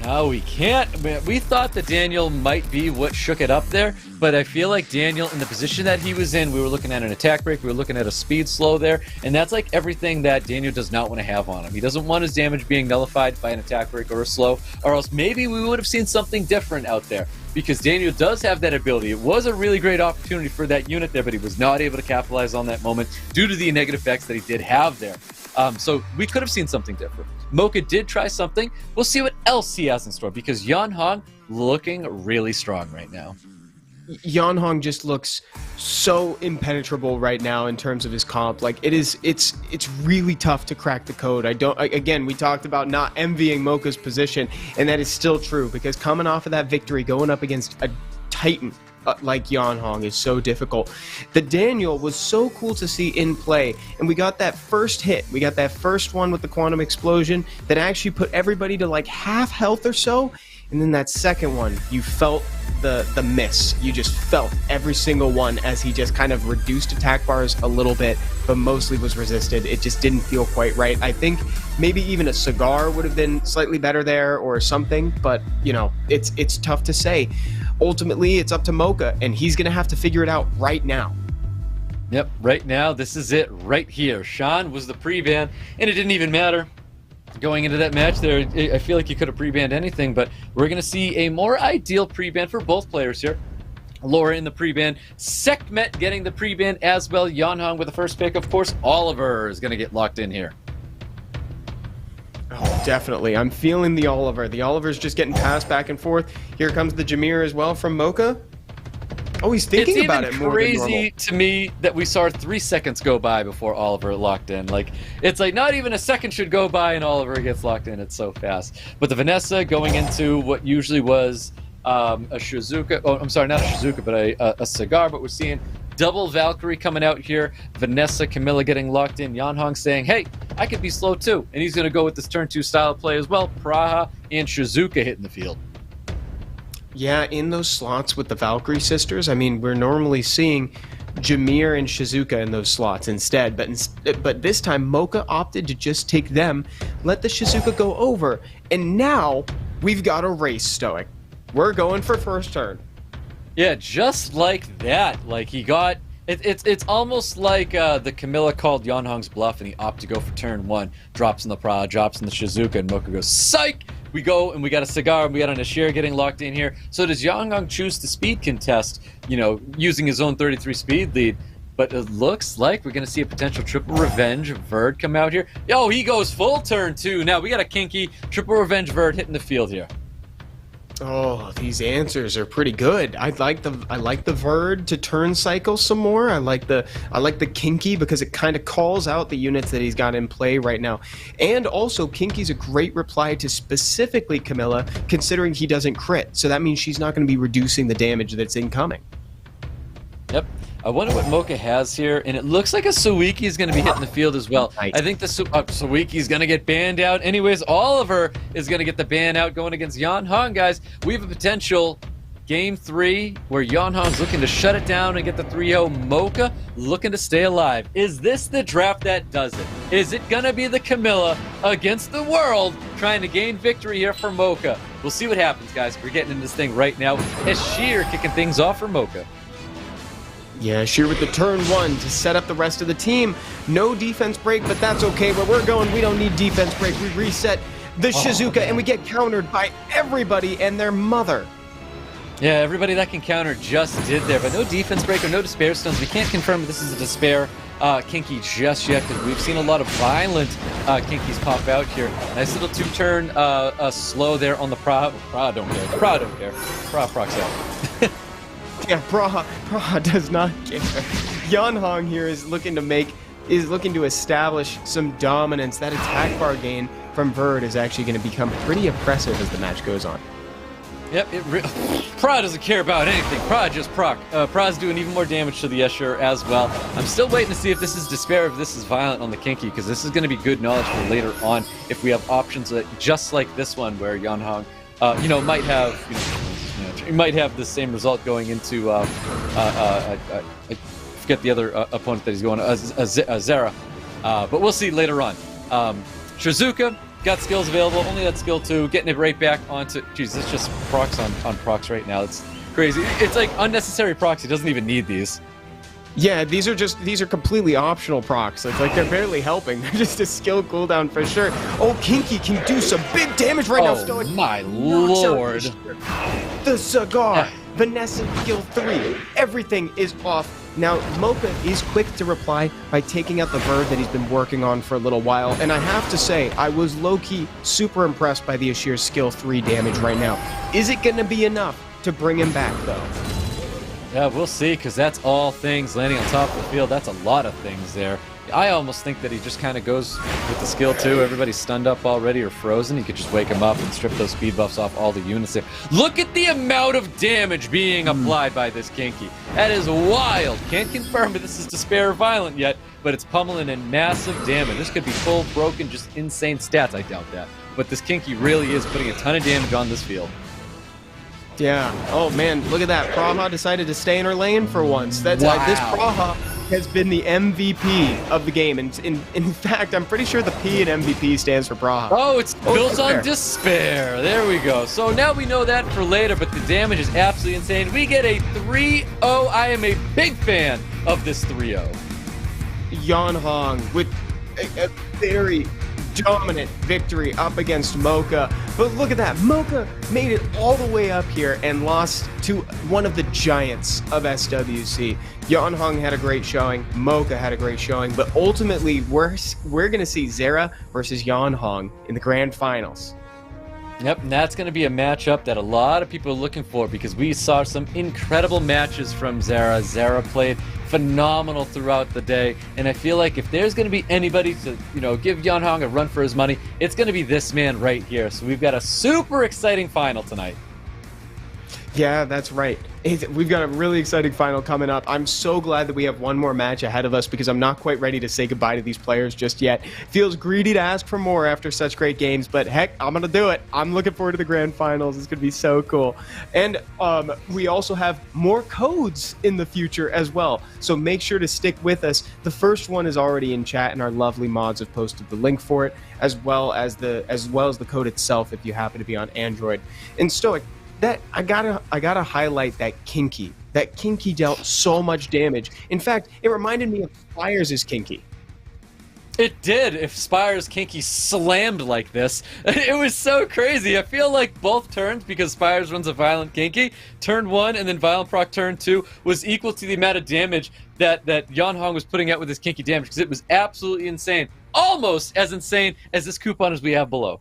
Speaker 2: No, we can't. We thought that Daniel might be what shook it up there, but I feel like Daniel, in the position that he was in, we were looking at an attack break, we were looking at a speed slow there, and that's like everything that Daniel does not want to have on him. He doesn't want his damage being nullified by an attack break or a slow, or else maybe we would have seen something different out there, because Daniel does have that ability. It was a really great opportunity for that unit there, but he was not able to capitalize on that moment due to the negative effects that he did have there. So we could have seen something different. MOCCA did try something. We'll see what else he has in store, because Yan Hong looking really strong right now.
Speaker 1: Yan Hong just looks so impenetrable right now in terms of his comp. Like it's really tough to crack the code. Again, we talked about not envying MOCCA's position, and that is still true, because coming off of that victory, going up against a Titan like Yan Hong is so difficult. The Daniel was so cool to see in play, and we got that first hit. We got that first one with the quantum explosion that actually put everybody to like half health or so, and then that second one, you felt the miss. You just felt every single one as he just kind of reduced attack bars a little bit, but mostly was resisted. It just didn't feel quite right. I think maybe even a cigar would have been slightly better there or something, but you know, it's tough to say. Ultimately, it's up to MOCCA, and he's going to have to figure it out right now.
Speaker 2: Yep, right now, this is it right here. Sean was the pre-ban, and it didn't even matter. Going into that match there, I feel like you could have pre-banned anything, but we're going to see a more ideal pre-ban for both players here. Laura in the pre-ban, Sekhmet getting the pre-ban as well. Yan Hong with the first pick. Of course, Oliver is going to get locked in here.
Speaker 1: Oh, definitely. I'm feeling the Oliver. The Oliver's just getting passed back and forth. Here comes the Jameer as well from MOCCA. Oh, he's thinking about it more than normal.
Speaker 2: It's even crazy to me that we saw 3 seconds go by before Oliver locked in. Like, it's like not even a second should go by and Oliver gets locked in. It's so fast. But the Vanessa going into what usually was a Shizuka. Oh, I'm sorry, not a Shizuka, but a cigar. But we're seeing double Valkyrie coming out here. Vanessa, Camilla getting locked in. Yan Hong saying, hey, I could be slow too. And he's going to go with this turn 2 style of play as well. Praha and Shizuka hitting the field.
Speaker 1: Yeah, in those slots with the Valkyrie sisters, I mean, we're normally seeing Jameer and Shizuka in those slots instead, but this time MOCCA opted to just take them, let the Shizuka go over, and now we've got a race, Stoic. We're going for first turn.
Speaker 2: Yeah, just like that. Like he got it's almost like the Camilla called Yan Hong's bluff and he opted to go for turn 1, drops in the Praha, drops in the Shizuka, and MOCCA goes, psych! We go and we got a cigar and we got an Ashir getting locked in here. So does Yan Hong choose the speed contest, you know, using his own 33 speed lead? But it looks like we're going to see a potential triple revenge Verd come out here. Yo, he goes full turn 2. Now we got a kinky triple revenge Verd hitting the field here.
Speaker 1: Oh, these answers are pretty good. I like the Verd to turn cycle some more. I like the Kinky because it kind of calls out the units that he's got in play right now. And also Kinky's a great reply to specifically Camilla, considering he doesn't crit. So that means she's not going to be reducing the damage that's incoming.
Speaker 2: Yep. I wonder what MOCCA has here, and it looks like a Sawiki is going to be hitting the field as well.
Speaker 1: Nice.
Speaker 2: I think the Sawiki is going to get banned out. Anyways, Oliver is going to get the ban out going against Yan Hong, guys. We have a potential Game 3 where Yan Hong's looking to shut it down and get the 3-0. MOCCA looking to stay alive. Is this the draft that does it? Is it going to be the Camilla against the world trying to gain victory here for MOCCA? We'll see what happens, guys. We're getting into this thing right now. As Sheer kicking things off for MOCCA.
Speaker 1: Yeah, Sheer with the turn 1 to set up the rest of the team. No defense break, but that's okay. Where we're going, we don't need defense break. We reset the Shizuka, and we get countered by everybody and their mother.
Speaker 2: Yeah, everybody that can counter just did there, but no defense break or no despair stones. We can't confirm this is a despair Kinky just yet, because we've seen a lot of violent Kinkies pop out here. Nice little 2-turn slow there on the Pra. Pra don't care. Pra don't care. Pra procs out.
Speaker 1: Yeah, Praha does not care. Yan Hong here is looking to establish some dominance. That attack bar gain from Verd is actually going to become pretty oppressive as the match goes on.
Speaker 2: Yep, Pra doesn't care about anything. Pra just proc. Pra's doing even more damage to the Escher as well. I'm still waiting to see if this is despair, if this is violent on the Kinky, because this is going to be good knowledge for later on if we have options that, just like this one where Yan Hong, might have, he might have the same result going into, I forget the other opponent that he's going, ZERA. But we'll see later on. Shizuka got skills available, only that skill 2, getting it right back onto, geez, this just procs on procs right now. It's crazy. It's like unnecessary procs. He doesn't even need these.
Speaker 1: Yeah, these are completely optional procs. It's like they're barely helping. They're just a skill cooldown for sure. Oh, Kinky can do some big damage right now.
Speaker 2: Oh my lord.
Speaker 1: The cigar, Vanessa skill 3. Everything is off. Now, MOCCA is quick to reply by taking out the Verd that he's been working on for a little while. And I have to say, I was low-key super impressed by the Ashir's skill 3 damage right now. Is it going to be enough to bring him back, though?
Speaker 2: Yeah, we'll see, because that's all things landing on top of the field. That's a lot of things there. I almost think that he just kind of goes with the skill 2. Everybody's stunned up already or frozen. He could just wake him up and strip those speed buffs off all the units there. Look at the amount of damage being applied by this Kinky. That is wild. Can't confirm if this is despair or violent yet, but it's pummeling in massive damage. This could be full broken, just insane stats. I doubt that. But this Kinky really is putting a ton of damage on this field.
Speaker 1: Yeah. Oh, man, look at that. Praha decided to stay in her lane for once. That's
Speaker 2: wow.
Speaker 1: This Praha has been the MVP of the game. And in fact, I'm pretty sure the P in MVP stands for Praha.
Speaker 2: Oh, it's built on despair. There we go. So now we know that for later, but the damage is absolutely insane. We get a 3-0. I am a big fan of this 3-0.
Speaker 1: Yan Hong with a very dominant victory up against MOCCA. But look at that. MOCCA made it all the way up here and lost to one of the giants of SWC. Yan Hong had a great showing. MOCCA had a great showing. But ultimately, we're going to see ZERA versus Yan Hong in the grand finals.
Speaker 2: Yep, and that's going to be a matchup that a lot of people are looking for, because we saw some incredible matches from ZERA. ZERA played phenomenal throughout the day, and I feel like if there's going to be anybody to, give Yan Hong a run for his money, it's going to be this man right here. So we've got a super exciting final tonight.
Speaker 1: Yeah, that's right. We've got a really exciting final coming up. I'm so glad that we have one more match ahead of us, because I'm not quite ready to say goodbye to these players just yet. Feels greedy to ask for more after such great games, but heck, I'm going to do it. I'm looking forward to the grand finals. It's going to be so cool. And we also have more codes in the future as well, so make sure to stick with us. The first one is already in chat, and our lovely mods have posted the link for it, as well as the code itself if you happen to be on Android. And Stoic, that I gotta highlight that Kinky. That Kinky dealt so much damage. In fact, it reminded me of Spires' Kinky.
Speaker 2: It did. If Spires' Kinky slammed like this, it was so crazy. I feel like both turns, because Spires runs a violent Kinky, turn 1 and then violent proc turn 2 was equal to the amount of damage that Yan Hong was putting out with his Kinky damage, because it was absolutely insane. Almost as insane as this coupon as we have below.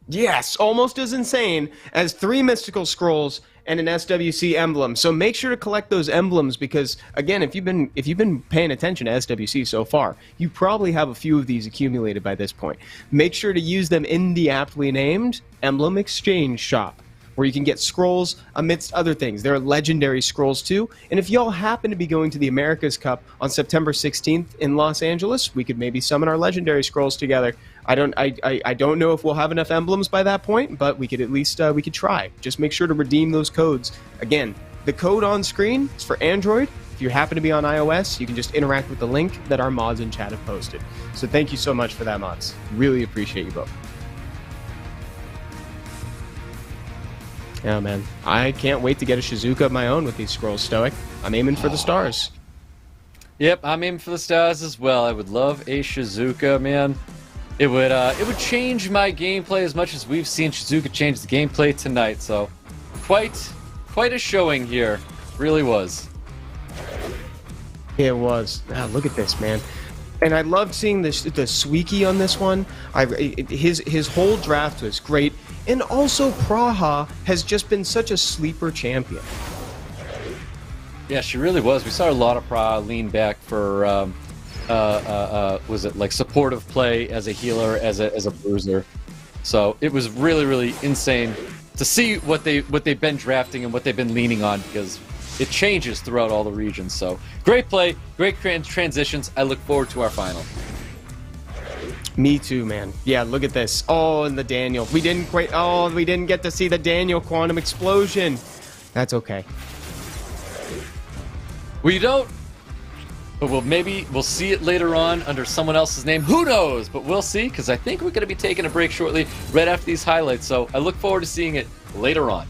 Speaker 1: Yes, almost as insane as 3 mystical scrolls and an SWC emblem. So make sure to collect those emblems, because again, if you've been paying attention to SWC so far, you probably have a few of these accumulated by this point. Make sure to use them in the aptly named Emblem Exchange Shop. where you can get scrolls amidst other things. There are legendary scrolls too. And if y'all happen to be going to the America's Cup on September 16th in Los Angeles, we could maybe summon our legendary scrolls together. I don't know if we'll have enough emblems by that point, but we could at least we could try. Just make sure to redeem those codes. Again, the code on screen is for Android. If you happen to be on iOS, you can just interact with the link that our mods in chat have posted. So thank you so much for that, mods. Really appreciate you both. Yeah, man. I can't wait to get a Shizuka of my own with these scrolls, Stoic. I'm aiming for the stars.
Speaker 2: Yep, I'm aiming for the stars as well. I would love a Shizuka, man. It would change my gameplay as much as we've seen Shizuka change the gameplay tonight. So, quite a showing here. Really was.
Speaker 1: Yeah, it was. Ah, look at this, man. And I loved seeing the Suiki on this one. His whole draft was great. And also, Praha has just been such a sleeper champion.
Speaker 2: Yeah, she really was. We saw a lot of Praha lean back for, was it like supportive play as a healer, as a bruiser. So it was really, really insane to see what they've been drafting and what they've been leaning on, because it changes throughout all the regions. So great play, great transitions. I look forward to our final.
Speaker 1: Me too, man. Yeah, look at this. Oh, and the Daniel. We didn't get to see the Daniel quantum explosion. That's okay.
Speaker 2: We don't, but we'll see it later on under someone else's name. Who knows? But we'll see, because I think we're going to be taking a break shortly, right after these highlights. So I look forward to seeing it later on.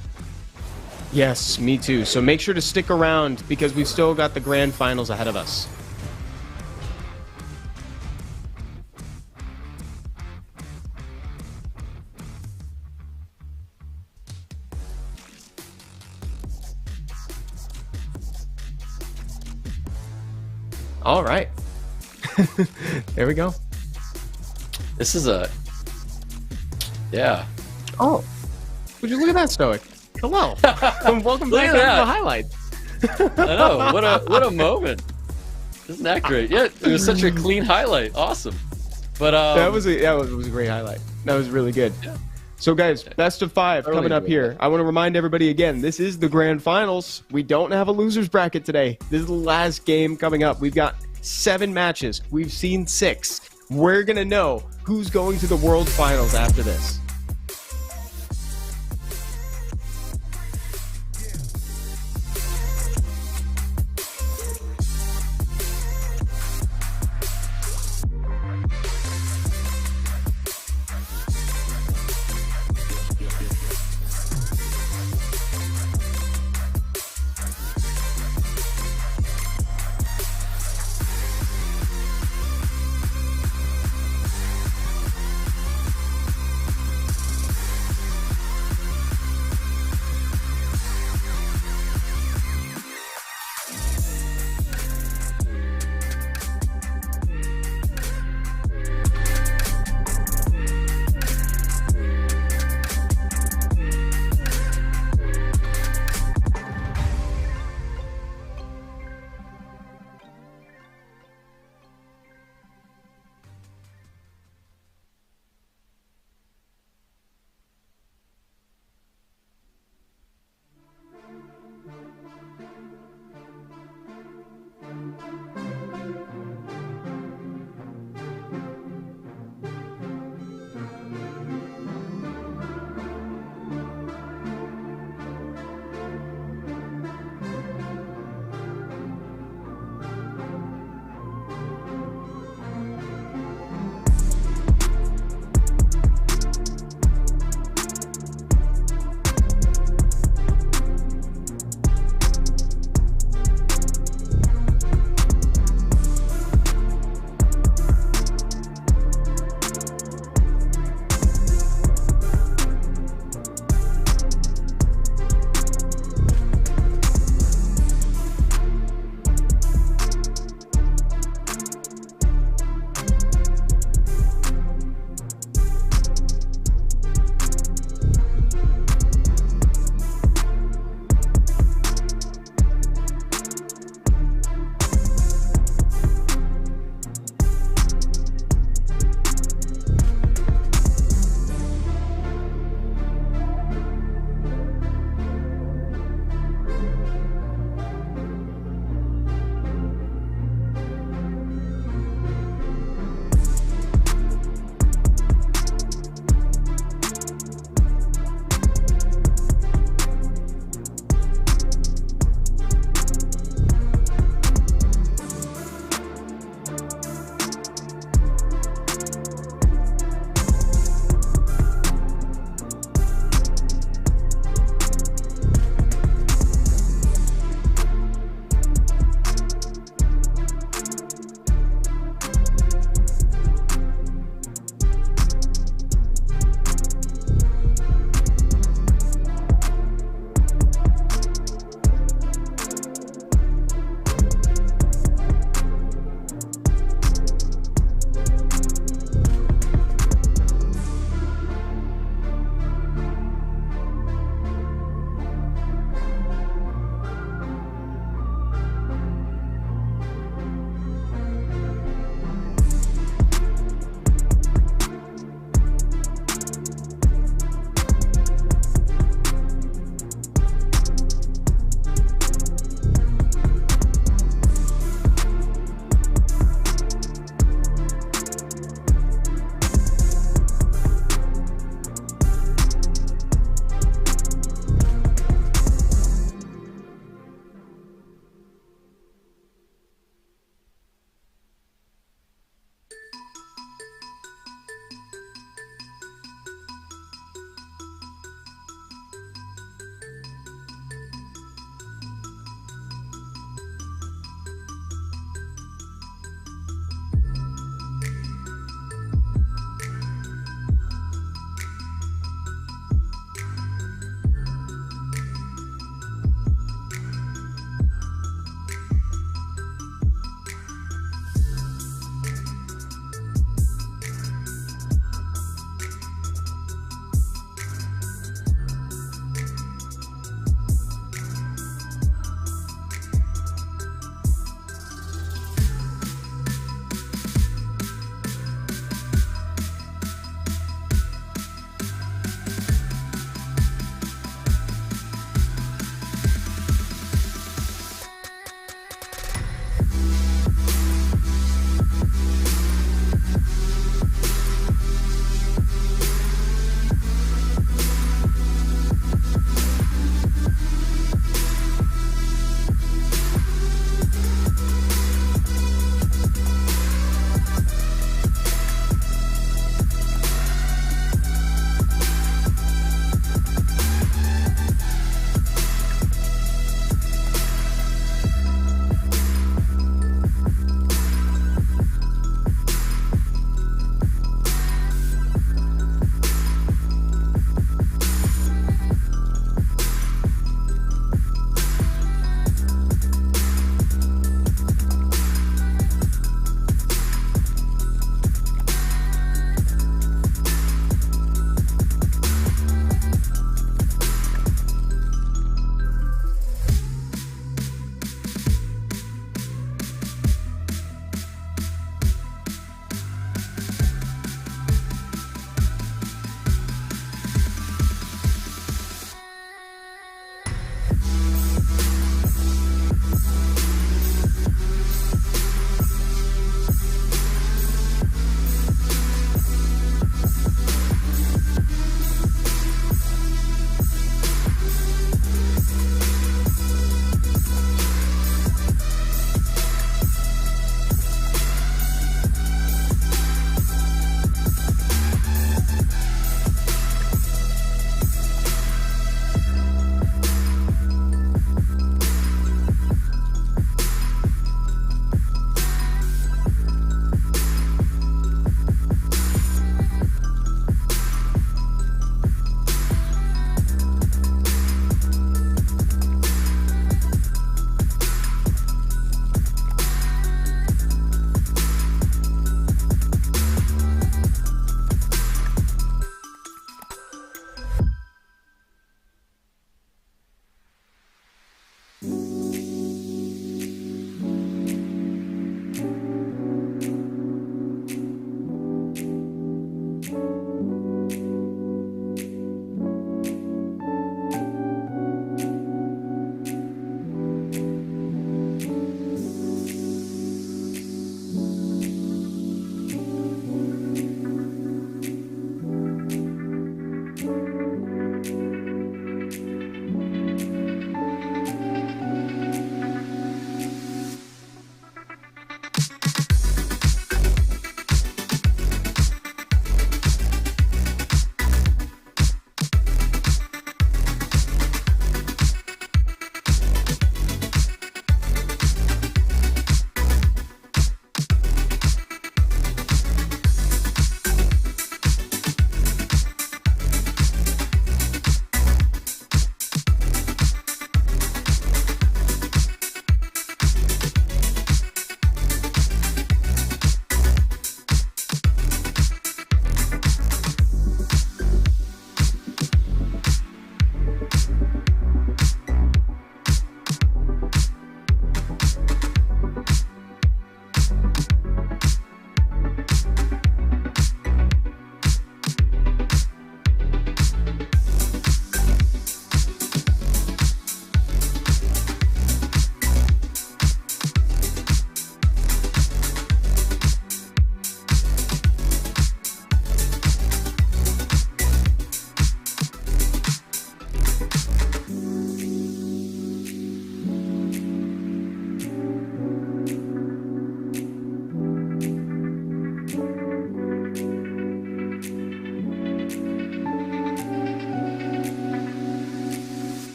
Speaker 1: Yes, me too. So make sure to stick around, because we've still got the grand finals ahead of us. All right. There we go.
Speaker 2: This is yeah.
Speaker 1: Oh, would you look at that, Stoic? Hello. Welcome back to the highlights.
Speaker 2: I know. What a moment. Isn't that great? Yeah, it was such a clean highlight. Awesome. But
Speaker 1: that was a great highlight. That was really good. Yeah. So guys, best of 5 coming up here. I want to remind everybody again, this is the grand finals. We don't have a losers bracket today. This is the last game coming up. We've got 7 matches. We've seen 6. We're going to know who's going to the world finals after this.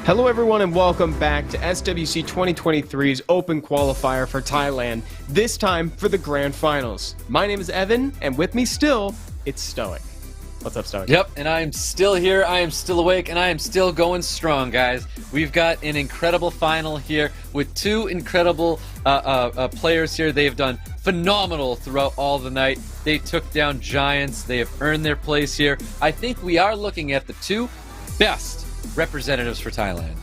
Speaker 1: Hello everyone and welcome back to SWC 2023's Open Qualifier for Thailand, this time for the Grand Finals. My name is Evan, and with me still, it's Stoic. What's up, Stoic?
Speaker 2: Yep, and I am still here, I am still awake, and I am still going strong, guys. We've got an incredible final here with two incredible players here. They have done phenomenal throughout all the night. They took down giants. They have earned their place here. I think we are looking at the two best representatives for Thailand.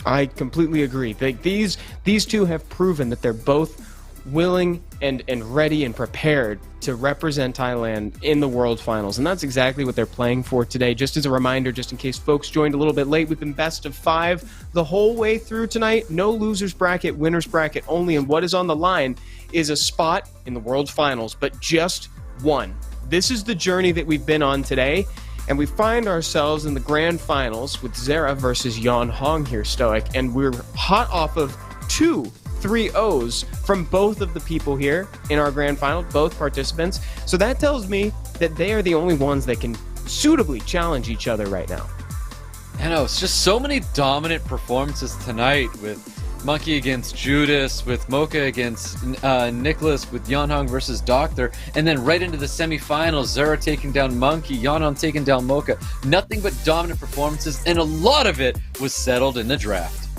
Speaker 1: I completely agree. These two have proven that they're both willing and ready and prepared to represent Thailand in the World Finals, and that's exactly what they're playing for today. Just as a reminder, just in case folks joined a little bit late, we've been best of 5 the whole way through tonight. No losers bracket, winners bracket only, and what is on the line is a spot in the World Finals, but just one. This is the journey that we've been on today, and we find ourselves in the Grand Finals with ZERA versus Yon Hong here, Stoic, and we're hot off of 2 3-0s from both of the people here in our Grand Final, both participants. So that tells me that they are the only ones that can suitably challenge each other right now.
Speaker 2: I know, it's just so many dominant performances tonight with Monkey against Judas, with MOCCA against NICKCLAS, with Yon Hong versus DOCTHURR, and then right into the semifinals, ZERA taking down Monkey, Yon Hong taking down MOCCA. Nothing but dominant performances, and a lot of it was settled in the draft.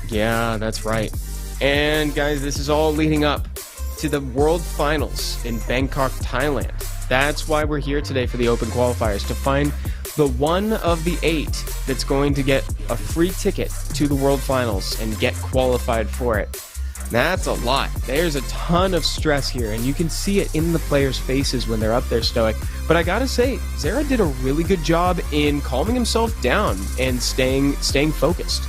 Speaker 1: Yeah, that's right. And guys, this is all leading up to the World Finals in Bangkok, Thailand. That's why we're here today for the Open Qualifiers, to find the one of the 8 that's going to get a free ticket to the World Finals and get qualified for it. That's a lot. There's a ton of stress here, and you can see it in the players' faces when they're up there, Stoic. But I gotta say, ZERA did a really good job in calming himself down and staying focused.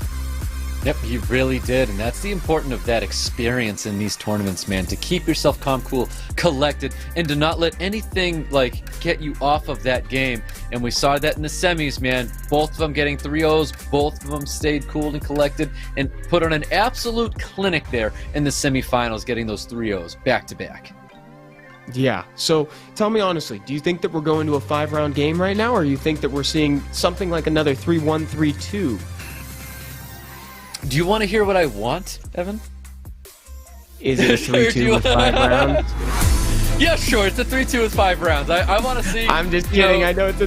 Speaker 2: Yep, he really did, and that's the importance of that experience in these tournaments, man, to keep yourself calm, cool, collected, and to not let anything, like, get you off of that game. And we saw that in the semis, man. Both of them getting 3-0s, both of them stayed cool and collected, and put on an absolute clinic there in the semifinals, getting those 3-0s back-to-back.
Speaker 1: Yeah, so tell me honestly, do you think that we're going to a 5-round game right now, or you think that we're seeing something like another 3-1, 3-2?
Speaker 2: Do you want to hear what I want, Evan?
Speaker 1: Is it a 3-2 with 5 rounds?
Speaker 2: Yeah, sure. It's a 3-2 with 5 rounds. I want to see.
Speaker 1: I'm just kidding. I know it's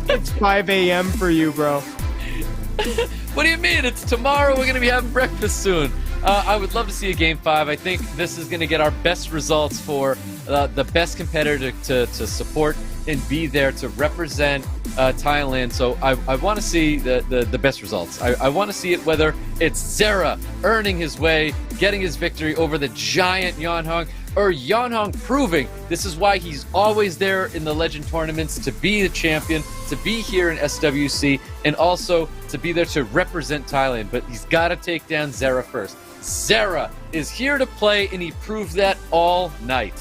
Speaker 1: it's 5 a.m. for you, bro.
Speaker 2: What do you mean? It's tomorrow. We're going to be having breakfast soon. I would love to see a Game 5. I think this is going to get our best results for the best competitor to support and be there to represent Thailand. So I want to see the best results. I want to see it, whether it's ZERA earning his way, getting his victory over the giant Yon Hong, or Yon Hong proving this is why he's always there in the Legend tournaments, to be the champion, to be here in SWC, and also to be there to represent Thailand. But he's got to take down ZERA first. ZERA is here to play, and he proved that all night.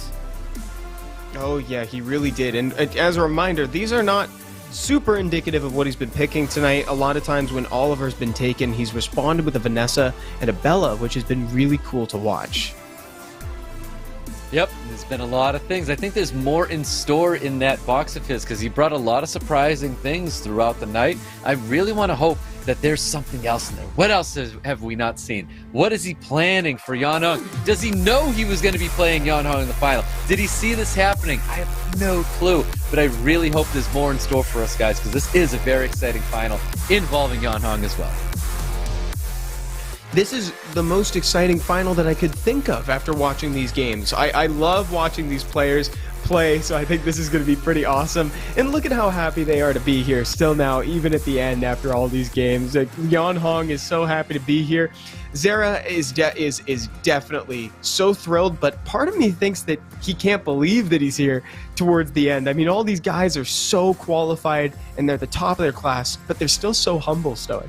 Speaker 1: Oh yeah, he really did. And as a reminder, these are not super indicative of what he's been picking tonight. A lot of times when Oliver's been taken, he's responded with a Vanessa and a Bella, which has been really cool to watch.
Speaker 2: Yep, there's been a lot of things. I think there's more in store in that box of his, because he brought a lot of surprising things throughout the night. I really want to hope that there's something else in there. What else have we not seen? What is he planning for Yon Hong? Does he know he was going to be playing Yon Hong in the final? Did he see this happening? I have no clue, but I really hope there's more in store for us, guys, because this is a very exciting final involving Yon Hong as well.
Speaker 1: This is the most exciting final that I could think of after watching these games. I love watching these players play, so I think this is going to be pretty awesome. And look at how happy they are to be here still now, even at the end after all these games. Like, Yon Hong is so happy to be here. ZERA is definitely so thrilled, but part of me thinks that he can't believe that he's here towards the end. I mean, all these guys are so qualified, and they're at the top of their class, but they're still so humble, Stoic.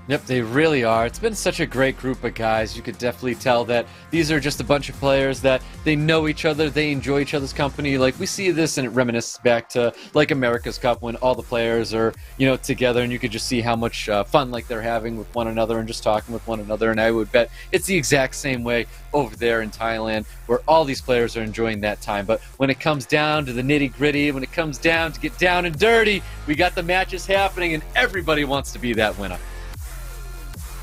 Speaker 2: Yep, they really are. It's been such a great group of guys. You could definitely tell that these are just a bunch of players that they know each other, they enjoy each other's company. Like, we see this and it reminisces back to, like, America's Cup when all the players are, you know, together, and you could just see how much fun, like, they're having with one another and just talking with one another. And I would bet it's the exact same way over there in Thailand, where all these players are enjoying that time. But when it comes down to the nitty-gritty, when it comes down to get down and dirty, we got the matches happening, and everybody wants to be that winner.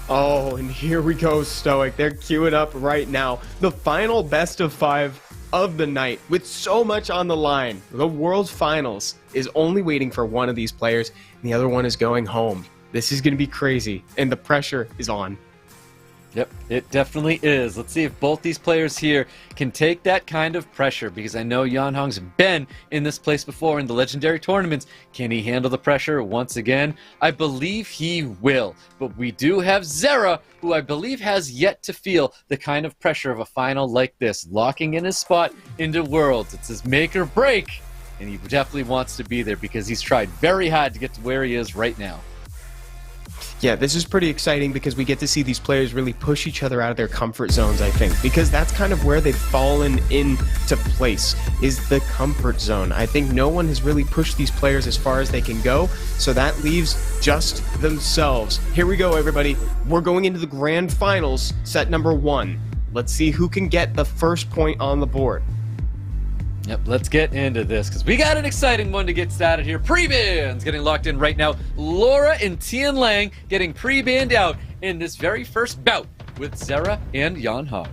Speaker 1: Oh, and here we go, Stoic. They're queuing up right now. The final best of 5 of the night with so much on the line. The World Finals is only waiting for one of these players, and the other one is going home. This is going to be crazy, and the pressure is on.
Speaker 2: Yep, it definitely is. Let's see if both these players here can take that kind of pressure, because I know Yan Hong's been in this place before in the legendary tournaments. Can he handle the pressure once again? I believe he will. But we do have ZERA, who I believe has yet to feel the kind of pressure of a final like this, locking in his spot into Worlds. It's his make or break, and he definitely wants to be there because he's tried very hard to get to where he is right now.
Speaker 1: Yeah, this is pretty exciting because we get to see these players really push each other out of their comfort zones, I think, because that's kind of where they've fallen into place, is the comfort zone. I think no one has really pushed these players as far as they can go, so that leaves just themselves. Here we go, everybody. We're going into the grand finals, set number 1. Let's see who can get the first point on the board.
Speaker 2: Yep, let's get into this, because we got an exciting one to get started here. Pre-bans getting locked in right now. Laura and Tian Lang getting pre-banned out in this very first bout with ZERA and Yan Hong.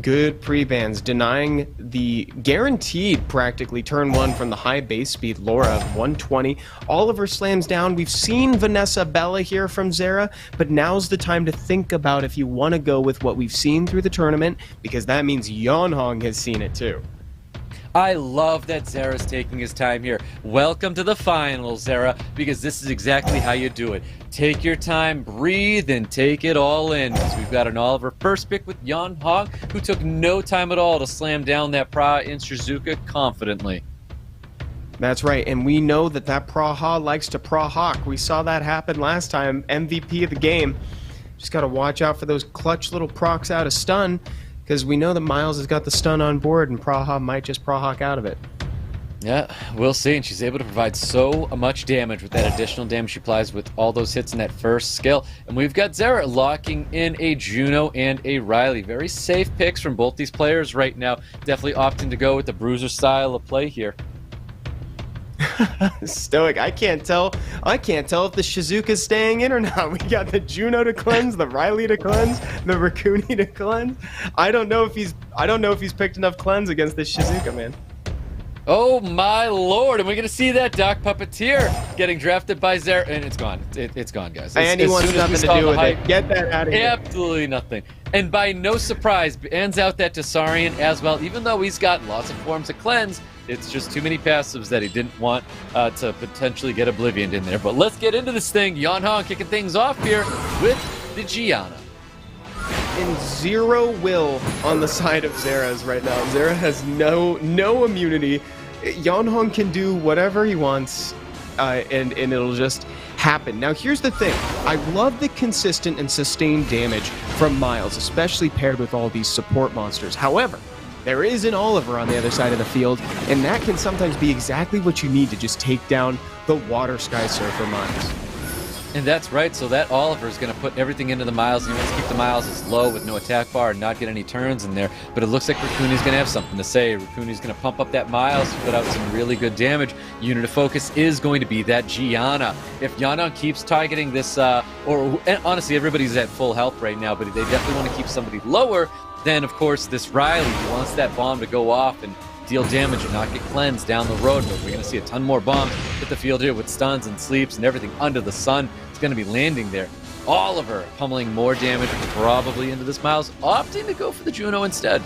Speaker 1: Good pre-bans, denying the guaranteed, practically, turn 1 from the high base speed Laura of 120. All of her slams down. We've seen Vanessa Bella here from ZERA, but now's the time to think about if you want to go with what we've seen through the tournament, because that means Yan Hong has seen it too.
Speaker 2: I love that ZERA's taking his time here. Welcome to the finals, ZERA, because this is exactly how you do it. Take your time, breathe, and take it all in. Because we've got an Oliver first pick with Yan Hong, who took no time at all to slam down that Praha in Shizuka confidently.
Speaker 1: That's right, and we know that Praha likes to Prahawk. We saw that happen last time, MVP of the game. Just got to watch out for those clutch little procs out of stun, because we know that Miles has got the stun on board, and Praha might just Prahawk out of it.
Speaker 2: Yeah, we'll see. And she's able to provide so much damage with that additional damage she applies with all those hits in that first skill. And we've got ZERA locking in a Juno and a Riley. Very safe picks from both these players right now. Definitely opting to go with the bruiser style of play here.
Speaker 1: Stoic, I can't tell if the Shizuka's staying in or not. We got the Juno to cleanse, the Riley to cleanse, the Rakuni to cleanse. I don't know if he's picked enough cleanse against this Shizuka, man.
Speaker 2: Oh my lord, and we're gonna see that Doc Puppeteer getting drafted by ZERA, and it's gone. It's gone, guys.
Speaker 1: And he wants nothing to do with it. Get that out of here.
Speaker 2: Absolutely nothing. And by no surprise, bans out that Tessarian as well, even though he's got lots of forms of cleanse. It's just too many passives that he didn't want to potentially get Oblivion in there. But let's get into this thing. Yan Hong kicking things off here with the Gianna.
Speaker 1: And zero will on the side of ZERA's right now. ZERA has no immunity. Yan Hong can do whatever he wants, and it'll just happen. Now, here's the thing. I love the consistent and sustained damage from Miles, especially paired with all these support monsters. However, there is an Oliver on the other side of the field, and that can sometimes be exactly what you need to just take down the Water Sky Surfer Miles.
Speaker 2: And that's right, so that Oliver is going to put everything into the Miles, and he wants to keep the Miles as low with no attack bar and not get any turns in there. But it looks like Rakuni's going to have something to say. Rakuni's going to pump up that Miles to put out some really good damage. Unit of focus is going to be that Gianna. If Yana keeps targeting this, honestly, everybody's at full health right now, but they definitely want to keep somebody lower. Then, of course, this Riley wants that bomb to go off and deal damage and not get cleansed down the road. But we're going to see a ton more bombs hit the field here with stuns and sleeps and everything under the sun. It's going to be landing there. Oliver pummeling more damage probably into this Miles, opting to go for the Juno instead.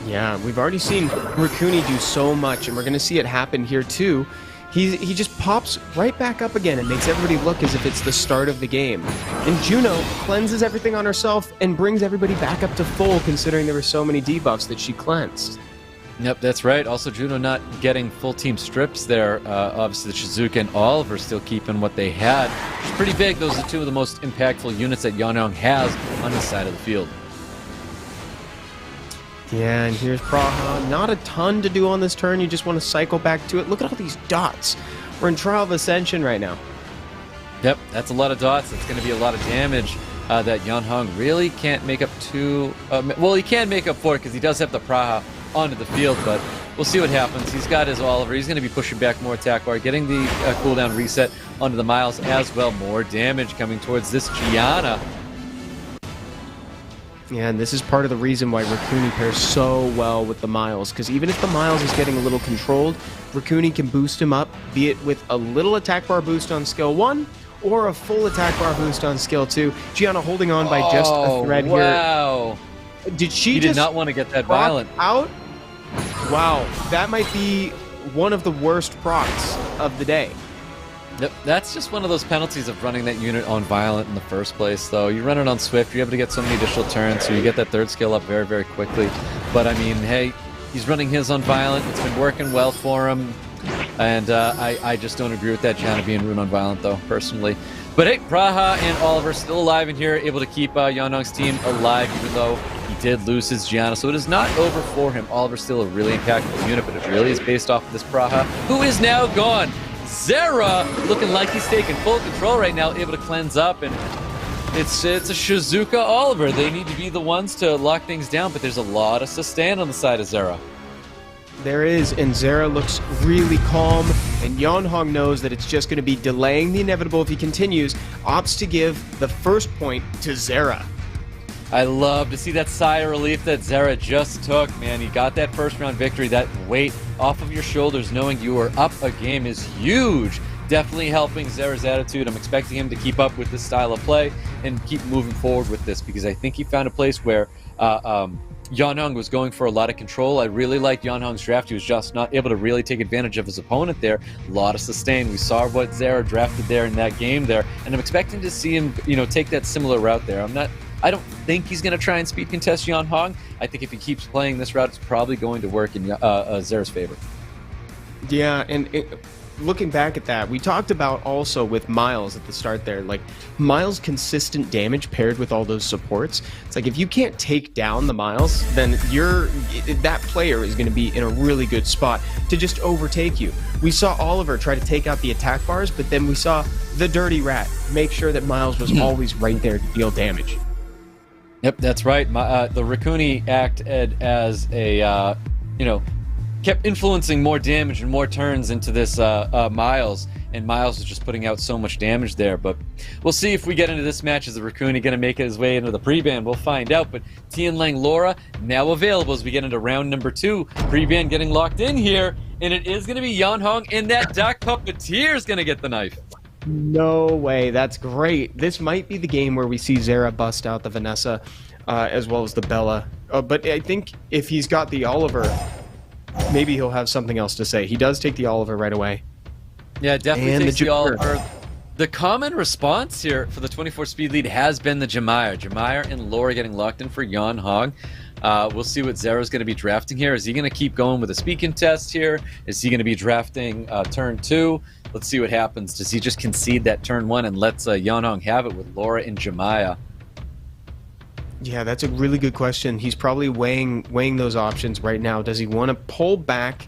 Speaker 1: Yeah, we've already seen Rakuni do so much, and we're going to see it happen here too. He just pops right back up again and makes everybody look as if it's the start of the game. And Juno cleanses everything on herself and brings everybody back up to full, considering there were so many debuffs that she cleansed.
Speaker 2: Yep, that's right. Also, Juno not getting full team strips there. Obviously, the Shizuka and Oliver still keeping what they had. It's pretty big. Those are two of the most impactful units that Yeonhong has on this side of the field.
Speaker 1: Yeah, and here's Praha. Not a ton to do on this turn. You just want to cycle back to it. Look at all these dots. We're in Trial of Ascension right now.
Speaker 2: Yep, that's a lot of dots. That's going to be a lot of damage that Yeonhong really can't make up to. Well, he can make up for it because he does have the Praha onto the field, but we'll see what happens. He's got his Oliver. He's going to be pushing back more attack bar, getting the cooldown reset onto the Miles as well. More damage coming towards this Gianna.
Speaker 1: Yeah, and this is part of the reason why Raccoon pairs so well with the Miles, because even if the Miles is getting a little controlled, Raccoon can boost him up, be it with a little attack bar boost on skill 1 or a full attack bar boost on skill 2. Gianna holding on by just a thread here.
Speaker 2: Wow.
Speaker 1: Did she
Speaker 2: He
Speaker 1: just
Speaker 2: did not want to get that violent
Speaker 1: out? Wow, that might be one of the worst procs of the day.
Speaker 2: Yep, that's just one of those penalties of running that unit on Violent in the first place, though. You run it on Swift, you're able to get so many additional turns, so you get that third skill up very, very quickly. But, I mean, hey, he's running his on Violent. It's been working well for him. And I just don't agree with that Gianna being rune on Violent, though, personally. But, hey, Praha and Oliver still alive in here, able to keep Yeonhong's team alive, even though he did lose his Gianna. So it is not over for him. Oliver's still a really impactful unit, but it really is based off of this Praha, who is now gone. ZERA looking like he's taking full control right now, able to cleanse up, and it's a Shizuka Oliver. They need to be the ones to lock things down, but there's a lot of sustain on the side of ZERA.
Speaker 1: There is, and ZERA looks really calm, and Yeonhong knows that it's just going to be delaying the inevitable if he continues, opts to give the first point to ZERA.
Speaker 2: I love to see that sigh of relief that ZERA just took, man. He got that first round victory. That weight off of your shoulders, knowing you are up a game, is huge. Definitely helping ZERA's attitude. I'm expecting him to keep up with this style of play and keep moving forward with this, because I think he found a place where Yeonhong was going for a lot of control. I really liked Yeonhong's draft. He was just not able to really take advantage of his opponent there. A lot of sustain. We saw what ZERA drafted there in that game there, and I'm expecting to see him, take that similar route there. I don't think he's going to try and speed contest Yeonhong. I think if he keeps playing this route, it's probably going to work in ZERA's favor.
Speaker 1: Yeah, and looking back at that, we talked about also with Miles at the start there, like Miles' consistent damage paired with all those supports. It's like if you can't take down the Miles, then that player is going to be in a really good spot to just overtake you. We saw Oliver try to take out the attack bars, but then we saw the Dirty Rat make sure that Miles was always right there to deal damage.
Speaker 2: Yep, that's right. The Raccoon acted as a, kept influencing more damage and more turns into this Miles, and Miles was just putting out so much damage there. But we'll see if we get into this match. Is the Raccoon going to make his way into the pre-ban? We'll find out. But Tian Lang Laura now available as we get into round number 2. Pre-ban getting locked in here, and it is going to be Yeonhong, and that Doc Puppeteer is going to get the knife.
Speaker 1: No way. That's great. This might be the game where we see ZERA bust out the Vanessa as well as the Bella. But I think if he's got the Oliver, maybe he'll have something else to say. He does take the Oliver right away.
Speaker 2: Yeah, definitely
Speaker 1: and
Speaker 2: takes the Oliver. The common response here for the 24 speed lead has been the Jemire. Jemire and Laura getting locked in for Yeonhong. We'll see what ZERA's going to be drafting here. Is he going to keep going with a speed contest here? Is he going to be drafting turn 2? Let's see what happens. Does he just concede that turn 1 and lets Yeonhong have it with Laura and Jemire?
Speaker 1: Yeah, that's a really good question. He's probably weighing those options right now. Does he want to pull back,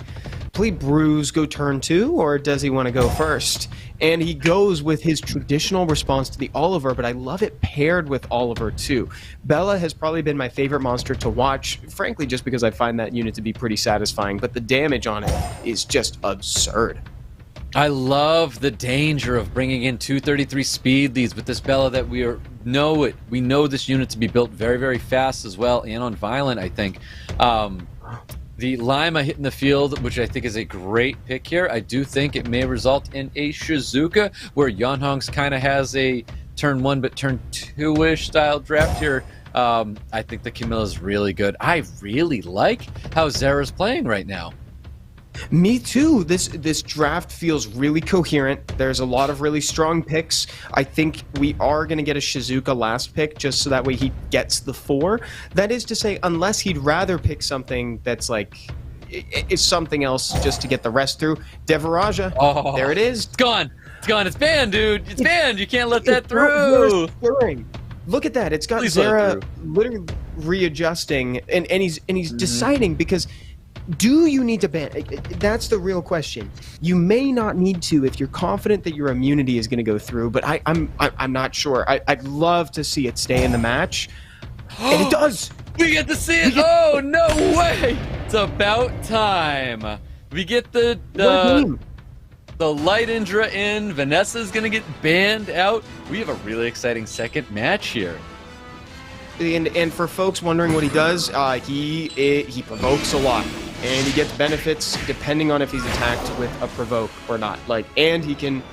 Speaker 1: play Bruise, go turn 2, or does he want to go first? And he goes with his traditional response to the Oliver, but I love it paired with Oliver too. Bella has probably been my favorite monster to watch, frankly, just because I find that unit to be pretty satisfying, but the damage on it is just absurd.
Speaker 2: I love the danger of bringing in 233 speed leads with this Bella that we know this unit to be built very, very fast as well, and on Violent, I think. The Lima hitting the field, which I think is a great pick here. I do think it may result in a Shizuka, where Yeonhong's kind of has a turn 1 but turn 2-ish style draft here. I think the Camilla's really good. I really like how ZERA's playing right now.
Speaker 1: Me too. This draft feels really coherent. There's a lot of really strong picks. I think we are going to get a Shizuka last pick just so that way he gets the 4. That is to say, unless he'd rather pick something that's like is something else just to get the rest through. Devaraja, there it is.
Speaker 2: It's gone. It's gone. It's banned, dude. It's banned. You can't let that through.
Speaker 1: Look at that. It's got ZERA literally readjusting, and he's deciding, because do you need to ban? That's the real question. You may not need to if you're confident that your immunity is going to go through, but I'm not sure. I'd love to see it stay in the match, and it does.
Speaker 2: We get to see it. Oh, no way! It's about time. We get the light Indra in. Vanessa's gonna get banned out. We have a really exciting second match here.
Speaker 1: And for folks wondering what he does, he provokes a lot, and he gets benefits depending on if he's attacked with a provoke or not. And he can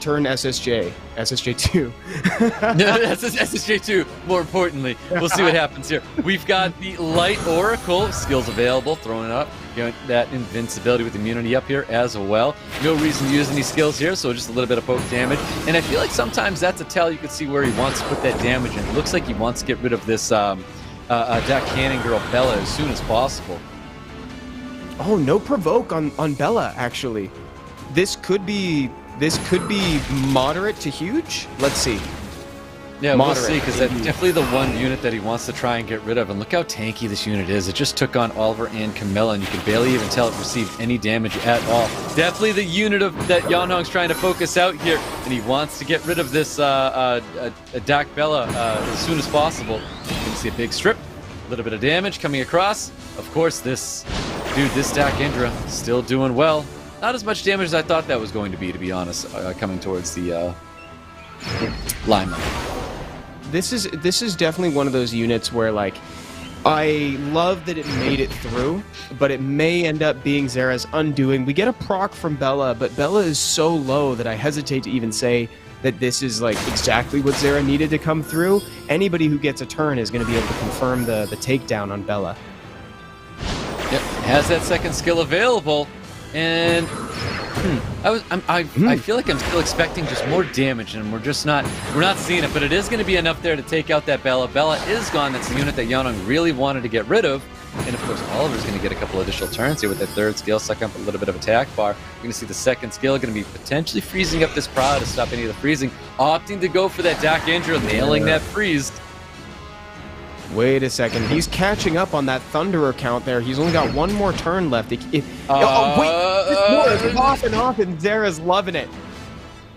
Speaker 1: turn SSJ2.
Speaker 2: SSJ2, more importantly. We'll see what happens here. We've got the Light Oracle skills available, throwing it up. You know, that invincibility with immunity up here as well. No reason to use any skills here, so just a little bit of poke damage. And I feel like sometimes that's a tell you can see where he wants to put that damage in. It looks like he wants to get rid of this Dak Cannon girl Bella as soon as possible.
Speaker 1: Oh, no provoke on Bella, actually. This could be moderate to huge. Let's see.
Speaker 2: Yeah, we'll see, because that's definitely the one unit that he wants to try and get rid of. And look how tanky this unit is. It just took on Oliver and Camilla, and you can barely even tell it received any damage at all. Definitely the unit that Yanhong's trying to focus out here, and he wants to get rid of this Dak Bella as soon as possible. You can see a big strip, a little bit of damage coming across. Of course, this Dak Indra still doing well. Not as much damage as I thought that was going to be honest, coming towards the limelight.
Speaker 1: This is definitely one of those units where, like, I love that it made it through, but it may end up being ZERA's undoing. We get a proc from Bella, but Bella is so low that I hesitate to even say that this is, like, exactly what ZERA needed to come through. Anybody who gets a turn is going to be able to confirm the takedown on Bella.
Speaker 2: Yep, has that second skill available. And I feel like I'm still expecting just more damage, and we're not seeing it, but it is going to be enough there to take out that Bella. Bella is gone. That's the unit that Yanhong really wanted to get rid of. And of course, Oliver's going to get a couple additional turns here with that third skill, sucking up a little bit of attack bar. We're going to see the second skill going to be potentially freezing up this Proud to stop any of the freezing, opting to go for that Dak Indra, nailing that freeze.
Speaker 1: Wait a second. He's catching up on that Thunderer count there. He's only got one more turn left. Wait! This more is popping off, and ZERA's loving it.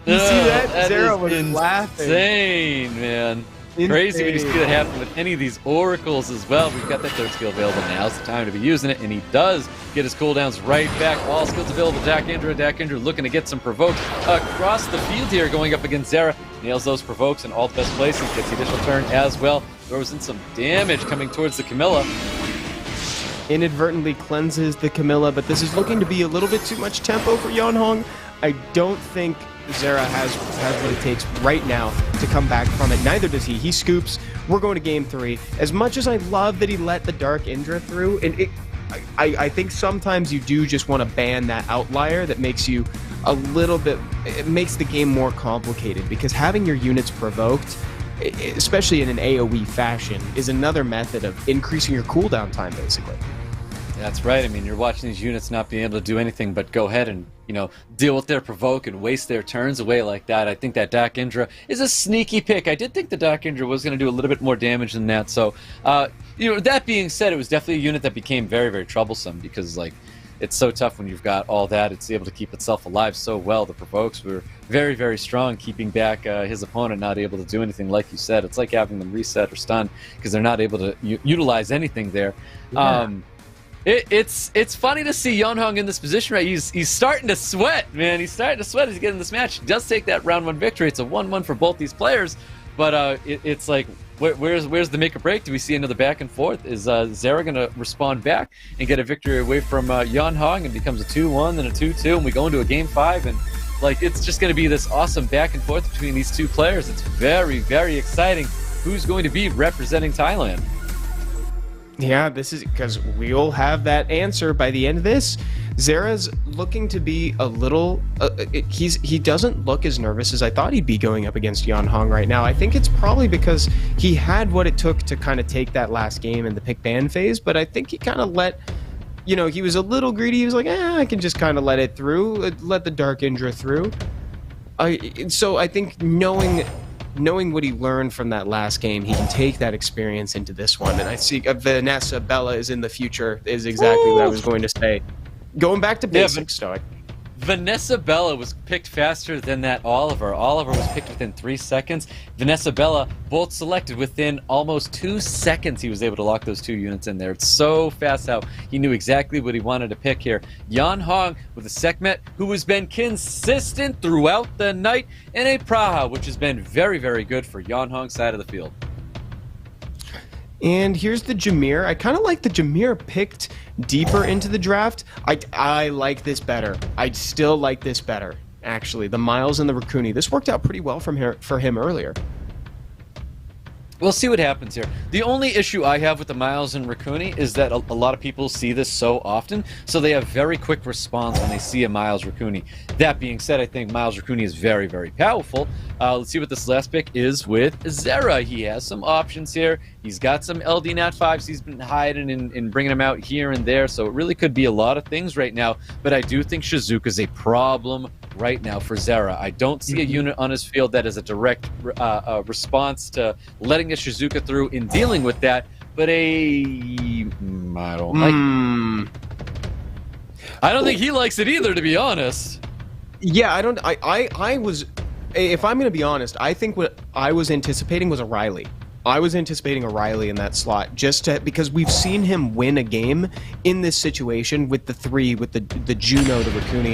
Speaker 1: You see that? ZERA was laughing.
Speaker 2: Insane, man. Crazy when you see that happen with any of these oracles as well. We've got that third skill available. Now's the time to be using it, and he does get his cooldowns right back. All skills available. Dak Indra looking to get some provokes across the field here, going up against ZERA. Nails those provokes in all the best places. Gets the additional turn as well. Throws in some damage coming towards the Camilla.
Speaker 1: Inadvertently cleanses the Camilla, but this is looking to be a little bit too much tempo for Yanhong. I don't think ZERA has what it takes right now to come back from it. Neither does he. He scoops. We're going to game 3. As much as I love that he let the Dark Indra through, and I think sometimes you do just want to ban that outlier that makes you a little bit, it makes the game more complicated, because having your units provoked, especially in an AoE fashion, is another method of increasing your cooldown time, basically.
Speaker 2: That's right. I mean, you're watching these units not being able to do anything but go ahead and, deal with their provoke and waste their turns away like that. I think that Dak Indra is a sneaky pick. I did think the Dak Indra was going to do a little bit more damage than that. So, that being said, it was definitely a unit that became very, very troublesome, because, like, it's so tough when you've got all that. It's able to keep itself alive so well. The provokes were very, very strong, keeping back his opponent not able to do anything. Like you said, it's like having them reset or stun, because they're not able to utilize anything there. Yeah. It's funny to see Yanhong in this position, right? He's starting to sweat, man. He's starting to sweat as he gets in this match. He does take that round 1 victory. It's a 1-1 for both these players, but it's like, where's the make or break? Do we see another back and forth? Is ZERA going to respond back and get a victory away from Yanhong, and becomes a 2-1, then a 2-2, and we go into a game 5, and like, it's just going to be this awesome back and forth between these two players. It's very, very exciting. Who's going to be representing Thailand?
Speaker 1: Yeah, this is because we'll have that answer by the end of this. ZERA's looking to be a little... he doesn't look as nervous as I thought he'd be going up against Yanhong right now. I think it's probably because he had what it took to kind of take that last game in the pick ban phase, but I think he kind of let you know, he was a little greedy. He was like, I can just kind of let it through, let the Dark Indra through. So I think knowing what he learned from that last game, he can take that experience into this one. And I see Vanessa Bella is in the future is exactly what I was going to say. Going back to basics, Stoic.
Speaker 2: Vanessa Bella was picked faster than that Oliver. Oliver was picked within 3 seconds. Vanessa Bella both selected within almost 2 seconds. He was able to lock those 2 units in there. It's so fast how he knew exactly what he wanted to pick here. Yan Hong with a Sekhmet who has been consistent throughout the night, and a Praha which has been very, very good for Yan Hong's side of the field.
Speaker 1: And here's the Jameer. I kind of like the Jameer picked deeper into the draft. I like this better. I still like this better, actually. The Miles and the Raccoon. This worked out pretty well for him earlier.
Speaker 2: We'll see what happens here. The only issue I have with the Miles and Raccoon is that a lot of people see this so often, so they have very quick response when they see a Miles Raccoon. That being said, I think Miles Raccoon is very, very powerful. Let's see what this last pick is with ZERA. He has some options here. He's got some LD Nat 5s he's been hiding and bringing them out here and there, so it really could be a lot of things right now, but I do think Shizuka is a problem right now for ZERA. I don't see a unit on his field that is a direct response to letting a Shizuka through in dealing with that, but I don't like I don't think he likes it either, to be honest.
Speaker 1: Yeah, I was, if I'm going to be honest, I think what I was anticipating was a Riley. I was anticipating a Riley in that slot because we've seen him win a game in this situation with the 3, with the Juno, the Raccoon,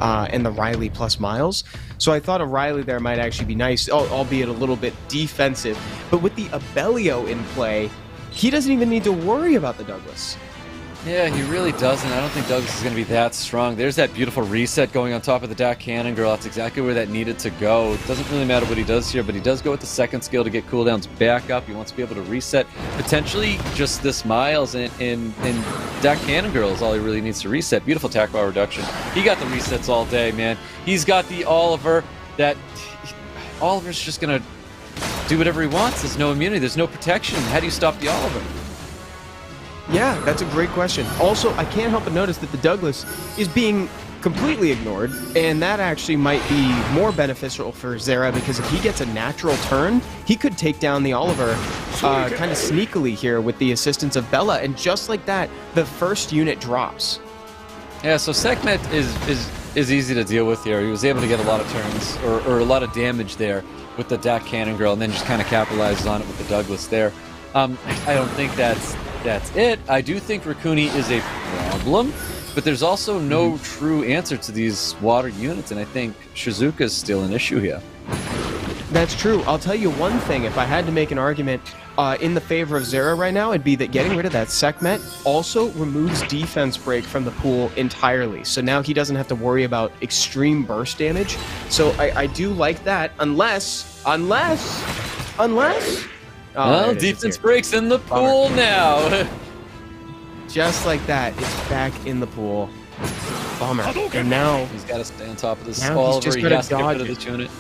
Speaker 1: and the Riley plus Miles. So I thought a Riley there might actually be nice, albeit a little bit defensive. But with the Abellio in play, he doesn't even need to worry about the Douglas.
Speaker 2: Yeah, he really doesn't. I don't think Douglas is going to be that strong. There's that beautiful reset going on top of the Dark Cannon Girl. That's exactly where that needed to go. It doesn't really matter what he does here, but he does go with the second skill to get cooldowns back up. He wants to be able to reset potentially just this Miles and Dark Cannon Girl is all he really needs to reset. Beautiful attack bar reduction. He got the resets all day, man. He's got the Oliver that Oliver's just going to do whatever he wants. There's no immunity. There's no protection. How do you stop the Oliver?
Speaker 1: Yeah, that's a great question. Also, I can't help but notice that the Douglas is being completely ignored, and that actually might be more beneficial for ZERA because if he gets a natural turn, he could take down the Oliver kind of sneakily here with the assistance of Bella, and just like that, the first unit drops.
Speaker 2: Yeah, so Sekhmet is easy to deal with here. He was able to get a lot of turns, or a lot of damage there with the Dark Cannon Girl, and then just kind of capitalizes on it with the Douglas there. I don't think that's it. I do think Raccoon is a problem, but there's also no true answer to these water units, and I think Shizuka is still an issue here.
Speaker 1: That's true. I'll tell you one thing. If I had to make an argument in the favor of ZERA right now, it'd be that getting rid of that Sekhmet also removes defense break from the pool entirely. So now he doesn't have to worry about extreme burst damage. So I do like that, unless...
Speaker 2: Well, defense breaks in the pool now.
Speaker 1: Just like that, it's back in the pool. Bummer. And now
Speaker 2: he's got to stay on top of this
Speaker 1: now
Speaker 2: Oliver. He has to get rid of
Speaker 1: it.
Speaker 2: this unit.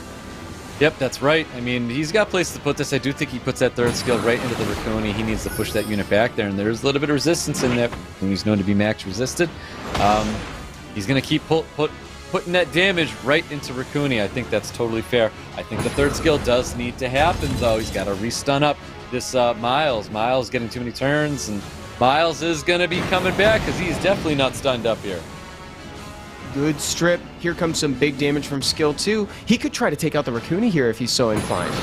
Speaker 2: Yep, that's right. I mean, he's got a place to put this. I do think he puts that third skill right into the Raccoon. He needs to push that unit back there, and there's a little bit of resistance in there. He's known to be max resisted. He's going to keep putting that damage right into Raccoon. I think that's totally fair. I think the third skill does need to happen, though. He's got to restun up this Miles. Miles getting too many turns, and Miles is going to be coming back because he's definitely not stunned up here.
Speaker 1: Good strip. Here comes some big damage from skill 2. He could try to take out the Raccoon here if he's so inclined.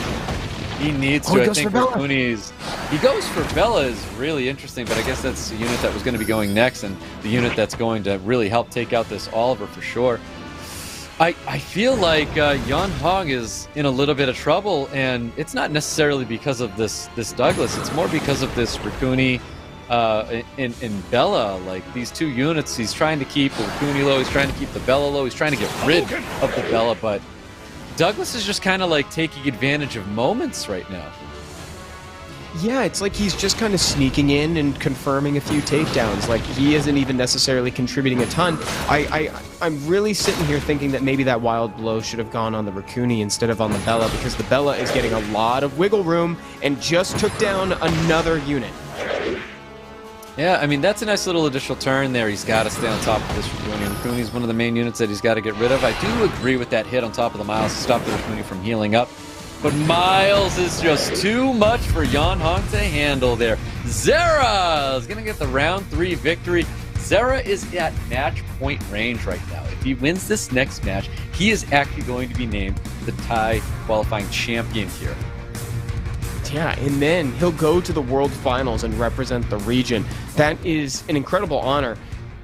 Speaker 2: He needs to. I think Raccoon he goes for Bella is really interesting, but I guess that's the unit that was going to be going next, and the unit that's going to really help take out this Oliver for sure. I feel like Yan Hong is in a little bit of trouble, and it's not necessarily because of this Douglas. It's more because of this Raccoon in Bella. Like, these two units, he's trying to keep the Raccoon low, he's trying to keep the Bella low, he's trying to get rid of the Bella, but Douglas is just kind of like taking advantage of moments right now.
Speaker 1: Yeah, it's like he's just kind of sneaking in and confirming a few takedowns. Like, he isn't even necessarily contributing a ton. I'm really sitting here thinking that maybe that wild blow should have gone on the Raccoon instead of on the Bella, because the Bella is getting a lot of wiggle room and just took down another unit.
Speaker 2: Yeah, I mean, that's a nice little additional turn there. He's got to stay on top of this Raccoon. Raccoon is one of the main units that he's got to get rid of. I do agree with that hit on top of the Miles to stop the Raccoon from healing up. But Miles is just too much for Yan Hong to handle there. ZERA is going to get the round 3 victory. ZERA is at match point range right now. If he wins this next match, he is actually going to be named the Thai qualifying champion here.
Speaker 1: Yeah, and then he'll go to the World Finals and represent the region. That is an incredible honor,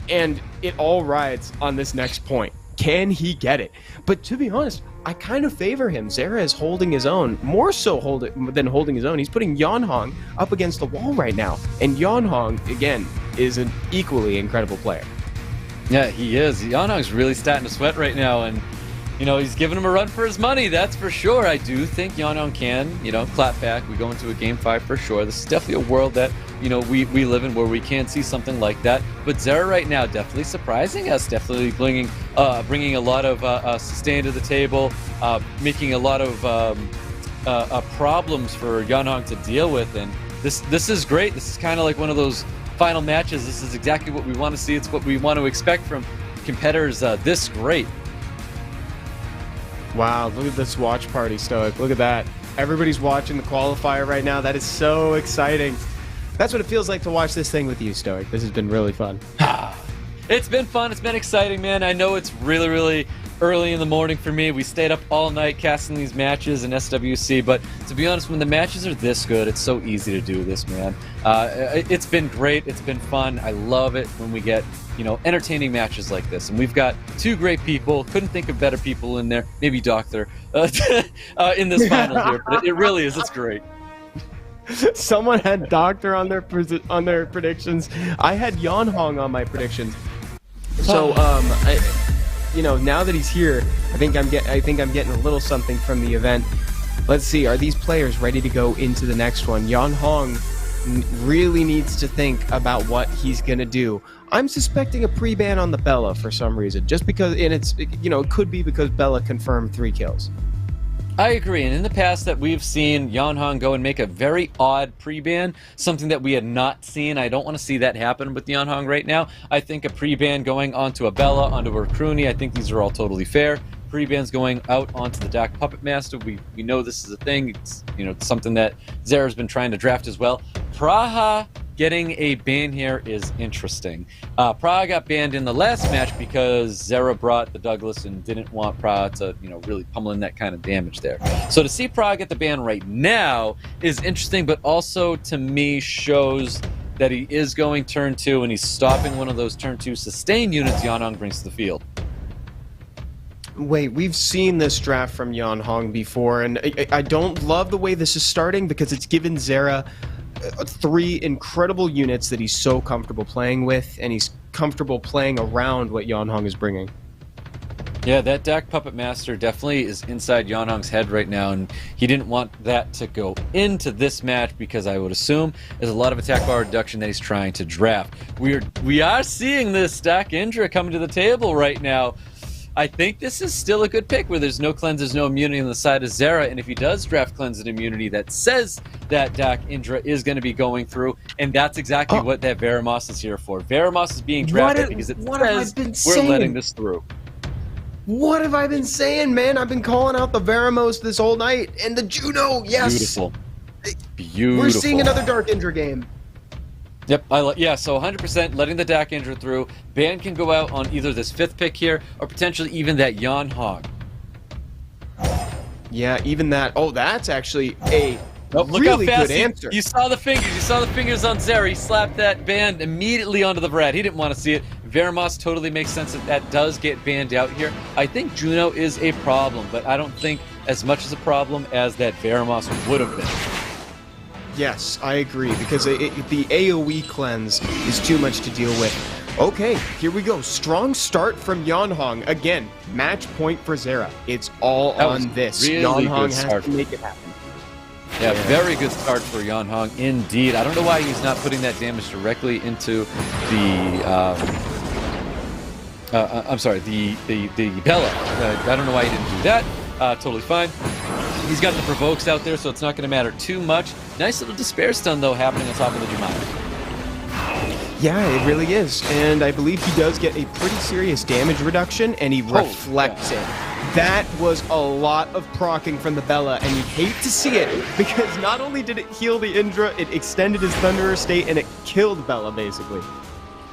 Speaker 1: and it all rides on this next point. Can he get it? But to be honest, I kind of favor him. ZERA is holding his own, more so than holding his own. He's putting Yan Hong up against the wall right now, and Yan Hong, again, is an equally incredible player.
Speaker 2: Yeah, he is. Yan Hong's really starting to sweat right now, and you know, he's giving him a run for his money, that's for sure. I do think Yan Hong can, you know, clap back. We go into a Game 5 for sure. This is definitely a world that, you know, we live in where we can see something like that. But ZERA right now definitely surprising us, definitely bringing a lot of sustain to the table, making a lot of problems for Yan Hong to deal with. And this is great. This is kind of like one of those final matches. This is exactly what we want to see. It's what we want to expect from competitors this great.
Speaker 1: Wow, look at this watch party, Stoic. Look at that. Everybody's watching the qualifier right now. That is so exciting. That's what it feels like to watch this thing with you, Stoic. This has been really fun.
Speaker 2: It's been fun. It's been exciting, man. I know it's really, really early in the morning for me. We stayed up all night casting these matches in SWC, but to be honest, when the matches are this good, it's so easy to do this, man. It's been great. It's been fun. I love it when we get, you know, entertaining matches like this. And we've got 2 great people. Couldn't think of better people in there. Maybe DOCTHURR in this final here, but it really is. It's great.
Speaker 1: Someone had DOCTHURR on their predictions. I had Yan Hong on my predictions. So, you know, now that he's here, I think I'm getting a little something from the event. Let's see, are these players ready to go into the next one? Yan Hong really needs to think about what he's gonna do. I'm suspecting a pre-ban on the Bella for some reason, just because, and it's, you know, it could be because Bella confirmed 3 kills.
Speaker 2: I agree, and in the past that we've seen Yan Hong go and make a very odd pre-ban, something that we had not seen. I don't want to see that happen with Yan Hong right now. I think a pre-ban going onto a Bella, onto a Raccoon, I think these are all totally fair. Pre-bans going out onto the Dak Puppet Master, we know this is a thing. It's, you know, something that ZERA's been trying to draft as well. Praha getting a ban here is interesting. Praha got banned in the last match because ZERA brought the Douglas and didn't want Praha to, you know, really pummel in that kind of damage there. So to see Praha get the ban right now is interesting, but also to me shows that he is going turn 2 and he's stopping one of those turn 2 sustain units Yan Hong brings to the field.
Speaker 1: Wait, we've seen this draft from Yan Hong before, and I don't love the way this is starting because it's given ZERA 3 incredible units that he's so comfortable playing with, and he's comfortable playing around what Yan Hong is bringing.
Speaker 2: Yeah, that Dak Puppet Master definitely is inside Yan Hong's head right now, and he didn't want that to go into this match because I would assume there's a lot of attack bar reduction that he's trying to draft. We are seeing this Dak Indra coming to the table right now. I think this is still a good pick where there's no cleanse, there's no immunity on the side of ZERA, and if he does draft cleanse and immunity, that says that Dak Indra is going to be going through, and that's exactly what that Veramos is here for. Veramos is being drafted because it says we're letting this through.
Speaker 1: What have I been saying, man? I've been calling out the Veramos this whole night, and the Juno, yes!
Speaker 2: Beautiful. Beautiful.
Speaker 1: We're seeing another Dark Indra game.
Speaker 2: Yep, yeah, so 100% letting the Dak Indra through. Ban can go out on either this 5th pick here, or potentially even that Yan Hong.
Speaker 1: Yeah, even that. Oh, that's actually a
Speaker 2: look
Speaker 1: really
Speaker 2: how fast
Speaker 1: good answer.
Speaker 2: You saw the fingers. You saw the fingers on ZERA. He slapped that ban immediately onto the Brad. He didn't want to see it. Veramos totally makes sense that does get banned out here. I think Juno is a problem, but I don't think as much as a problem as that Veramos would have been.
Speaker 1: Yes, I agree, because the AoE cleanse is too much to deal with. Okay, here we go. Strong start from Yan Hong. Again, match point for ZERA. It's all on this.
Speaker 2: Really
Speaker 1: Yan Hong
Speaker 2: good
Speaker 1: has
Speaker 2: start.
Speaker 1: to make it happen.
Speaker 2: Yeah, very good start for Yan Hong indeed. I don't know why he's not putting that damage directly into the I'm sorry, the Bella. I don't know why he didn't do that. Totally fine. He's got the provokes out there, so it's not going to matter too much. Nice little despair stun, though, happening on top of the Jumai.
Speaker 1: Yeah, it really is. And I believe he does get a pretty serious damage reduction, and he reflects it. That was a lot of proccing from the Bella, and you hate to see it, because not only did it heal the Indra, it extended his Thunderer state, and it killed Bella, basically.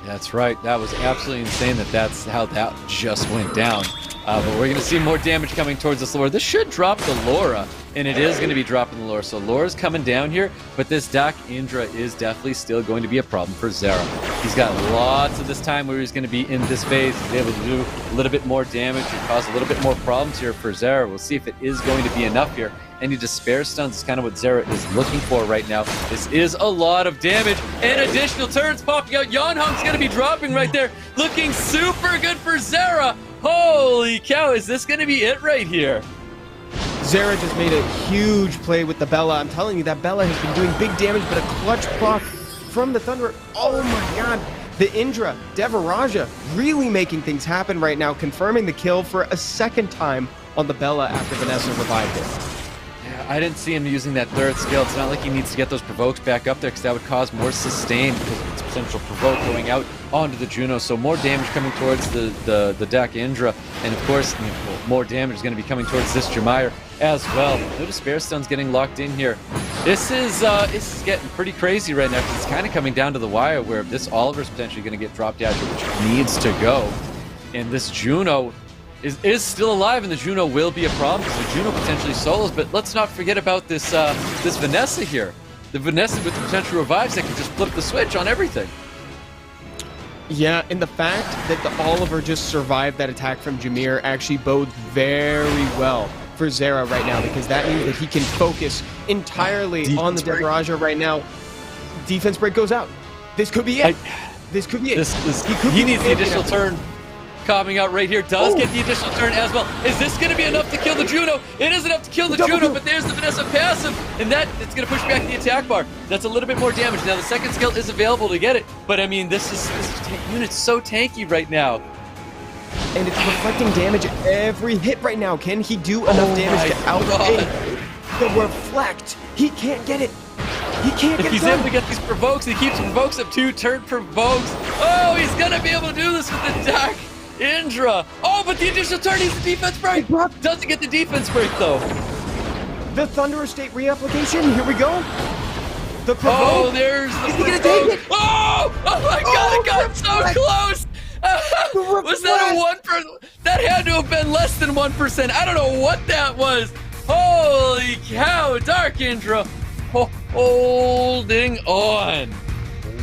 Speaker 2: That's right. That was absolutely insane that's how that just went down. But we're going to see more damage coming towards this Laura. This should drop the Laura, and it is going to be dropping the Laura. So Laura's coming down here, but this Dark Indra is definitely still going to be a problem for ZERA. He's got lots of this time where he's going to be in this phase. He's able to do a little bit more damage and cause a little bit more problems here for ZERA. We'll see if it is going to be enough here. Any Despair Stuns is kind of what ZERA is looking for right now. This is a lot of damage, and additional turns popping out. Yeonhong's going to be dropping right there. Looking super good for ZERA. Holy cow, is this going to be it right here?
Speaker 1: ZERA just made a huge play with the Bella. I'm telling you, that Bella has been doing big damage, but a clutch proc from the Thunderer. Oh my god. The Indra, Devaraja, really making things happen right now, confirming the kill for a second time on the Bella after Vanessa revived it.
Speaker 2: I didn't see him using that third skill. It's not like he needs to get those provokes back up there, because that would cause more sustain because of its potential provoke going out onto the Juno. So more damage coming towards the Dak Indra, and of course more damage is going to be coming towards this Jameir as well. No Despair Stuns getting locked in here. This is getting pretty crazy right now, because it's kind of coming down to the wire where this Oliver's potentially going to get dropped out here, which needs to go. And this Juno is still alive, and the Juno will be a problem because the Juno potentially solos. But let's not forget about this this Vanessa here. The Vanessa with the potential revives that can just flip the switch on everything.
Speaker 1: Yeah, and the fact that the Oliver just survived that attack from Jameer actually bodes very well for ZERA right now, because that means that he can focus entirely on the Devaraja right now. Defense break goes out. This could be it. This could be it.
Speaker 2: He needs the additional turn coming out right here. Does get the additional turn as well. Is this going to be enough to kill the Juno? It is enough to kill the Juno, but there's the Vanessa passive, and that it's going to push back the attack bar. That's a little bit more damage. Now the second skill is available to get it, but I mean this unit's so tanky right now.
Speaker 1: And it's reflecting damage at every hit right now. Can he do enough damage to outweigh the reflect? He can't get it. He can't get it.
Speaker 2: If he's able to get these provokes, he keeps provokes up 2 turn provokes. Oh, he's going to be able to do this with the Dark Indra. Oh, but the additional turn needs the defense break. Doesn't get the defense break though.
Speaker 1: The Thunderer State reapplication. Here we go. The provoke.
Speaker 2: Oh, there's the provoke. Oh my god, it got so close. Was that a 1%? That had to have been less than 1%. I don't know what that was. Holy cow, Dark Indra holding on.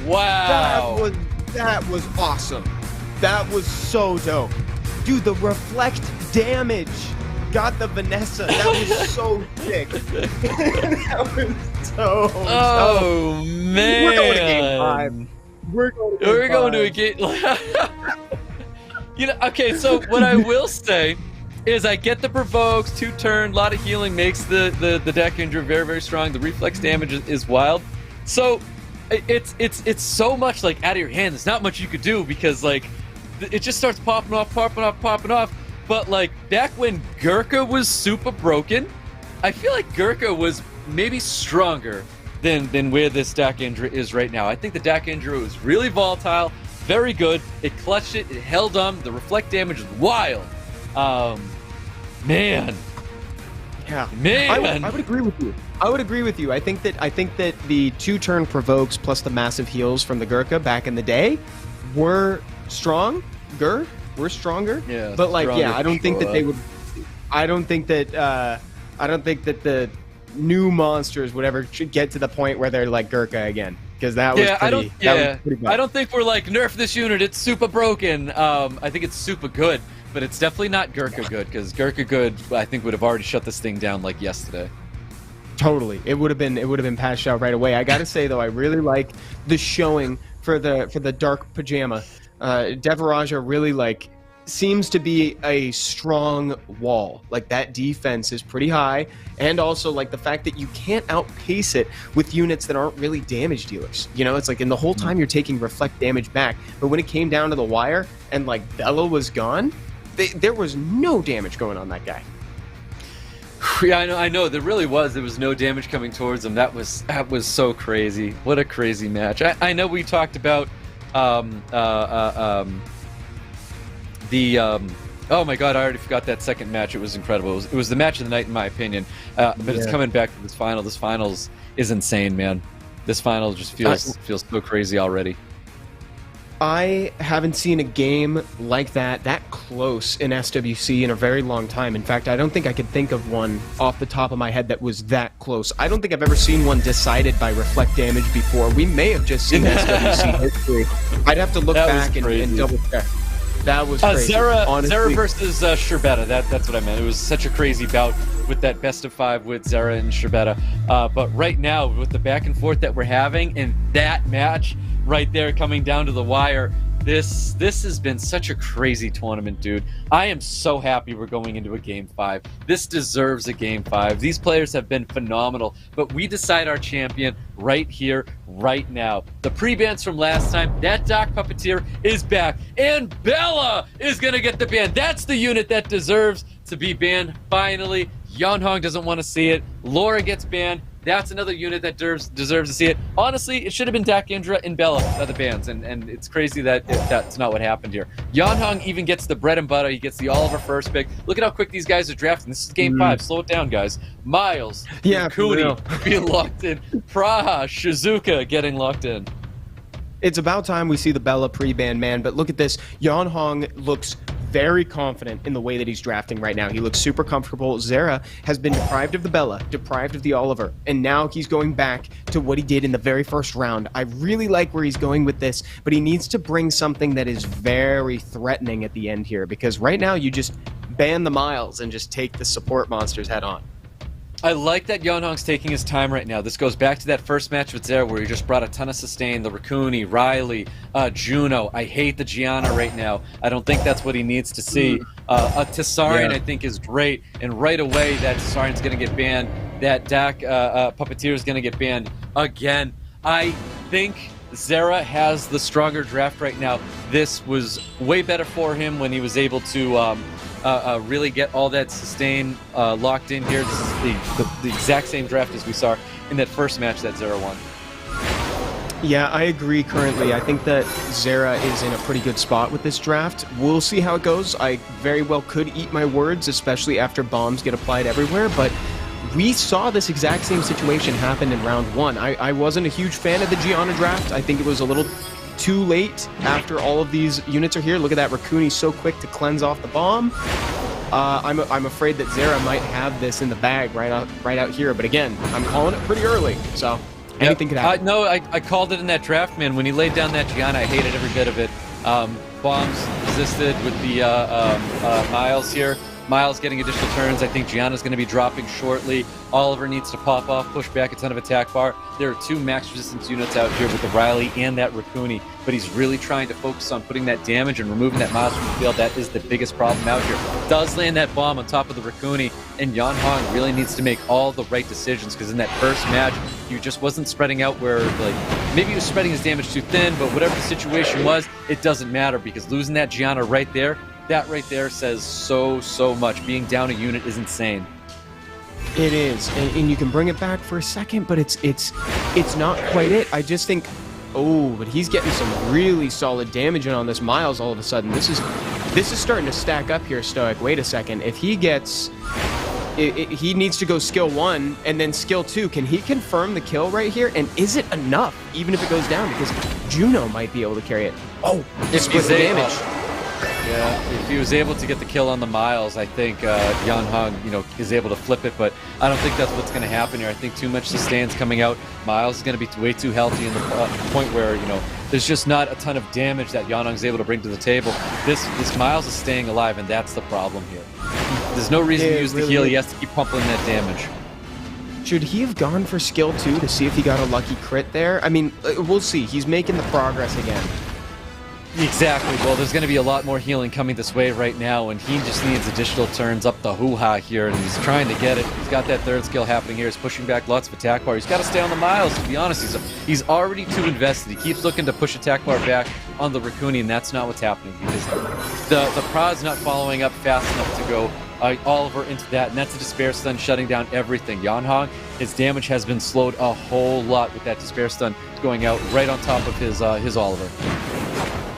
Speaker 2: Wow.
Speaker 1: That was awesome. That was so dope. Dude, the reflect damage got the Vanessa. That was so sick. That was so
Speaker 2: Oh, man.
Speaker 1: We're going to game 5. We're going to
Speaker 2: game 5. You know, okay, so what I will say is I get the provokes, 2 turn, a lot of healing makes the Dark Indra very, very strong. The reflex damage is wild. So it's so much like out of your hand. There's not much you could do, because like it just starts popping off. But like back when Gurkha was super broken, I feel like Gurkha was maybe stronger than where this Dark Indra is right now. I think the Dark Indra was really volatile, very good. It clutched it, it held on. The reflect damage is wild. Man.
Speaker 1: Yeah.
Speaker 2: Man.
Speaker 1: I would agree with you. I think that the 2 turn provokes plus the massive heals from the Gurkha back in the day were strong. We're stronger.
Speaker 2: Yeah.
Speaker 1: But like,
Speaker 2: stronger,
Speaker 1: yeah, I don't think that they would. I don't think that the new monsters would ever get to the point where they're like Gurkha again, because that was pretty. That was pretty bad.
Speaker 2: I don't think we're like nerf this unit. It's super broken. I think it's super good, but it's definitely not Gurkha good, because Gurkha good I think would have already shut this thing down like yesterday.
Speaker 1: Totally, it would have been patched out right away. I gotta say though, I really like the showing for the dark pajama. Devaraja really like seems to be a strong wall. Like that defense is pretty high, and also like the fact that you can't outpace it with units that aren't really damage dealers. You know, it's like in the whole time you're taking reflect damage back, but when it came down to the wire and like Bella was gone, there was no damage going on that guy.
Speaker 2: Yeah, I know. There really was. There was no damage coming towards him. That was so crazy. What a crazy match. I know we talked about Oh my God! I already forgot that second match. It was incredible. It was the match of the night, in my opinion. But it's coming back to this final. This finals is insane, man. This final just feels so crazy already.
Speaker 1: I haven't seen a game like that close in SWC in a very long time. In fact, I don't think I could think of one off the top of my head that was that close. I don't think I've ever seen one decided by reflect damage before. We may have just seen SWC history. I'd have to look back and double check. That was crazy.
Speaker 2: ZERA versus SHERBETA. That's what I meant. It was such a crazy bout with that best of 5 with ZERA and SHERBETA. But right now, with the back and forth that we're having in that match right there coming down to the wire, this has been such a crazy tournament, dude. I am so happy we're going into a Game 5. This deserves a Game 5. These players have been phenomenal, but we decide our champion right here, right now. The pre-bans from last time, that Doc Puppeteer is back, and Bella is going to get the ban. That's the unit that deserves to be banned, finally. Yeonhong doesn't want to see it. Laura gets banned. That's another unit that deserves to see it. Honestly, it should have been Dakindra and Bella, the bans, and it's crazy that that's not what happened here. Yeonhong even gets the bread and butter. He gets the Oliver first pick. Look at how quick these guys are drafting. This is Game 5. Slow it down, guys. Miles, Kuni being locked in. Praha, Shizuka getting locked in.
Speaker 1: It's about time we see the Bella pre-ban, man, but look at this. Yeonhong looks very confident in the way that he's drafting right now. He looks super comfortable. ZERA has been deprived of the Bella, deprived of the Oliver, and now he's going back to what he did in the very first round. I really like where he's going with this, but he needs to bring something that is very threatening at the end here, because right now you just ban the Miles and just take the support monsters head on.
Speaker 2: I like that Yeonhong's taking his time right now. This goes back to that first match with ZERA where he just brought a ton of sustain. The Raccoony, Riley, Juno. I hate the Gianna right now. I don't think that's what he needs to see. Tessarian, I think, is great. And right away, that Tessarian's going to get banned. That Dak Puppeteer is going to get banned again. I think ZERA has the stronger draft right now. This was way better for him when he was able to really get all that sustain locked in here. This is the exact same draft as we saw in that first match that ZERA won.
Speaker 1: Yeah, I agree currently. I think that ZERA is in a pretty good spot with this draft. We'll see how it goes. I very well could eat my words, especially after bombs get applied everywhere, but we saw this exact same situation happen in round 1. I wasn't a huge fan of the Gianna draft. I think it was a little too late after all of these units are here. Look at that, Raccoony so quick to cleanse off the bomb. I'm afraid that ZERA might have this in the bag right out here, but again, I'm calling it pretty early, so anything could happen.
Speaker 2: No, I called it in that draft, man. When he laid down that Gianna, I hated every bit of it. Bombs resisted with the Miles here. Miles getting additional turns. I think Gianna's going to be dropping shortly. Oliver needs to pop off, push back a ton of attack bar. There are 2 max resistance units out here with the Riley and that Raccoony, but he's really trying to focus on putting that damage and removing that Miles from the field. That is the biggest problem out here. Does land that bomb on top of the Raccoony, and Yeonhong really needs to make all the right decisions, because in that first match, he just wasn't spreading out where, like, maybe he was spreading his damage too thin, but whatever the situation was, it doesn't matter, because losing that Gianna right there, that right there says so much. Being down a unit is insane.
Speaker 1: It is, and you can bring it back for a second, but it's not quite it. I just think, but he's getting some really solid damage in on this Miles all of a sudden. This is starting to stack up here, Stoic. Wait a second. If he gets, he needs to go skill 1 and then skill 2. Can he confirm the kill right here? And is it enough, even if it goes down? Because Juno might be able to carry it. Split the damage.
Speaker 2: Yeah, if he was able to get the kill on the Miles, I think Yeonhong, is able to flip it, but I don't think that's what's going to happen here. I think too much sustain's coming out. Miles is going to be way too healthy in the point where, there's just not a ton of damage that Yeonhong's able to bring to the table. This Miles is staying alive, and that's the problem here. There's no reason to use the heal. He has to keep pumping that damage.
Speaker 1: Should he have gone for skill 2 to see if he got a lucky crit there? I mean, we'll see. He's making the progress again.
Speaker 2: Exactly. Well, there's going to be a lot more healing coming this way right now, and he just needs additional turns up the hoo-ha here, and he's trying to get it. He's got that third skill happening here. He's pushing back lots of attack bar. He's got to stay on the Miles, to be honest. He's already too invested. He keeps looking to push attack bar back on the Raccoony, and that's not what's happening, because the Prod's not following up fast enough to go Oliver into that, and that's a Despair Stun shutting down everything. Yeonhong, his damage has been slowed a whole lot with that Despair Stun going out right on top of his Oliver.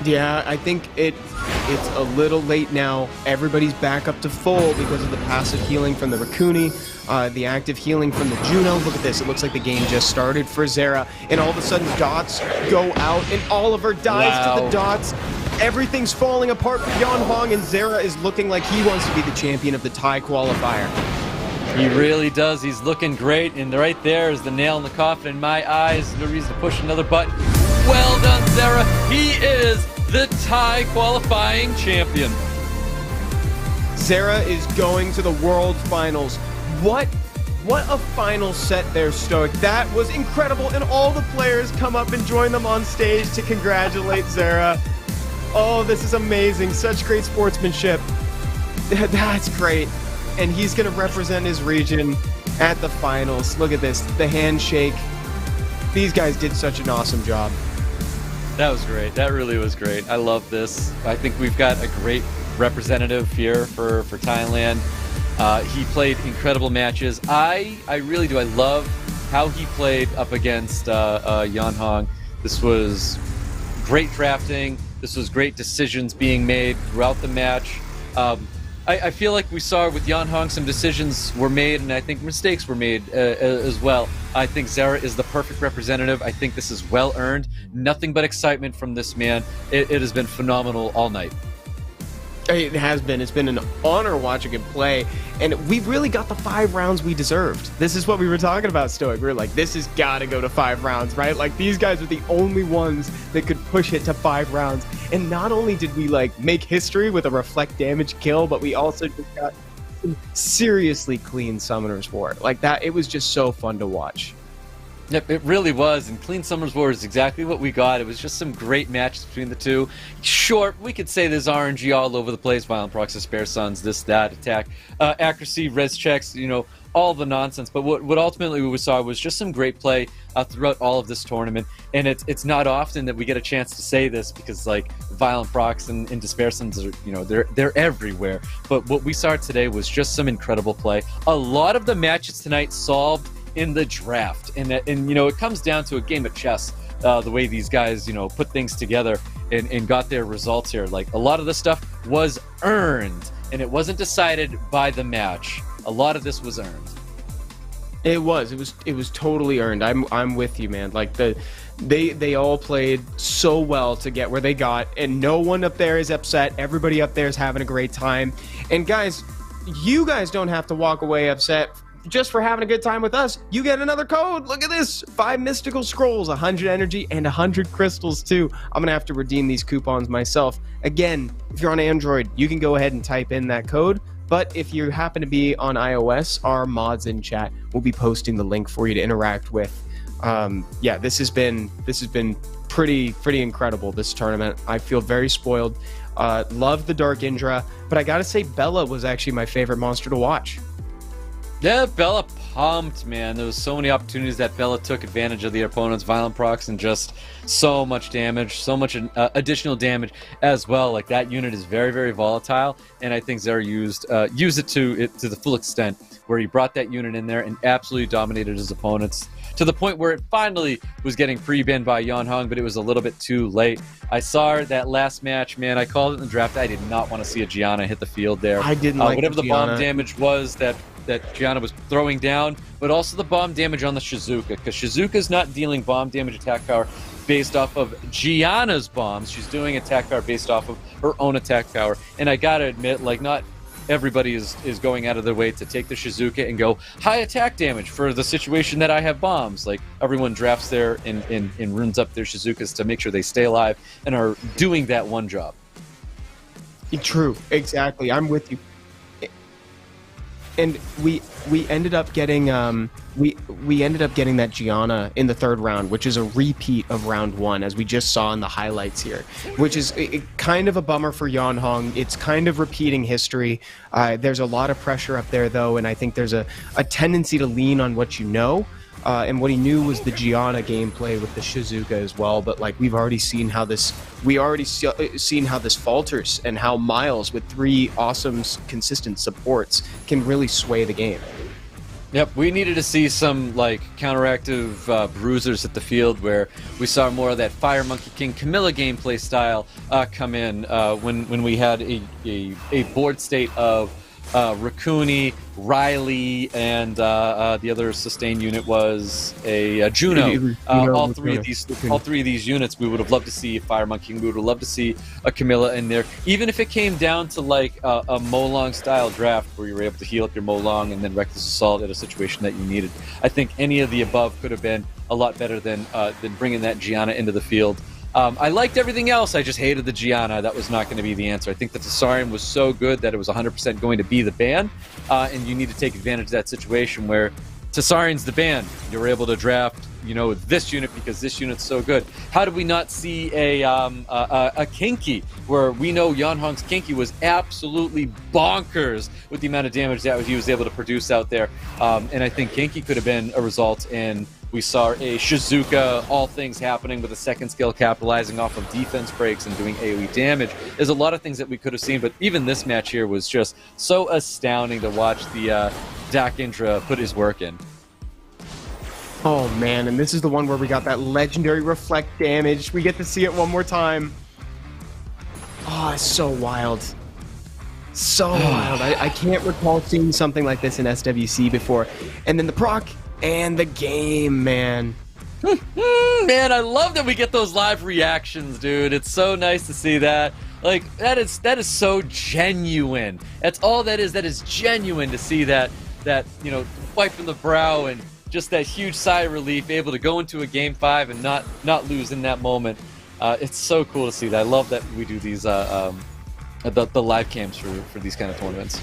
Speaker 1: Yeah, I think it's a little late now. Everybody's back up to full because of the passive healing from the Raccoony, the active healing from the Juno. Look at this. It looks like the game just started for ZERA, and all of a sudden dots go out, and Oliver dies to the dots. Everything's falling apart for Yeonhong, and ZERA is looking like he wants to be the champion of the Thai qualifier.
Speaker 2: He really does. He's looking great, and right there is the nail in the coffin in my eyes. No reason to push another button. Well done, ZERA. He is the Thai qualifying champion.
Speaker 1: ZERA is going to the World Finals. What a final set there, Stoic. That was incredible, and all the players come up and join them on stage to congratulate ZERA. Oh, this is amazing. Such great sportsmanship. That's great. And he's going to represent his region at the finals. Look at this, the handshake. These guys did such an awesome job.
Speaker 2: That was great. That really was great. I love this. I think we've got a great representative here for Thailand. He played incredible matches. I really do. I love how he played up against Yeonhong. This was great drafting. This was great decisions being made throughout the match. I feel like we saw with Yeonhong some decisions were made, and I think mistakes were made as well. I think ZERA is the perfect representative. I think this is well earned. Nothing but excitement from this man. It has been phenomenal all night.
Speaker 1: It has been. It's been an honor watching him play, and we really got the 5 rounds we deserved. This is what we were talking about, Stoic. We were like, this has got to go to 5 rounds, right? Like, these guys are the only ones that could push it to 5 rounds. And not only did we, like, make history with a reflect damage kill, but we also just got some seriously clean Summoner's War. Like, that, it was just so fun to watch.
Speaker 2: Yep, it really was, and Clean Summer's War is exactly what we got. It was just some great matches between the two. Sure, we could say there's RNG all over the place, Violent Proxy, Spare Suns, this, that, attack, accuracy, res checks, you know, all the nonsense. But what ultimately we saw was just some great play throughout all of this tournament, and it's not often that we get a chance to say this because, like, Violent Prox and Despair Suns are, you know, they're everywhere. But what we saw today was just some incredible play. A lot of the matches tonight solved in the draft, and you know, it comes down to a game of chess, the way these guys, you know, put things together and got their results here. Like, a lot of the stuff was earned, and it wasn't decided by the match. A lot of this was earned.
Speaker 1: It was totally earned. I'm with you, man. Like, they all played so well to get where they got, and no one up there is upset. Everybody up there is having a great time. And guys, you guys don't have to walk away upset just for having a good time with us. You get another code. Look at this. 5 mystical scrolls, 100 energy, and 100 crystals too. I'm gonna have to redeem these coupons myself. Again, if you're on Android, you can go ahead and type in that code. But if you happen to be on iOS, our mods in chat will be posting the link for you to interact with. Yeah, this has been pretty incredible, this tournament. I feel very spoiled. Love the Dark Indra, but I gotta say Bella was actually my favorite monster to watch.
Speaker 2: Yeah, Bella pumped, man. There was so many opportunities that Bella took advantage of the opponent's Violent Procs and just so much damage, so much additional damage as well. Like, that unit is very volatile, and I think ZERA used it to the full extent, where he brought that unit in there and absolutely dominated his opponents to the point where it finally was getting pre-banned by Yeonhong, but it was a little bit too late. I saw that last match, man. I called it in the draft. I did not want to see a Gianna hit the field there.
Speaker 1: I didn't like
Speaker 2: whatever the
Speaker 1: Gianna.
Speaker 2: bomb damage was that Gianna was throwing down, but also the bomb damage on the Shizuka, because Shizuka's not dealing bomb damage attack power based off of Gianna's bombs. She's doing attack power based off of her own attack power. And I gotta admit, like, not everybody is going out of their way to take the Shizuka and go high attack damage for the situation that I have bombs. Like, everyone drafts there and runes up their Shizukas to make sure they stay alive and are doing that one job.
Speaker 1: True, exactly. I'm with you. And we ended up getting we ended up getting that Gianna in the 3rd round, which is a repeat of round 1, as we just saw in the highlights here, which is kind of a bummer for Yeonhong. It's kind of repeating history. There's a lot of pressure up there, though, and I think there's a tendency to lean on what you know. And what he knew was the Gianna gameplay with the Shizuka as well. But, like, we've already seen how this falters, and how Miles with 3 awesome consistent supports can really sway the game.
Speaker 2: Yep, we needed to see some like counteractive bruisers at the field where we saw more of that Fire Monkey King Camilla gameplay style come in when we had a board state of Raccoony, Riley, and the other sustained unit was a Juno. All three of these units, we would have loved to see a Fire Monkey. We would have loved to see a Camilla in there. Even if it came down to like a Molong style draft where you were able to heal up your Molong and then Reckless Assault at a situation that you needed. I think any of the above could have been a lot better than bringing that Gianna into the field. I liked everything else. I just hated the Gianna. That was not going to be the answer. I think that the Tsarian was so good that it was 100% going to be the ban, and you need to take advantage of that situation where Tsarian's the ban. You're able to draft, you know, this unit because this unit's so good. How did we not see a Kinky where we know Yanhong's Kinky was absolutely bonkers with the amount of damage that he was able to produce out there, and I think Kinky could have been a result in. We saw a Shizuka, all things happening with a second skill capitalizing off of defense breaks and doing AoE damage. There's a lot of things that we could have seen, but even this match here was just so astounding to watch the Dak Indra put his work in.
Speaker 1: Oh man, and this is the one where we got that legendary reflect damage. We get to see it one more time. Oh, it's so wild. So wild. I can't recall seeing something like this in SWC before. And then the proc and the game, man.
Speaker 2: Man, I love that we get those live reactions, dude. It's so nice to see that. Like, that is so genuine. That's all that is. That is genuine to see that you know, wiping the brow and just that huge sigh of relief, able to go into a game 5 and not lose in that moment. It's so cool to see that. I love that we do these the live cams for these kind of tournaments.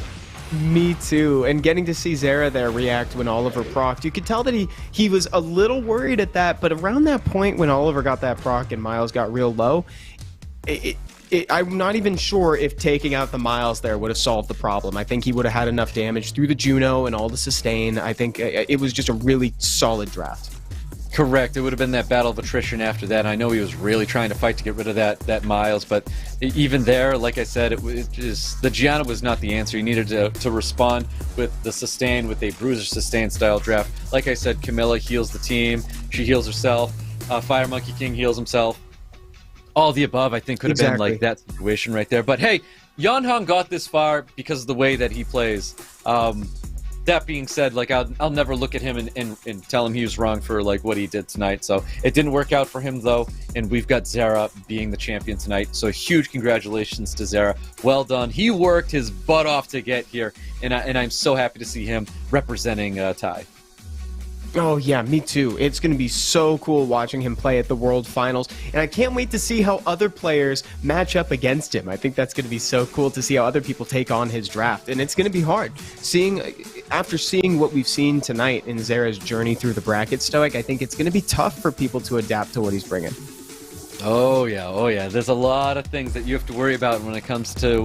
Speaker 1: Me too, and getting to see ZERA there react when Oliver procced, you could tell that he was a little worried at that, but around that point when Oliver got that proc and Miles got real low, I'm not even sure if taking out the Miles there would have solved the problem. I think he would have had enough damage through the Juno and all the sustain. I think it was just a really solid draft.
Speaker 2: Correct. It would have been that battle of attrition after that. I know he was really trying to fight to get rid of that Miles, but even there, like I said, the Gianna was not the answer. You needed to respond with the sustain, with a bruiser sustain style draft. Like I said, Camilla heals the team. She heals herself. Fire Monkey King heals himself. All the above, I think, could have been like that situation right there. But hey, Yanhong got this far because of the way that he plays. That being said, like I'll never look at him and tell him he was wrong for like what he did tonight. So it didn't work out for him though, and we've got ZERA being the champion tonight. So huge congratulations to ZERA. Well done. He worked his butt off to get here, and I'm so happy to see him representing Thai.
Speaker 1: Oh yeah, me too. It's going to be so cool watching him play at the World Finals, and I can't wait to see how other players match up against him. I think that's going to be so cool to see how other people take on his draft, and it's going to be hard. After seeing what we've seen tonight in ZERA's journey through the bracket, Stoic, I think it's going to be tough for people to adapt to what he's bringing.
Speaker 2: Oh yeah. There's a lot of things that you have to worry about when it comes to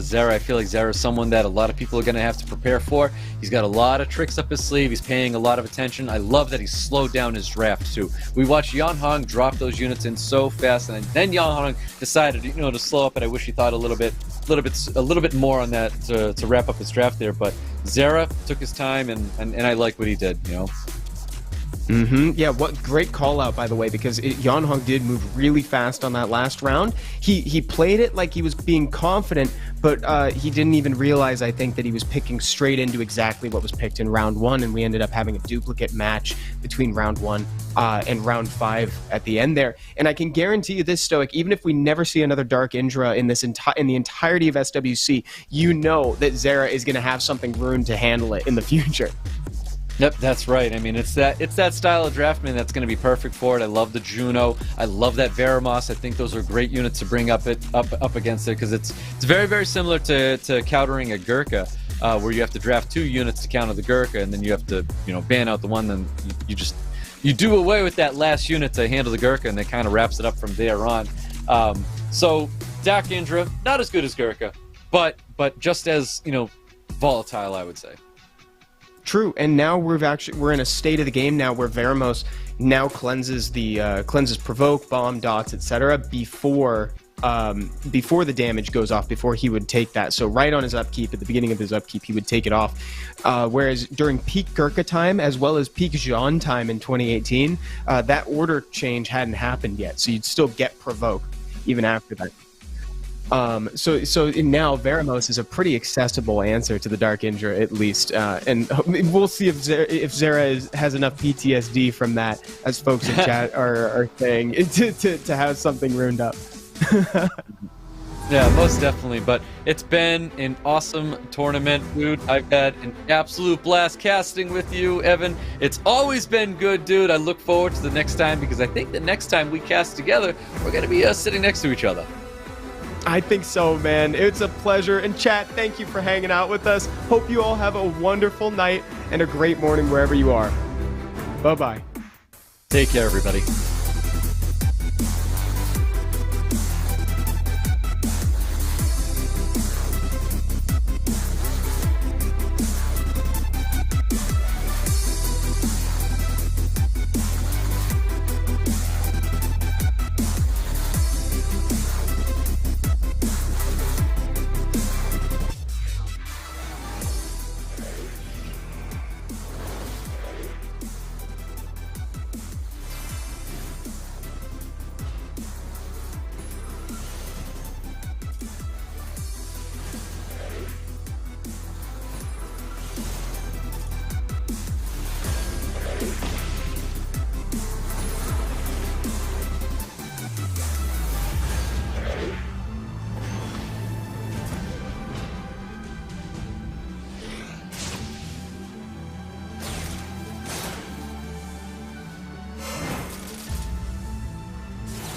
Speaker 2: ZERA. I feel like ZERA is someone that a lot of people are going to have to prepare for. He's got a lot of tricks up his sleeve. He's paying a lot of attention. I love that he's slowed down his draft too. We watched Yanhong drop those units in so fast, and then Yanhong decided, you know, to slow up. And I wish he thought a little bit more on that to wrap up his draft there. But ZERA took his time, and I like what he did. You know.
Speaker 1: Yeah, what great call out, by the way, because Yanhong did move really fast on that last round. He played it like he was being confident, but he didn't even realize, I think, that he was picking straight into exactly what was picked in round 1, and we ended up having a duplicate match between round 1 and round 5 at the end there. And I can guarantee you this, Stoic, even if we never see another Dark Indra in the entirety of SWC, you know that ZERA is going to have something ruined to handle it in the future.
Speaker 2: Yep, that's right. I mean, it's that style of draftman that's going to be perfect for it. I love the Juno. I love that Veramos. I think those are great units to bring up against it, because it's very, very similar to countering a Gurkha, where you have to draft 2 units to counter the Gurkha, and then you have to, you know, ban out the one. Then you do away with that last unit to handle the Gurkha, and it kind of wraps it up from there on. So Dak Indra, not as good as Gurkha, but just as, you know, volatile, I would say.
Speaker 1: True, and now we're in a state of the game now where Veramos now cleanses provoke, bomb, dots, etc. before before the damage goes off, before he would take that. So right on his upkeep, at the beginning of his upkeep, he would take it off. Whereas during peak Gurkha time, as well as peak Jean time in 2018, that order change hadn't happened yet. So you'd still get provoke even after that. So now Veramos is a pretty accessible answer to the Dark Indra, at least, and we'll see if ZERA has enough PTSD from that, as folks in chat are saying, to have something ruined up.
Speaker 2: Yeah, most definitely. But it's been an awesome tournament, dude. I've had an absolute blast casting with you, Evan. It's always been good, dude. I look forward to the next time, because I think the next time we cast together, we're going to be sitting next to each other.
Speaker 1: I think so, man. It's a pleasure. And chat, thank you for hanging out with us. Hope you all have a wonderful night and a great morning wherever you are. Bye-bye.
Speaker 2: Take care, everybody.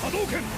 Speaker 11: Hadouken!